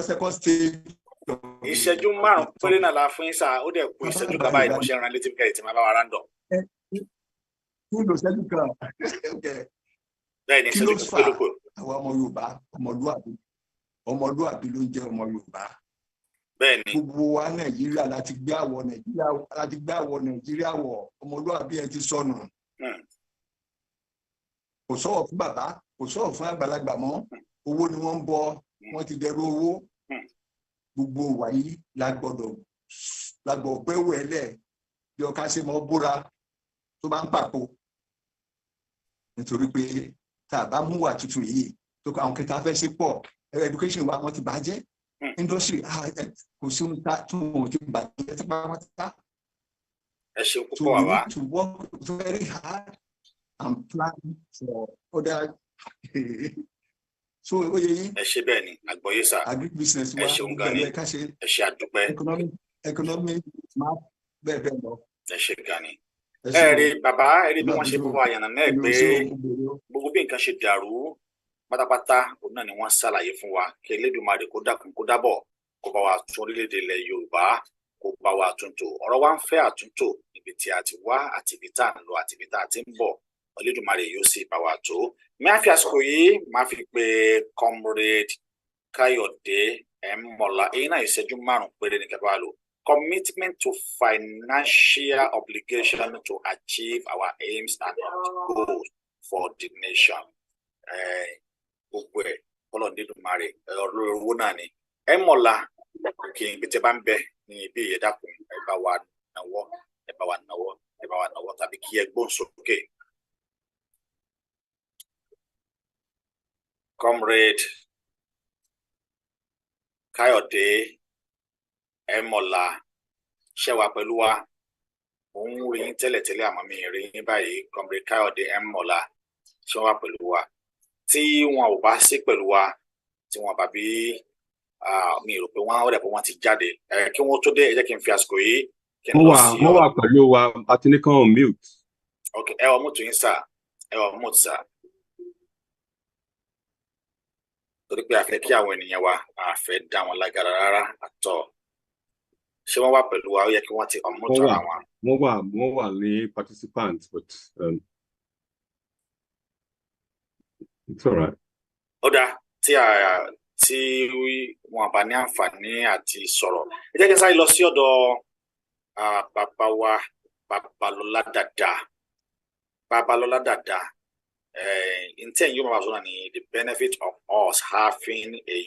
Speaker 16: second stage.
Speaker 6: Ìṣẹ́jú 5 péré náà la fún yín sà, ó dẹ̀ kú ìṣẹ́jú kan báyìí mo ṣe rán létí kẹ́rì tí máa bá wa rándọ̀.
Speaker 16: Kí ló ṣẹ́jú kan?
Speaker 6: Bẹ́ẹ̀ ni ìṣẹ́jú kan péré kù.
Speaker 16: Àwọn ọmọ Yorùbá ọmọlúwàbí ló ń jẹ́ ọmọ Yorùbá.
Speaker 6: Bẹ́ẹ̀ni.
Speaker 16: Gbogbo wa Nàìjíríà láti gbé àwọ̀ Nàìjíríà wọ̀ ọmọlúwàbí ẹ ti sọnù. Kò sọ̀rọ̀ fún bàbá, kò sọ̀rọ̀ fún àgbàlagbà mọ́, owó ni wọ́n ń bọ, wọ́n ti dẹrú owó. Gbogbo wa yìí la gbọ́dọ̀ gbẹ́wò ẹlẹ̀ bí ọkà ṣe mọ́ búra tó bá ń pàpò. Nítorí pé tá a bá mú wà tuntun yìí tó kọ àwọn kẹta fẹ́ ṣe pọ̀ education wa wọ́n ti bàjẹ́. Industry kò sí ohun tí wọ́n ti bàjẹ́ tí wọ́n ti ta.
Speaker 6: Ẹ ṣe púpọ̀ wá.
Speaker 16: So we need to work very hard and plan for other. So ó yẹ yín.
Speaker 6: Ẹ ṣe bẹ́ẹ̀ ni àgbọ́yé sà.
Speaker 16: Agric business wa
Speaker 6: ẹ ṣeun gan ni ẹ ṣe àdúpẹ́.
Speaker 16: Economic map bẹ́ẹ̀ bẹ́ẹ̀ lọ.
Speaker 6: Ẹ ṣe gan ni. Ẹ rí bàbá ẹ rí bí wọ́n ṣe fọwọ́ àyànnà náà pé gbogbo bí nǹkan ṣe dàrú pátápátá òun náà ni wọ́n ṣàlàyé fún wa kí Elédùmarè kó dákun kó dábọ̀ kó bá wa tún orílẹ̀-èdè ilẹ̀ Yorùbá kó bá wa túntò ọ̀rọ̀ wa ń fẹ́ àtúntò níbi tí a ti wá àti ibi tá à ń lọ àti ibi tá a ti ń bọ̀ Elédùmarè yóò sì bá wa tó. Máa fi àsìkò yìí máa fi pe Comrade Káyọ̀dé Ẹ̀mọ́lá èyí náà ìṣẹ́jú 5 péré ní kẹfà lò. Commitment to financial obligation to achieve our aims and goals for the nation. Gbogbo ẹ̀ kọ́lọ̀ Elédùmarè ọ̀rọ̀ owó náà ni. Ẹ̀mọ́lá kì í pété bá ń bẹ ní ibi ìyẹ́dàkùn ẹ bá wa náwó tàbí kí ẹ gbóhùn sókè. Comrade Káyọ̀dé Ẹ̀mọ́lá ṣe wà pẹ̀lú wa òun rí yín tẹ́lẹ̀tẹ́lẹ̀ àmọ́ mi rí yín báyìí Comrade Káyọ̀dé Ẹ̀mọ́lá ṣe wà pẹ̀lú wa tí wọn ò bá sí pẹ̀lú wa tí wọn bá bí mi rò pé wọn rẹ̀ pé wọ́n ti jáde kí wọ́n tó dé ẹ jẹ́ kí n fi àsìkò yìí kí n lọ sí
Speaker 17: wọ́n wà pẹ̀lú wa àti nìkan on mute.
Speaker 6: Ok ẹ wà mọ́tò yín sà ẹ wà mọ́tò sà. Torí pé a fẹ́ kí àwọn ènìyàn wa a fẹ́ dá wọn lágara rárá àtọ̀ ṣé wọ́n wà pẹ̀lú wa ó yẹ kí wọ́n ti ọmọọtọ àwọn.
Speaker 17: wọ́n wà ní participants but it's all right.
Speaker 6: Ó dáa tí wọn bá ní àǹfààní àti sọ̀rọ̀ ẹ jẹ́ kí n sáré lọ sí ọ̀dọ̀ bàbá wa Babalọ́lá Dàda. Intent you know the benefit of us having a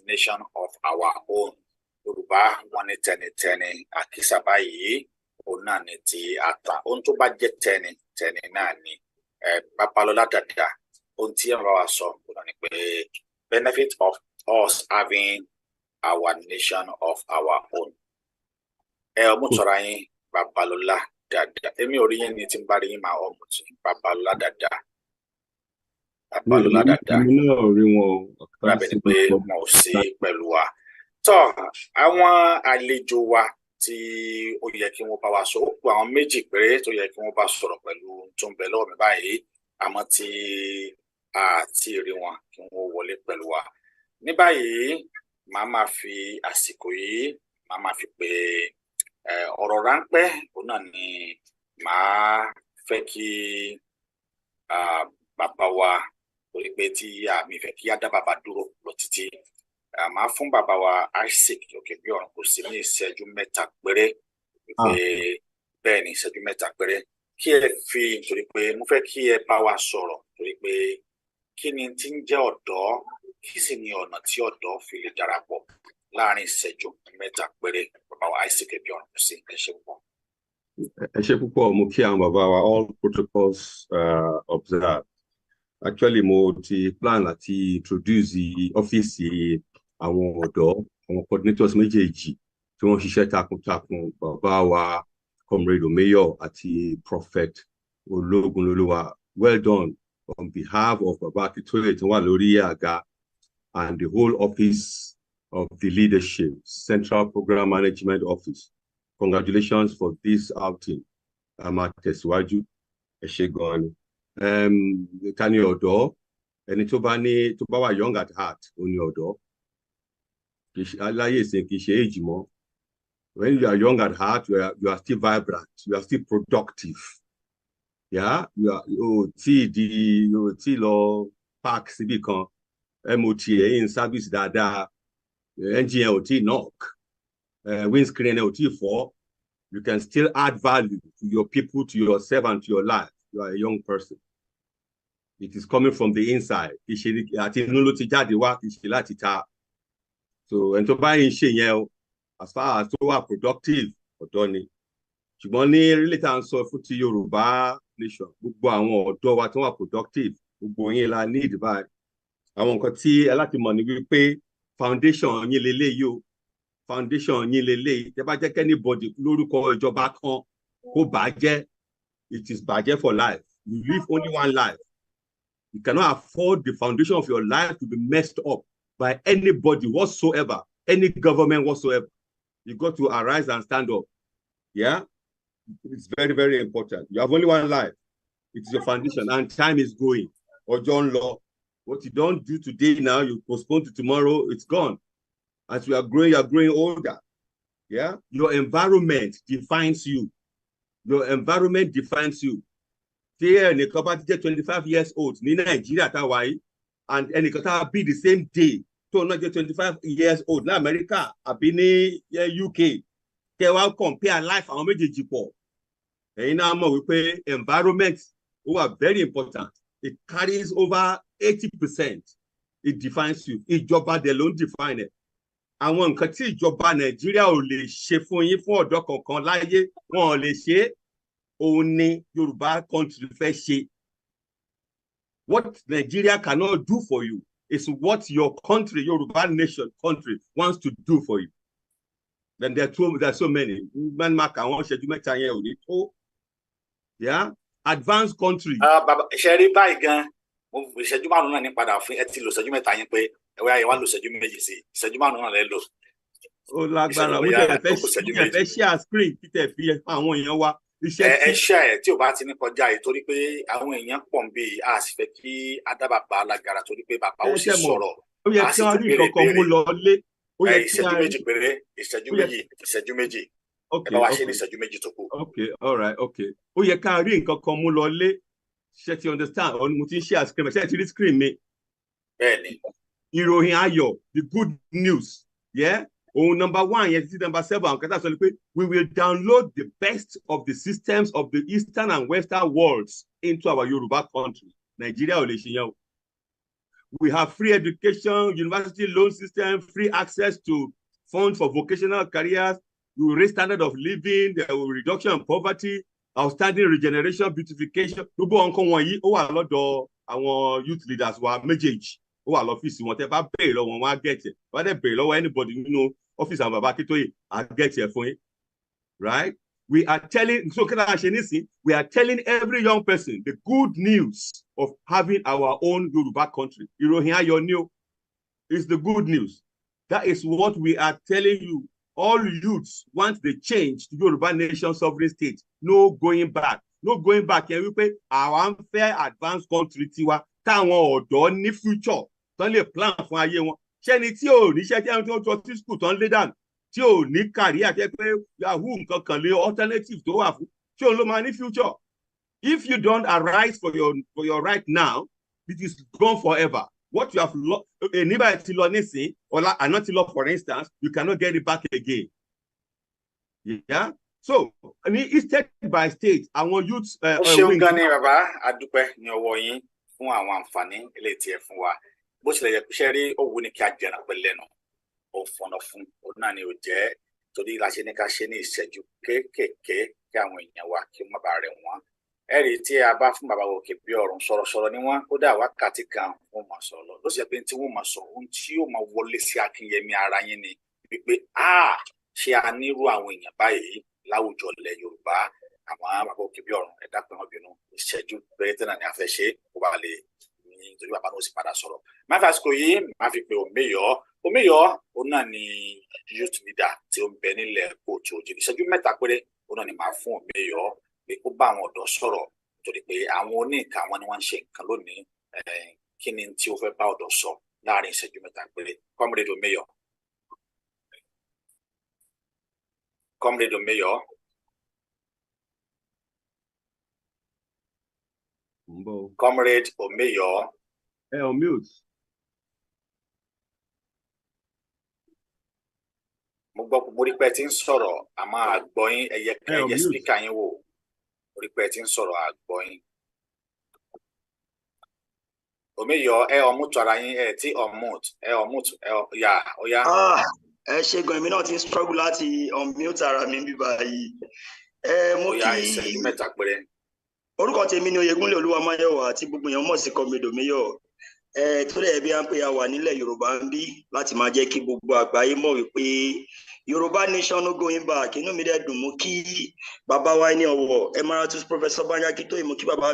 Speaker 6: nation of our own. Yoruba one tẹni àkísàbá yìí òun náà ni ti ata ohun tó bá jẹ́ tẹni náà ni Babalọ́lá Dàda ohun tí ẹ bá wa sọ òun ni pé benefit of us having our nation of our own. Ọmọ sọ̀rọ̀ yín Babalọ́lá Dàda èmi ò rí yín ní tí ń bá rí yín máa ọmọ tí Babalọ́lá Dàda. Babalọ́lá Dàda
Speaker 17: èmi náà rí wọn
Speaker 6: rábẹ̀ ni pé wọn ò sí pẹ̀lú wa. Tọ́ àwọn àlejò wa tí ó yẹ kí wọ́n bá wa sọ ó kù àwọn méjì péré tó yẹ kí wọ́n bá sọ̀rọ̀ pẹ̀lú tó ń bẹ lọ́wọ́ mi báyìí àmọ́ tí a ti rí wọn kí wọ́n wọlé pẹ̀lú wa. Ní báyìí màá máa fi àsìkò yìí màá máa fi pé ọ̀rọ̀ ráńpẹ́ òun náà ni màá fẹ́ kí bàbá wa torí pé tí àmì fẹ́ kí á dá bàbá dúró lọ títí màá fún bàbá wa Isaac òkè bí ọ̀run kò sí ní ìṣẹ́jú 3 péré pé bẹ́ẹ̀ ni ìṣẹ́jú 3 péré kí ẹ fi torí pé mo fẹ́ kí ẹ bá wa sọ̀rọ̀ torí pé kí ni tí ń jẹ́ ọ̀dọ́ kí sì ni ọ̀nà tí ọ̀dọ́ fi lè darapọ̀ láàrin ìṣẹ́jú mẹ́ta péré bàbá wa Isaac Ebiorun sí ẹ ṣé púpọ̀.
Speaker 17: Ẹ ṣé púpọ̀, mo kí àwọn bàbá wa, all protocols observed. Actually, mo ti plan láti introduce ọ́fíìsì àwọn ọ̀dọ́, àwọn coordinators méjèèjì tí wọ́n ṣiṣẹ́ takuntakun, bàbá wa Comrade Omeyo àti Prophet Ológunlolúwa. Well done on behalf of Baba Akitoye tí wà lórí àga and the whole office of the leadership, Central Program Management Office. Congratulations for this outing. Ama tẹ̀síwájú, ẹ ṣé gan ni. Ta ni ọ̀dọ́? Ẹni tó bá wà young at heart, ó ní ọ̀dọ́. Láyé ìsìn kì í ṣe age mọ́. When you are young at heart, you are still vibrant, you are still productive. Yeah, you tí lọ park síbì kan, MOT in service dáadáa, engine ò tí knock, windscreen ò tí fọ́. You can still add value to your people, to yourself, and to your life. You are a young person. It is coming from the inside. Àti inú ló ti jáde wá, kì í ṣe láti ta. So, ẹni tó bá ń ṣe yẹn o, as far as tó wà productive, ọ̀dọ́ ni. Ṣùgbọ́n ní orílẹ̀ tá à ń sọ fún ti Yorùbá nation, gbogbo àwọn ọ̀dọ́ wa tó wà productive, gbogbo yín la need báyìí. Àwọn nǹkan tí ẹ láti mọ̀ ni wípé foundation yín leléyìí o, foundation yín leléyìí. Tẹ́ bá jẹ́ kí anybody lórúkọ ìjọba kan kó bàjẹ́, it is bàjẹ́ for life. You live only one life. You cannot afford the foundation of your life to be messed up by anybody whatsoever, any government whatsoever. You got to arise and stand up. Yeah? It's very, very important. You have only one life. It's your foundation, and time is going. Or John Law, what you don't do today now, you postpone to tomorrow, it's gone. As you are growing older. Yeah? Your environment defines you. Your environment defines you. Here, Nikoba is 25 years old, in Nigeria, and Nikota be the same day. So not just 25 years old. Now America, I've been in UK. They will compare life and méjèèjì pọ̀. And now we pay environment who are very important. It carries over 80%. It defines you. Ìjọba dẹ̀ ló ń define it. Àwọn nǹkan tí ìjọba Nàìjíríà ò lè ṣe fún yín fún ọ̀dọ́ kankan láyé, wọn ò lè ṣe. Òun ni Yorùbá country fẹ́ ṣe. What Nigeria cannot do for you is what your country, Yoruba nation country, wants to do for you. Then there are so many. Yeah, advanced country.
Speaker 6: Bàbá ṣe rí báyìí gan, ìṣẹ́jú márùn-ún náà ní padà fún ẹ ti lò ìṣẹ́jú mẹ́ta yín pé ẹ̀wẹ́ ayé wa lò ìṣẹ́jú méjì sí ìṣẹ́jú márùn-ún náà lẹ́ lò.
Speaker 17: Ó lágbára, mo jẹ́ fẹ́ share screen títẹ̀ fi àwọn èèyàn wa.
Speaker 6: Ẹ ṣe ẹ tí ò bá ti ní kọjá yìí torí pé àwọn èèyàn pọ̀ ń bí a sì fẹ́ kí adábàbà alágara torí pé bàbá ó sì sọ̀rọ̀.
Speaker 17: Ó yẹ kí wọ́n rí nǹkan mú lọ lé.
Speaker 6: Ìṣẹ́jú méjì péré, ìṣẹ́jú méjì. Ẹ bá wa ṣe ní ìṣẹ́jú méjì tó kù.
Speaker 17: Okay, all right, okay. Ó yẹ ká rí nǹkan kan mú lọ lé. Ṣé ti understand? Mo ti ń share screen, ṣé ti rí screen mi?
Speaker 6: Bẹ́ẹ̀ni.
Speaker 17: Ìròyìn ayọ̀, the good news, yeah? Number 1, yes, number 7, we will download the best of the systems of the Eastern and Western worlds into our Yoruba country. Nigeria, we have free education, university loan system, free access to funds for vocational careers, we will raise standard of living, there will be reduction in poverty, outstanding regeneration, beautification. Gbogbo nǹkan wọ̀nyí ó wà lọ́dọ̀ àwọn youth leaders wa méjèèjì. Ó wà lọ́fíìsì wọn, tẹ́ bá béèrè lọ́wọ́ wọn á get it. Bá dẹ̀ béèrè lọ́wọ́ anybody nínú office and Baba Akitoye, I'll get here for you. Right? We are telling every young person the good news of having our own Yoruba country. Ìròyìn ayọ̀ ni o is the good news. That is what we are telling you. All youths want the change to Yoruba nation sovereign state. No going back. No going back. Yẹn wípé our unfair advanced country tiwa táwọn ọ̀dọ́ ní future tán lè plan fún ayé wọn. Ṣẹ́ni tí ò níṣẹ́ tí wọ́n tó ti school tán lé dànù tí ò ní career àti pé yahoo nǹkan kan lé alternative tó wà fún tí òun ló máa ní future. If you don't arise for your right now, it is gone forever. What you have lost, nígbà tí lọ nísìn, ọ̀la àná ti lọ for instance, you cannot get it back again. Yeah? So, state by state, àwọn youths.
Speaker 6: Ó ṣeun gan ni bàbá, a dúpẹ́ ní ọwọ́ yín fún àwọn àǹfààní eléyìí tí ẹ fún wa. Bó tilẹ̀ yẹ kó ṣe rí òwú ni kí a jẹ̀rà pẹ́ lẹ́nu òfònà fún òun náà ni ò jẹ́ torí la ṣe ní ká ṣe ní ìṣẹ́jú kéékèèké kí àwọn èèyàn wa kí wọ́n má bàa rẹ̀ wọ́n. Ẹ̀rí tí a bá fún bàbá òkè bí ọ̀run sọ̀rọ̀sọ̀rọ̀ ni wọ́n kódà wákàtí kan wọ́n máa sọ̀rọ̀ lọ ló sì yẹ pé tí wọ́n máa sọ ohun tí yóò máa wọlé sí akínyẹmí ara yín ni wípé ṣé a nírú àwọn èèyàn báyìí láwùjọ ilẹ̀ Yorùbá. Àwọn bàbá òkè bí ọ̀run ẹ̀dá pé wọ́n bínú ìṣẹ́jú péréte náà ni a fẹ́ ṣe kó bá lè ní nítorí bàbá náà ó sì padà sọ̀rọ̀. Má fi àsìkò yìí má fi pe Òmíyọ̀ òun náà ni youth leader tí ó ń bẹ nílẹ̀ Kóòtù Òjìrì. Ìṣẹ́jú mẹ́ta péré òun náà ni màá fún Òmíyọ̀ pé kó bá àwọn ọ̀dọ́ sọ̀rọ̀ nítorí pé àwọn oníǹkan àwọn ni wọ́n ń ṣe nǹkan lónìí. Kí ni tí ó fẹ́ bá ọ̀dọ́ sọ láàrin ìṣẹ́jú mẹ́ta péré? Comrade Òmíyọ̀. Comrade Òmíyọ̀. Comrade Òmíyọ̀.
Speaker 17: On mute.
Speaker 6: Mo rí pé tí ń sọ̀rọ̀ àmọ́ àgbọ̀yìn ẹ̀yẹ spíkà yín wò. Mo rí pé tí ń sọ̀rọ̀ àgbọ̀yìn. Òmíyọ̀ ọ̀mùtù ara yín tí ọ̀mùtù ọ̀yà.
Speaker 11: Ẹ ṣe gan èmi náà ti ń struggle láti unmute ara mi bíbá yìí. Mo kí
Speaker 6: ìṣẹ́jú mẹ́ta péré.
Speaker 11: Orúkọ tèmi ni Oyègúnlé Olúwamáyọ̀wá tí gbogbo èèyàn mọ̀ sí Comrade Òmíyọ̀. Tó dẹ̀ bí a ń pè ya wà nílẹ̀ Yorùbá ń bí láti máa jẹ́ kí gbogbo àgbáyé mọ̀ wípé Yorùbá nation no going back. Inú mi dẹ̀ dùn mú kí bàbá wa ní ọ̀wọ̀ Emeritus Professor Banji Akintoye, mú kí bàbá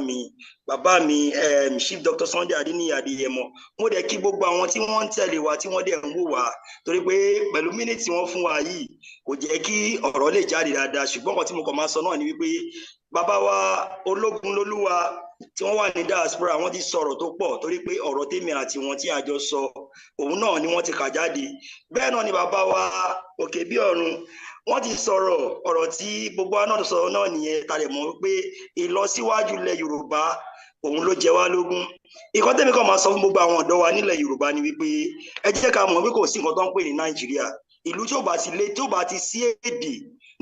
Speaker 11: mi Chief Dr. Sunday Adeniyi Adeyemo. Mo dẹ̀ kí gbogbo àwọn tí wọ́n ń tẹ̀lé wa tí wọ́n dẹ̀ ń wò wá torí pé pẹ̀lú mínítì wọ́n fún wa yìí kò jẹ́ kí ọ̀rọ̀ lè jáde dáadáa, ṣùgbọ́n kan tí mo kàn máa sọ náà ni wípé bàbá wa Ológunlolúwa tí wọ́n wà ní diaspora wọ́n ti sọ̀rọ̀ tó pọ̀ torí pé ọ̀rọ̀ tèmi àti wọn tí àjọ sọ òun náà ni wọ́n ti kà jáde. Bẹ́ẹ̀ náà ni bàbá wa Òkè bí ọ̀run wọ́n ti sọ̀rọ̀ ọ̀rọ̀ tí gbogbo wa náà sọ̀rọ̀ náà nìyẹn ta lè mọ̀ wípé ìlọsíwájú ilẹ̀ Yorùbá òun ló jẹ wá lógún. Ìkan tèmi kan máa sọ fún gbogbo àwọn ọ̀dọ́ wa nílẹ̀ Yorùbá ni wípé ẹ jẹ́ ká mọ̀ wípé kò sí nǹkan tó ń pè ní Nàìjíríà. Ìlú tí ó bá ti sí èdè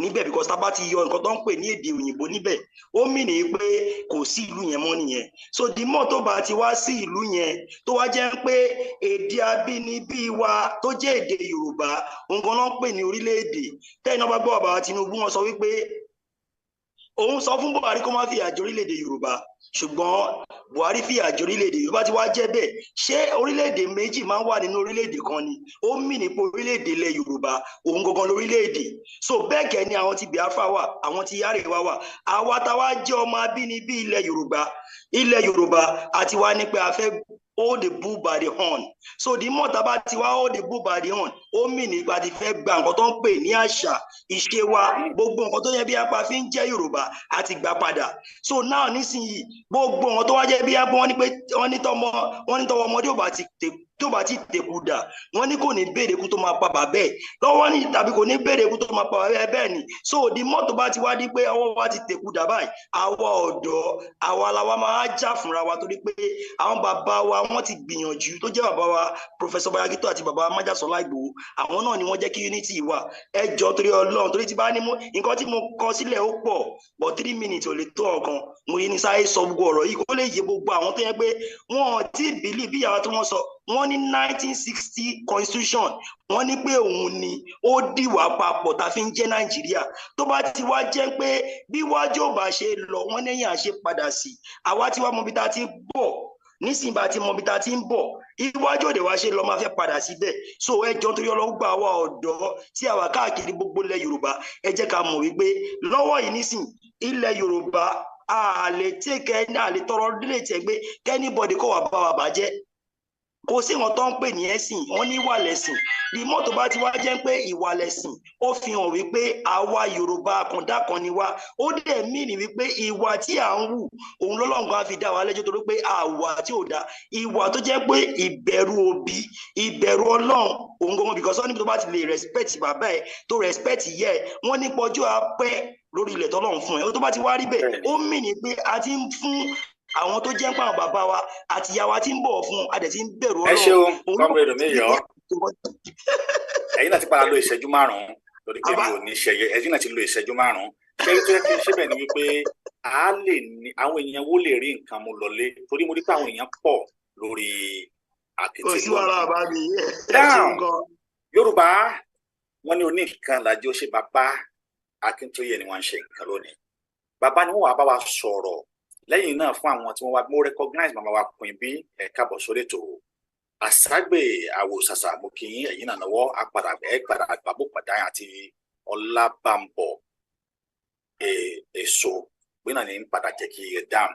Speaker 11: níbẹ̀ because tá bá ti yọ nǹkan tó ń pè ní èdè òyìnbó níbẹ̀ ó mì ní pé kò sí ìlú yẹn mọ́ nìyẹn. So the more tó bá ti wá sí ìlú yẹn tó wá jẹ́ pé èdè abínibí wa tó jẹ́ èdè Yorùbá nǹkan ló ń pè ní orílẹ̀-èdè. Tẹ́yìn náà bá gbọ́ bàbá Tinubu wọn sọ wípé òun sọ fún Buhari kó má fìyà jẹ orílẹ̀-èdè Yorùbá ṣùgbọ́n Buhari fìyà jẹ orílẹ̀-èdè Yorùbá ti wá jẹ́ bẹ́ẹ̀ ṣé orílẹ̀-èdè méjì máa ń wà nínú orílẹ̀-èdè kan ni? Ó mì ní pé orílẹ̀-èdè ilẹ̀ Yorùbá òun gangan lórílẹ̀-èdè. So bẹ́ẹ̀ kẹ́ ni àwọn ti Biafra wà, àwọn ti Arewa wà, àwa táwa jẹ́ ọmọ abínibí ilẹ̀ Yorùbá àti wá ní pé a fẹ́ hold the bull by the horn. So the more tá bá ti wá hold the bull by the horn ó mì nípa ti fẹ́ gba nǹkan tó ń pè ní àṣà ìṣe wa gbogbo nǹkan tó yẹ bí apá fi ń jẹ́ Yorùbá àti gbà padà. So now nísìnyí gbogbo nǹkan tó wá jẹ́ bí apá wọ́n ní tọwọ́ ọmọdé tó bá ti tẹ̀kù dà wọ́n ní kò ní béèrè kú tó máa pa bàbá ẹ̀ lọ́wọ́ ní tàbí kò ní béèrè kú tó máa pa bàbá ẹ̀ bẹ́ẹ̀ ni. So the more tó bá ti wá di pé ọwọ́ wa ti tẹ̀kù dà báyìí àwa ọ̀dọ́ àwa làwa máa jà fúnra wa torí pé àwọn bàbá wa wọ́n ti gbìyànjú tó jẹ́ bàbá wa Professor Banji Akintoye àti bàbá Májàsọ́lá Ìgbòho àwọn náà ni wọ́n jẹ́ kí unity wà. Ẹ jọ̀ọ́ torí Ọlọ́run torí ti bá ní nǹkan tí mo kọ sílẹ̀ ó pọ̀ but 3 minutes ò lè tó ọ̀kan mo yí ní sáré sọ gbogbo ọ̀rọ̀ yìí kó lè yé gbogbo àwọn tó yẹ pé wọ́n ti bìlì bí ìyàwó tí wọ́n sọ wọ́n ní 1960 constitution wọ́n ní pé òun ni ó dìwà papọ̀ tá fi ń jẹ́ Nàìjíríà tó bá ti wá jẹ́ pé bí wájú ò bá ṣe lọ wọ́n lẹ́yìn àṣẹ padà sí àwa tí wá mọbi tá ti bọ̀ nísìnyí bá ti mọbi tá ti ń bọ̀ iwájú òde wá ṣe lọ máa fẹ́ padà síbẹ̀. So ẹ jọ̀ọ́ torí Ọlọ́run gbà wá ọ̀dọ́ tí àwa káàkiri gbogbo ilẹ̀ Yorùbá ẹ jẹ́ ká mọ̀ wípé lọ́wọ́ yìí nísìnyí ilẹ̀ Yorùbá a lè tẹ̀kẹ́ a lè tọrọ délé tẹ̀ gbé kẹ́nìbọ̀dì kó wà bá wa bàjẹ́ kò sí wọn tó ń pè ní ẹ̀sìn wọn ní ìwà lẹ̀sìn. Bí mọ́tò bá ti wá jẹ́ pé ìwà lẹ̀sìn ó fi hàn wípé àwa Yorùbá àkàndá kan ni wá ó dẹ̀ mí ní wípé ìwà tí à ń wù òun lọ́lọ́run á fi dá wa lẹ́jọ́ torí pé àwa tí ò dá ìwà tó jẹ́ pé ìbẹ̀rù òbí ìbẹ̀rù Ọlọ́run òun gangan because wọ́n níbi tó bá ti lè respect bàbá ẹ̀ tó respect ìyá ẹ̀ wọ́n ní pọ́jú apẹ́ lórí ilẹ̀ tọ́lọ́run fún ẹ̀ ó tó bá ti wá rí bẹ́ẹ̀ ó mì ní pé a ti ń fún àwọn tó jẹ́ pàwọn bàbá wa àti ìyá wa ti ń bọ̀ fún adẹ̀ ti ń bẹ̀rù Ọlọ́run.
Speaker 6: Ẹ ṣeun Comrade Òmíyọ̀ ẹ̀yin náà ti padà lo ìṣẹ́jú márùn-ún torí pé mi ò ní ṣẹyẹ ẹ̀yin náà ti lo ìṣẹ́jú márùn-ún ṣé tó yẹ kí n ṣe bẹ́ẹ̀ ni wípé a lè ní àwọn èèyàn wo lè rí nǹkan mú lọlé torí mo rí pé àwọn èèyàn pọ̀ lórí àkìtì
Speaker 11: kò sí wàhálà bá mi
Speaker 6: Yorùbá wọ́n ní oníkan làjọ ṣe bàbá Akíntóyè ni wọ́n ń ṣe nǹkan lónìí. Bàbá ni wọ́n wá bá wa sọ̀rọ̀ lẹ́yìn náà fún àwọn tí wọ́n wá mo recognize màmá wa pin bí ẹ káàbọ̀ sórí ètò àságbè àwòsàsà mo kí ẹ̀yin náà lọ́wọ́ apàdà àgbàbọ̀ padà àti Ọlábàmbọ̀ èso pé náà ní padà jẹ́ kí ẹ dáhùn.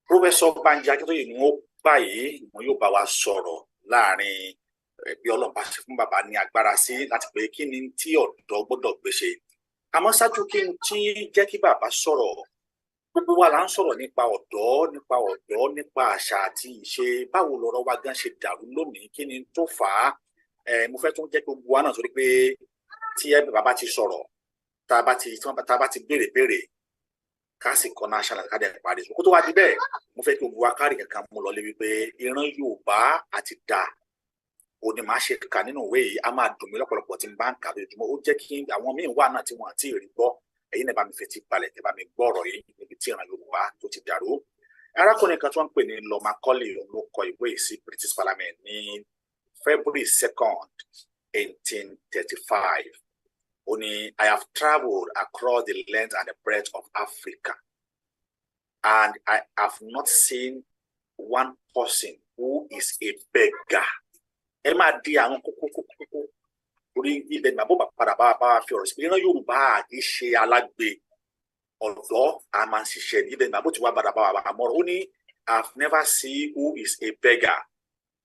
Speaker 6: Professor Banji Akíntóyè ni wọ́n báyìí wọn yóò bá wa sọ̀rọ̀ láàrin bí Ọlọ́run bá ṣe fún bàbá ní agbára sí láti pé kí ni tí ọ̀dọ́ gbọ́dọ̀ gbé ṣe. Àmọ́ ṣáájú kí n tí jẹ́ kí bàbá sọ̀rọ̀ gbogbo wa là ń sọ̀rọ̀ nípa ọ̀dọ́ nípa àṣà àti ìṣe báwo lọ̀rọ̀ wa gan ṣe dàrú lónìí kí ni tó fà á mo fẹ́ tún jẹ́ kí gbogbo wa náà sórí pé tí bàbá ti sọ̀rọ̀ tá a bá ti béèrè ká sì kọ́ national academy parí kó tó wá di bẹ́ẹ̀ mo fẹ́ kí gbogbo wa kárì kankan mú lọ lé wípé ìran Yorùbá àti dà ó ní máa ṣe kà nínú ìwé yìí á máa dùn mí lọ́pọ̀lọpọ̀ tí n bá ń kà lójúmọ́ ó jẹ́ kí àwọn míì wà náà tí wọ́n àti rí gbọ́ ẹ̀yin náà bá mi fetí balẹ̀ tẹ́ bá mi gbọ́ ọ̀rọ̀ yìí níbi tí ìran Yorùbá tó ti dàrú. Arákùnrin kan tí wọ́n ń pè ní Lord Macaulay ló kọ ìwé yìí sí British Parliament ní February 2nd, 1835. Ó ní I have travelled across the length and the breadth of Africa and I have not seen one person who is a beggar. Ẹ máa di àwọn kókó orí ibẹ̀ ní àbọ̀ padà bá fi ọ̀rọ̀ sí ìran Yorùbá kì í ṣe alágbe ọ̀dọ́ a máa ń ṣiṣẹ́ ní ibẹ̀ ní àbọ̀ tí wàá padà bá wà mọ́rọ̀ ó ní I have never seen who is a beggar,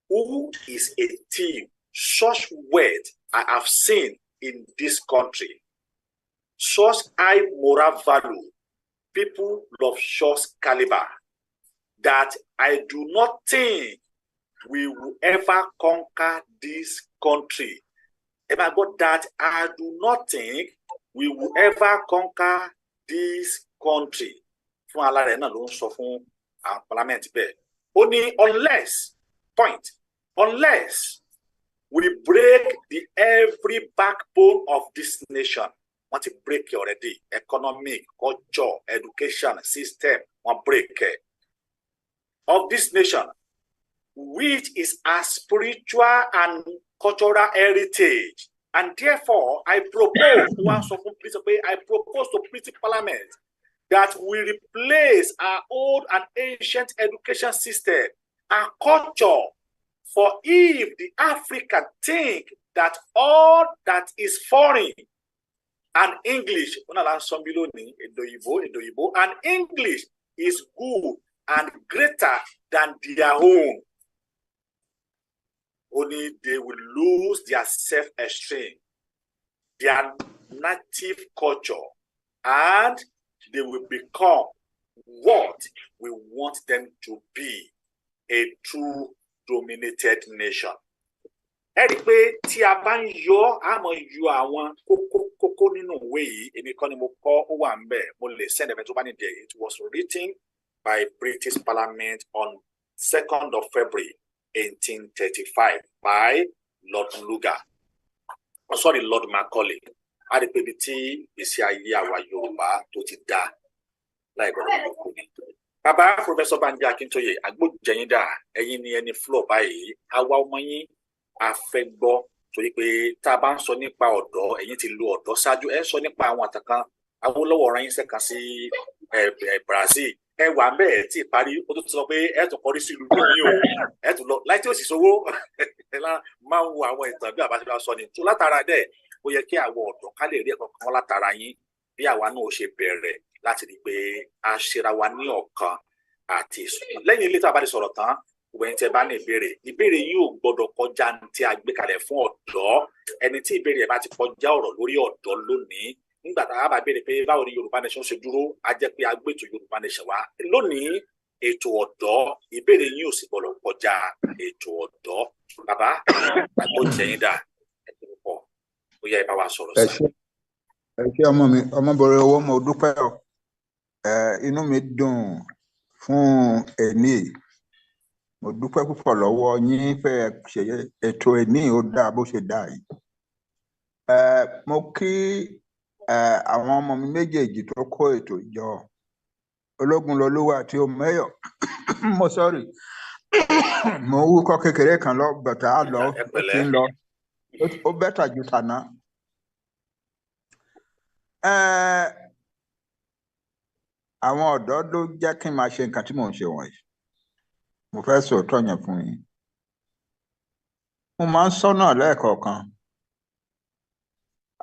Speaker 6: who is a thief. Such words I have seen in this country. Such high moral value, people of such caliber, that I do not think we will ever conquer this country. About that, I do not think we will ever conquer this country. Fún alára náà ló ń sọ fún àwọn parliament bẹ́ẹ̀. Ó ní unless we break the every backbone of this nation. Wọ́n ti break it already. Economic, culture, education, system, wọ́n break it. Of this nation, which is a spiritual and cultural heritage. And therefore, I propose to British Parliament that we replace our old and ancient education system and culture. For if the African think that all that is foreign and English, and English is good and greater than their own, only they will lose their self-esteem, their native culture, and they will become what we want them to be, a true dominated nation. Ẹ rí i pé tí a bá ń yọ àmọ́ yọ àwọn kókó nínú ìwé yìí èmi kọ́ ni mo kọ́ ó wà ń bẹ̀ mo lè send ẹ̀fẹ̀ tó bá nídìí it was written by British Parliament on 2nd of February 1835 by Lord Macaulay. A rí i pé ibi tí ìgbésí ayé àwa Yorùbá tó ti dá láì gbọ́dọ̀ lóko ni. Bàbá Professor Banji Akíntóyè agbójẹyìn dà ẹ̀yin ni ẹni floor báyìí àwa ọmọ yín a fẹ́ gbọ́ torí pé tá a bá ń sọ nípa ọ̀dọ́ ẹ̀yin ti lo ọ̀dọ́ ṣáájú ẹ ń sọ nípa àwọn àtàkàn Awólọ́wọ̀ ọ̀ràn yín sẹ́kàn sí Brazil ẹ wà ń bẹ́ẹ̀ tí ìparí ó tó sọ pé ẹ tún kọrí sí ìlú lónìí o ẹ tún lọ láì tí ó sì sówó máa ń wo àwọn ìtàn bí àbáṣe sọ ni tó látara dẹ̀ ó yẹ kí àwọn ọ̀dọ́ ká lè rí ẹ̀kọ́ kan látara yín bí àwa náà ó ṣe bẹ̀rẹ̀ láti rí i pé a ṣera wa ní ọ̀kan àti ìsúná lẹ́yìn ilé tá a bá ti sọ̀rọ̀ tán gbogbo ẹni tí ẹ bá ní ìbéèrè yìí ò gbọdọ̀ kọjá tí a gbé kalẹ̀ fún ọ̀dọ́ ẹni tí ìbéèrè ẹ bá ti kọjá ọ̀rọ̀ lórí ọ̀dọ́ lónìí nígbà tá a bá béèrè pé báwo ni Yorùbá Nation ṣe dúró a jẹ́ pé a gbé ètò Yorùbá Nation wá lónìí ètò ọ̀dọ́ ìbéèrè yìí ò sì gbọdọ̀ kọjá ètò ọ̀dọ́ bàbá àgbọ̀jẹ̀yìn dà ẹ̀kọ́ pọ̀ ó yẹ ẹ bá wa sọ̀rọ̀ sí.
Speaker 10: ẹ ṣé ọmọ mi ọmọbìnrin owó mo dúpẹ́ o inú mi dùn fún ẹni mo dúpẹ́ púpọ̀ lọ́wọ́ yín pé ṣe ètò ẹni ó dáa bó ṣe dáa yìí mo kí àwọn ọmọ mi méjèèjì tó kó ètò ìjọ Ológunlolúwa àti Omeyo mo sọrí mo wúkọ́ kékeré kan lọ bàtà á lọ ó ti ń lọ Ó better ju tàná. Àwọn ọ̀dọ́ ló jẹ́ kí n máa ṣe nǹkan tí mò ń ṣe wọ̀nyí. Mo fẹ́ sòótọ́ yẹn fún yín. Mo máa ń sọ́nà lẹ́ẹ̀kọ̀ọ̀kan.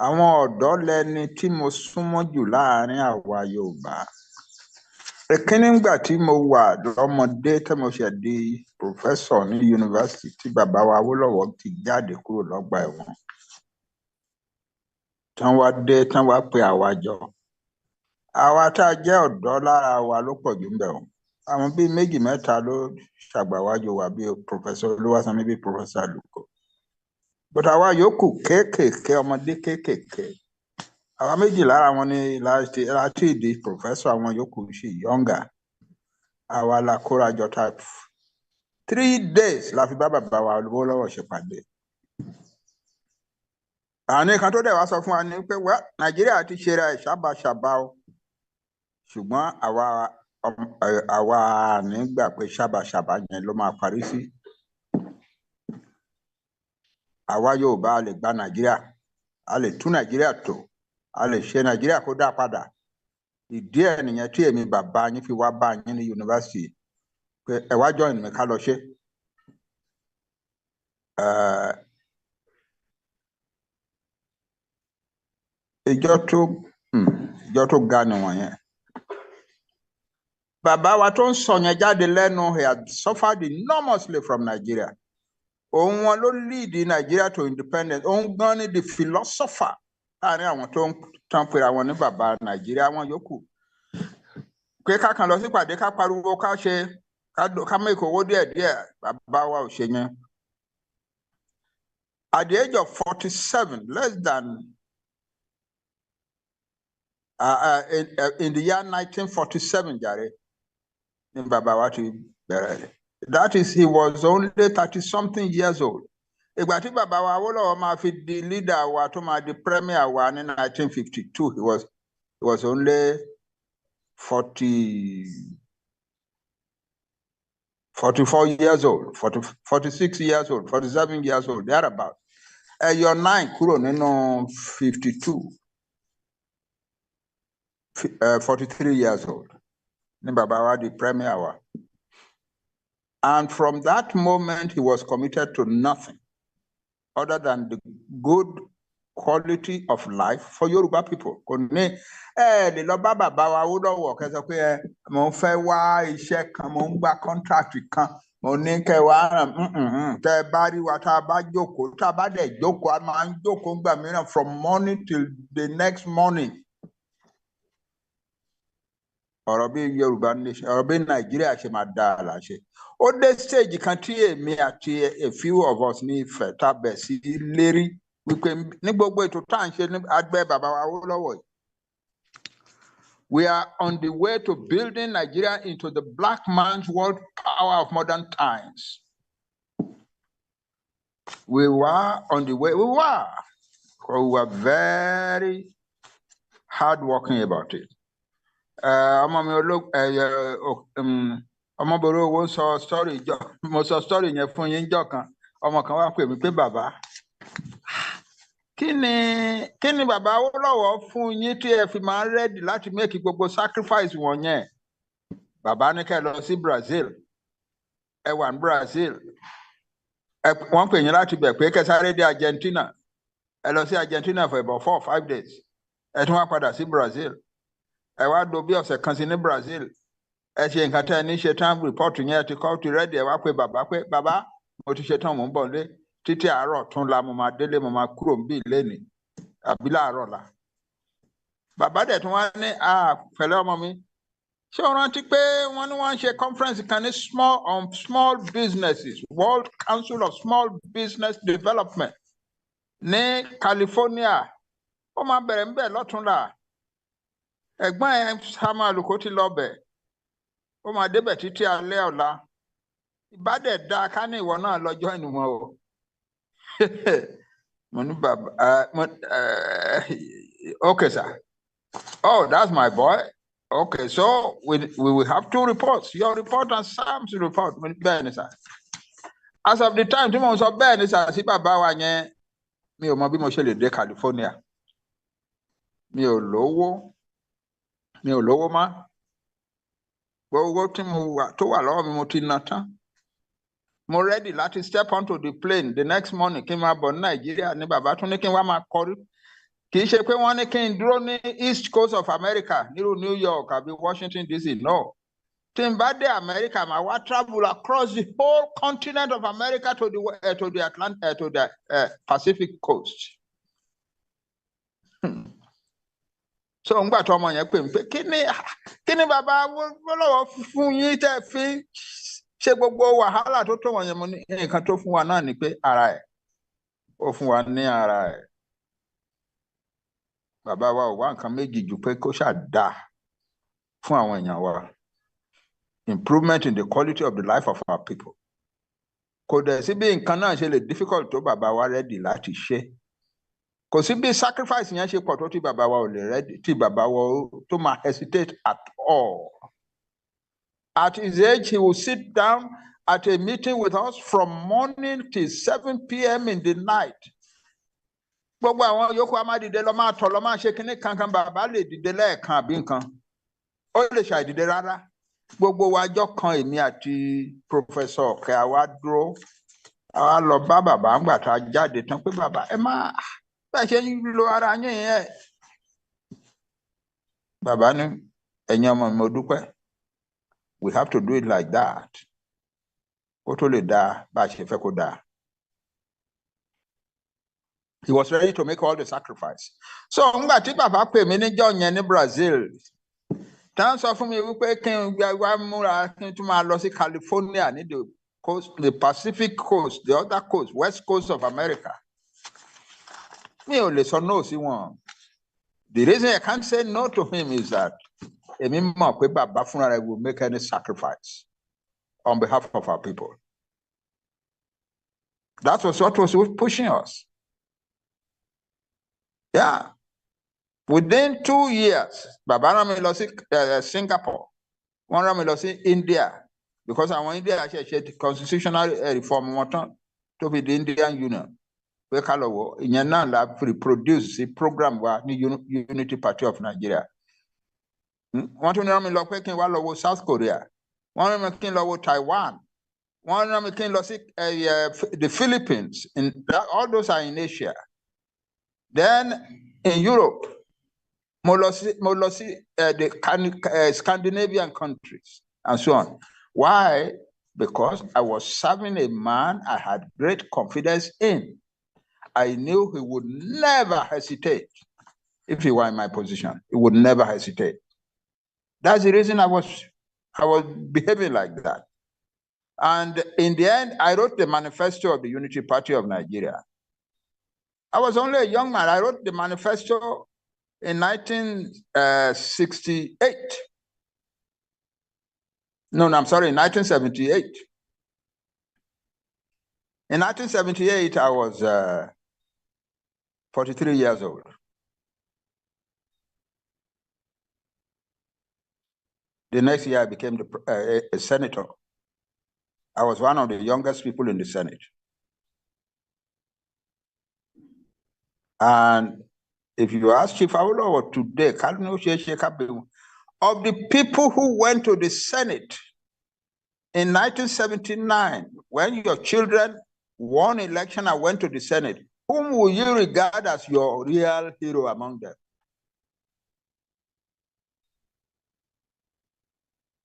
Speaker 10: Àwọn ọ̀dọ́ lẹni tí mo súnmọ́ jù láàárín àwa Yorùbá. Èkíní ńgbà tí mo wà lọ́mọdé tí mo ṣẹ̀ di pòfẹ́sọ̀ ní yunifásitì tí bàbá wa Awólọ́wọ̀ ti jáde kúrò lọ́gbà ẹ̀wọ̀n. Tán wá dé tán wá pe àwa jọ. Àwa tá a jẹ́ ọ̀dọ́ lára wa ló pọ̀ jù ńbẹ̀ o. Àwọn bíi méjì mẹ́ta ló ṣàgbàwájú wa bíi pòfẹ́sọ̀ Olúwasanmi bíi pòfẹ́sọ̀ Àlùkò. But àwa yòókù kéékèèké ọmọdé kéékèèké. Àwa méjì lára wọn ni láti di pòfẹ́sọ̀, àwọn yòókù ṣì yọ̀ǹgà. Àwa la kóra jọ ta 3 days la fi bá bàbá wa Awólọ́wọ̀ ṣèpàdé. Àní kan tó dẹ̀ wá sọ fún wa ni pé Nàìjíríà ti ṣe ra ìṣàbàṣàbà o. Ṣùgbọ́n àwa nígbà pé ṣàbàṣàbà yẹn ló máa parí sí. Àwa Yorùbá a lè gba Nàìjíríà, a lè tún Nàìjíríà tò, a lè ṣe Nàìjíríà kó dá padà. Ìdí ẹ̀ nìyẹn tí èmi bàbá yín fi wá bá yín ní yunifásitì pé ẹ wá join mi ká lọ ṣe. Ìjọ tó ga nìwọ̀nyẹn. Bàbá wa tó ń sọ yẹn jáde lẹ́nu, he had suffered enormously from Nigeria. Òun wọn ló lead Nigeria to independence. Òun gan ni the philosopher láàrin àwọn tó ń tán pera wọn ní bàbá Nàìjíríà wọn yòókù. Pé ká kàn lọ sí ìpàdé ká pariwo ká ṣe ká make owó díẹ̀díẹ̀, bàbá wa ò ṣe yẹn. At the age of 47, less than in the year 1947, jàre, ni bàbá wa ti bẹ̀rẹ̀. That is, he was only 30-something years old. Ìgbà tí bàbá wa Awólọ́wọ̀ máa fi di leader wa tó máa di premier wa ní 1952, he was only 44 years old, 46 years old, 47 years old, thereabout. Ẹyọ 9 kúrò nínú 52, 43 years old. Ni bàbá wa di premier wa. And from that moment, he was committed to nothing other than the good quality of life for Yoruba people. Kò ní lè lọ bá bàbá wa Awólọ́wọ̀ kẹ́ sọ pé mo ń fẹ́ wá iṣẹ́ kan, mo ń gba contract kan, mo ní kẹ́ wá ràn tẹ́ bá rí wa tá a bá jókòó, tá a bá dẹ̀ jókòó, a máa ń jókòó ńgbà mìíràn from morning till the next morning. Ọ̀rọ̀ bí Yorùbá nation, ọ̀rọ̀ bí Nàìjíríà ṣe máa dá a láṣẹ. Ó dé stage kan tí èmi àti a few of us ní Ifẹ̀ tá bẹ̀ sí lérí wípé ní gbogbo ètò tá à ń ṣe ní agbẹ́ bàbá wa Awólọ́wọ̀ yìí. We are on the way to building Nigeria into the black man's world power of modern times. We were on the way, we were very hardworking about it. Ọmọ bòrò owó sọ story jọ, mo sọ story yẹn fún yín jọ kan. Ọmọ kan wá pè mí pé bàbá, kí ni bàbá Awólọ́wọ̀ fún yín tí ẹ fi máa ń ready láti make gbogbo sacrifice wọ̀nyẹn? Bàbá ní kẹ́ lọ sí Brazil. Ẹ wà ní Brazil. Wọ́n pè yín láti bẹ̀ pé kẹ́ sáré dé Argentina. Ẹ lọ sí Argentina for about 4 or 5 days. Ẹ tún wá padà sí Brazil. Ẹ wá do bí ọ̀sẹ̀ kan sí ní Brazil. Ẹ ṣe nǹkan tẹ́ ẹ ní ṣe tán, report yẹn ti kọ́ ti ready. Ẹ wá pé bàbá mo ti ṣe tán, mò ń bọ̀ lé. Títí àárọ̀ tún la mo máa délé, mo máa kúrò níbí lénìí àbí láàárọ̀ la. Bàbá dẹ̀ tún wá ní pẹ̀lẹ́ ọmọ mi. Ṣé o rántí pé wọ́n ní wọ́n ń ṣe conference kan ní small businesses, World Council of Small Business Development ní California. Ó máa bẹ̀rẹ̀ ńbẹ̀ lọ́túnla. Ẹ̀gbọ́n ẹ̀ Sam Àlùkò ti lọ bẹ̀. Ó máa débẹ̀ títí alẹ́ ọ̀la. Ìbá dẹ̀ dáa ká ní ìwọ náà lọ join wọn o. Okay, sir. Oh, that's my boy. Okay, so we will have 2 reports. Your report and Sam's report. Bẹ́ẹ̀ni, sir. As of the time tí mo sọ bẹ́ẹ̀ni, sir, sí bàbá wa yẹn, mi ò mọ bí mo ṣe lè dé California mi ò lówó má gbogbo tí tó wà lọ́wọ́ mi mo ti ná tán mo ready láti step onto the plane the next morning kí n máa bọ̀ ní Nàìjíríà ní bàbá tún ní kí n wá máa kọrí kì í ṣe pé wọ́n ní kí n dúró ní East Coast of America nírú New York àbí Washington DC no tí n bá dé America màá wá travel across the whole continent of America to the Pacific coast. So ngbà tó ọmọ yẹn pè mí pé kí ni bàbá lọ́wọ́ fún yín tẹ́ fi ṣe gbogbo wàhálà tó wọ̀nyẹn mo ní nǹkan tó fún wa náà ni pé ara ẹ̀ ó fún wa ní ara ẹ̀ bàbá wa ò wá nǹkan méjì ju pé kó ṣáà dáa fún àwọn èèyàn wa improvement in the quality of the life of our people kò dẹ̀ sí bí nǹkan náà ṣe lè difficult tó bàbá wa ready láti ṣe. Kò sí bí sacrifice yẹn ṣe pọ̀ tó tí bàbá wa ò lè ready tí bàbá wa tó máa hesitate at all. At his age, he will sit down at a meeting with us from morning till 7 p.m. in the night. Gbogbo àwọn yòókù a máa dìde lọ máa tọ̀ lọ máa ṣe kinní kankan bàbá lè dìde lẹ́ẹ̀kan àbí nǹkan. Ó lè ṣàìdìde rárá. Gbogbo wa jọ kan èmi àti Professor Ọ̀kẹ́ àwa dúró. Àwa lọ bá bàbá ńgbà tá a jáde tán pé bàbá ẹ máa ṣe ń lo ara yín yẹn bàbá ní ẹ̀yin ọmọ mi mo dúpẹ́ we have to do it like that kó tó lè dáa bá a ṣe fẹ́ kó dáa. He was ready to make all the sacrifice. So ńgbà tí bàbá pè mí níjọ́ yẹn ní Brazil tá ń sọ fún mi wípé kí n wá múra kí n tún máa lọ sí California ní the coast, the Pacific coast, the other coast, west coast of America. Mi ò lè sọ no sí wọn. The reason I can't say no to him is that èmi mọ̀ pé bàbá fúnra rẹ̀ will make any sacrifice on behalf of our people. That was what was pushing us. Yeah. Within 2 years, bàbá rán mi lọ sí Singapore. Wọ́n rán mi lọ sí India because àwọn India ṣe constitutional reform wọn tán tó fi di Indian Union. Pé ká lọ wò ìyẹn náà la reproduce sí program wa ní Unity Party of Nigeria. Wọ́n tún rán mi lọ pé kí n wá lọ wo South Korea. Wọ́n rán mi kí n lọ wo Taiwan. Wọ́n rán mi kí n lọ sí the Philippines. All those are in Asia. Then in Europe, mo lọ sí the Scandinavian countries and so on. Why? Because I was serving a man I had great confidence in. I knew he would never hesitate if he were in my position. He would never hesitate. That's the reason I was behaving like that. And in the end, I wrote the manifesto of the Unity Party of Nigeria. I was only a young man. I wrote the manifesto in 1968. No, I'm sorry, in 1978. In 1978, I was 43 years old. The next year, I became a senator. I was one of the youngest people in the Senate. And if you ask Chief Awolowo today, of the people who went to the Senate in 1979, when your children won election and went to the Senate, whom will you regard as your real hero among them?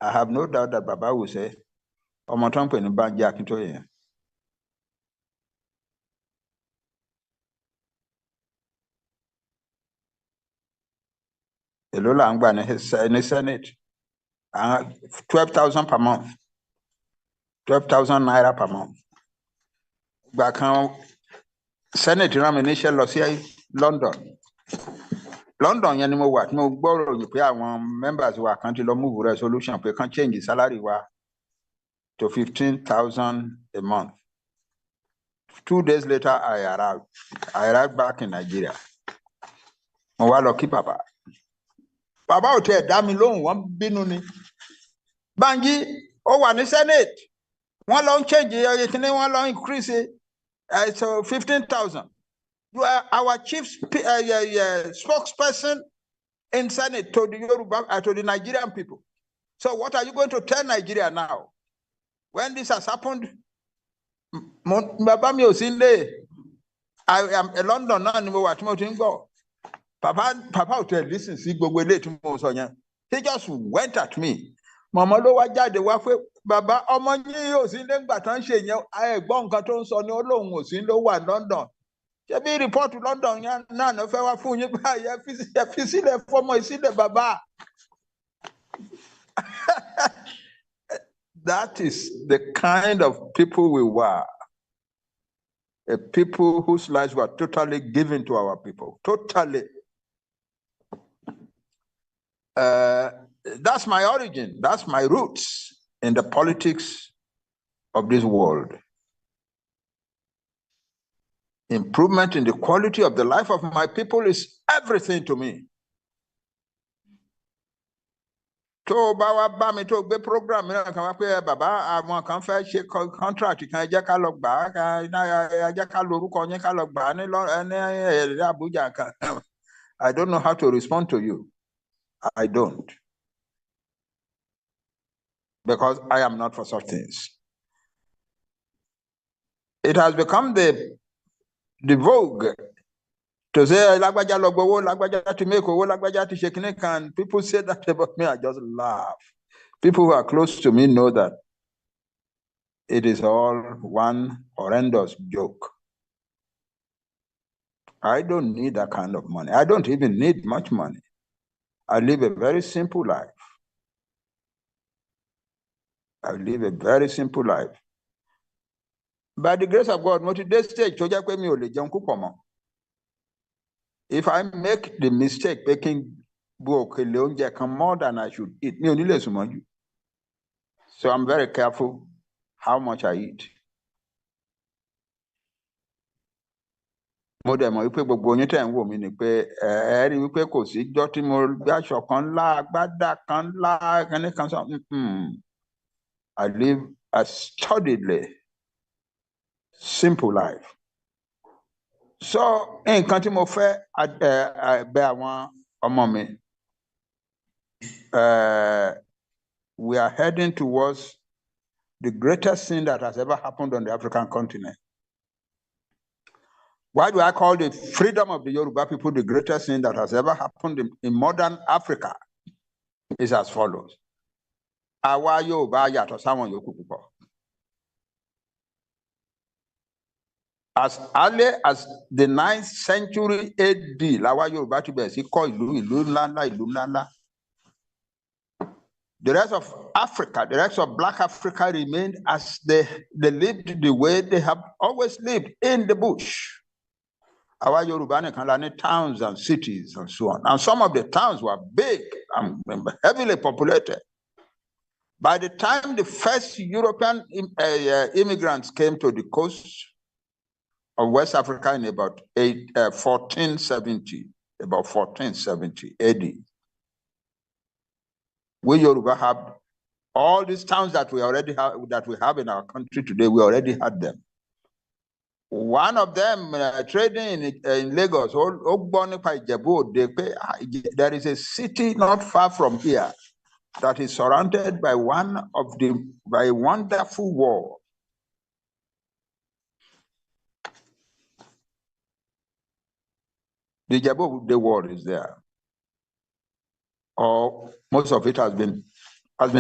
Speaker 10: I have no doubt that Baba will say, Ọmọ tó ń pè ní Banji Akintoye. Èló là ń gbà ní Senate? 12,000 per month. 12,000 naira per month. Gbà kan Senate rán mi níṣẹ́ lọ sí London. London yẹn ni mo wà tí mo gbọ́ ròyìn pé àwọn members wa kan ti lọ move resolution pé kan change salary wa to 15,000 a month. 2 days later, I arrived back in Nigeria. Mo wá lọ kí bàbá. Bàbá ò tiẹ̀ dá mi lóhùn, wọ́n bínú ni. Banji, ó wà ní Senate. Wọ́n lọ ń change kíní, wọ́n lọ increase so 15,000. You are our chief spokesperson in Senate to the Yoruba, to the Nigerian people. So what are you going to tell Nigeria now? When this has happened, I am in London now. Papa tell listen, see, he just went at me. Mama lo wa jáde wá pé bàbá ọmọ yín ò sí nílé ńgbà tán ṣe yẹn ẹ̀gbọ́n nǹkan tó ń sọ ni ó lóun ò sí ló wà London. Ṣé bí report London yẹn náà ló fẹ́ wá fún yín báyìí ẹ fi sílẹ̀ fọmọ ìsílẹ̀ bàbá. That is the kind of people we were. A people whose lives were totally given to our people. Totally. That's my origin. That's my roots in the politics of this world. Improvement in the quality of the life of my people is everything to me. Tó bá wá bá mi tó gbé program mìíràn kan wá pé bàbá àwọn kan fẹ́ ṣe contract kan ẹ jẹ́ ká lọ gbà á ẹ jẹ́ ká lórúkọ yín ká lọ gbà á ní Abuja kan. I don't know how to respond to you. I don't. Because I am not for such things. It has become the vogue to say, Lagbaja Logowo, Lagbaja to make Owo, Lagbaja to shake neck, and people say that about me, I just laugh. People who are close to me know that it is all one horrendous joke. I don't need that kind of money. I don't even need much money. I live a very simple life. I live a very simple life. By the grace of God, if I make the mistake making more than I should eat, so I'm very careful how much I eat. Mo dẹ̀ mọ̀ wípé gbogbo yín tẹ̀ ń wò mí ni pé ẹ rí wípé kò sí ijọ́ tí mo gbé aṣọ kan ńlá agbádá kan ńlá kíní kan sọ. I live a studiedly simple life. So nǹkan tí mo fẹ́ bẹ̀ àwọn ọmọ mi, we are heading towards the greatest thing that has ever happened on the African continent. Why do I call the freedom of the Yoruba people the greatest thing that has ever happened in modern Africa? Is as follows. Àwa Yorùbá yàtọ̀ sáwọn yòókù púpọ̀. As early as the 9th century AD, làwa Yorùbá ti bẹ̀rẹ̀ sí kọ́ ìlú ńláńlá. The rest of Africa, the rest of Black Africa remained as they lived the way they have always lived, in the bush. Our Yoruba nìkan towns and cities and so on. And some of the towns were big and heavily populated. By the time the first European immigrants came to the coast of West Africa in about 1470 AD, we Yoruba have all these towns that we already have in our country today. We already had them. One of them trading in Lagos, there is a city not far from here that is surrounded by a wonderful wall. The Ijebu wall is there. Or most of it has been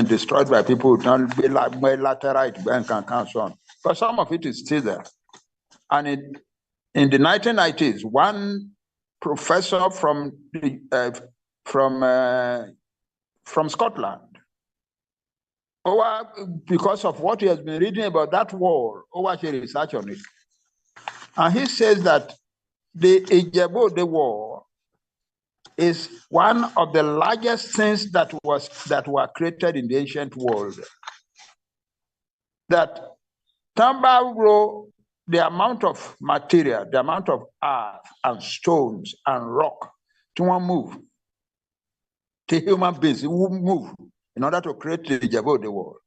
Speaker 10: destroyed by people who don't be like laterite bank and so on. But some of it is still there. And in the 1990s, one professor from Scotland, because of what he has been reading about that war, he researched on it. And he says that the Ijebu war is one of the largest things that were created in the ancient world. That Tambaro, the amount of material, the amount of earth and stones and rock to move, the human beings will move in order to create the Ijebu world.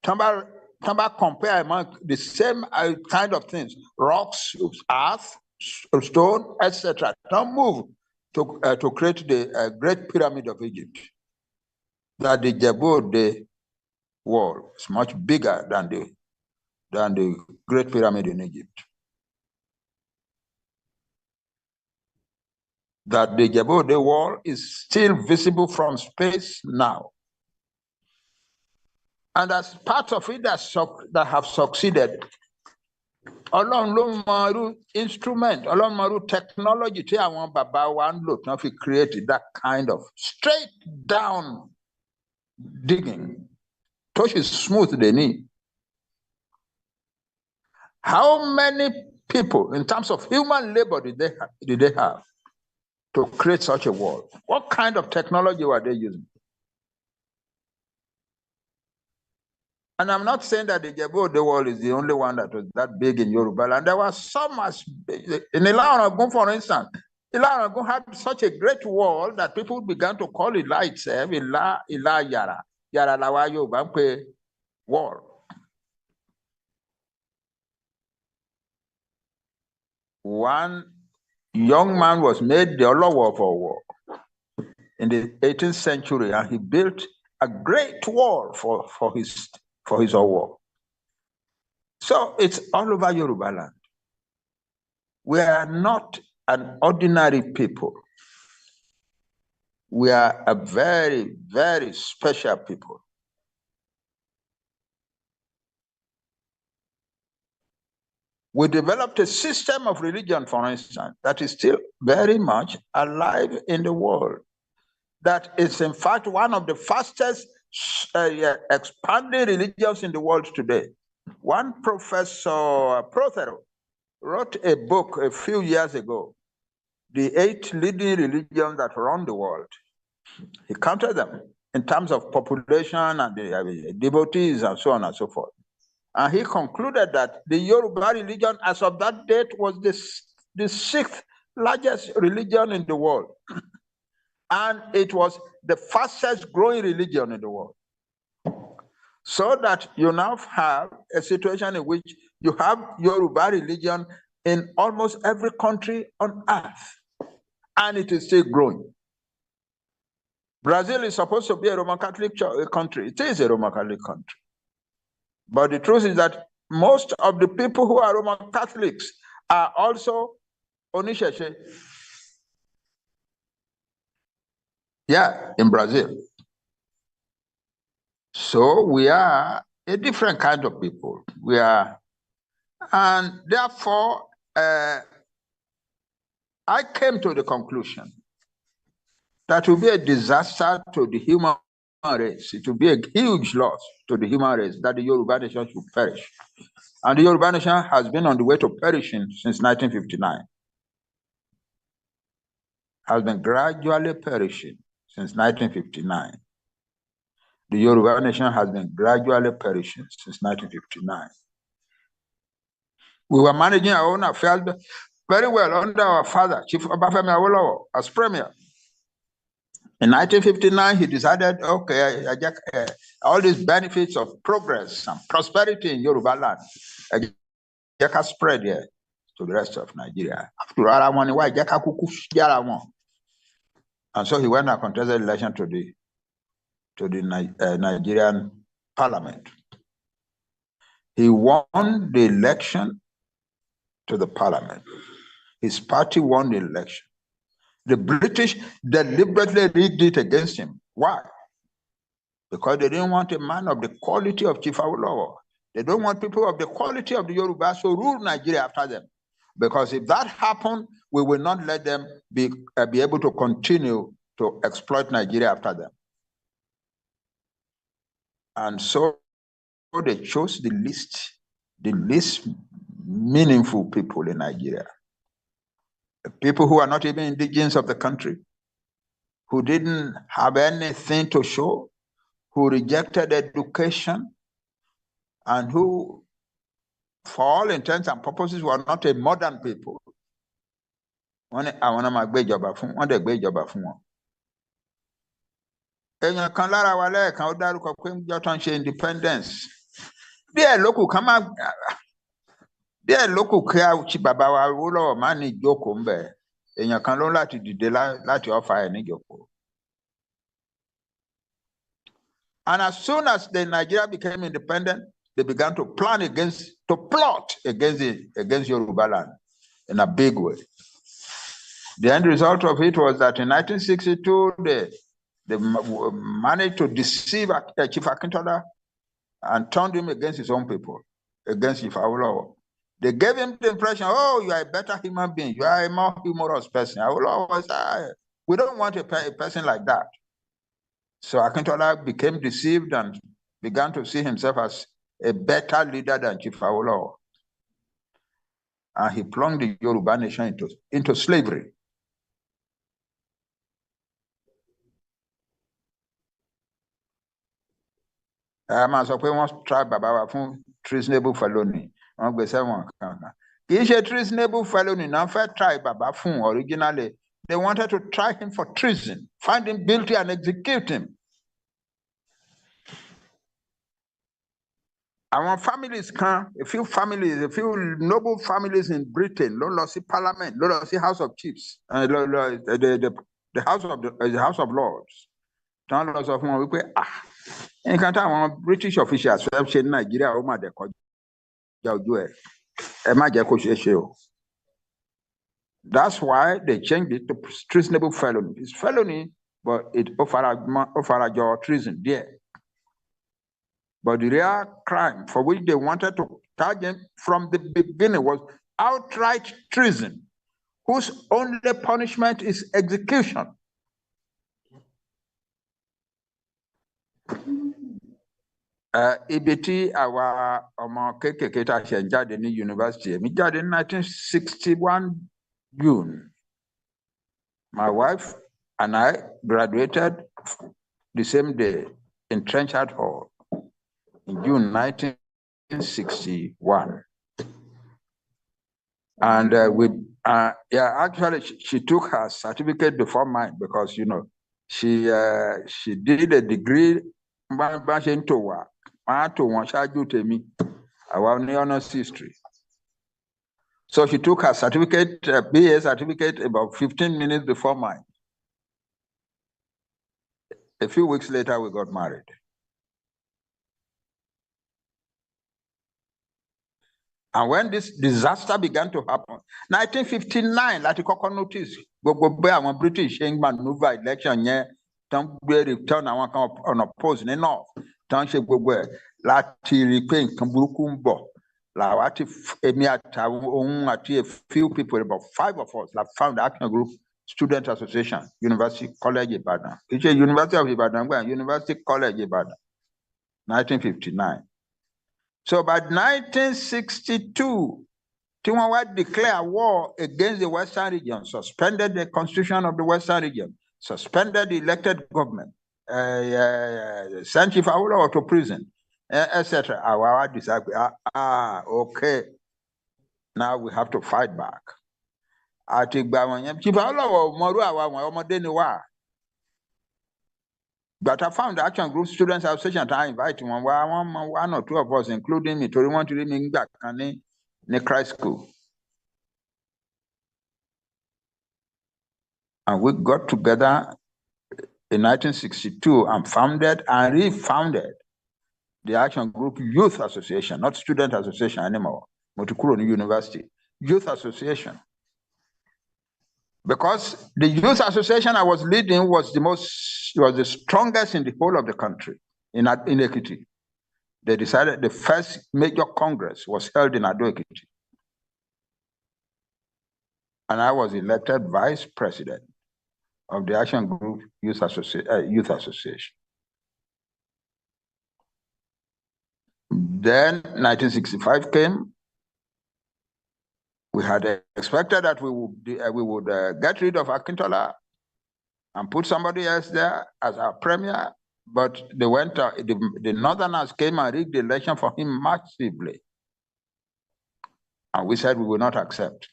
Speaker 10: Tamba compare among the same kind of things, rocks, earth, stone, etc. Don't move to create the Great Pyramid of Egypt. That the Djibouti wall is much bigger than the Great Pyramid in Egypt. That the Djibouti wall is still visible from space now. And as part of it that have succeeded, Ọlọ́run ló mọ irú instrument, Ọlọ́run mọ irú technology tí àwọn bàbá wa ń lò tán fi create that kind of straight down digging. Touch is smooth they need. How many people in terms of human labor did they have to create such a wall? What kind of technology were they using? And I'm not saying that the Djibouti wall is the only one that was that big in Yoruba land. There was so much in Ila-Orogun, for instance. Ila-Orogun had such a great wall that people began to call it itself Ila Yara. Yara lawa Yoruba pe wall. One young man was made the Olowo for war in the 18th century, and he built a great wall for his war. So it's all over Yoruba land. We are not an ordinary people. We are a very, very special people. We developed a system of religion, for instance, that is still very much alive in the world. That is, in fact, one of the fastest expanding religions in the world today. One Professor Prothero wrote a book a few years ago, The 8 Leading Religions That Run the World. He counted them in terms of population and the devotees and so on and so forth. And he concluded that the Yoruba religion as of that date was the 6th largest religion in the world. And it was the fastest growing religion in the world. So that you now have a situation in which you have Yoruba religion in almost every country on earth. And it is still growing. Brazil is supposed to be a Roman Catholic country. It is a Roman Catholic country. But the truth is that most of the people who are Roman Catholics are also Onisheshe. Yeah, in Brazil. So we are a different kind of people. We are, and therefore, I came to the conclusion that it will be a disaster to the human race. It will be a huge loss to the human race that the Yoruba nation should perish. And the Yoruba nation has been on the way to perishing since 1959. Has been gradually perishing since 1959. The Yoruba nation has been gradually perishing since 1959. We were managing our own affairs very well under our father, Chief Obafemi Awolowo, as premier. In 1959, he decided, okay, all these benefits of progress and prosperity in Yoruba land, I can spread here to the rest of Nigeria. And so he went and contested election to the Nigerian parliament. He won the election to the parliament. His party won the election. The British deliberately rigged it against him. Why? Because they didn't want a man of the quality of Chief Awolowo. They don't want people of the quality of the Yorubas to rule Nigeria after them. Because if that happened, we will not let them be able to continue to exploit Nigeria after them. And so they chose the least meaningful people in Nigeria. People who are not even indigenous of the country, who didn't have anything to show, who rejected education, and who, for all intents and purposes, were not a modern people. Èèyàn kan lára wa lẹ́ẹ̀kan ó dárúkọ pé ń jọ́ tán ṣe independence. Díẹ̀ ló kù kán má díẹ̀ ló kù kí àwùjọ bàbá wa Awólọ́wọ̀ má ní ìjókòó ń bẹ̀ èèyàn kan ló láti dìde láti ọ̀fà ẹ̀ níjókòó. And as soon as Nigeria became independent, they began to plot against Yoruba land in a big way. The end result of it was that in 1962, they managed to deceive Chief Akintola and turned him against his own people, against Chief Awolowo. They gave him the impression, oh, you are a better human being, you are a more humorous person. Awolowo was, we don't want a person like that. So Akintola became deceived and began to see himself as a better leader than Chief Awolowo. And he plunged the Yoruba nation into slavery. Máa sọ pé wọ́n try bàbá wa fún treasonable felony. Wọ́n gbé sẹ́wọ̀n kankan. Kì í ṣe treasonable felony náà fẹ́ try bàbá fún originally. They wanted to try him for treason, find him guilty and execute him. Our families a few noble families in Britain, ló lọ sí Parliament, ló lọ sí House of Chiefs, the House of Lords. Tán lọ sọ fún wọn wípé nǹkan táwọn British officials fẹ́ ṣe ní Nàìjíríà ó mà dẹ̀ kọjá ojú ẹ̀, ẹ má jẹ́ kó ṣeé ṣe o. That's why they changed it to treasonable felony. It's felony, but it ó farajọ treason there. But the real crime for which they wanted to charge him from the beginning was outright treason, whose only punishment is execution. Ibi tí àwa ọmọ kéékèèké tá a ṣe ń jáde ní yunifásitì, èmi jáde ní 1961 June. My wife and I graduated the same day in Trenchard Hall in June 1961. And actually, she took her certificate before mine because, you know, she did a degree honors history. So she took her certificate, BA certificate, about 15 minutes before mine. A few weeks later, we got married. And when this disaster began to happen, 1959, like KOKORO notice, go British maneuver election, return unopposed enough. Township go láti rí pé nǹkan burúkú ń bọ̀. Làwátì èmi àtàwọn àti a few people, about 5 of us, like found the Action Group Student Association, University College Ibadan. It's a University of Ibadan, University College Ibadan, 1959. So by 1962, Tiwawa declared war against the Western region, suspended the constitution of the Western region, suspended the elected government, sent Chief Awolowo to prison, etc. Our decided, okay, now we have to fight back. Chief Awolowo but I found the Action Group Students Association to invite one or two of us, including me, to want to remain back in the Christ School. And we got together in 1962 and founded and refounded the Action Group Youth Association, not Student Association anymore, Motukuro University, Youth Association. Because the youth association I was leading was the strongest in the whole of the country in Ekiti. They decided the first major congress was held in Ado Ekiti. And I was elected vice president of the Action Group Youth Association. Then 1965 came. We had expected that we would get rid of Akintola and put somebody else there as our premier, but they went. The Northerners came and rigged the election for him massively, and we said we will not accept.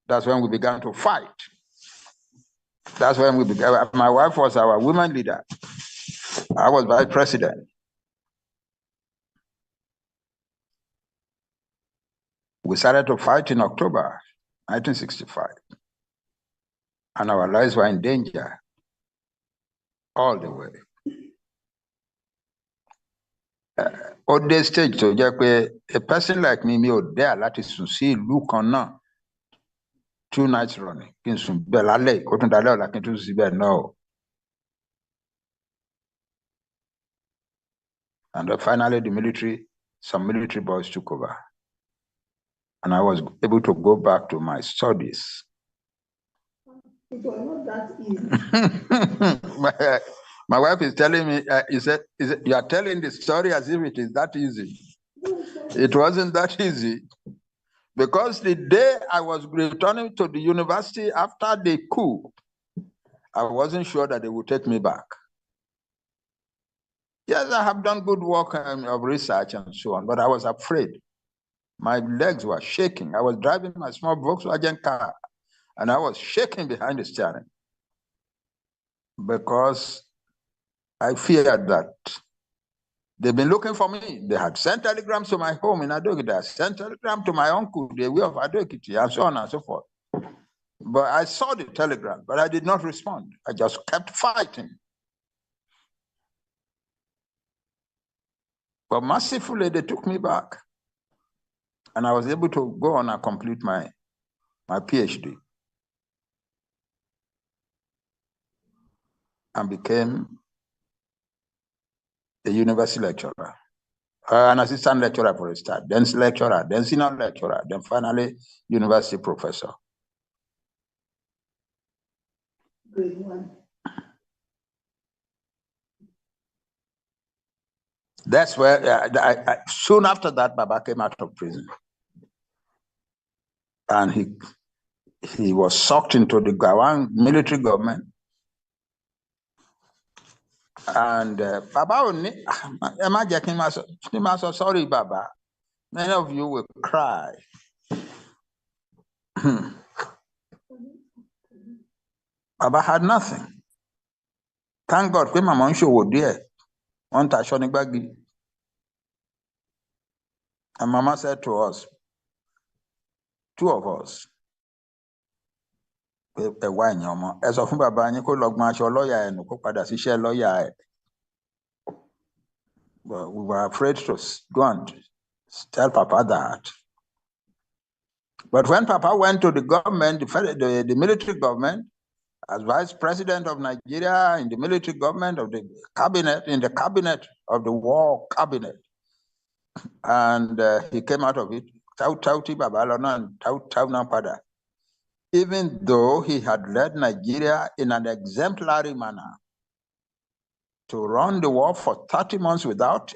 Speaker 10: That's when we began to fight. That's when we began. My wife was our women leader. I was vice president. We started to fight in October 1965. And our lives were in danger all the way. At this stage, so a person like me ò dare láti sùn sí ìlú kan náà 2 nights running. Kí n sùn bẹ́ẹ̀ lálẹ́ kó tún dalẹ́ ọ̀la kí n tún sùn síbẹ̀ náà. And finally, some military boys took over. And I was able to go back to my studies.
Speaker 13: It was not that easy.
Speaker 10: My wife is telling me, he said, you are telling the story as if it is that easy. It wasn't that easy. Because the day I was returning to the university after the coup, I wasn't sure that they would take me back. Yes, I have done good work of research and so on, but I was afraid. My legs were shaking. I was driving my small Volkswagen car, and I was shaking behind the steering because I feared that they've been looking for me. They had sent telegrams to my home in Adokiti. I sent telegram to my uncle, the way of Adokiti, and so on and so forth. But I saw the telegram, but I did not respond. I just kept fighting. But mercifully, they took me back. And I was able to go on and complete my PhD. And became a university lecturer, an assistant lecturer for a start, then lecturer, then senior lecturer, then finally university professor.
Speaker 13: Grade 1.
Speaker 10: That's where, soon after that, Baba came out of prison. And he was sucked into the Gawan military government. And Baba, sorry, Baba. Many of you will cry. Baba had nothing. Thank God, Mama were there. And Mama said to us, 2 of us, but we were afraid to go and tell Papa that. But when Papa went to the government, the military government, as vice president of Nigeria, in the military government of the cabinet, in the cabinet of the war cabinet, and he came out of it, even though he had led Nigeria in an exemplary manner to run the war for 30 months without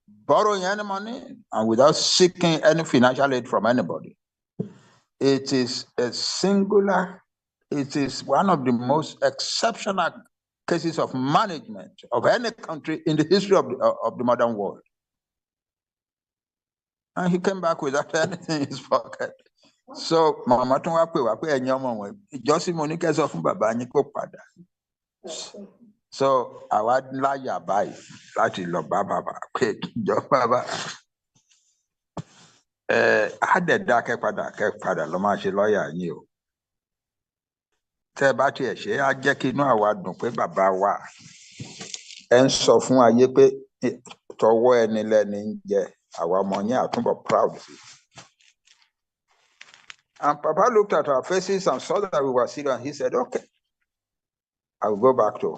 Speaker 10: borrowing any money and without seeking any financial aid from anybody. It is one of the most exceptional cases of management of any country in the history of the modern world. And he came back without anything in his pocket. So, Mama so I would like to buy Baba. I had the dark father, Lomashi lawyer knew. Tebati, I Jackie no award no pay Baba wa. And so fun aye pe to wo eni learning je our money are proud. And Papa looked at our faces and saw that we were serious, and he said, okay, I will go back to.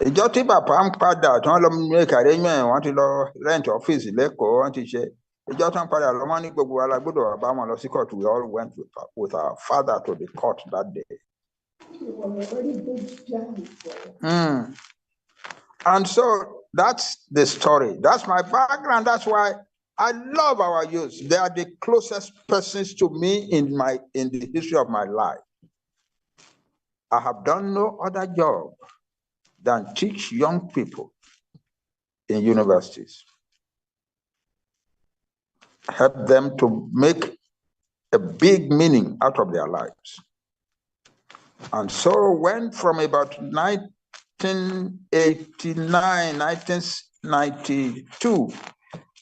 Speaker 10: Ìjọ Papa ń padà tí wọ́n lọ make arrangement wọ́n ti lọ rent office lẹ́kọ̀ọ́ wọ́n ti ṣe. Ìjọ tí wọ́n padà lọ wọ́n ní gbogbo wa la gbọ́dọ̀ bá wọn lọ sí court. We all went with our father to the court that day. And so that's the story. That's my background. That's why I love our youth. They are the closest persons to me in the history of my life. I have done no other job than teach young people in universities. Help them to make a big meaning out of their lives. And so when from about 1989, 1992,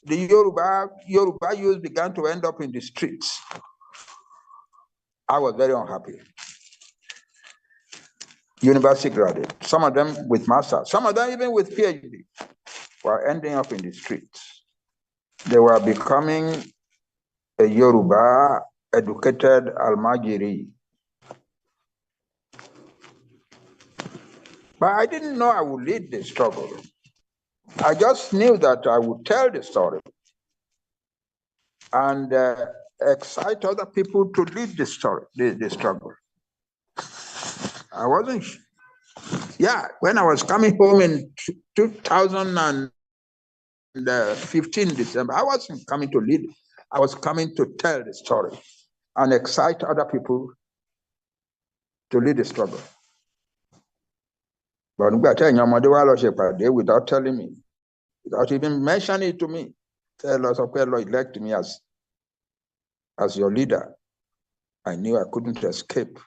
Speaker 10: the Yoruba youth began to end up in the streets. I was very unhappy. University graduate, some of them with masters, some of them even with PhD, were ending up in the streets. They were becoming a Yoruba educated Almajiri. But I didn't know I would lead the struggle. I just knew that I would tell the story and excite other people to lead the story, the struggle. I wasn't, when I was coming home in 2015 December, I wasn't coming to lead. I was coming to tell the story and excite other people to lead the struggle. But without telling me, without even mentioning it to me, tell us of Lord elect me as your leader. I knew I couldn't escape.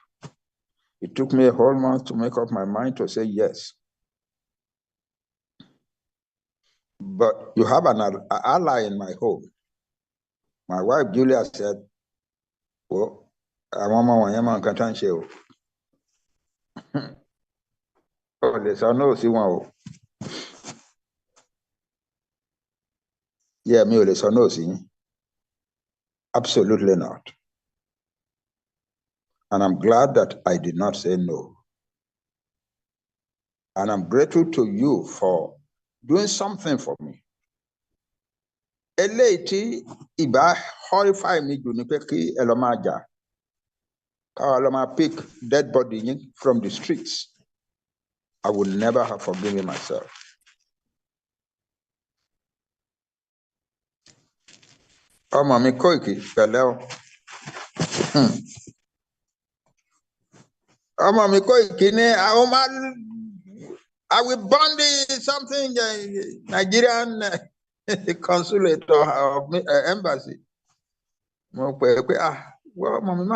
Speaker 10: It took me a whole month to make up my mind to say yes. But you have an ally in my home. My wife Julia said, "Well, I want my woman can't show." Oh, there's no see one. Yeah, me there's no see. Absolutely not. And I'm glad that I did not say no. And I'm grateful to you for doing something for me. A lady, iba horrify me junipeki elomaja. Kaloma pick dead body from the streets. I would never have forgiven myself. Oh, Mami Koiki, Peleo. Oh, Mami Koiki, I will bond something Nigerian consulate or embassy. Well, Mami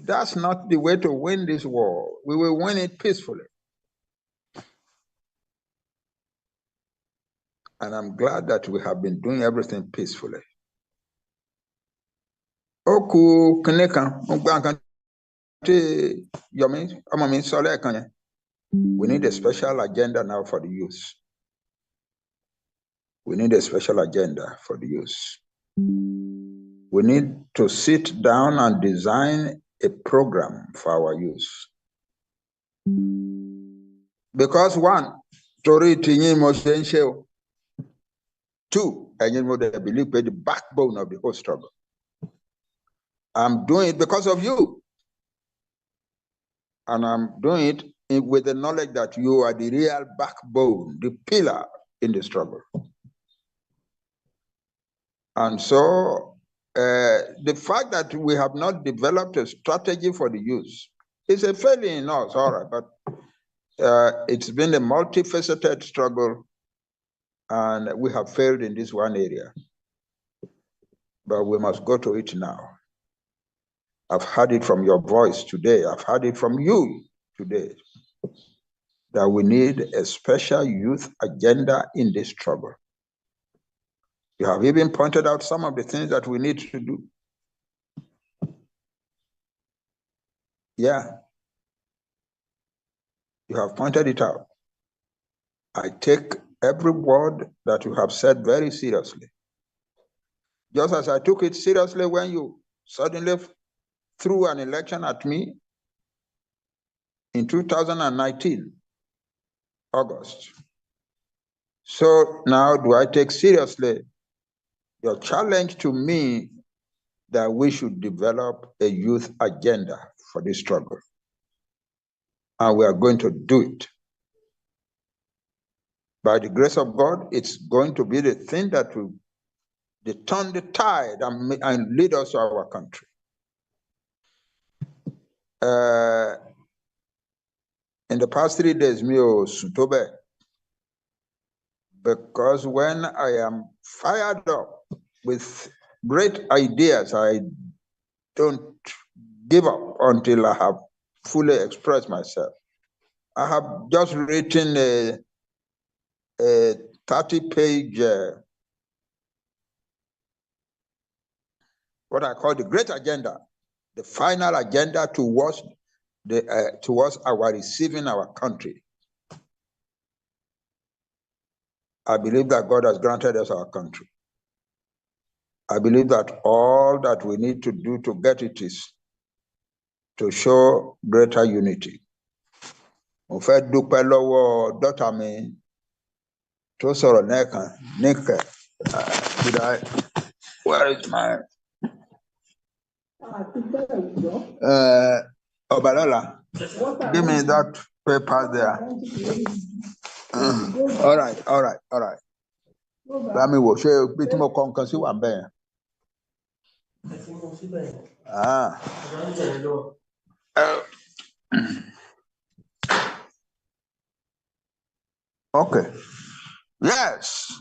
Speaker 10: that's not the way to win this war. We will win it peacefully. And I'm glad that we have been doing everything peacefully. Oku Kaneka, we need a special agenda now for the youth. We need a special agenda for the youth. We need to sit down and design a program for our youth. Because one, Tori Tinyi Mosensho. Two, I believe the backbone of the whole struggle. I'm doing it because of you. And I'm doing it with the knowledge that you are the real backbone, the pillar in the struggle. And so the fact that we have not developed a strategy for the youth is a failure in us, all right, but it's been a multifaceted struggle and we have failed in this one area. But we must go to it now. I've heard it from your voice today. I've heard it from you today that we need a special youth agenda in this struggle. You have even pointed out some of the things that we need to do. Yeah. You have pointed it out. I take every word that you have said very seriously. Just as I took it seriously when you suddenly threw an election at me in 2019, August. So now do I take seriously your challenge to me that we should develop a youth agenda for this struggle. And we are going to do it. By the grace of God, it's going to be the thing that will turn the tide and lead us to our country. In the past 3 days, Sutobe, because when I am fired up with great ideas, I don't give up until I have fully expressed myself. I have just written a 30-page, what I call the great agenda, the final agenda towards our receiving our country. I believe that God has granted us our country. I believe that all that we need to do to get it is to show greater unity. Mo fẹ́ dúpẹ́ lọ́wọ́ dọ́tà mi tó sọ̀rọ̀ lẹ́ẹ̀kan níkẹ́. Where is my Obalola? Give me that paper there. All right. Let me watch a bit more conclusive one there. Okay. Yes.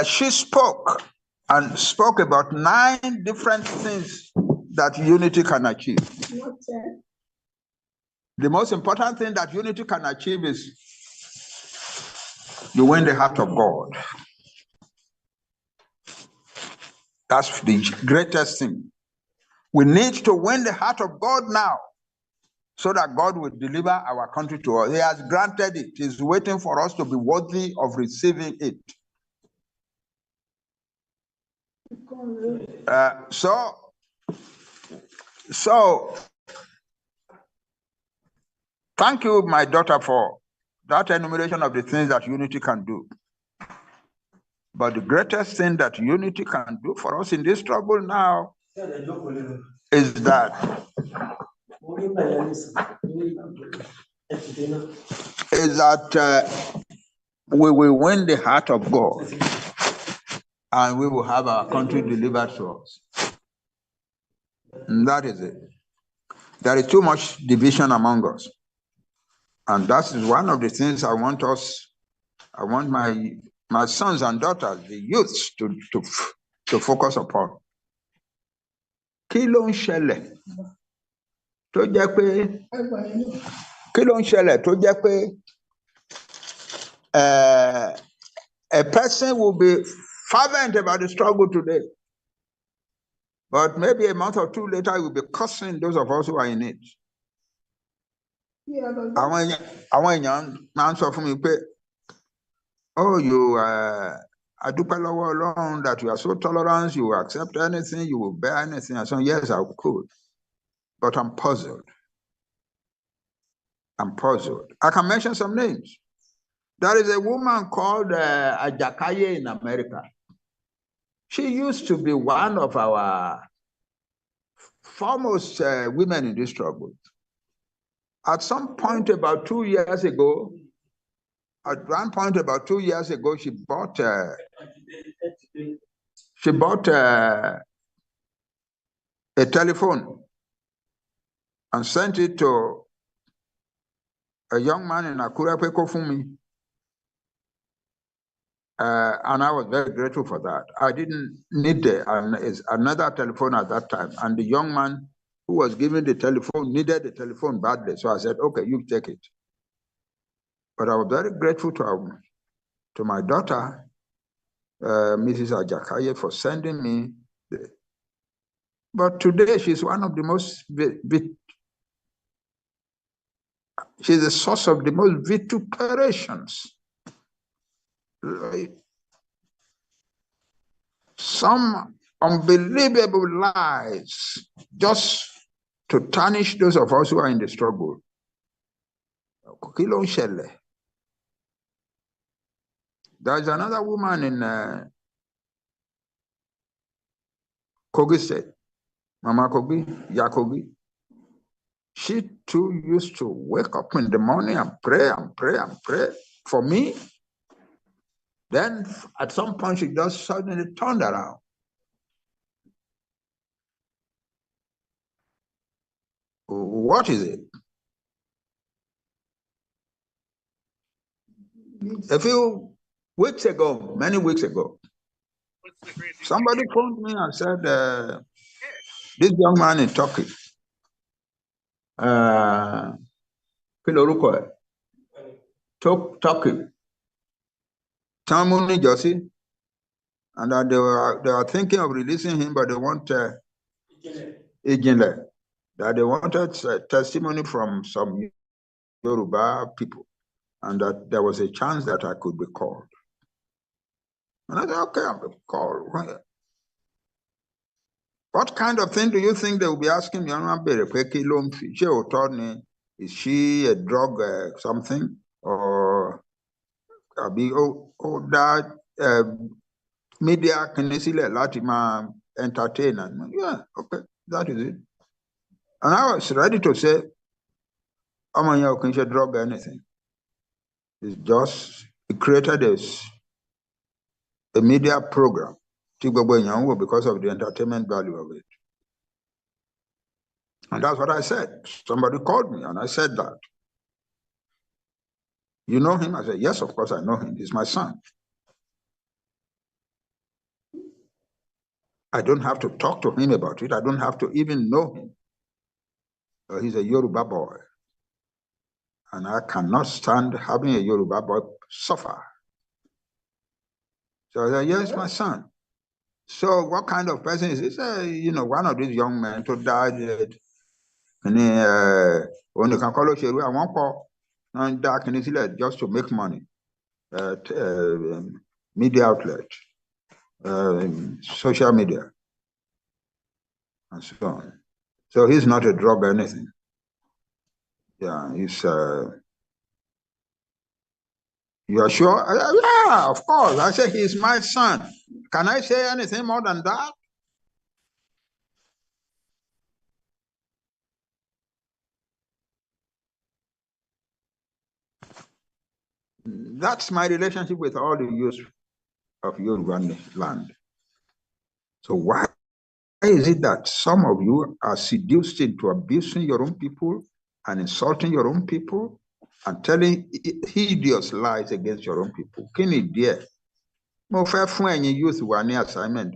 Speaker 10: She spoke about 9 different things that unity can achieve. The most important thing that unity can achieve is you win the heart of God. That's the greatest thing. We need to win the heart of God now so that God will deliver our country to us. He has granted it. He's waiting for us to be worthy of receiving it. So thank you, my daughter, for that enumeration of the things that unity can do. But the greatest thing that unity can do for us in this trouble now is that we will win the heart of God and we will have our country delivered to us. And that is it. There is too much division among us. And that is one of the things I want my sons and daughters, the youths, to focus upon. Kí ló ń ṣẹlẹ̀ tó jẹ́ pé a person will be fervent about the struggle today, but maybe a month or 2 later he will be cursing those of us who are in it. Àwọn èèyàn máa ń sọ fún mi pé, oh, you adúpẹ́ lọ́wọ́ Ọlọ́run that you are so tolerant, you will accept anything, you will bear anything. I said, yes, I could, but I'm puzzled. I can mention some names. There is a woman called Ajakaye in America. She used to be one of our foremost women in this struggle. At some point about 2 years ago, she bought a telephone and sent it to a young man in Akure Pekofumi. And I was very grateful for that. I didn't need another telephone at that time. And the young man who was given the telephone needed the telephone badly. So I said, okay, you take it. But I was very grateful to my daughter, Mrs. Ajakaye, for sending me. But today she's one of the most, she's the source of the most vituperations. Some unbelievable lies just to tarnish those of us who are in the struggle. There's another woman in Kogi State, Mama Kogi, Yakogi. She too used to wake up in the morning and pray for me. Then at some point she just suddenly turned around. What is it? A few weeks ago, many weeks ago, somebody phoned me and said, this young man in Turkey, Turkey, Tamuni Josi, and that they were thinking of releasing him, but they want Ijinle, that they wanted testimony from some Yoruba people, and that there was a chance that I could be called. And I said, okay, I'll be called. What kind of thing do you think they will be asking me? Is she a drug something? Or that media can easily entertain? And yeah, okay, that is it. And I was ready to say, I'm can she drug anything. It's just, it created a media program because of the entertainment value of it. And that's what I said. Somebody called me and I said that. You know him? I said, yes, of course I know him. He's my son. I don't have to talk to him about it. I don't have to even know him. He's a Yoruba boy. And I cannot stand having a Yoruba boy suffer. So I said, yes, my son. So what kind of person is this? One of these young men who died. Only can call it I won't call just to make money. Media outlet, social media, and so on. So he's not a drug or anything. Yeah, he's. You are sure? Yeah, of course. I say he's my son. Can I say anything more than that? That's my relationship with all the youth of Yoruba land. So why is it that some of you are seduced into abusing your own people and insulting your own people and telling hideous lies against your own people? Kini dear, mo fẹ́ fún ẹ̀yin youth wà ní assignment.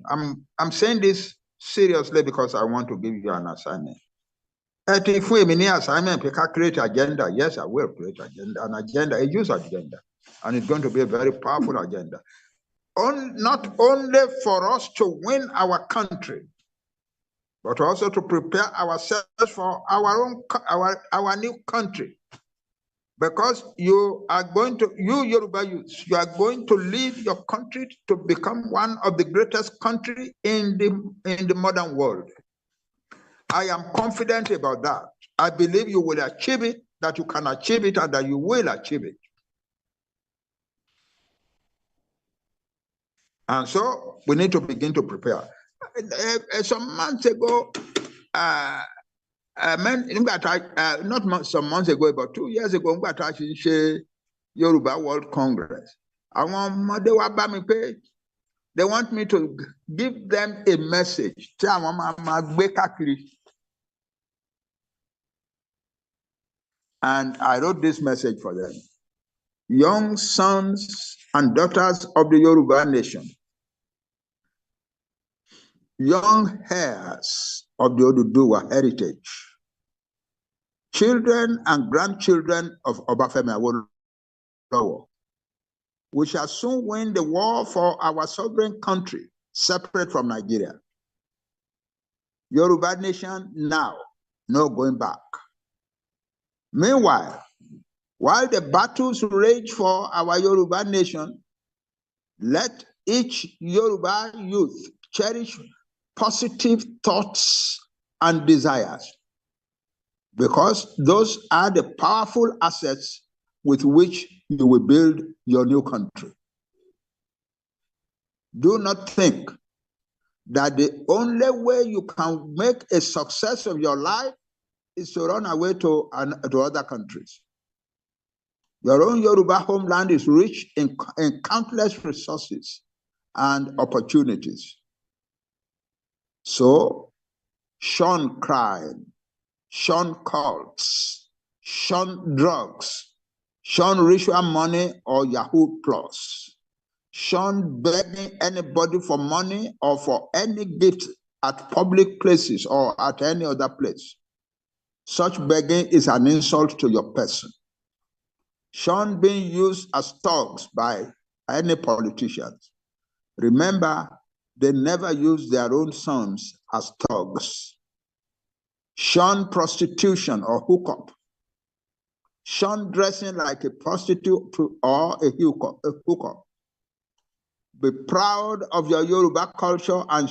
Speaker 10: I'm saying this seriously because I want to give you an assignment. If we assignment, we can create agenda. Yes, I will create an agenda, a youth agenda, and it's going to be a very powerful agenda. Not only for us to win our country, but also to prepare ourselves for our new country. Because you Yoruba youths, you are going to lead your country to become one of the greatest countries in the modern world. I am confident about that. I believe you will achieve it, that you can achieve it, and that you will achieve it. And so we need to begin to prepare. Some months ago, not some months ago, about 2 years ago, Yoruba World Congress. They want me to give them a message. And I wrote this message for them. Young sons and daughters of the Yoruba nation, young heirs of the Oduduwa heritage, children and grandchildren of Obafemi Awolowo, we shall soon win the war for our sovereign country, separate from Nigeria. Yoruba nation now, no going back. Meanwhile, while the battles rage for our Yoruba nation, let each Yoruba youth cherish positive thoughts and desires, because those are the powerful assets with which you will build your new country. Do not think that the only way you can make a success of your life is to run away to other countries. Your own Yoruba homeland is rich in countless resources and opportunities. So, shun crime, shun cults, shun drugs, shun ritual money or Yahoo Plus, shun begging anybody for money or for any gift at public places or at any other place. Such begging is an insult to your person. Shun being used as thugs by any politicians. Remember, they never use their own sons as thugs. Shun prostitution or hookup. Shun dressing like a prostitute or a hookup. Be proud of your Yoruba culture and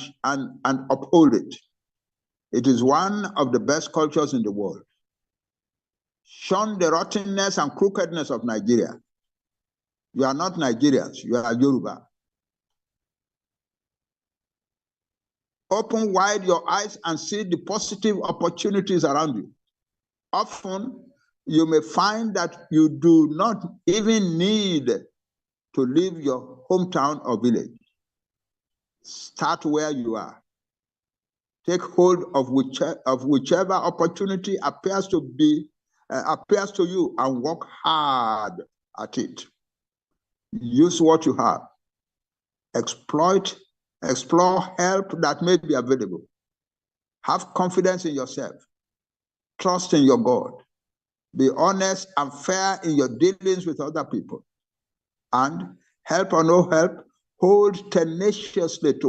Speaker 10: uphold it. It is one of the best cultures in the world. Shun the rottenness and crookedness of Nigeria. You are not Nigerians, you are Yoruba. Open wide your eyes and see the positive opportunities around you. Often, you may find that you do not even need to leave your hometown or village. Start where you are. Take hold of whichever opportunity appears to you and work hard at it. Use what you have. Explore help that may be available. Have confidence in yourself. Trust in your God. Be honest and fair in your dealings with other people. And help or no help, hold tenaciously to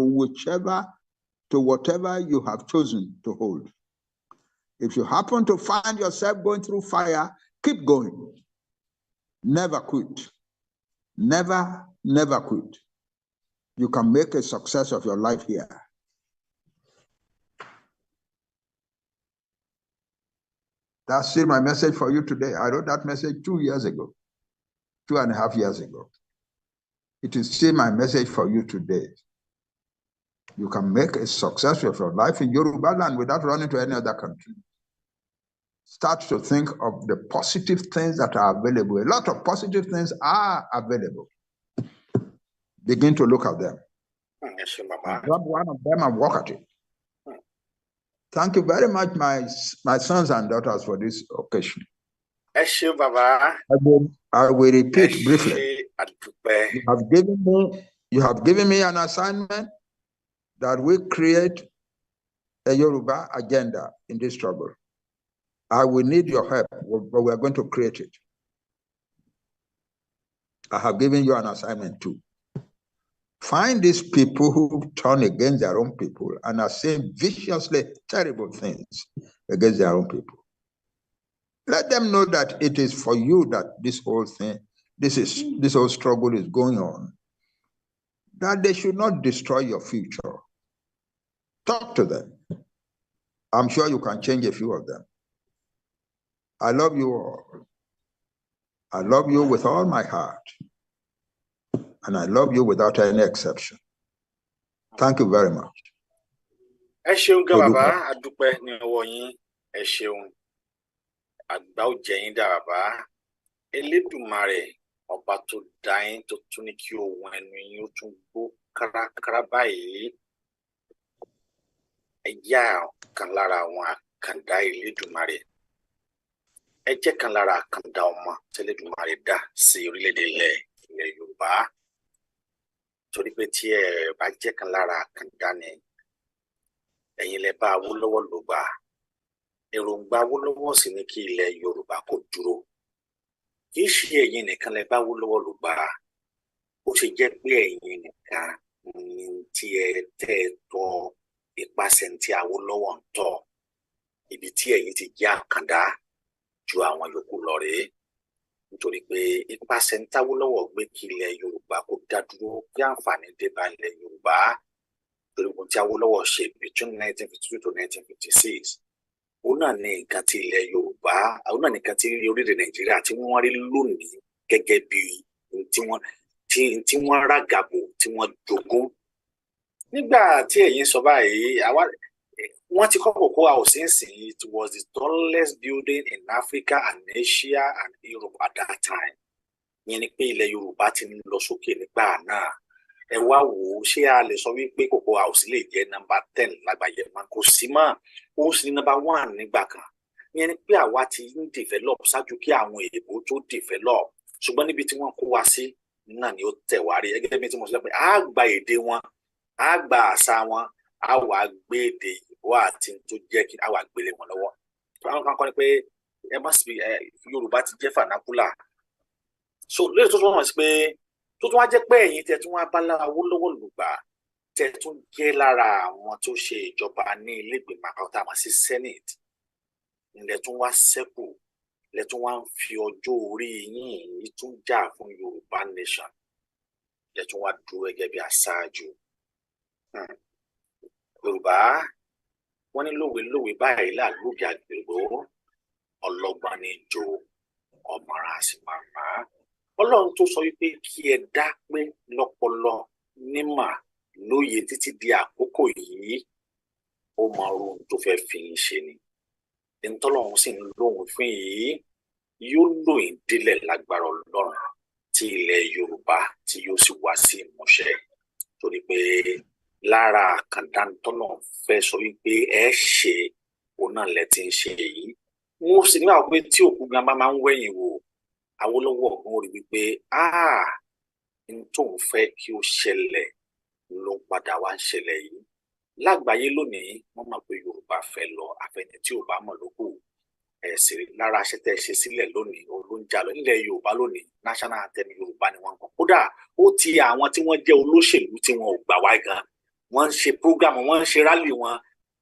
Speaker 10: whatever you have chosen to hold. If you happen to find yourself going through fire, keep going. Never quit. Never, never quit. You can make a success of your life here. That's still my message for you today. I wrote that message 2 years ago, 2.5 years ago. It is still my message for you today. You can make a success of your life in Yoruba land without running to any other country. Start to think of the positive things that are available. A lot of positive things are available. Begin to look at them. Grab one of them and work at it. Thank you very much, my sons and daughters, for this occasion. I will repeat briefly. You have given me an assignment that we create a Yoruba agenda in this struggle. I will need your help, but we are going to create it. I have given you an assignment too. Find these people who turn against their own people and are saying viciously terrible things against their own people. Let them know that it is for you that this whole thing, this whole struggle is going on. That they should not destroy your future. Talk to them. I'm sure you can change a few of them. I love you all. I love you with all my heart. And I love you without any exception. Thank you very much.
Speaker 6: Ẹ ṣeun gan bàbá, a dúpẹ́ ní ọwọ́ yín. Ẹ ṣeun. Àgbà ó jẹ yín dá bàbá. Elédùmarè ọba tó dá yín tó tún ní kí ohùn ẹnu yín ó tún gbó kárakára báyìí. Ẹ jẹ́ kan lára àwọn àkàndá Elédùmarè. Ẹ jẹ́ kan lára àkàndá ọmọ tí Elédùmarè dá sí orílẹ̀-èdè ilẹ̀ Yorùbá. Torí pé tí ẹ bá jẹ́ kan lára àkàndá ni ẹ̀yin lẹ bá Awólọ́wọ̀ ló gbà. Èròǹgbà Awólọ́wọ̀ sì ni kí ilẹ̀ Yorùbá kó dúró. Kì í ṣe ẹ̀yin nìkan lẹ bá Awólọ́wọ̀ ló gbà. Ó ṣe jẹ́ pé ẹ̀yin nìkan ni tí ẹ tẹ́ ẹ tọ́ ipasẹ̀ tí Awólọ́wọ̀ ń tọ̀. Ibi tí ẹ̀yin ti jẹ́ àkàndá ju àwọn yòókù lọ rèé. Nítorí pé ipasẹ̀ tí Awólọ́wọ̀ gbé kí ilẹ̀ Yorùbá kó dá dúró kí àǹfààní dé bá ilẹ̀ Yorùbá. Torí ohun tí Awólọ́wọ̀ ṣe between 1952 to 1956. Òun náà ní nǹkan tí ilẹ̀ Yorùbá, òun náà ní nǹkan tí orílẹ̀-èdè Nàìjíríà tí wọ́n rí lónìí gẹ́gẹ́ bí tí wọ́n rágàbò tí wọ́n jogún. Nígbà tí ẹ̀yin sọ báyìí, wọ́n ti kọ́ Cocoa House nísìn. It was the tallest building in Africa and Asia and Europe at that time. Ìyẹn ni pé ilẹ̀ Yorùbá ti ń lọ sókè nígbà náà. Ẹ wá wò ó, ṣé a lè sọ wípé Cocoa House lè jẹ́ number 10 lágbàáyé mọ́? Kò sí mọ́. Ó sì ní number 1 nígbà kan. Ìyẹn ni pé àwa ti ń develop ṣáájú kí àwọn èèbó tó develop. Ṣùgbọ́n níbi tí wọ́n kó wa sí náà ni ó tẹ̀ wá rí. Gẹ́gẹ́ bí tí mo sọ pé a gba èdè wọn, a gba àṣà wọn, a wà gbé èdè ìbò àti tó jẹ́ kí a wà gbélé wọn lọ́wọ́. Àwọn kan kọ́ ni pé ẹ má sì Yorùbá ti jẹ́ vernacular. So lórí tó sọ wọn sí pé tó tún wá jẹ́ pé ẹ̀yin tẹ́ tún wá bá Awólọ́wọ̀ lùgbà tẹ́ tún jẹ́ lára àwọn tó ṣe ìjọba ní ilé ìgbìmọ̀ àpapọ̀ tá a mọ̀ sí Senate ilẹ̀ tún wá ṣẹ́kù ilẹ̀ tún wá ń fi ọjọ́ orí yín yìí tún jà fún Yorùbá nation ilẹ̀ tún wá dúró gẹ́gẹ́ bí aṣáájú. Yorùbá wọ́n ní lówe báyìí làlúùgì àgbèrò ọlọ́gbọ́n ní jo ọmọràn àsìmàmá. Ọlọ́run tó sọ wípé kí ẹ dá pé lọ́pọlọ nímà lóye títí di àkókò yìí ó mọ ohun tó fẹ́ fi ń ṣe ni. Ìtọ́lọ́run sì ń lóhun fún yìí yóò lóyìn délẹ̀ lágbára Ọlọ́run tí ilẹ̀ Yorùbá tí yóò sì wá sí ìmúṣẹ. Torí pé lára àkàndá tọ́nà fẹ́ sọ wípé ẹ ṣe òun náà lẹ ti ń ṣe yìí. Mo sì ní àwọn pé tí òkú gan bá máa ń wẹ̀yìn wò Awólọ́wọ̀ ọ̀gbọ́n rí wípé n tóun fẹ́ kí ó ṣẹlẹ̀ ló ń padà wá ń ṣẹlẹ̀ yìí. Lágbàáyé lónìí wọ́n mọ̀ pé Yorùbá fẹ́ lọ àfẹnì tí ò bá mọ̀ lókù. Ẹ̀sìn lára aṣẹ tẹ́ ṣe sílẹ̀ lónìí ló ń jà lọ nílẹ̀ Yorùbá lónìí national anthem Yorùbá ni wọ́n ń kọ. Kódà ó ti àwọn tí wọ́n jẹ́ olóṣèlú tí wọn ò gbà wá gan wọ́n ń ṣe program wọ́n ń ṣe rally wọn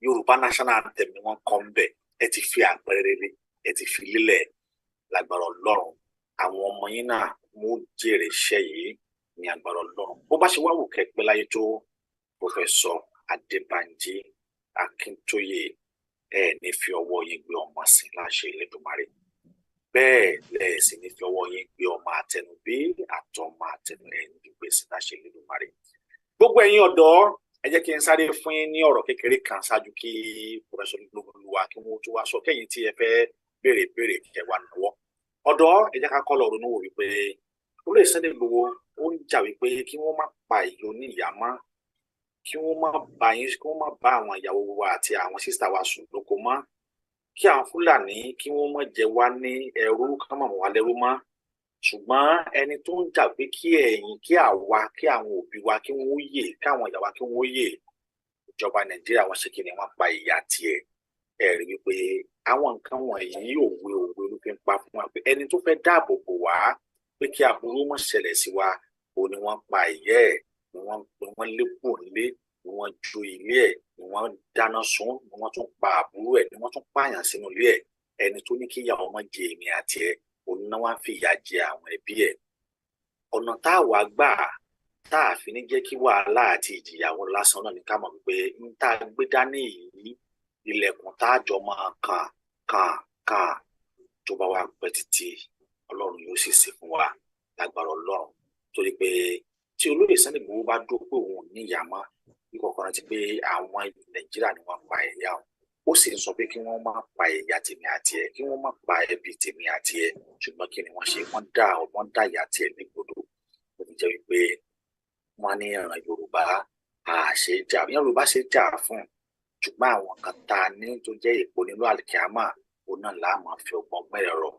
Speaker 6: Yorùbá national anthem ni wọ́n kọ́ ń bẹ̀. Ẹ ti fi àpẹẹrẹ rere ẹ ti fi lélẹ̀ lágbára Ọlọ́run àwọn ọmọ yín náà mú jèrè iṣẹ́ yìí ní agbára Ọlọ́run. Bó bá ṣe wá wò kẹ́pẹ́ láyé tó Professor Adébánjí Akíntóyè ẹ ní fi ọwọ́ yín gbé ọmọ sí láṣẹ Elédùmarè. Bẹ́ẹ̀ lẹ́ẹ̀ sì ní fi ọwọ́ yín gbé ọmọ àtẹnubí àtọmọ àtẹnulẹ́yìn gbé sí láṣẹ Elédùmarè. Gbogbo ẹ̀yin ọ̀dọ́ ẹ jẹ́ kí n sáré fún yín ní ọ̀rọ̀ kékeré kan ṣáájú kí Professor Olúwa kí wọ́n tó wá sọ kẹ́yìn tí ẹ fẹ́ béèrè kẹwàá náwó. Ọ̀dọ́ ẹ jẹ́ ká kọ́ lọ ronú wò wípé olóyè Sunday Igboho ó ń jà wípé kí wọ́n má pa ìlú ní ìyá mọ́ kí wọ́n má bá àwọn ìyàwó wa àti àwọn sísá wa sùn lóko mọ́ kí àwọn Fúlàní kí wọ́n má jẹ wá ní ẹrú ká má mú wa lẹ́rú mọ́. Ṣùgbọ́n ẹni tó ń jà pé kí ẹ̀yin kí àwa kí àwọn òbí wa kí wọ́n yè káwọn ìyá wa kí wọ́n yè ìjọba Nàìjíríà wọn ṣe kí ni wọ́n pa ìyá tiẹ̀. Ẹ rí wípé àwọn nǹkan wọ̀nyí òwe ló fi ń pa fún wa pé ẹni tó fẹ́ dáàbò bò wá pé kí aburú má ṣẹlẹ̀ sí wa òun ni wọ́n pa ìyá ẹ̀ ni wọ́n lépò nílé ni wọ́n jó ilé ẹ̀ ni wọ́n dáná sun ni wọ́n tún pa àbúrò ẹ̀ ni wọ́n tún pààyàn sínú ilé ẹ̀ ẹni tó ní kí ìyàwó má jẹ èmi àti ẹ̀ òun náà wá fi ìyà jẹ àwọn ẹbí ẹ̀. Ọ̀nà tá a wá gbà tá a fi ní jẹ́ kí wàhálà àti ìjìyàwó lásán náà ní ká mọ̀ pé ń tá a gbé dání yìí ilẹ̀kùn tá a jọ máa kàn tó bá wà pẹ́ títí Ọlọ́run yóò sì ṣe fún wa lágbára Ọlọ́run. Torí pé tí olóyè Sunday Igboho bá dúró pé òun ò ní ìyá mọ́ ní kọ̀ọ̀kan rántí pé àwọn Nàìjíríà ni wọ́n pa ẹ̀yà ó sì ń sọ pé kí wọ́n má pa ẹ̀yà tèmi àti ẹ̀ kí wọ́n má pa ẹbí tèmi àti ẹ̀ ṣùgbọ́n kí ni wọ́n ṣe wọ́n dá ìyá tiẹ̀ légbodò. Ó ti jẹ́ wípé wọ́n ní ìran Yorùbá àṣejà Yorùbá ṣe jà fún ṣùgbọ́n àwọn kan tá a ní tó jẹ́ èpo nínú àlìkíámà òun náà láàmú fi ọgbọ́n mẹ́rọ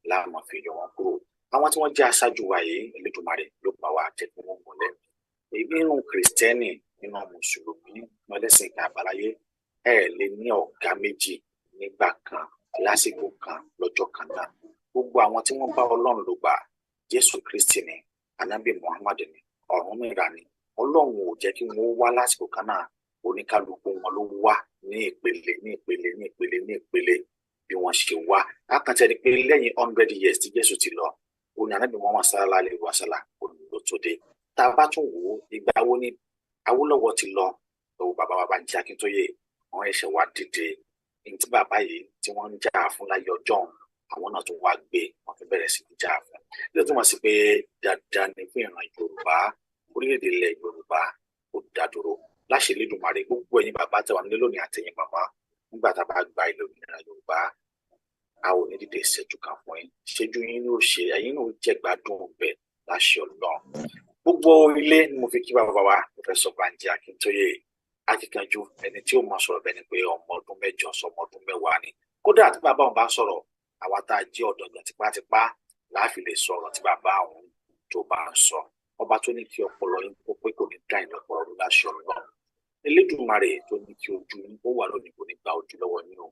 Speaker 6: láàmú fi yọ wọn kúrò. Àwọn tí wọ́n jẹ́ aṣáájú wa yìí Elédùmarè ló pa wá jẹ́ kí wọ́n gùn lẹ́nu. Nínú Kìrìsìtẹ́nì nínú Mùsùlùmí mọ́lẹ́sìn ìgbà àbáláyé ẹ lè ní ọ̀gá méjì nígbà kan lásìkò kan lọ́jọ́ kan náà. Gbogbo àwọn tí wọ́n bá Ọlọ́run lò gbà Jésù Kristi ni Ànábì Muhammad ni Ọ̀rúnmìlà ni Ọlọ́run ò jẹ́ kí wọ́n wá lásìkò kan náà oníkálukú wọn ló wá ní ìpele bí wọ́n ṣe wá. Àkàntẹ́ ni pé lẹ́yìn 100 years tí Jésù ti lọ òun ni Ànábì Muhammad sallallahu alaihi wasallam ló tó dé. Tá a bá tún wò ó ìgbà wo ni Awólọ́wọ̀ ti lọ lọ́wọ́ bàbá wa Bánjí Akíntóyè wọ́n ẹ̀ṣẹ̀ wá dìde ní tí bàbá yìí tí wọ́n ń jà fún láyé ọjọ́ àwọn náà tún wá gbé wọ́n fi bẹ̀rẹ̀ sí ní jà fún. Ilé tó mọ̀ sí pé dandan ni fún ìran Yorùbá orílẹ̀-èdè ilẹ̀ Yorùbá ó dá dúró láṣẹ Elédùmarè. Gbogbo ẹ̀yin bàbá tẹ́ wà nílé lónìí àtẹ̀yin bàbá nígbà tá a bá gba ilẹ̀ òmìnira Yorùbá a ò ní dìde ìṣẹ́jú kan fún yín ìṣẹ́jú yín ní òṣè ẹ̀yin náà jẹ́ gbádùn bẹ̀ láṣẹ Ọlọ́run. Gbogbo ilé ni mo fi kí bàbá wa Professor Bánjí Akíntóyè akíkanjú ẹni tí ó mọ sọ̀rọ̀ bẹ́ẹ̀ ni pé ọmọ ọdún 8 sọmọ ọdún 10 ni. Kódà tí bàbá òun bá sọ̀rọ̀ àwa tá a jẹ́ ọ̀dọ́gbọ̀n tipátipá láàfi lè sọ̀rọ̀ tí bàbá òun tó bá ń sọ. Ọba tó ní kí ọpọlọ yín kó pé kò ní dá ìlú ọpọlọ ló láṣẹ Ọlọ́run. Elédùmarè tó ní kí ojú yín ó wà lónìí kò ní gba ojú lọ́wọ́ yín o.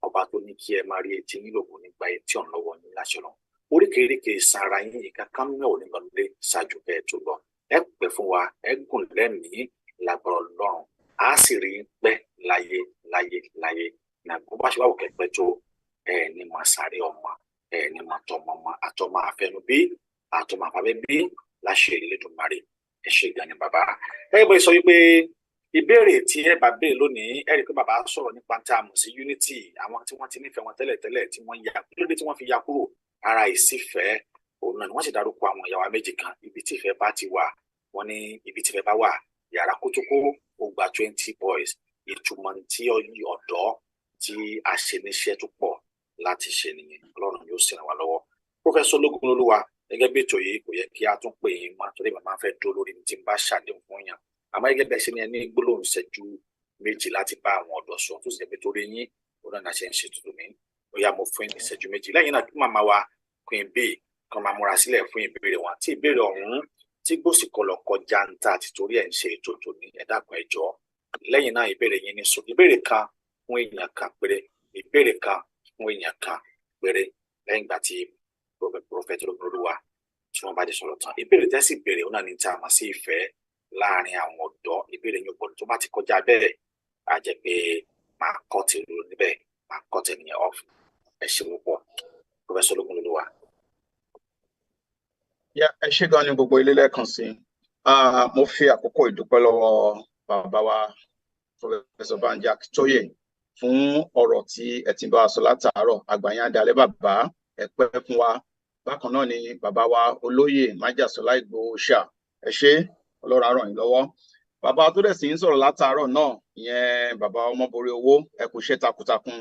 Speaker 6: Ọba tó ní kí ẹ máa rí etí yín lò kò ní gba etí ọ̀hún lọ́wọ́ yín láṣẹ Ọlọ́run. oríkèéríkèé sanra yín ìkankan mẹ́ ò ní lọ lé ṣáájú bẹ́ẹ̀ tó lọ ẹ pẹ́ fún wa ẹ gùn lẹ́mìí lágbára Ọlọ́run á sì rí pẹ́ láyé nàgbọ́n bá ṣe wà òkè pẹ́ tó ẹ ní máa sáré ọmọ ẹ ní máa tọmọ ọmọ àtọmọ àfẹnú bí àtọmọ àfàbẹ bí láṣẹ Elédùmarè ẹ ṣe gan ni bàbá ẹ bẹ sọ wípé ìbéèrè tí ẹ bá béèrè lónìí ẹ rí i pé bàbá sọ̀rọ̀ nípa tá a mọ̀ sí unity àwọn tí wọ́n ti nífẹ̀ẹ́ wọn tẹ́lẹ̀tẹ́lẹ̀ tí wọ́n ya lóde tí wọ́n fi ya kúrò ara ìsífẹ̀ẹ́ òun náà ni wọ́n sì dárúkọ àwọn ìyàwó méjì kan ibi tí ìfẹ́ bá ti wà wọ́n ní ibi tí ìfẹ́ bá wà yàrá kótókó ó gba 20 boys ìtumọ̀ tí ọ̀dọ́ tí a ṣe níṣẹ́ tó pọ̀ láti ṣe nìyẹn Ọlọ́run yóò sì ràn wá lọ́wọ́ Professor Ológunlolúwa gẹ́gẹ́ bí ètò yìí kò yẹ kí a tún pè yín mọ́ torí màmá fẹ́ dúró lórí ní tí n bá ṣàdéhùn fún yàn àmọ́ gẹ́gẹ́ bí ẹ ṣe ní ẹni gbólóhùn ìṣẹ́jú méjì láti bá àwọn ọ̀dọ́ sọ tó sì jẹ́ pé torí yín òun náà ṣe ń ṣe tuntun mi ó yá mo fún ìṣẹ́jú méjì lẹ́yìn náà kí màmá wa Queen B kan máa múra sílẹ̀ fún ìbéèrè wọn tí ìbéèrè ọ̀hún tí gbòsì kọlọ̀ kọjá ń ta àti torí ẹ̀ ń ṣe ètò tòní ẹ dákun ẹ jọ̀ọ́ lẹ́yìn náà ìbéèrè yín ní sọ ìbéèrè kan fún èèyàn kan péré ìbéèrè kan fún èèyàn kan péré lẹ́yìn ìgbà tí Prophet Ológunlolúwa tí wọ́n bá dé sọ̀rọ̀ tán ìbéèrè tẹ́sí ìbéèrè òun náà ní tí a mọ̀ sí ìfẹ́ láàrin àwọn ọ̀dọ́ ìbéèrè yín gbọ́dọ̀ tó bá ti kọjá bẹ́ẹ̀ á jẹ́ pé máa kọ́ ti rú níbẹ̀ máa kọ́ ti nìyẹn off ẹ ṣe púpọ̀ Professor Ológunlolúwa.
Speaker 10: Ẹ ṣé gan ni gbogbo ilé lẹ́ẹ̀kan sí mo fi àkókò ìdúpẹ́ lọ́wọ́ bàbá wa Professor Banji Akíntóyè fún ọ̀rọ̀ tí ẹ ti bá wa sọ látàárọ̀ àgbàyàn adalẹ́ bàbá ẹ pẹ́ fún wa bákan náà ni bàbá wa olóyè májàsọlá Ìgbòho ṣá ẹ ṣé Ọlọ́run á ràn yín lọ́wọ́ bàbá tó dẹ̀ sì ń sọ̀rọ̀ látàárọ̀ náà ìyẹn bàbá ọmọborí owó ẹ kú iṣẹ́ takuntakun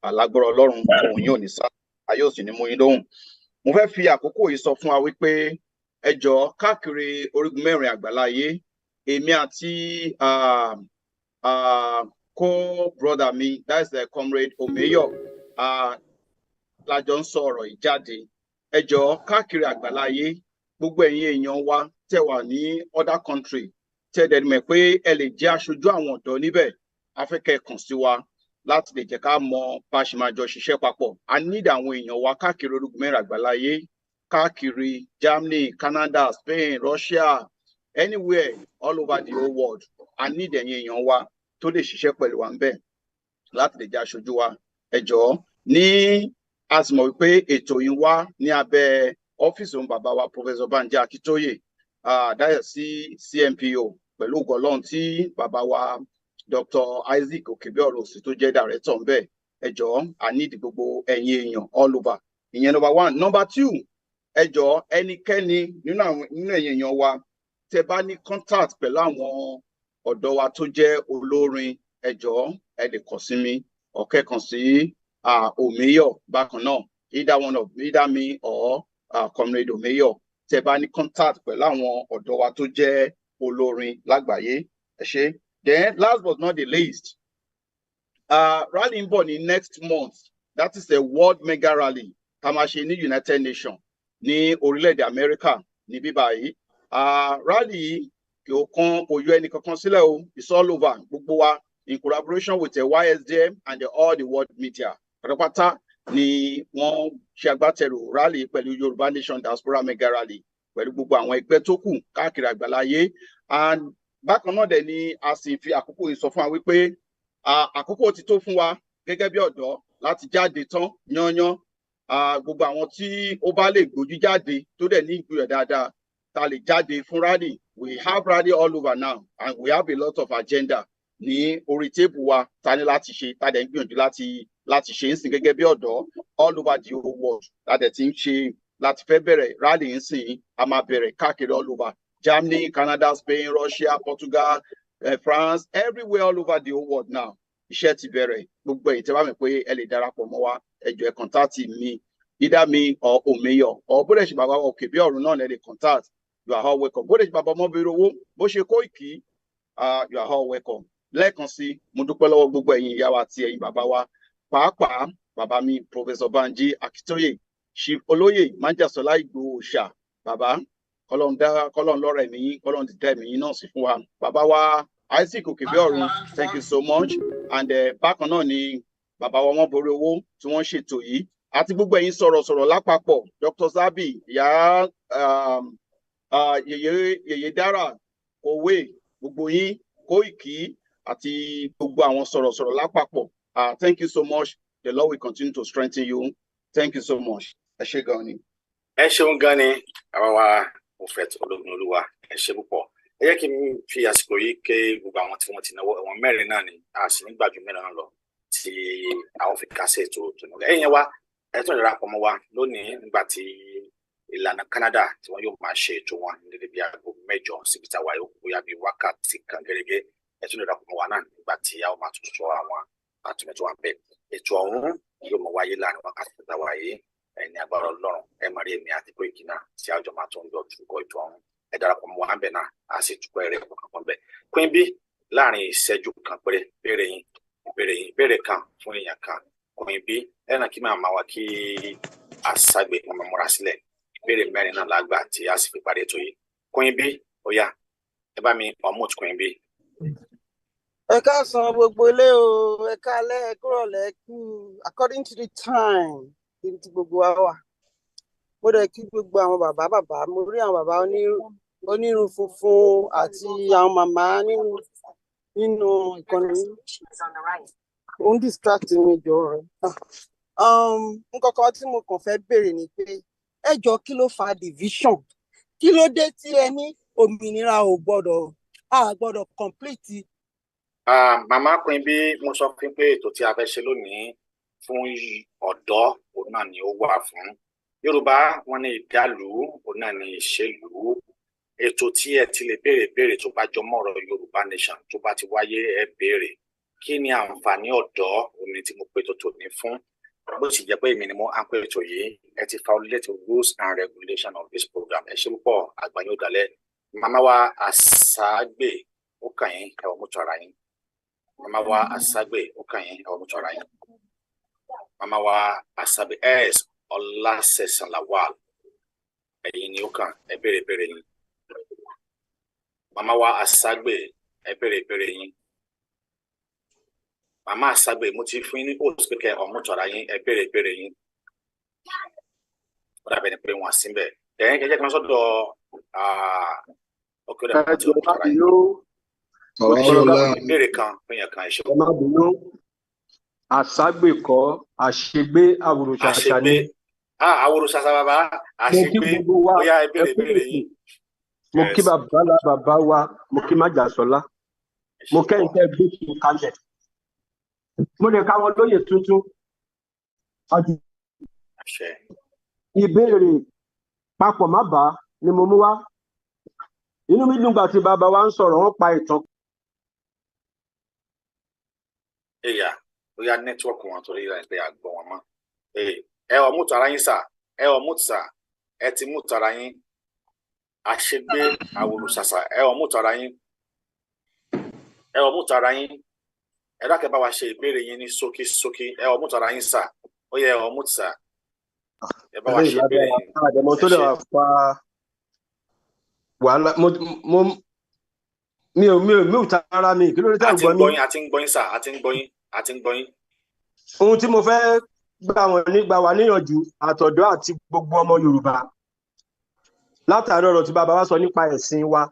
Speaker 10: alágbára Ọlọ́run òun yóò ní sá ayé òsì ní mú yín lóhùn mo fẹ́ fi àkókò yìí sọ fún wa wípé ẹ jọ̀ọ́ káàkiri orígun mẹ́rin àgbáláyé èmi àti co-brother mi that's the comrade Omeyo lájọ ń sọ ọ̀rọ̀ yìí jáde ẹ jọ̀ọ́ káàkiri àgbáláyé gbogbo ẹ̀yin èèyàn wa tẹ́ wà ní other country tẹ́ dẹ̀ mọ̀ pé ẹ lè jẹ́ aṣojú àwọn ọ̀dọ́ níbẹ̀ afẹ́kẹ́ kàn sí wa láti lè jẹ́ ká mọ bá ṣe máa jọ ṣiṣẹ́ papọ̀ a need àwọn èèyàn wa káàkiri orígun mẹ́rin àgbáláyé káàkiri Germany, Canada, Spain, Russia, anywhere all over the whole world a need ẹ̀yin èèyàn wa tó lè ṣiṣẹ́ pẹ̀lú wa ńbẹ̀ láti lè jẹ́ aṣojú wa ẹ jọ̀ọ́ ní a sì mọ̀ wípé ètò yìí wá ní abẹ́ ọ́fíìsì òun bàbá wa Professor Banji Akíntóyè dáyọ̀ sí CMPO pẹ̀lú ògo Ọlọ́run tí bàbá wa Dr. Isaac Okebioro sì tó jẹ́ director ńbẹ̀ ẹ jọ̀ọ́ a need gbogbo ẹ̀yin èèyàn all over ìyẹn number one number two ẹ jọ̀ọ́ ẹnikẹ́ni nínú ẹ̀yin èèyàn wa tẹ́ bá ní contact pẹ̀lú àwọn ọ̀dọ́ wa tó jẹ́ olórin ẹ jọ̀ọ́ ẹ lè kàn sí mi ọ̀kẹ́ kàn sí Omeyo bákan náà either me or comrade Omeyo tẹ́ bá ní contact pẹ̀lú àwọn ọ̀dọ́ wa tó jẹ́ olórin lágbàáyé ẹ ṣé. Then last but not the least rally ń bọ̀ ní next month that is a world mega rally tá máa ṣe ní United Nations ní orílẹ̀-èdè America ní bíbá yìí rally kò yọ ẹnì kankan sílẹ̀ o it's all over gbogbo wa in collaboration with the YSDM and all the world media pátápátá ni wọ́n ṣe agbátẹrù rally pẹ̀lú Yorùbá Nation Diaspora Mega Rally pẹ̀lú gbogbo àwọn ẹgbẹ́ tó kù káàkiri àgbáláyé and bákan náà dẹ̀ ni a sì fi àkókò yìí sọ fún wa wípé àkókò ti tó fún wa gẹ́gẹ́ bí ọ̀dọ́ láti jáde tán yányán gbogbo àwọn tí ó bá lè gbójú jáde tó dẹ̀ ní ìgbìyànjú dáadáa ta lè jáde fún rally we have rally all over now and we have a lot of agenda ní orí tébù wa ta ní láti ṣe ta dẹ̀ ń gbìyànjú láti ṣe ń sìn gẹ́gẹ́ bí ọ̀dọ́ all over the whole world ta dẹ̀ ti ń ṣe láti fẹ́ bẹ̀rẹ̀ rally ń sìn a máa bẹ̀rẹ̀ káàkiri all over Germany, Canada, Spain, Russia, Portugal, France, everywhere all over the whole world now. Iṣẹ́ ti bẹ̀rẹ̀ gbogbo èyí tí wàá mọ̀ pé ẹ lè darapọ̀ mọ́ wa ẹ jọ̀ọ́ ẹ contact mi either me or Omeyo or bó lè ṣe bàbá Okebioro náà lè lè contact you are all welcome bó lè ṣe bàbá ọmọbìnrin owó bó ṣe Koiki you are all welcome lẹ́ẹ̀kan sí mo dúpẹ́ lọ́wọ́ gbogbo ẹ̀yin ìyá wa àti ẹ̀yin bàbá wa pàápàá bàbá mi Professor Banji Akíntóyè Chief Olóyè Májàsọ́lá Ìgbòho ṣá bàbá kọlọ́n lọ́rọ̀ ẹ̀mí yín kọlọ́n ti dá ẹ̀mí yín náà sí fún wa bàbá wa Isaac Okebioro thank you so much and bákan náà ni bàbá wa ọmọborí owó tí wọ́n ṣètò yìí
Speaker 12: àti gbogbo ẹ̀yin sọ̀rọ̀sọ̀rọ̀ lápapọ̀ Dr. Zabi ìyá yèyé dára Kòwé gbogbo yín Kóìkí àti gbogbo àwọn sọ̀rọ̀sọ̀rọ̀ lápapọ̀ thank you so much. The Lord will continue to strengthen you. Thank you so much. Ẹ ṣé gan ni.
Speaker 6: Ẹ ṣeun gan ni àwa wa Prophet Ológunolúwa ẹ ṣé púpọ̀. Ẹ jẹ́ kí n fi àsìkò yìí ké gbogbo àwọn tí wọ́n ti náwó ẹ̀wọ̀n mẹ́rin náà ni a sì ní gbàjú mẹ́rin náà lọ tí àwọn fi kásẹ̀ ètò tòun. Ẹ̀yin wa ẹ tún darapọ̀ mọ́ wa lónìí nígbà tí ìlànà Canada tí wọ́n yóò máa ṣe ètò wọn nílé bí aago 8 síbi táwa yóò bóyá bí wákàtí kan gẹ́gẹ́ ẹ tún darapọ̀ mọ́ wa náà nígbà tí a ó máa tún sọ àwọn àtúntò wa bẹ́ẹ̀. Ètò ọ̀hún yóò mọ wáyé láàrin wákàtí táwa yìí ẹni agbára Ọlọ́run ẹ máa rí èmi àti Kóìkí náà tí àjọ máa tún lọ túbọ̀ ètò ọ̀hún ẹ darapọ̀ mọ́ wa bẹ́ẹ̀ náà a sì túbọ̀ ẹ̀rẹ́ kọ̀ọ̀kan bẹ́ẹ̀. Queen B láàrin ìṣẹ́jú kan péré ìbéèrè kan fún èèyàn kan Queen B ẹ̀nà kí máa wá kí àṣàgbé wọn múra sílẹ̀ ìbéèrè mẹ́rin náà lágbà tí a sì fi parí ètò yìí. Queen B ó yá ẹ bá mi unmute Queen B.
Speaker 18: Ẹ káàsán gbogbo ilé o, ẹ káalẹ́ ẹ kúrọ̀lẹ́ kú according to the time ibi tí gbogbo wa wà. Mo dẹ̀ kí gbogbo àwọn bàbá mo rí àwọn bàbá onírun funfun àti àwọn màmá nínú ìkànnì. Ó ń distract mi jọ rẹ̀. Nǹkan kan tí mo kàn fẹ́ béèrè ni pé ẹ jọ kí ló fa division? Kí ló dé tí ẹ ní òmìnira ò gbọ́dọ̀ complete?
Speaker 6: Màmá Queen B mo sọ fún pé ètò tí a fẹ́ ṣe lónìí fún ọ̀dọ́ òun náà ni ó wà fún. Yorùbá wọn ní ìdálù òun náà ni ìṣèlú. Ètò tí ẹ ti lè béèrè tó bá jọ mọ́ ọ̀rọ̀ Yorùbá nation tó bá ti wáyé ẹ béèrè. Kí ni àǹfààní ọ̀dọ́ òní tí mo pè tó tò ní fún? Bó sì jẹ́ pé èmi ni mo á pè ètò yìí ẹ ti violate rules and regulation of this program. Ẹ ṣé púpọ̀ àgbáyé òdàlẹ̀. Màmá wa Àṣàgbé ó kàn yín ẹ̀wọ̀n mú tọ́ra yín. Mama wa Àṣàgbé ó kàn yín ẹ̀wọ̀n mú tọ́ra yín. Mama wa Àṣàgbé Ọlásẹ̀sán Lawal ẹ̀yin ni ó kàn ẹ béèrè yín. Mama wa Àṣàgbé ẹ béèrè yín. Mama Àṣàgbé mo ti fún yín ní òtún kékeré ọmú tọ́ra yín ẹ béèrè yín. Ó dàbẹ̀ ni pé wọ́n sí bẹ́ẹ̀. Ẹ̀yin kẹ́kẹ́ kan sọ́dọ̀ ọkùnrin àti ọmú tọ́ra yín. Ìbéèrè kan fẹ́yàn kan ẹ̀ṣẹ́.
Speaker 12: Ẹ má bínú Àṣàgbé kọ́ àṣegbé àwòrán-ṣàṣà ni.
Speaker 6: Àwòrán-ṣàṣà bàbá àṣegbé bóyá ìbéèrè yìí.
Speaker 12: Mo kí bàbá wa mo kí Májàsọ́lá mo kẹ́yìn tẹ́ gbé fún kalẹ̀. Mo lè ká wọn lóye tuntun. Ìbéèrè papọ̀ má bá ni mo mú wá. Inú mi dùn gbà tí bàbá wa ń sọ̀rọ̀ wọ́n pa ìtàn.
Speaker 6: Ẹ̀yà bóyá nẹ́tíwọ́ọ̀kì wọn torí pé àgbọ̀ wọn mọ́. Ẹ ọ̀ mú tara yín sà ẹ ọ̀ mú sà ẹ ti mú tara yín. Àṣegbé àwòrán-ṣàṣà ẹ ọ̀ mú tara yín. Ẹ ọ̀ mú tara yín. Ẹ dákẹ́ bá wa ṣe ìbéèrè yín ní ṣókí ẹ ọ̀ mú tara yín sà ó yẹ ẹ ọ̀ mú sà. Ẹ bá wa ṣe ìbéèrè yín.
Speaker 12: Àdèmọ tó lè wà fa wàhálà mi ò tara mi kí ló dé tá gbọ́ mi.
Speaker 6: àti ń gbọ́ yín sà àti ń gbọ́ yín.
Speaker 12: Ohun tí mo fẹ́ gbà wá níyànjú àtọ̀dọ́ àti gbogbo ọmọ Yorùbá látàrí ọ̀rọ̀ tí bàbá wa sọ nípa ẹ̀sìn wa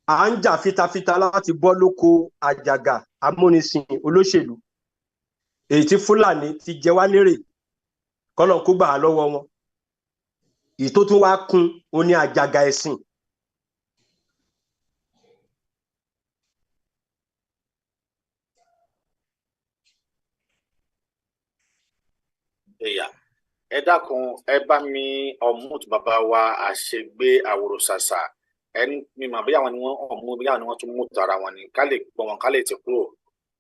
Speaker 12: à ń jà fitafita láti bọ́ lóko àjàgà amúnisìn olóṣèlú èyí tí Fúlàní ti jẹ wá lérè kọ́lọ̀ kó gbà á lọ́wọ́ wọn èyí tó tún wá kún ó ní àjàgà ẹ̀sìn.
Speaker 6: Ẹ dákun ẹ bá mi ọmúùtù bàbá wa àṣegbé àwòrán-ṣàṣà ẹni mímọ̀ bí àwọn ni wọ́n ọmú bí àwọn ni wọ́n tún mú tara wọn ni ká lè gbọ́ wọn ká lè ti kúrò.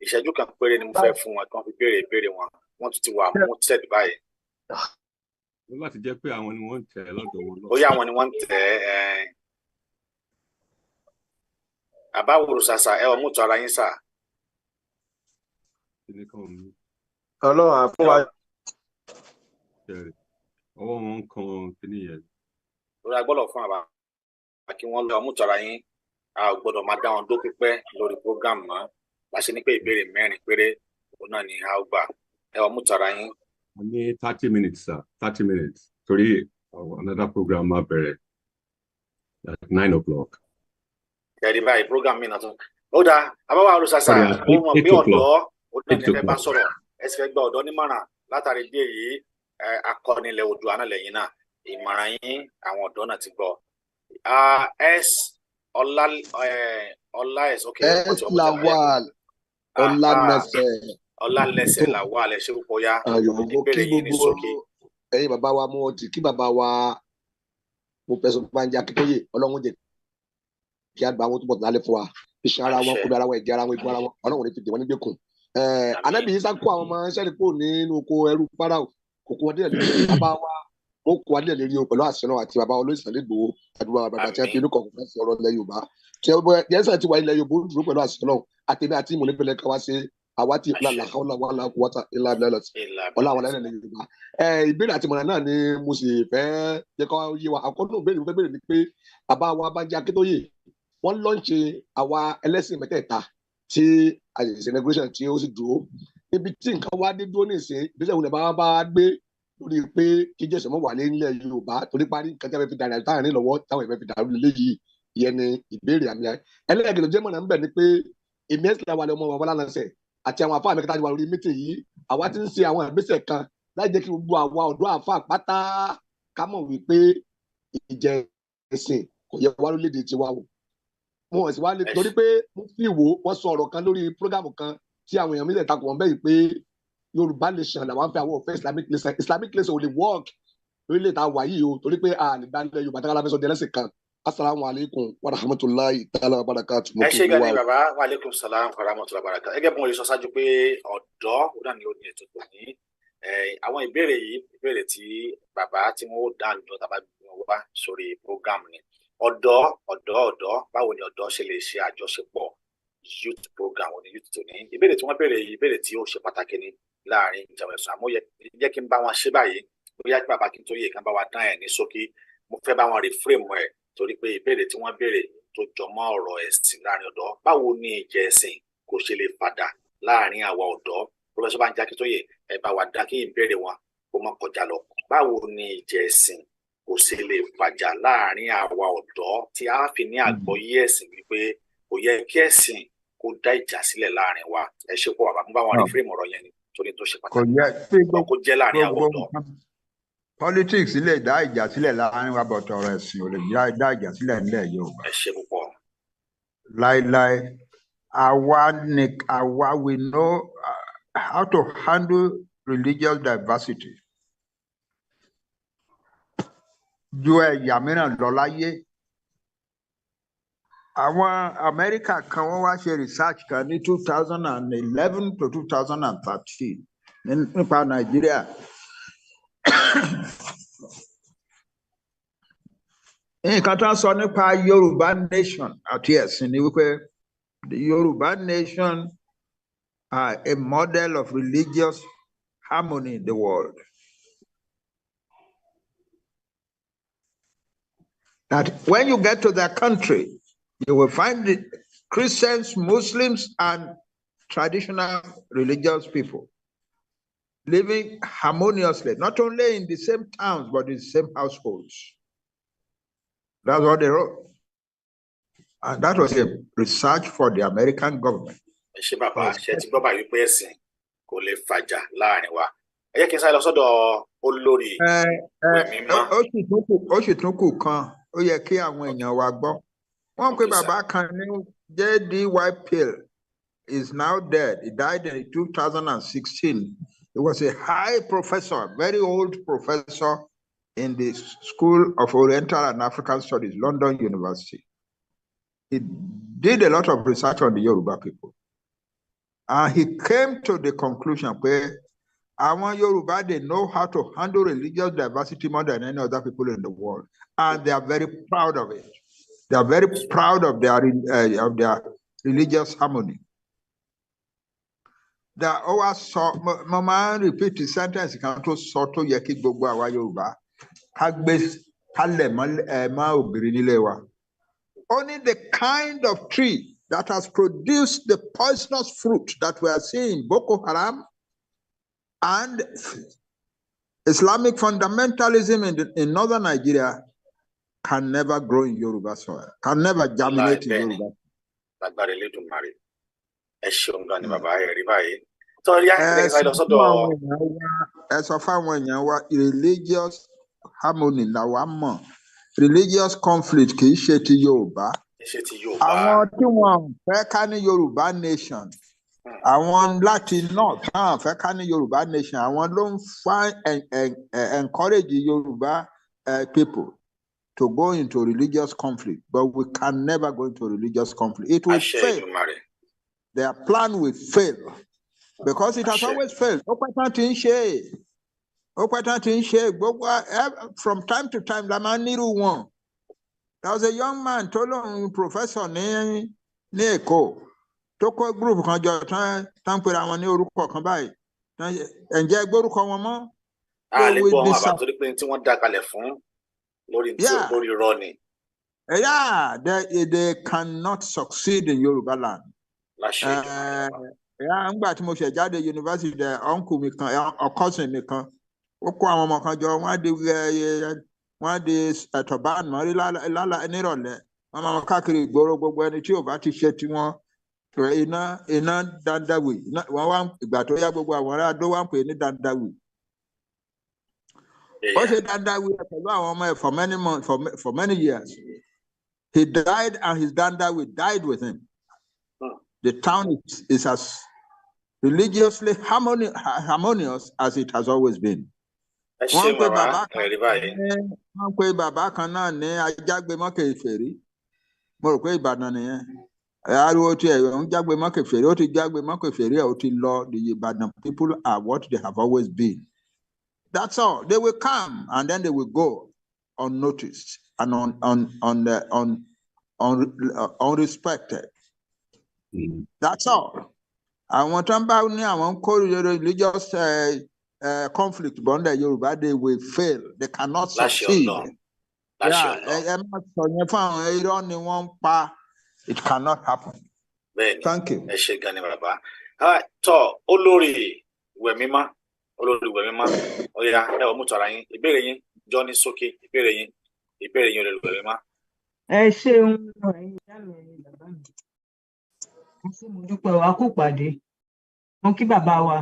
Speaker 6: Ìṣẹ́jú kan péré ni mo fẹ́ fún wọn kí wọ́n fi béèrè ìbéèrè wọn wọ́n tún ti wà mú tẹ̀lé báyìí.
Speaker 17: Ó láti jẹ́ pé àwọn ni wọ́n ń tẹ̀ lọ́dọ̀ wọn lọ.
Speaker 6: Ó yá àwọn ni wọ́n ń tẹ̀ ẹ́. Àbá àwòrán-ṣàṣà ẹ ọmú tara yín sà.
Speaker 12: Ọlọ́run á fún wa.
Speaker 17: Ọwọ́ wọn kan kíní yẹn.
Speaker 6: Lórí agbọ́dọ̀ fún àbá kí wọ́n lọ ọmú tara yín a ò gbọ́dọ̀ máa dá wọn dó pípẹ́ lórí prógámù mọ́. Láṣẹ ní pé ìbéèrè 4 péré òun náà ni a ó gbà ẹ ọmú tara yín
Speaker 17: I need 30 minutes, sir. 30 minutes. Sorry, another program up at 9 o'clock.
Speaker 6: By program mi na tún. Ó dáa, àbáwá olùsàsà, mo mọ̀ pé ọ̀dọ́ ó náà ní ẹgbẹ́ bá sọ̀rọ̀. Ẹ sì fẹ́ gba ọ̀dọ́ nímọ̀ràn látàrí dé yìí akọnilẹ̀ Oòduà náà lẹ́yìn náà. Ìmọ̀ràn yín àwọn ọ̀dọ́ náà ti gbọ́. S
Speaker 19: Lawal
Speaker 6: Ọlánẹsẹ̀ Lawal ẹ ṣe púpọ̀ ya. Ìbéèrè yín ní ṣókí.
Speaker 19: Ẹ̀yin bàbá wa mo ti kí bàbá wa mo fẹ́ sọ Banji Akíntóyè Ọlọ́run jẹ́ kí àgbà wọn túbọ̀ lálẹ́ fún wa iṣẹ́ ara wọn kúbi ara wọn ẹ̀jẹ̀ ara wọn ìgbọ́ ara wọn Ọlọ́run ní fi dè wọ́n ní gbẹ̀kùn. Ànábì Ìsá kó àwọn ọmọ iṣẹ́ nípò nínú oko ẹrú Fáráò kòkó wọn díẹ̀ lórí bàbá wa ó kó wa díẹ̀ lórí o pẹ̀lú àṣẹ náà àti bàbá olóyè Sunday Igboho àdúrà bàbá tí a fi inú kọ̀ọ̀kan fẹ́ sí ọ̀rọ̀ ilẹ̀ Yorùbá tí yẹnsẹ̀ ti wà ilẹ̀ Yorùbá ó dúró pẹ̀lú àṣẹ náà àtẹ̀mí àti ìmọ̀lẹ́fẹ̀lẹ́ ká wá sí àwa tí ìlànà wàhálà ilà ìlàlọ́tì ọ̀làwọ̀n ilẹ̀ Yorùbá. Ìbéèrè àti ìmọ̀ràn náà ni mo sì fẹ́ jẹ́ kó yé wa àkọ́kọ́ ìbéèrè mo fẹ́ béèrè ni pé bàbá wa Banji Akíntóyè wọ́n lọ́ǹṣe àwa ẹlẹ́sìn mẹ́tẹ̀ẹ̀ta tí àyẹ̀sẹ̀ immigration tí ó sì dúró níbi tí nǹkan wá dé dúró nìsín ìgbésẹ̀ òun lè bá gbé lórí pé kí Jésù mọ̀ wà ní ilẹ̀ Yorùbá torí parí nǹkan tí a fẹ́ fi dàrú táwọn ẹ̀rín lọ́wọ́ táwọn ẹ̀fẹ́ fi dàrú léyìí ìyẹn ni ìbéèrè àmì ẹlẹ́gẹ̀dẹ̀ jẹ́ mọ̀nà ń bẹ̀ ni pé èmi ẹ̀sìn làwọn ọmọ bàbá lánàṣẹ àti àwọn àfáà mẹ́ta wà lórí mítì yìí àwa ti ń ṣe àwọn ìgbésẹ̀ kan láì jẹ́ kí gbogbo àwa ọ̀dọ́ àfáà pátá ká mọ̀ wípé ìjẹ́ ẹ̀sìn kò yẹ wá lórílẹ̀-èdè tiwa o wọn sì wá lè torí pé mo fi wò wọ́n sọ ọ̀rọ̀ kan lórí prógámù kan tí àwọn èèyàn mílẹ̀ takò wọ́n bẹ́ẹ̀ pé Yorùbá nation làwọn fẹ́ àwọn ọ̀fẹ́ Islamic nation ò lè work lórílẹ̀-èdè àwa yìí o torí pé a lè dálẹ̀ Yorùbá tá a lábẹ́ sọ di ẹlẹ́sìn kan Assalamu alaikum wa rahmatulahi ta'ala wa barakatuh.
Speaker 6: Ẹ ṣé gani bàbá wa alaikum salam wa rahmatulahi wa barakatuh. Gẹ́gẹ́ bí mo lè sọ ṣáájú pé ọ̀dọ́ ó náà ni ó ní ètò tòní àwọn ìbéèrè yìí ìbéèrè tí bàbá tí wọ́n dá lọ tàbá wá sórí program ni ọ̀dọ́ báwo ni ọ̀dọ́ ṣe lè ṣe àjọṣepọ̀ youth program ní youth tòní ìbéèrè tí wọ́n béèrè yìí ìbéèrè tí ó ṣe pàtàkì ni láàrin ìjọba ẹ̀sùn àmọ́ jẹ́ kí n bá wọn ṣe báyìí bóyá kí bàbá Akíntóyè kan bá wa dán ẹ̀ ní ṣókí mo fẹ́ bá wọn reframe ẹ̀ torí pé ìbéèrè tí wọ́n béèrè tó jọmọ́ ọ̀rọ̀ ẹ̀sìn láàrin ọ̀dọ́ báwo ni ìjẹ́ ẹ̀sìn kò ṣe lè padà láàrin àwa ọ̀dọ́ Professor Banji Akíntóyè ẹ bá wa dá kí ìbéèrè wọn kó má kọjá lọ báwo ni ìjẹ́ ẹ̀sìn kò ṣe lè fàjà láàrin àwa ọ̀dọ́ tí a fi ní àgbọ́yé ẹ̀sìn wípé kò yẹ kí ẹ̀sìn kó dá ìjà sílẹ̀ láàrin wa ẹ ṣe pọ̀ bàbá mo bá wọn reframe ọ̀rọ̀ yẹn ni torí tó ṣe pàtàkì kó jẹ́ láàrin àwa ọ̀dọ́.
Speaker 10: Politics lè dá ìjà sílẹ̀ láàrin wa bọ̀tọ̀ ọ̀rọ̀ ẹ̀sìn ò lè dá ìjà sílẹ̀ nílẹ̀ Yorùbá.
Speaker 6: Ẹ ṣe púpọ̀.
Speaker 10: Láíláí àwa we know how to handle religious diversity. Ju ẹ̀yà mìíràn lọ láyé. Àwọn Amẹ́ríkà kan wọ́n wá ṣe research kan ní 2011 to 2013 nípa Nàìjíríà. Nǹkan tó ń sọ nípa Yorùbá nation àti ẹ̀sìn ni wípé the Yorùbá nation are a model of religious harmony in the world. That when you get to their country, you will find the Christians, Muslims, and traditional religious people living harmoniously, not only in the same towns, but in the same households. That's what they wrote. And that was a research for the American government.
Speaker 6: Ṣé bàbá ṣe ti gbọ́ báyìí pé ẹ̀sìn kò lè fàjà láàrin wa? Ẹ jẹ́ kí n sáré lọ sọ́dọ̀ olórí ẹ̀mí mọ́.
Speaker 10: Ó sì tún kù kan, ó yẹ kí àwọn èèyàn wa gbọ́. Wọ́n pe bàbá kan ní J.D.Y. Pill is now dead. He died in 2016. He was a high professor, very old professor in the School of Oriental and African Studies, London University. He did a lot of research on the Yoruba people. And he came to the conclusion where our Yoruba, they know how to handle religious diversity more than any other people in the world. And they are very proud of it. They are very proud of their religious harmony. The our so mama repeat the sentence kan tó sọ tó yẹ kí gbogbo àwa Yorùbá ká gbé kalẹ̀ mọ́ ògiri nílé wa. Only the kind of tree that has produced the poisonous fruit that we are seeing Boko Haram and Islamic fundamentalism in northern Nigeria can never grow in Yoruba soil, can never germinate in Yoruba.
Speaker 6: Ẹ ṣeun gan ni bàbá ẹ rí báyìí. Torí ẹ sọ lọ
Speaker 10: ẹ sọ fáwọn èèyàn wa religious harmony làwa mọ̀, religious conflict kì í ṣe ti Yorùbá. Àwọn tí wọn fẹ́ ká ní Yorùbá nation, àwọn láti north náà fẹ́ ká ní Yorùbá nation, àwọn ló ń encourage Yorùbá people to go into religious conflict, but we can never go into religious conflict. It will fail. Their plan will fail because it has always failed. From time to time, la máa nílùú wọn. There was a young man, professor ní Èkó, tó kọ́ group kan jọ tán pèrè àwọn ní orúkọ kan báyìí. Ǹjẹ́ gbórúkọ wọn mọ́?
Speaker 6: Lè gbọ́ wọn àbá torí pé tí wọ́n dá kalẹ̀ fún lórí irọ́ ni.
Speaker 10: Yeah, they cannot succeed in Yoruba land. Ngbà tí mo ṣe jáde university, uncle mi kan, cousin mi kan, ó kó àwọn ọmọ kan jọ, wọ́n di turban mọ́rí nírọ̀lẹ́, wọ́n máa káàkiri ìgboro, gbogbo ẹni tí ò bá ti ṣe tí wọ́n iná dandawi, wọ́n wá ìgbà tó yá gbogbo àwọn ará Adó wá ń pè ní dandawi. Ó ṣe dandawi pẹ̀lú àwọn ọmọ ẹ̀ for many months, for many years. He died and his dandawi died with him. The town is as religiously harmonious as it has always been. Wọ́n pe bàbá kan náà ní Ajágbémọ́kè Ìfèrí. Mo rò pé Ìbàdàn nìyẹn. Ariwo tí ń Jágbémọ́kè Ìfèrí, ó ti Jágbémọ́kè Ìfèrí, ó ti lọ. The Ìbàdàn people are what they have always been. That's all. They will come and then they will go unnoticed and unrespected. That's all. Àwọn tó ń bá ní àwọn religious conflict bọ́ndẹ̀ Yorùbá, they will fail. They cannot succeed. It cannot happen. Thank you.
Speaker 6: Ẹ ṣé gan ni bàbá. Tọ́ olórí ìwẹ̀ mímọ́, ó yá ẹ ò mú tọ́ra yín, ìbéèrè yín jọ ní sókè, ìbéèrè yín olórí ìwẹ̀ mímọ́.
Speaker 8: Ẹ ṣeun ẹ̀yin ìyá mi, ẹ̀yin bàbá mi. Mo dúpẹ́ wa kú pàdé. Mo kí bàbá wa,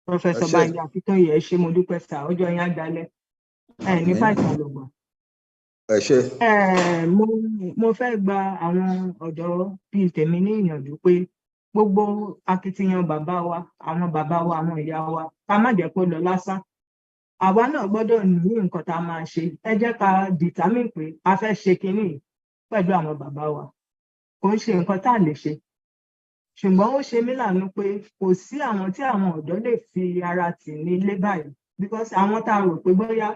Speaker 8: Professor Banji Akintoye, ẹ ṣé mo dúpẹ́ sà, ọjọ́ yín á dalẹ̀. Ní fàìsàn lọ́gbọ̀n.
Speaker 10: Ẹ ṣé.
Speaker 8: Mo fẹ́ gba àwọn ọ̀dọ́ bíi tèmi ní ìyànjú pé gbogbo akitiyan bàbá wa, àwọn ìyá wa, ká má jẹ́ kó lọ lásán. Àwa náà gbọ́dọ̀ ní nǹkan tá a máa ṣe. Ẹ jẹ́ ká determine pé a fẹ́ ṣe kinní pẹ̀lú àwọn bàbá wa. Kò ń ṣe nǹkan tá a lè ṣe. Ṣùgbọ́n ó ṣe mí láàánú pé kò sí àwọn tí àwọn ọ̀dọ́ lè fi ara tì ní ilé báyìí, because àwọn tá a rò pé bóyá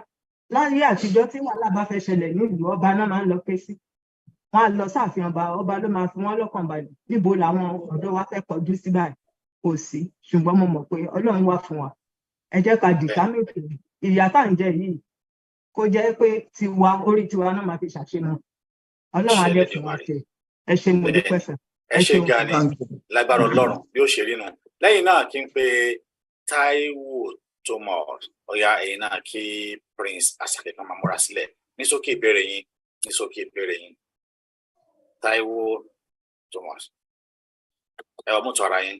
Speaker 8: láyé àtijọ́ tí wàhálà bá fẹ́ ṣẹlẹ̀ nílùú, ọba náà máa ń lọ ké sí. Wọ́n á lọ sáàfin ọba ló máa fi wọ́n lọ́kàn balẹ̀. Níbo làwọn ọ̀dọ́ wa fẹ́ kọjú sí báyìí? Kò sí. Ṣùgbọ́n mo mọ̀ pé Ọlọ́run wà fún wa. Ẹ jẹ́ ká determine pé ìyà tá à ń jẹ yìí kó jẹ́ pé orí tiwa náà máa fi ṣàṣemọ. Ọlọ́run á dẹ̀ fún wa ṣe. Ẹ ṣé mo dúpẹ́ sà.
Speaker 6: Ẹ ṣé gan ni, lágbára Ọlọ́run bí ó ṣe rí nu. Lẹ́yìn náà kí n pe Táíwò Thomas, ọ̀yá ẹ̀yin náà kí Prince Asake kan máa múra sílẹ̀. Ní sókè ìbéèrè yín. Táíwò Thomas. Ẹ wá mú tọ́ra yín.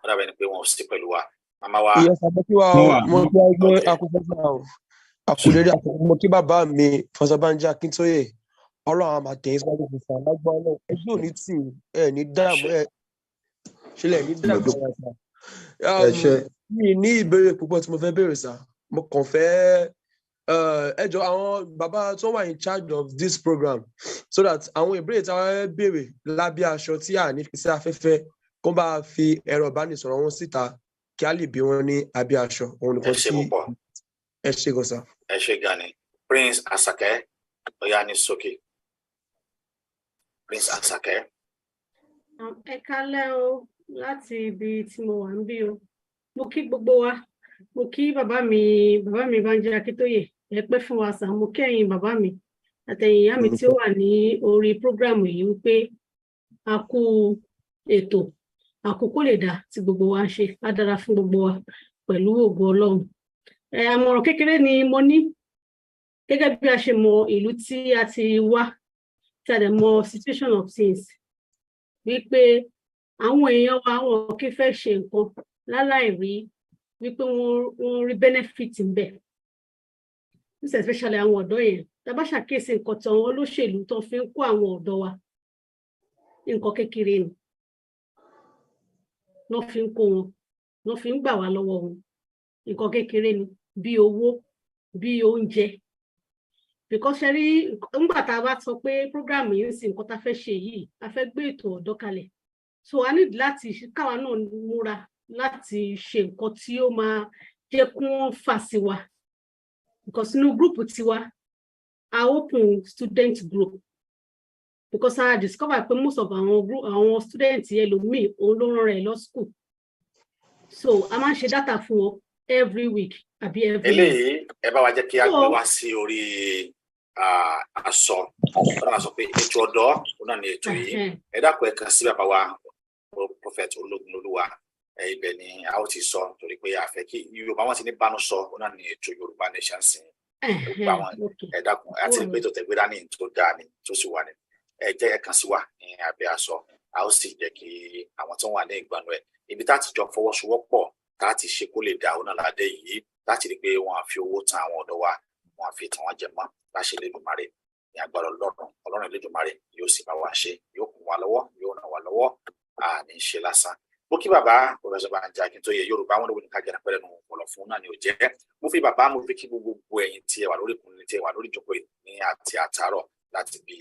Speaker 6: Ó dàbẹ̀ ni pé wọn ò sí pẹ̀lú wa. Màmá wa.
Speaker 20: Ìyẹn sàbẹ̀ kí wa mo kí ẹgbẹ́ akúfẹ́fẹ́ o. Àkùdédé àkọ́kọ́ mo kí bàbá mi Professor Banji Akintoye. Ọlọ́run àmà tẹ̀yìn síwájú fún fún alágbọ́n náà. Ẹgbẹ́ òní tì ní dààmú ṣílẹ̀ ní dààmú ọ̀sán. Mi ní ìbéèrè púpọ̀ tí mo fẹ́ béèrè sá. Mo kàn fẹ́ ẹjọ́ àwọn bàbá tó wà in charge of this program so that àwọn ìbéèrè tí wọ́n béèrè lábẹ́ aṣọ tí à ní fi sí afẹ́fẹ́ kó bá fi ẹ̀rọ ìbánisọ̀rọ̀ wọn síta kí á lè bí wọn ní abẹ́ aṣọ. Òun nìkan tí ẹ ṣé gan sá.
Speaker 6: Ẹ ṣé gan ni. Prince Asake, ọ̀yá ní sókè. Prince Asake.
Speaker 21: Ẹ kálẹ́ o láti ibi tí mo wà ń bí o. Mo kí gbogbo wa. Mo kí bàbá mi Banji Akintoye. Ẹ pẹ́ fún wa sà. Mo kí ẹ̀yin bàbá mi àtẹ̀yin ìyá mi tí ó wà ní orí prógrámù yìí wípé a kú ètò. àkókò lè dà tí gbogbo wa ń ṣe á dára fún gbogbo wa pẹ̀lú ògo Ọlọ́run. Àmọ̀ràn kékeré ni mo ní gẹ́gẹ́ bí a ṣe mọ ìlú tí a ti wá tí a dẹ̀ mọ situation of things wípé àwọn èèyàn wa wọn kì í fẹ́ ṣe nǹkan láláì rí wípé wọ́n rí benefit ń bẹ̀. This especially àwọn ọ̀dọ́ yẹn tá bá ṣàkíyèsí nǹkan tí àwọn olóṣèlú tó fi ń kó àwọn ọ̀dọ́ wa nǹkan kékeré ni wọ́n fi ń kó wọn wọ́n fi ń gbà wá lọ́wọ́ wọn nǹkan kékeré ni bí owó bí oúnjẹ because ṣe rí nígbà tá a bá sọ pé program yìí ń sìn nǹkan tá a fẹ́ ṣe yìí a fẹ́ gbé ètò ọ̀dọ́ kalẹ̀ so a need láti káwa náà múra láti ṣe nǹkan tí ó máa jẹ́ kí wọ́n fà sí wa because inú group tiwa a open student group because I discover pé most of àwọn students yẹn lòmíì òun ló rán rẹ̀ lọ school so a máa ń ṣe data fún wọn every week àbí every
Speaker 6: eléyìí ẹ bá wa jẹ́ kí a gbé wá sí orí aṣọ ọ̀nà sọ pé ètò ọ̀dọ́ ọ̀nà ni ètò yìí ẹ dákun ẹ kàn sí bàbá wa prophet Ológunlolúwa ibẹ̀ ni a ó ti sọ torí pé a fẹ́ kí Yorùbá wọn ti ní bánu sọ ọ̀nà ni ètò Yorùbá nation sìn Yorùbá wọn ẹ dákun àti ìgbé tó tẹ̀gbé dání tó dáa ni tó sì wà ní ẹ jẹ́ ẹ kàn sí wa ní abẹ́ aṣọ a ó sì jẹ́ kí àwọn tó wà ní ìgbàanú ẹ̀ ibi tá a ti jọ fọwọ́sowọ́pọ̀ tá a ti ṣe kó lè dà ọ̀nà ládé yìí láti rí pé wọ́n á fi owó tan àwọn ọ̀dọ́ wa wọ́n á fi tàn wọ́n jẹ mọ́ láṣẹ Elédùmarè ní agbára Ọlọ́run Elédùmarè yóò sì bá wa ṣe yóò kún wa lọ́wọ́ yóò ràn wá lọ́wọ́ àní ṣe lásán. Mo kí bàbá Professor Banji Akintoye Yorùbá wọn ló ní ká jẹ́ pẹ́rẹ́ nu ọ̀pọ̀lọ̀ fún náà ni ò jẹ́ mo fi bàbá mo fi kí gbogbo ẹ̀yin tí ẹ wà lórí ìkùnrin tí ẹ wà lórí ìjókòó ní àti àtàárọ̀ láti bí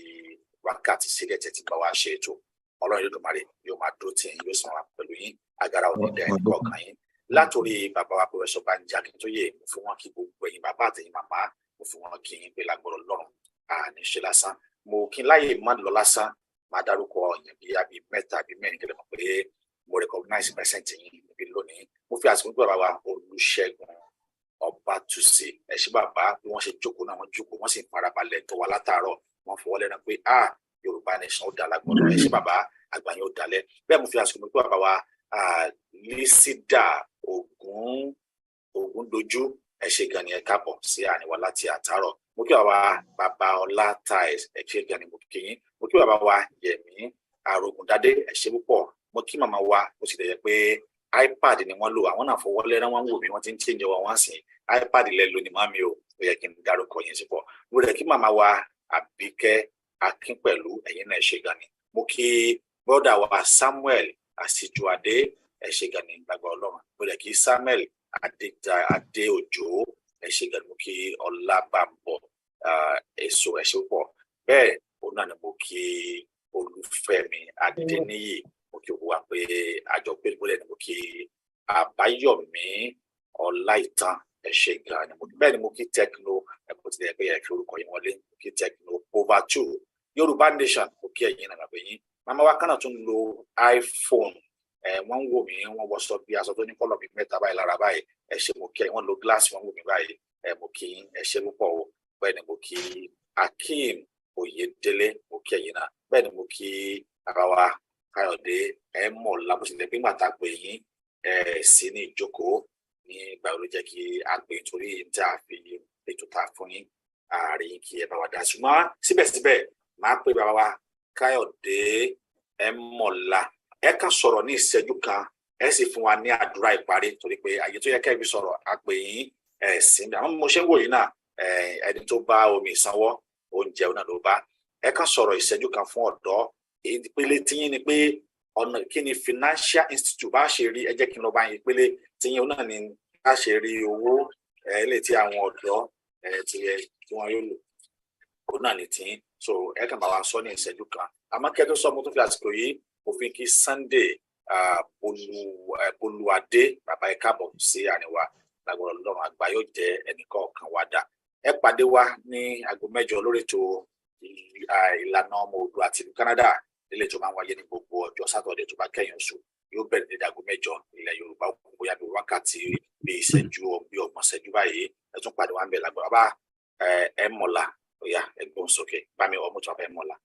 Speaker 6: wákàtí sílẹ̀ tẹ̀ tí bá wa ṣe ètò Ọlọ́run Elédùmarè yóò máa dúró tì yín yóò sì máa pẹ̀lú yín agara òní dẹ̀ ẹnì kọ̀ọ̀kan yín látòrí bàbá wa Professor Banji Akintoye mo fi wọn kí gbogbo ẹ̀yin bàbá àtẹ̀yin màmá mo fi wọn kí yín pé lágbọ́dọ̀ Ọlọ́run àní ṣe lásán mo kí n láyè má lọ lásán máa dárúkọ ọ̀yàn bíi àbí mẹ́ta àbí mẹ́rin kẹlẹ́ mọ̀ pé mo recognize present yín níbi lónìí mo fi àsìkò gbọ́dọ̀ bàbá wa Olúṣẹ́gun Ọbátúnṣe ẹ ṣé bàbá bí wọ́n ṣe jókòó náà wọ́n jókòó wọ́n sì ń farabalẹ̀ tó wa látàárọ̀ wọ́n fọwọ́ lẹ́nu pé Yorùbá nation ó dá lágbọ́dọ̀ ẹ ṣé bàbá àgbáyé ó dalẹ̀ bẹ́ẹ̀ mo fi àsìkò gbọ́dọ̀ bàbá wa Lísídà Ògúndójú ẹ ṣé gan ni ẹ káàbọ̀ sí àárín wa láti àtàárọ̀ mo kí bàbá Ọlá Tais ẹ ṣé gan ni mo kí yín mo kí bàbá wa Yẹmí Arógundádé ẹ ṣé púpọ̀ mo kí màmá wa mo sì dẹ̀ pé iPad ni wọ́n lò àwọn náà fọwọ́ lẹ́rán wọn wò mí wọ́n ti ń change wọn wọ́n sìn iPad lẹ́ lò ní màmí o ó yẹ kí n dárúkọ yẹn sípò mo rẹ̀ kí màmá wa Àbíkẹ́ Akínpẹ̀lú ẹ̀yin náà ẹ ṣé gan ni mo kí bọ́dà wa Samuel Àsìjúadé ẹ ṣé gan ni gbàgbọ́ Ọlọ́run mo rẹ̀ kí Samuel Adéòjò ẹ ṣé gan ni mo kí Ọlábàbọ̀ Èso ẹ ṣé púpọ̀ bẹ́ẹ̀ òun náà ni mo kí Olúfẹ́mi Adéníyì mo kí wa pé àjọ gbẹgbẹlẹ ni mo kí Àbáyọ̀mí Ọláìtàn ẹ ṣé gan ni mo bẹ́ẹ̀ ni mo kí Tekno ẹ̀kọ́ ti dẹ̀ pé ẹ fi orúkọ yín wọlé mo kí Tekno over 2 Yorùbá nation mo kí ẹ̀yin náà gbàgbé yín màmá wa kánà tún lo iPhone wọ́n ń wò mí wọ́n wọ sọ bí aṣọ tó ní kọ́lọ̀ bíi mẹ́ta báyìí lára báyìí ẹ ṣé mo kí ẹ wọ́n lo gíláàsì wọ́n wò mí báyìí mo kí ẹ ṣé púpọ̀ o bẹ́ẹ̀ ni mo kí Akeem Oyèdélé mo kí ẹ̀yin náà bẹ́ẹ̀ ni mo kí bàbá wa Káyọ̀dé mọ̀ lábùsílẹ̀ pé màtá pé yín sí ní ìjókòó ní ìgbà wo ló jẹ́ kí a pè torí tí a fi ètò ta fún yín àárín kí ẹ bá wa dá ṣùgbọ́n síbẹ̀síbẹ̀ máa pè bàbá wa Káyọ̀dé mọ̀lá ẹ kàn sọ̀rọ̀ ní ìṣẹ́jú kan ẹ sì fún wa ní àdúrà ìparí torí pé àyè tó yẹ kẹ́ fi sọ̀rọ̀ a pè yín sí àwọn mo ṣe ń wò yín náà ẹni tó bá omi ìsanwó oúnjẹ náà ló bá ẹ kàn sọ̀rọ̀ ìṣẹ́jú kan fún ọ̀dọ́ ìpele tíyín ni pé ọ̀nà kí ni financial institute bá ṣe rí ẹ jẹ́ kí n lọ bá yín ìpele tíyín náà ni bá ṣe rí owó ilé tí àwọn ọ̀dọ́ tí wọ́n yóò lò òun náà ni tíyín so ẹ kàn bá wa sọ ní ìṣẹ́jú kan àmọ́ kí ẹ tó sọ mo tún fi àsìkò yìí mo fi kí Sunday Bolúwadé bàbá ẹ káàbọ̀ sí àríwá lágbára Ọlọ́run àgbà yóò jẹ́ ẹnìkọ̀ọ̀kan wá dà ẹ pàdé wa ní aago 7 lórí ètò ìlànà ọmọ Oòduà àti ìlú Canada ilé tó máa ń wáyé ní gbogbo ọjọ́ sátọ̀dẹ̀ tó bá kẹ́yìn oṣù yóò bẹ̀rẹ̀ ní aago 7 ilẹ̀ Yorùbá bóyá bí wákàtí bí ìṣẹ́jú bí ọgbọ̀n ìṣẹ́jú báyìí ẹ tún pàdé wa ń bẹ̀ lágbára bá ẹ mọ̀lá ọ̀yà ẹgbọ́n sókè bá mi ọmọ tó wà fẹ́ mọ̀lá.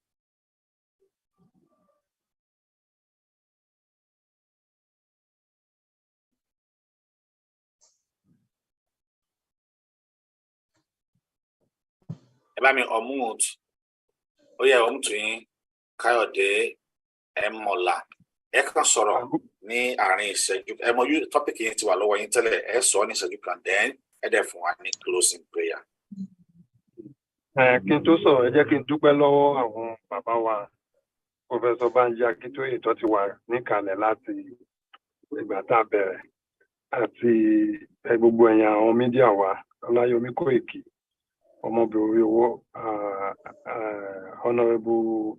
Speaker 6: ẹ bá mi unmute ó yẹ unmute yín Káyọ̀dé Ẹmọ̀lá ẹ kàn sọ̀rọ̀ ní àárín ìṣẹ́jú ẹ mọ tọ́pìkì yẹn ti wà lọ́wọ́ yín tẹ́lẹ̀ ẹ sọ ní ìṣẹ́jú kan then ẹ dẹ̀ fún wa ní closing prayer.
Speaker 5: Kí n tó sọ̀rọ̀ ẹ jẹ́ kí n dúpẹ́ lọ́wọ́ àwọn bàbá wa Professor Banji Akintoye tó ti wà níkàlẹ̀ láti ìgbà tá a bẹ̀rẹ̀ àti gbogbo ẹ̀yin àwọn mídíà wa Ọláyọmí Kóìkì ọmọbìnrin owó Honourable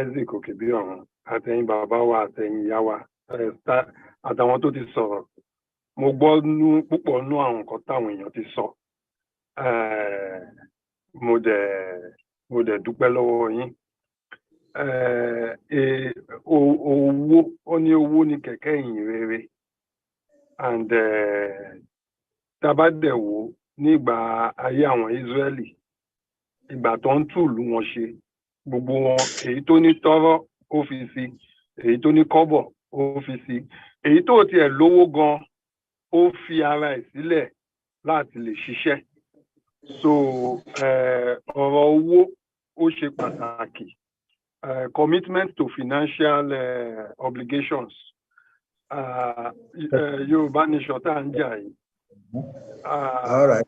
Speaker 5: Isaac Òkèbíọ̀run àtẹ̀yin bàbá wa àtẹ̀yin ìyá wa àtàwọn tó ti sọ̀rọ̀ mo gbọ́ púpọ̀ nú àwọn nǹkan táwọn èèyàn ti sọ mo dẹ̀ dúpẹ́ lọ́wọ́ yín owó ó ní owó ní kẹ̀kẹ́ ìyìn rere and tá a bá dẹ̀ wò nígbà ayé àwọn Ísírẹ́lì ìgbà tó ń tùlù wọn ṣe gbogbo wọn èyí tó ní tọ́rọ́ ó fi sí èyí tó ní kọ́bọ̀ ó fi sí èyí tó tiẹ̀ lówó gan ó fi ara ẹ̀ sílẹ̀ láti lè ṣiṣẹ́ so ọ̀rọ̀ owó ó ṣe pàtàkì commitment to financial obligations Yorùbá nation tá à ń jà yìí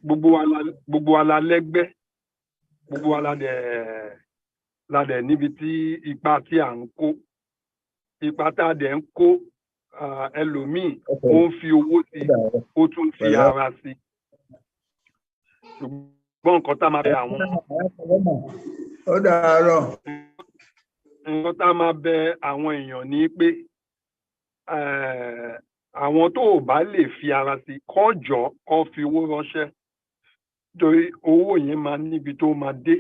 Speaker 5: gbogbo wa la lẹ́gbẹ́ gbogbo wa la dẹ̀ níbi tí ipa tí à ń kó ipa tá a dẹ̀ ń kó ẹlòmíì ó ń fi owó sí ó tún fi ara sí ṣùgbọ́n nǹkan tá a máa bẹ àwọn
Speaker 10: ó dàárọ̀
Speaker 5: nǹkan tá a máa bẹ àwọn èèyàn ní pé àwọn tó ò bá lè fi ara sí kán jọ kán fi owó ránṣẹ́ torí owó yẹn máa níbi tó máa dé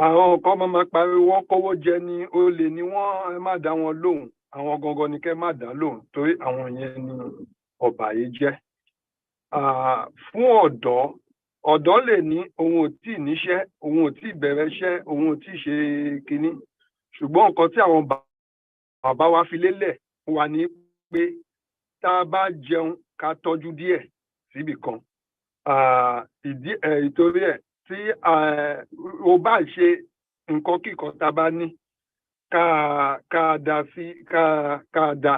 Speaker 5: àwọn kan máa pariwo kówó jẹ ní olè ni wọ́n ẹ má dá wọn lóhùn àwọn gangan ni kẹ́ má dá lóhùn torí àwọn yẹn ni ọ̀bàyéjẹ́ fún ọ̀dọ́ lè ní òun ò tí ì níṣẹ́ òun ò tí ì bẹ̀rẹ̀ iṣẹ́ òun ò tí ì ṣe kinní ṣùgbọ́n nǹkan tí àwọn bàbá wa fi lélẹ̀ wà ní pé tá a bá jẹun ká tọ́jú díẹ̀ síbì kan ìtorí ẹ̀ tí o bá ṣe nǹkan kíkan tá a bá ní ká dá sí ká dá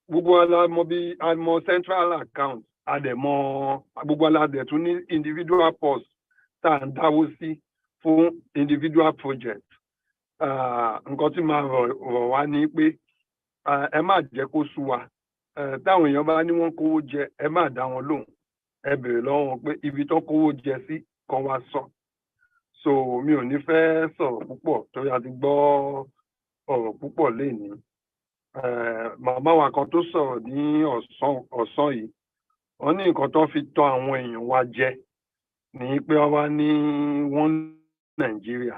Speaker 5: gbogbo alamọ bí àmọ central account àdẹmọ gbogbo aladẹ tún ní individual post tá à ń dáwó sí fún individual project nǹkan tí máa rọ̀ wá ní pé ẹ má jẹ́ kó sú wa táwọn èèyàn bá ní wọ́n kówó jẹ ẹ má dá wọn lóhùn ẹ béèrè lọ́wọ́ wọn pé ibi tó kówó jẹ sí kan wá sọ so mi ò ní fẹ́ sọ̀rọ̀ púpọ̀ torí a ti gbọ́ ọ̀rọ̀ púpọ̀ lénìí màmá wa kan tó sọ̀rọ̀ ní ọ̀sán yìí wọ́n ní nǹkan tó fi tọ́ àwọn èèyàn wa jẹ ní pé wọ́n wá ní wọ́n Nàìjíríà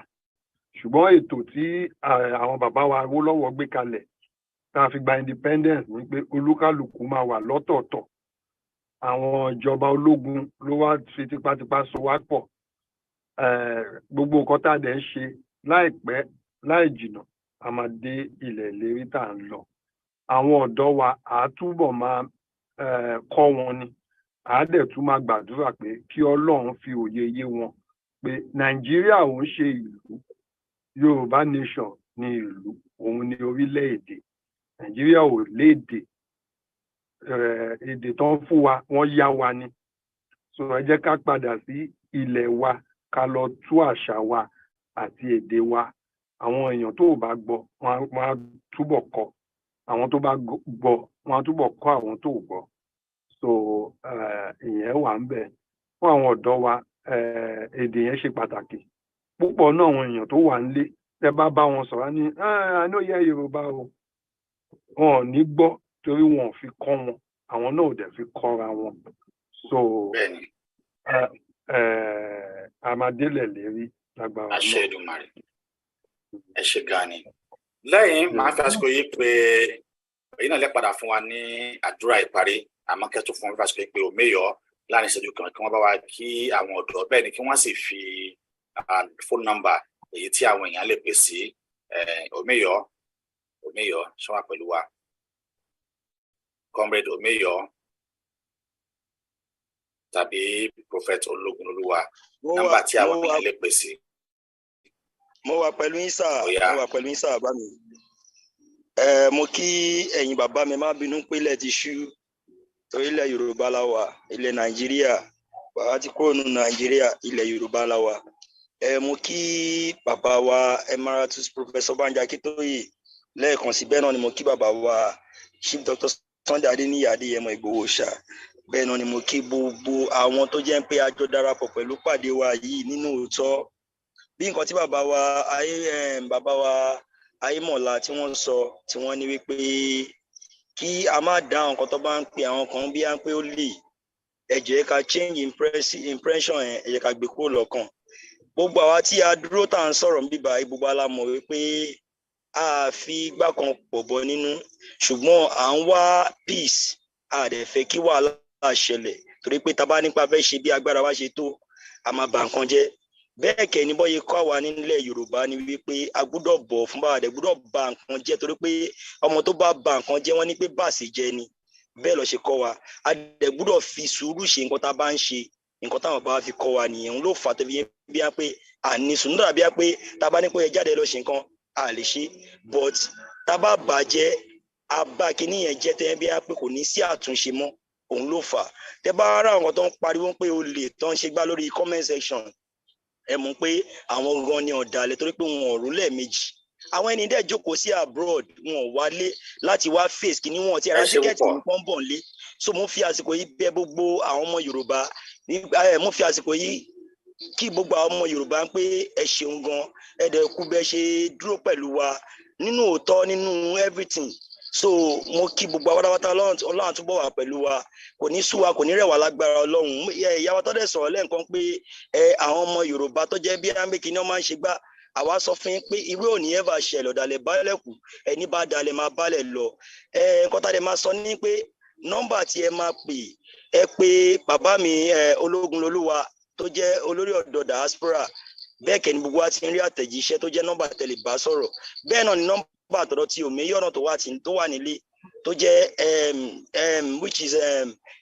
Speaker 5: ṣùgbọ́n ètò tí àwọn bàbá wa Awólọ́wọ̀ gbé kalẹ̀ tá a fi gba independence ní pé olúkálùkù máa wà lọ́tọ̀ọ̀tọ̀ àwọn ìjọba ológun ló wá fi tipátipá so wá pọ̀ gbogbo nǹkan tá a dẹ̀ ń ṣe láìpẹ́ láì jìnnà a máa dé ilẹ̀ ìlérí tá à ń lọ àwọn ọ̀dọ́ wa àá túbọ̀ máa kọ́ wọn ni àá dẹ̀ tún máa gbàdúrà pé kí Ọlọ́run fi òye yé wọn pé Nàìjíríà òun ṣe ìlú Yorùbá nation ní ìlú òun ní orílẹ̀-èdè Nàìjíríà ò léde èdè tó ń fún wa wọ́n yá wa ni so ẹ jẹ́ ká padà sí ilẹ̀ wa ká lọ tú àṣà wa àti èdè wa àwọn èèyàn tó bá gbọ́ wọn á túbọ̀ kọ́ àwọn tó bá gbọ́ wọn á túbọ̀ kọ́ àwọn tó gbọ́ so ìyẹn wà ń bẹ fún àwọn ọ̀dọ́ wa èdè yẹn ṣe pàtàkì púpọ̀ náà àwọn èèyàn tó wà nílé tẹ́ bá bá wọn sọ̀rọ̀ ní àníyẹ Yorùbá o wọn ò ní gbọ́ torí wọn ò fi kọ́ wọn àwọn náà ò dẹ̀ fi kọ́ra wọn so àmàdélẹ̀ lérí lágbára náà.
Speaker 6: àṣẹ Èdùmàrè ẹ ṣe gan ni lẹ́yìn máa fi àsìkò yìí pé èyí náà lè padà fún wa ní àdúrà ìparí àmọ́ kẹ́tù fún wa àsìkò yìí pé òmíyọ láàrin ìṣẹ́jú kan kí wọ́n bá wa kí àwọn ọ̀dọ́ bẹ́ẹ̀ ni kí wọ́n sì fi fóònù nọ́mbà èyí tí àwọn èèyàn lè pè sí òmíyọ ṣé wà pẹ̀lú wa comrade òmíyọ tàbí prophet Ológunolúwa nọ́mbà tí àwọn èèyàn lè pè sí.
Speaker 11: Mo wà pẹ̀lú yín sà, mo wà pẹ̀lú yín sà bá mi. Mo kí ẹ̀yin bàbá mi má bínú pé ilẹ̀ ti ṣú torí ilẹ̀ Yorùbá la wà, ilẹ̀ Nàìjíríà, bàbá ti kúrò nínú Nàìjíríà, ilẹ̀ Yorùbá la wà. Mo kí bàbá wa Emeritus Professor Banji Akintoye lẹ́ẹ̀kan sí, bẹ́ẹ̀ náà ni mo kí bàbá wa Chief Dr. Sunday Adeniyi Adeyemo Igboho Oòṣà, bẹ́ẹ̀ náà ni mo kí gbogbo àwọn tó jẹ́ pé a jọ darapọ̀ pẹ̀lú pàdé wa yìí nínú òótọ́. Bí nǹkan tí bàbá wa Ayémọ̀lá tí wọ́n sọ, tí wọ́n ní wípé kí a má dá nǹkan tó bá ń pe àwọn kan bí à ń pé ó lè, ẹ jẹ́ ká change impression ẹ jẹ́ ká gbé kúrò lọ́kàn. Gbogbo àwa tí a dúró tá à ń sọ̀rọ̀ bíbá gbogbo la mọ̀ wípé a fi igbá kan pọ̀ bọ nínú, ṣùgbọ́n à ń wá peace, a dẹ̀ fẹ́ kí wàhálà ṣẹlẹ̀ torí pé tá bá nípa fẹ́ ṣe bí agbára wa ṣe tó, a máa bà nǹkan jẹ́. Bẹ́ẹ̀ kẹ́ ni bọ́yé kọ́ àwa nílẹ̀ Yorùbá ni wípé a gbúdọ̀ bọ̀ fún bàbá, dẹ̀ gbúdọ̀ bà nǹkan jẹ́ torí pé ọmọ tó bá bà nǹkan jẹ́ wọ́n ní pé bàṣẹ jẹ ni, bẹ́ẹ̀ lọ ṣe kọ́ wa. A dẹ̀ gbúdọ̀ fi sùúrù ṣe nǹkan tá a bá ń ṣe, nǹkan táwọn bá fi kọ́ wa nìyẹn. Òun ló fà tó fi bí a pé àní sùúrù dàbí a pé tá a bá ní pé ẹ jáde lọ ṣe nǹkan a lè ṣe, but tá a bá bàjẹ́ a bá kíní yẹn jẹ́ tẹ́ bí a pé kò ní sí àtúnṣe mọ́. Òun ló fà. Tẹ́ bá rà àwọn tó ń pariwo pé o lè tán ṣe gbá lórí comment section, ẹ mọ̀ pé àwọn gan ni ọ̀dàlẹ̀ torí pé wọn ò rú lẹ́ẹ̀mejì. Àwọn ẹni dẹ́ jókòó sí abroad, wọn ò wálé láti wá face kíní wọn ti ra tíkẹ́ẹ̀tì nǹkan bọ̀ lé. So mo fi àsìkò yìí bẹ̀ gbogbo àwọn ọmọ Yorùbá, mo fi àsìkò yìí kí gbogbo àwọn ọmọ Yorùbá pé ẹ ṣeun gan, ẹ dẹ̀ kú bẹ́ ṣe dúró pẹ̀lú wa nínú òótọ́, nínú everything. So mo kí gbogbo àwọn pátápátá, Ọlọ́run àtúbọ̀ wà pẹ̀lú wa, kò ní sú wa, kò ní rẹ̀ wá lágbára Ọlọ́run. Ìyàwó tó dẹ̀ sọ̀rọ̀ lẹ́ẹ̀kan pé àwọn ọmọ Yorùbá tó jẹ́ bí àmì kìíní ọmọ ń ṣe gbá, àwa sọ fún yín pé irú òní ẹ̀fà ṣẹlẹ̀ ọ̀dàlẹ̀ bálẹ̀ kù, ẹni bá dalẹ̀ máa bálẹ̀ lọ. Nǹkan tá a lè máa sọ ní pé nọ́mbà tí ẹ máa pè, ẹ pé bàbá mi Ológunlolúwa tó jẹ́ olórí ọ̀dọ́ diaspora, bẹ́ẹ̀ kẹ́ ni gbogbo wa ti ń rí àtẹ̀jíṣẹ́ tó jẹ́ nọ́mbà tẹ̀lé bá sọ̀rọ̀. Bẹ́ẹ̀ náà ni nọ́mbà àtọ̀dọ̀ tí òmíyí ọ̀nà tó wà nílé tó jẹ́ which is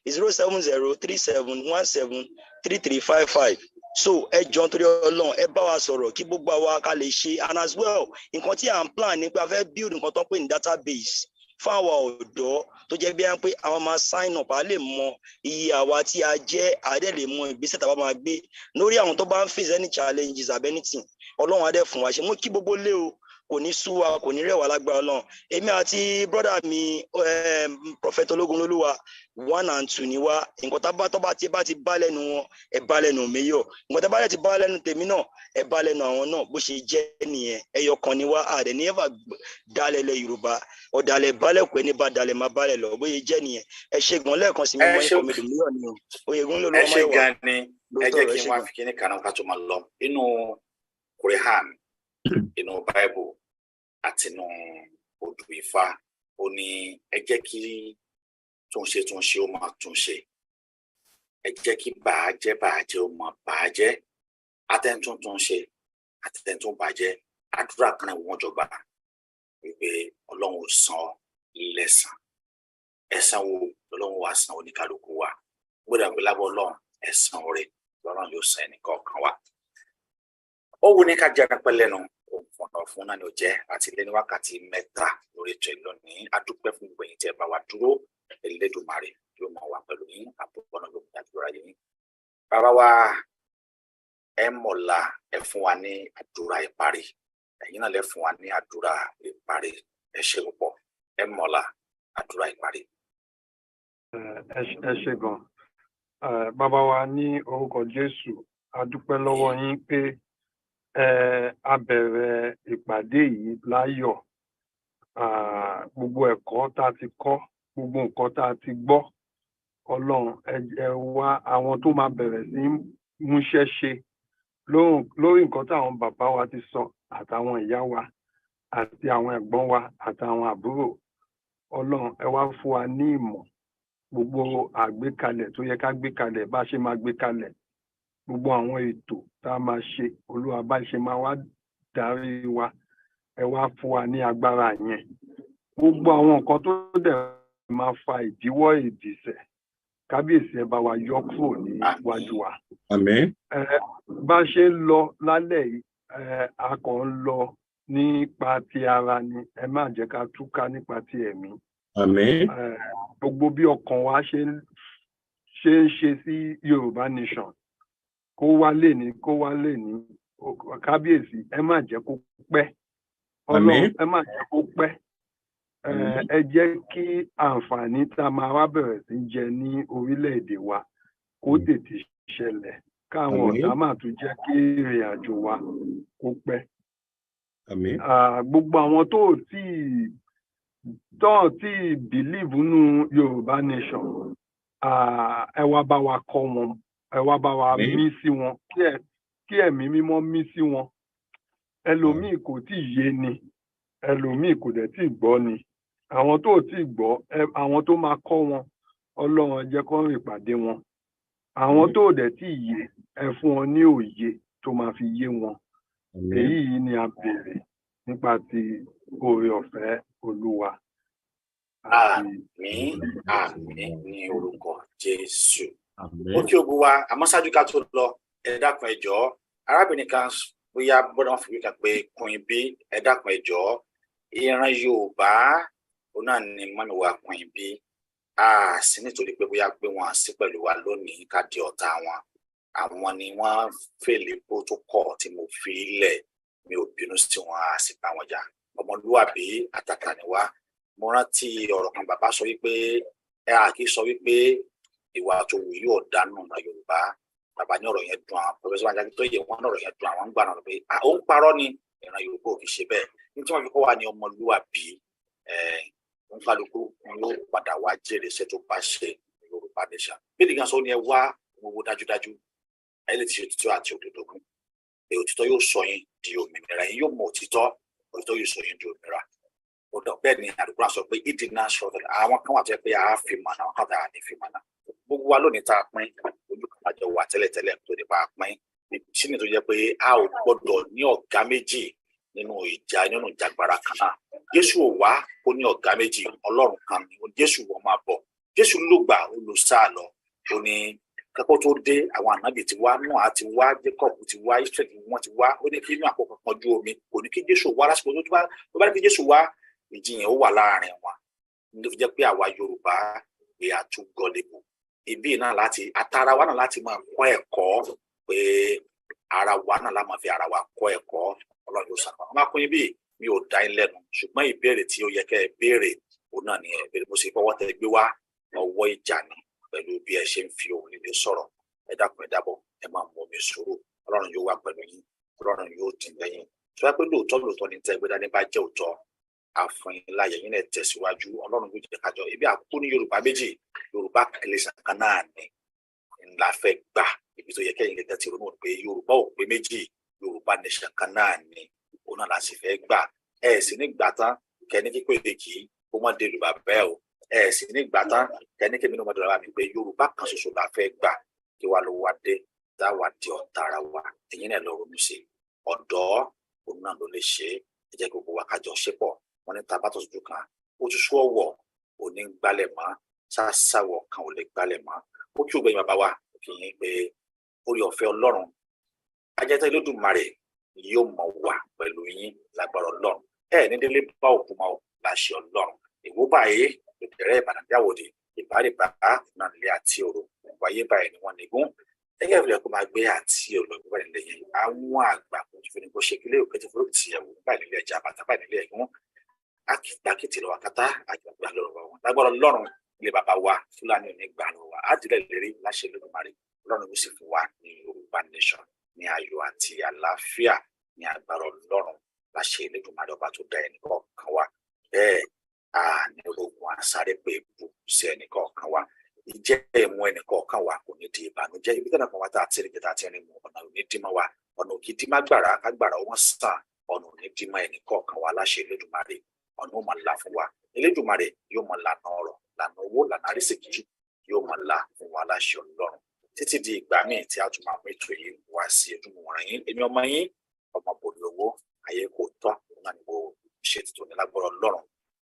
Speaker 11: 07037173355. So ẹ jọ̀ọ́ nítorí Ọlọ́run ẹ bá wa sọ̀rọ̀ kí gbogbo àwa ká lè ṣe, and as well nǹkan tí à ń plan ni pé a fẹ́ build nǹkan tó ń pè ní database fún àwa ọ̀dọ́ tó jẹ́ bí wọ́n pé àwọn máa sign up, a lè mọ iye àwa tí a jẹ́, a dẹ̀ lè mọ ìgbésẹ̀ tá a bá máa gbé lórí àwọn tó bá ń face any challenges àbí anything. Ọlọ́run á dẹ̀ fún wa ṣe. Mo kí gbogbo lé o, kò ní sú wa, kò ní rẹ̀ wá lágbára Ọlọ́run. Èmi àti brother mi Prophet Ológunlolúwa 1 and 2 ni wá. Nǹkan tá bá ti bá lẹ́nu wọn, ẹ bá lẹ́nu Mayor. Nǹkan tá bá lẹ́ ti bá lẹ́nu tèmi náà, ẹ bá lẹ́nu àwọn náà. Bó ṣe jẹ́ nìyẹn, ẹyọ kan ni wá, àdẹ̀ ní ẹ̀fà dálẹ̀ lẹ̀ Yorùbá, ọ̀dàlẹ̀ balẹ̀ kù ẹni bá dalẹ̀ máa balẹ̀ lọ, bó ṣe jẹ́ nìyẹn. Ẹ ṣe gan lẹ́ẹ̀kan sí mi mọ́ ikọ̀ mi dùn mílíọ̀nù ni o. Oyègúnlolúwa máa
Speaker 6: ẹ ṣe gan ni, ẹ jẹ́ kí n wá fi kíní kan náà ká tó máa lọ. Inú Quran, inú Bible àti inú odù Ifá, ó ní ẹ jẹ́ kí túnṣe ó máa túnṣe, ẹ jẹ́ kí bàájẹ́ ó máa bàájẹ́, atẹ́ntúntúnṣe atẹ́ntúnbàjẹ́. Àdúrà kan náà wọ́n jọba wípé Ọlọ́run ò san lẹ́san, ẹ̀san wo Ọlọ́run wá san oníkálukú wa, gbọ́dọ̀ pé lábọ́ Ọlọ́run ẹ̀san rẹ̀ Ọlọ́run yóò san ẹnìkọ̀ọ̀kan wa. Ó wù ní ká jẹun pẹ́ lẹ́nu ọ̀nà fún náà ni ó jẹ́ àti lé ní wákàtí 3 lórí ètò ìlónìí. A dúpẹ́ fún gbogbo ẹ̀yin tí ẹ bá wa dúró, Elédùmarè yóò máa wà pẹ̀lú yín, àbúrò náà ló ń dájúra yín. Bàbá wa Ẹmọ̀lá, ẹ fún wa ní àdúrà ìparí, ẹ̀yin náà lẹ fún wa ní àdúrà ìparí. Ẹ ṣé púpọ̀. Ẹmọ̀lá, àdúrà ìparí.
Speaker 5: Ẹ ṣé gan. Bàbá wa ní orúkọ Jésù, a dúpẹ́ lọ́wọ́ yín pé a bẹ̀rẹ̀ ìpàdé yìí láyọ̀. Gbogbo ẹ̀kọ́ tá a ti kọ́, gbogbo nǹkan tá a ti gbọ́, Ọlọ́run ẹ wá àwọn tó máa bẹ̀rẹ̀ sí múṣẹ́ ṣe lórí nǹkan táwọn bàbá wa ti sọ, àtàwọn ìyá wa àti àwọn ẹ̀gbọ́n wa àtàwọn àbúrò. Ọlọ́run ẹ wá fún wa ní ìmọ̀, gbogbo àgbékalẹ̀ tó yẹ ká gbé kalẹ̀, bá ṣe máa gbé kalẹ̀, gbogbo àwọn ètò tá a máa ṣe, Olúwa bá ṣe máa wá darí wa, ẹ wá fún wa ní agbára yẹn. Gbogbo àwọn nǹkan tó dẹ̀ máa fa ìdíwọ́ ìdìsẹ̀, kábíyèsí ẹ bá wa yọ kúrò níwájú wa.
Speaker 17: Àmín.
Speaker 5: Bá ṣe ń lọ lálẹ́ yìí a kàn ń lọ nípa ti ara ni, ẹ má jẹ́ ká túká nípa ti ẹ̀mí.
Speaker 17: Àmín.
Speaker 5: Gbogbo bí ọkàn wa ṣe ń ṣe sí Yorùbá nation kó wá lè ní kábíyèsí ẹ má jẹ́ kó pẹ́. Ọlọ́run ẹ má jẹ́ kó pẹ́. Ẹ jẹ́ kí àǹfààní tá a máa wá bẹ̀rẹ̀ sí jẹ ní orílẹ̀-èdè wa kó tètè ṣẹlẹ̀ káwọn ọ̀tá máa tún jẹ́ kí ìrìn àjò wa kó pẹ́. Gbogbo àwọn tó tí believe nínú Yorùbá nation ẹ wá bá wa kọ́ wọn, ẹ wá bá wa mí sí wọn, kí ẹ̀mí mímọ́ mí sí wọn. Ẹlòmíì kò tí yé ni, ẹlòmíì kò dẹ̀ tí gbọ́ ni. Àwọn tó tí gbọ́, àwọn tó máa kọ́ wọn, Ọlọ́run jẹ́ kó rìn pàdé wọn. Àwọn tó dẹ̀ tí yé, ẹ fún wọn ní òye tó máa fi yé wọn. Èyí ni a béèrè nípa ti oore ọ̀fẹ́ Olúwa.
Speaker 6: Àmín, àmín ní orúkọ Jésù. Ó kí ogun wa, àmọ́ ṣáájú ká tó lọ, ẹ dákun ẹ jọ̀ọ́. Arábìnrin kan bóyá bọ́dọ̀ wọn fi wí kan pé Queen B, ẹ dákun ẹ jọ̀ọ́. Ìran Yorùbá òun náà ni mọ́mi wa Queen B. Sí nítorí pé bóyá pé wọ́n sí pẹ̀lú wa lónìí ká di ọ̀tá wọn. Àwọn ni wọ́n fèlè protocol tí mo fi lẹ̀, mi ò bínú sí wọn sí bá wọn jà. Ọmọlúwàbí àtàtà ni wá. Mo rántí ọ̀rọ̀ kan bàbá sọ wípé kì í sọ wípé ìwà tó wù yóò dánù ọ̀nà Yorùbá. Bàbá ní ọ̀rọ̀ yẹn dùn àwọn pọfẹsọ Banji Akíntóyè, wọn ní ọ̀rọ̀ yẹn dùn àwọn ń gbà náà pé ó ń parọ́ ni ìran Yorùbá ò kì í ṣe bẹ́ẹ̀. Ní tí wọ́n fi kọ́ wa ní ọmọlúwàbí ń kálukú ló padà wá jèrè iṣẹ́ tó bá ṣe Yorùbá nation. Bí nìkan sọ ni ẹ wá gbogbo dájúdájú ẹ lè ti ṣe òtítọ́ àti òdodo kù. Òtítọ́ yóò sọ yín di òmìnira, yín yóò mọ òtítọ́ yóò sọ yín di òmìnira. Bẹ́ẹ̀ ni àdúgbò sọ pé ìdínà sọ̀rọ̀ àwọn kan wà tó yẹ pé a fi mọ̀nà wọn kàn dára ní fi mọ̀nà. Gbogbo wa lónìí tá a pín ojú kan àjọ wà tẹ́lẹ̀tẹ́lẹ̀ tó lè bá a pín. Sínú tó yẹ pé a ò gbọ́dọ̀ ní ọ̀gá méjì nínú ìjàgbara kan náà. Jésù ò wá ó ní ọ̀gá méjì, Ọlọ́run kan ni Jésù wọ́n máa bọ̀. Jésù ló gbà ó lọ sáà lọ. Ó ní kẹ́kọ̀ọ́ tó dé àwọn ànábì ti wá, Nóà ti wá, Jacob ti wá, Israẹli wọn ti wá. Ó ní kí inú àkókò kan ju omi, kò ní kí Jésù wá lásìkò tó bá ní kí Jésù wá, ìjìyàn ó wà láàrin wọn. Ló fi jẹ́ pé àwa Yorùbá we are too gullible. Ibi náà láti àtàrà wa náà láti máa kọ́ ẹ̀kọ́ pé ara wa náà la máa fi ara wa kọ́ ẹ̀kọ́. Ọlọ́run yóò ṣàkóso. Ọmọ akọyin bíi mi ò dá ilé lẹ́nu, ṣùgbọ́n ìbéèrè tí ó yẹ kẹ́ ẹ béèrè òun náà ni ẹ̀bẹ̀rẹ̀ mo sì fọwọ́ tẹ gbé wá ọwọ́ ìjà ni pẹ̀lú bí ẹ ṣe ń fi òun líle sọ̀rọ̀. Ẹ dákun ẹ dábọ̀ ẹ máa mú omi sùúrù. Ọlọ́run yóò wà pẹ̀lú yín, Ọlọ́run yóò tì lẹ́yìn. Sọ pé lóòótọ́ ni tẹ́ gbé dání bá jẹ́ òótọ́. Àfọyín láyé yín lè tẹ̀síwájú. Ọlọ́run ló jẹ́ kájọ ibi àkókò ní Yorùbá méjì, Yorùbá kìlẹ̀sà kan náà ni ńlá fẹ́ gbà. Ibi tó yẹ kẹ́yìn gẹ́gẹ́ ti ronú pé Yorùbá ò pé méjì, Yorùbá nation kan náà ni òun náà la sì fẹ́ gbà. Sì ní gbà tán kẹ́ni kíkó èdè kì í kó mọ́ dé Yorùbá bẹ́ẹ̀ o. Sì ní gbà tán kẹ́ni kí mi náà mọ́ dọ̀rọ̀ mi pé Yorùbá kan ṣoṣo la fẹ́ gbà kí wàá ló wá dé tá wàá di ọ̀tá ara wa. Ẹ̀yin náà lọ ronú sí ọ̀dọ́ òun náà ló lè ṣe é. Ẹ jẹ́ gbogbo wa kájọ ṣe pọ̀. Wọ́n ní tabatọ̀ sójú kan ó tún sún ọ̀wọ̀ ò ní gbálẹ̀ mọ́, ṣáṣáwọ̀ kan ò lè gbálẹ̀ mọ́. Ó kí ògbẹ́yìn bàbá wa kì í pé orí ọ̀fẹ́ Ọlọ́run ajẹ́tẹ́ Olódùmarè yóò mọ̀ wà pẹ̀lú yín lágbára Ọlọ́run. Ní délé bá òkú máa láṣẹ Ọlọ́run. Èwo báyìí ìbẹ̀rẹ̀ Ìbàdàn jáwòdì ìbárìbá náà nílé àti òru wáyé báyìí ni wọ́n nígún. Ẹgbẹ́ ìfìlẹ̀ kó máa gbé àti olùgbé báyìí lẹ́yìn àwọn àgbà kò tún fi ní kó ṣe kílé òkè tí fúlọ́ọ̀tì ìyàwó báyìí nílé ẹja bàtà báyìí nílé ẹ̀gún. Akìtàkìtì lọ́wọ́ kátá àgbàgbà lọ́wọ́ wọn lágbára Ọlọ́run ilé bàbá wa Fúlàní ò ní gbà lọ́wọ́ wa àdìrẹ́ ìlérí láṣẹ Olódùmarè. Ọlọ́run ló sì fún wa ní Yorùbá nation ní ayọ̀ àti àlàáfíà ní agbára Ọlọ́run láṣẹ Olódùmarè ọba tó dá ẹnì kọ̀ọ̀kan wa. Bẹ́ẹ̀ ní ológun àsáré pé ibù sí ẹnì kọ̀ọ̀kan wa. Ìjẹ́ ìmú ẹnì kọ̀ọ̀kan wa kò ní di ìbànújẹ́. Ibi tẹ́lẹ̀ kan wá tá a ti rí jẹ́ta ti rìn mú ọ̀nà òní dímọ̀ wa, ọ̀nà òkè dímọ̀ gbàrà kágbàrà wọn sàn, ọ̀nà òní dímọ̀ ẹnì kọ̀ọ̀kan wa láṣẹ Olódùmarè. Ọ̀nà ó máa là fún wa. Olódùmarè yóò máa lànà ọ̀rọ̀, lànà owó, lànà àrísìkí yóò máa là fún wa láṣẹ Ọlọ́run. Títí di ìgbà míì tí a tún máa mú ètò yìí wá sí ojúmọ́ yín. Èmi ọmọ yín, ọmọ Bòlówó, ayé kò tọ́, náà ni mo ṣe ètò ní lágbára Ọlọ́run.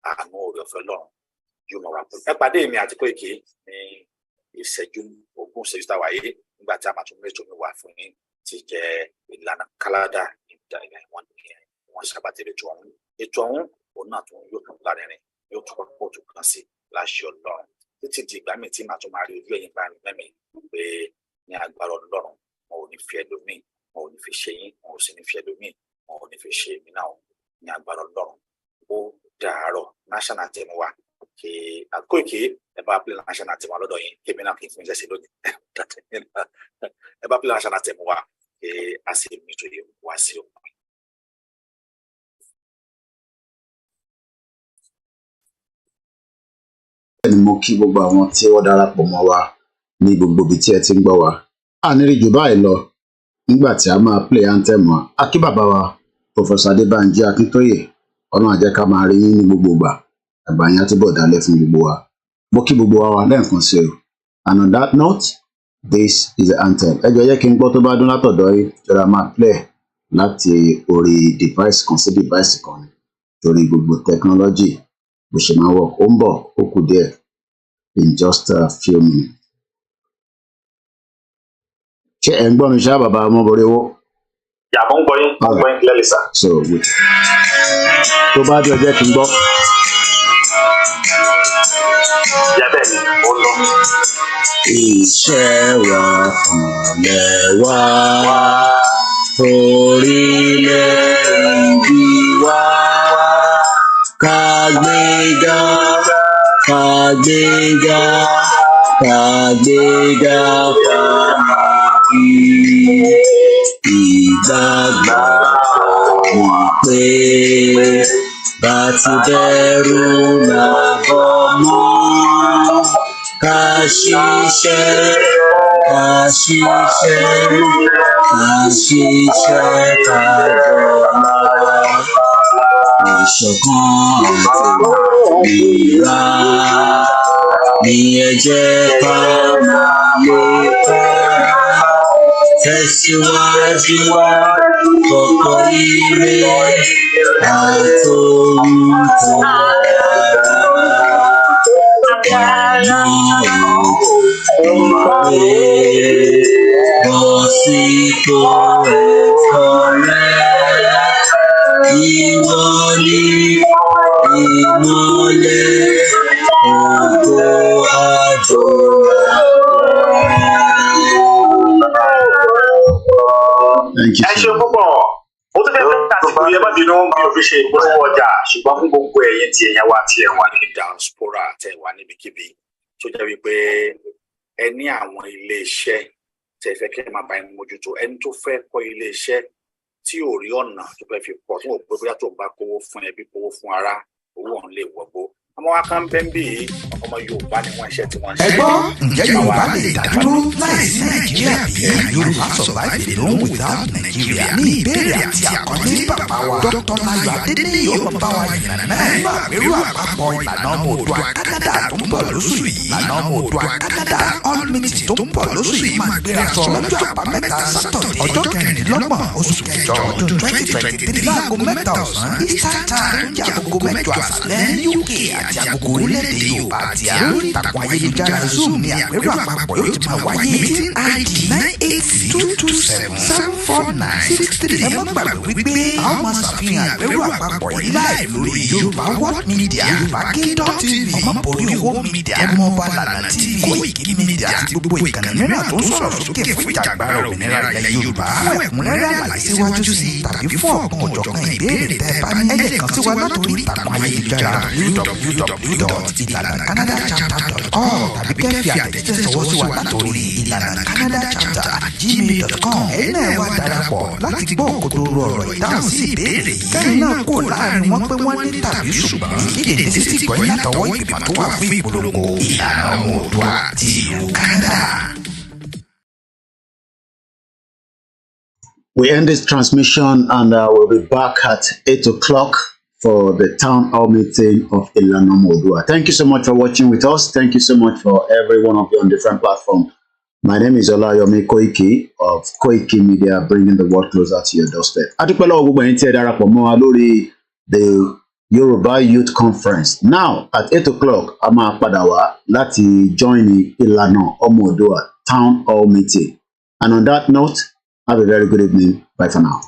Speaker 6: Àánú oore ọ̀fẹ́ Ọlọ́run yóò máa wà pẹ̀lú. Ẹ pàdé mi àti Kóìkì ní ìṣẹ́jú ogún ìṣẹ́jú tá a wáyé nígbà tí a máa tún mẹ́tò mi wà fún yín ti jẹ́ ìlànà káládà wọ́n ṣàbàtẹ́lẹ̀ ètò ọ̀hún òun náà tún yóò tún lárinrin yóò tún pọ̀ tó kàn sí láṣẹ Ọlọ́run títí di ìgbà míì tí màá tún máa rí ojú ẹ̀yìn bá mi mẹ́mí pé ní agbára Ọlọ́run wọn ò ní fi ẹlòmíì wọn ò ní fi ṣe yín wọn ò sì ní fi ẹlòmíì wọn ò ní fi ṣe èmi náà ní agbára Ọlọ́run ó dàárọ̀ national team wa kí Koiki ẹ bá play national team wa lọ́dọ̀ yín kébí náà kì í fún iṣẹ́ sí lónìí ẹ bá play national team wa kí a sì mi tó yẹ wá sí òkú.
Speaker 15: Ni mo kí gbogbo àwọn tí wọ́n darapọ̀ mọ́ wa ní gbogbo ibi tí ẹ ti ń gbọ́ wa. A ní rí jù báyìí lọ nígbà tí a máa play anthem wa. A kí bàbá wa Professor Adébánjí Akíntóyè, Ọlọ́run á jẹ́ ká máa rí yín ní gbogbo ìgbà. Ẹ̀gbà yín á túbọ̀ dálẹ̀ fún gbogbo wa. Mo kí gbogbo wa lẹ́ẹ̀kan sí o. And on that note, this is the anthem. Ẹ jọ̀ọ́ jẹ́ kí n gbọ́ tó bá dún látọ̀dọ̀ yín jọra máa play láti orí device kan sí device kan ni torí gbogbo technology bó ṣe máa work ó ń bọ̀ ó kù díẹ̀ in just a few minutes. Ṣé ẹ̀ ń gbọ́ mi ṣá bàbá ọmọbìnrin owó?
Speaker 6: Yà mo ń gbọ́ yín clearly sir.
Speaker 15: So wait. Tó bá jọ jẹ́ kí n gbọ́.
Speaker 6: Yà bẹ́ẹ̀ ni ó lọ.
Speaker 15: Iṣẹ́ wa ọ̀lẹ́ wa orílẹ̀-èdè wa kàgbéga kàgbéga kàgbéga fàmì ìgbàgbọ́ wípé bá ti bẹ̀rù làbọ̀ mọ́ ká ṣiṣẹ́ ká ṣiṣẹ́ ká ṣiṣẹ́ ká jọlá. Ìṣọ̀kan àti ìlera ni ẹ jẹ́ ká máa lépa. Tẹ̀síwájú kọ̀kọ́ ire àtòhun tó dára. Bọ́ sípò ẹ̀tọ́ rẹ̀. Ìwọ ni ìmọ́lẹ̀ ògo àdúrà.
Speaker 6: Ẹ ṣe púpọ̀ ó tún fẹ́ àsìkò yẹn bá bínú bí o fi ṣe ìpolówó ọjà ṣùgbọ́n fún gbogbo ẹ̀yin tí ẹ̀yàn wa tí ẹ̀ wà ní diaspora tẹ̀ wà níbikíbi tó jẹ́ wípé ẹ ní àwọn ilé iṣẹ́ tẹ̀ fẹ́ kí ẹ máa bá ẹni mójútó ẹni tó fẹ́ kọ́ ilé iṣẹ́ tí ò rí ọ̀nà tó fẹ́ fi pọ̀ fún òpó bóyá tó ń bá kówó fún ẹbí kówó fún ara owó ọ̀hún lè wọ̀gbó ọmọ wa kan bẹ́ẹ̀ bí ọmọ Yorùbá ni wọ́n iṣẹ́ tí wọ́n ń ṣe.
Speaker 1: ẹ gbọ́ ǹjẹ́ Yorùbá lè dádúró láìsí Nàìjíríà bí Yorùbá survive alone without Nigeria ní ìbéèrè àti àkọlé bàbá wa Dr. Láyọ̀ Adédèyí yóò bá wa yànnà náà nígbà àpérò àpapọ̀ ìlànà ọmọ Oòduà Canada tó ń bọ̀ lóṣù yìí ìlànà ọmọ Oòduà Canada all meeting tó ń bọ̀ lóṣù yìí máa gbéra sọ lọ́jọ́ àbámẹ́ta sátọ̀dẹ̀ ọjọ́ kẹrìndínlọ́gbọ̀n oṣù kẹjọ ọdún 2023 láago mẹ́ta ọ̀sán Eastern Time jẹ́ agogo mẹ́jọ àṣálẹ́ ní UK àti agogo orílẹ̀-èdè Yorùbá àti lórí ìtàkùn ayélujára Zoom ní àpérò àpapọ̀ yóò ti máa wáyé meeting ID 982277496 ẹ má gbàgbé wípé a ó máa ṣàfihàn àpérò àpapọ̀ yìí láì lórí Yorùbá World Media Yorùbá Kingdom TV ọmọbòrí owó media ọmọọba lànà TV koikimedia àti gbogbo ìkànnì mìíràn tó ń sọ̀rọ̀ sókè fún ìjàgbára òmìnira ilẹ̀ Yorùbá fún ẹ̀kúnrẹ́rẹ́ àlàyé síwájú sí tàbí fún ọ̀kan òjọ̀kan ìbéèrè tẹ́ bá ní ẹ kàn sí wa látòrí ìtàkùn ayélujára www.ilanachanada.org tàbí kẹ́fì àtẹ̀jíṣẹ́ sọwọ́ sí wa látòrí ilanachanada@gmail.com ẹ̀yin náà wá darapọ̀ láti gbọ́ òkodoro ọ̀rọ̀ ìdáhùn sí ìbéèrè yìí kẹ́rin náà kò láàrin wọn pé wọ́n ní tàbí ṣùgbọ́n ìdèdè títí gbọ́n látọwọ́ ìgbìmọ̀ tó wà fún ìpolongo ìlànà ọmọ Oòduà ti ìlú Canada.
Speaker 15: We end this transmission and we'll be back at 8 o'clock for the town hall meeting of Ilana Ọmọ Oòduà. Thank you so much for watching with us. Thank you so much for every one of you on different platforms. My name is Olayomi Koiki of Koikimedia, bringing the world closer to your doorstep. Adúpẹ́ lọ́wọ́ gbogbo ẹ̀yin tí ẹ darapọ̀ mọ́ wa lórí the Yoruba Youth Conference. Now at 8 o'clock, a máa padà wá láti join Ìlànà Ọmọ Oòduà Town Hall meeting. And on that note, have a very good evening. Bye for now.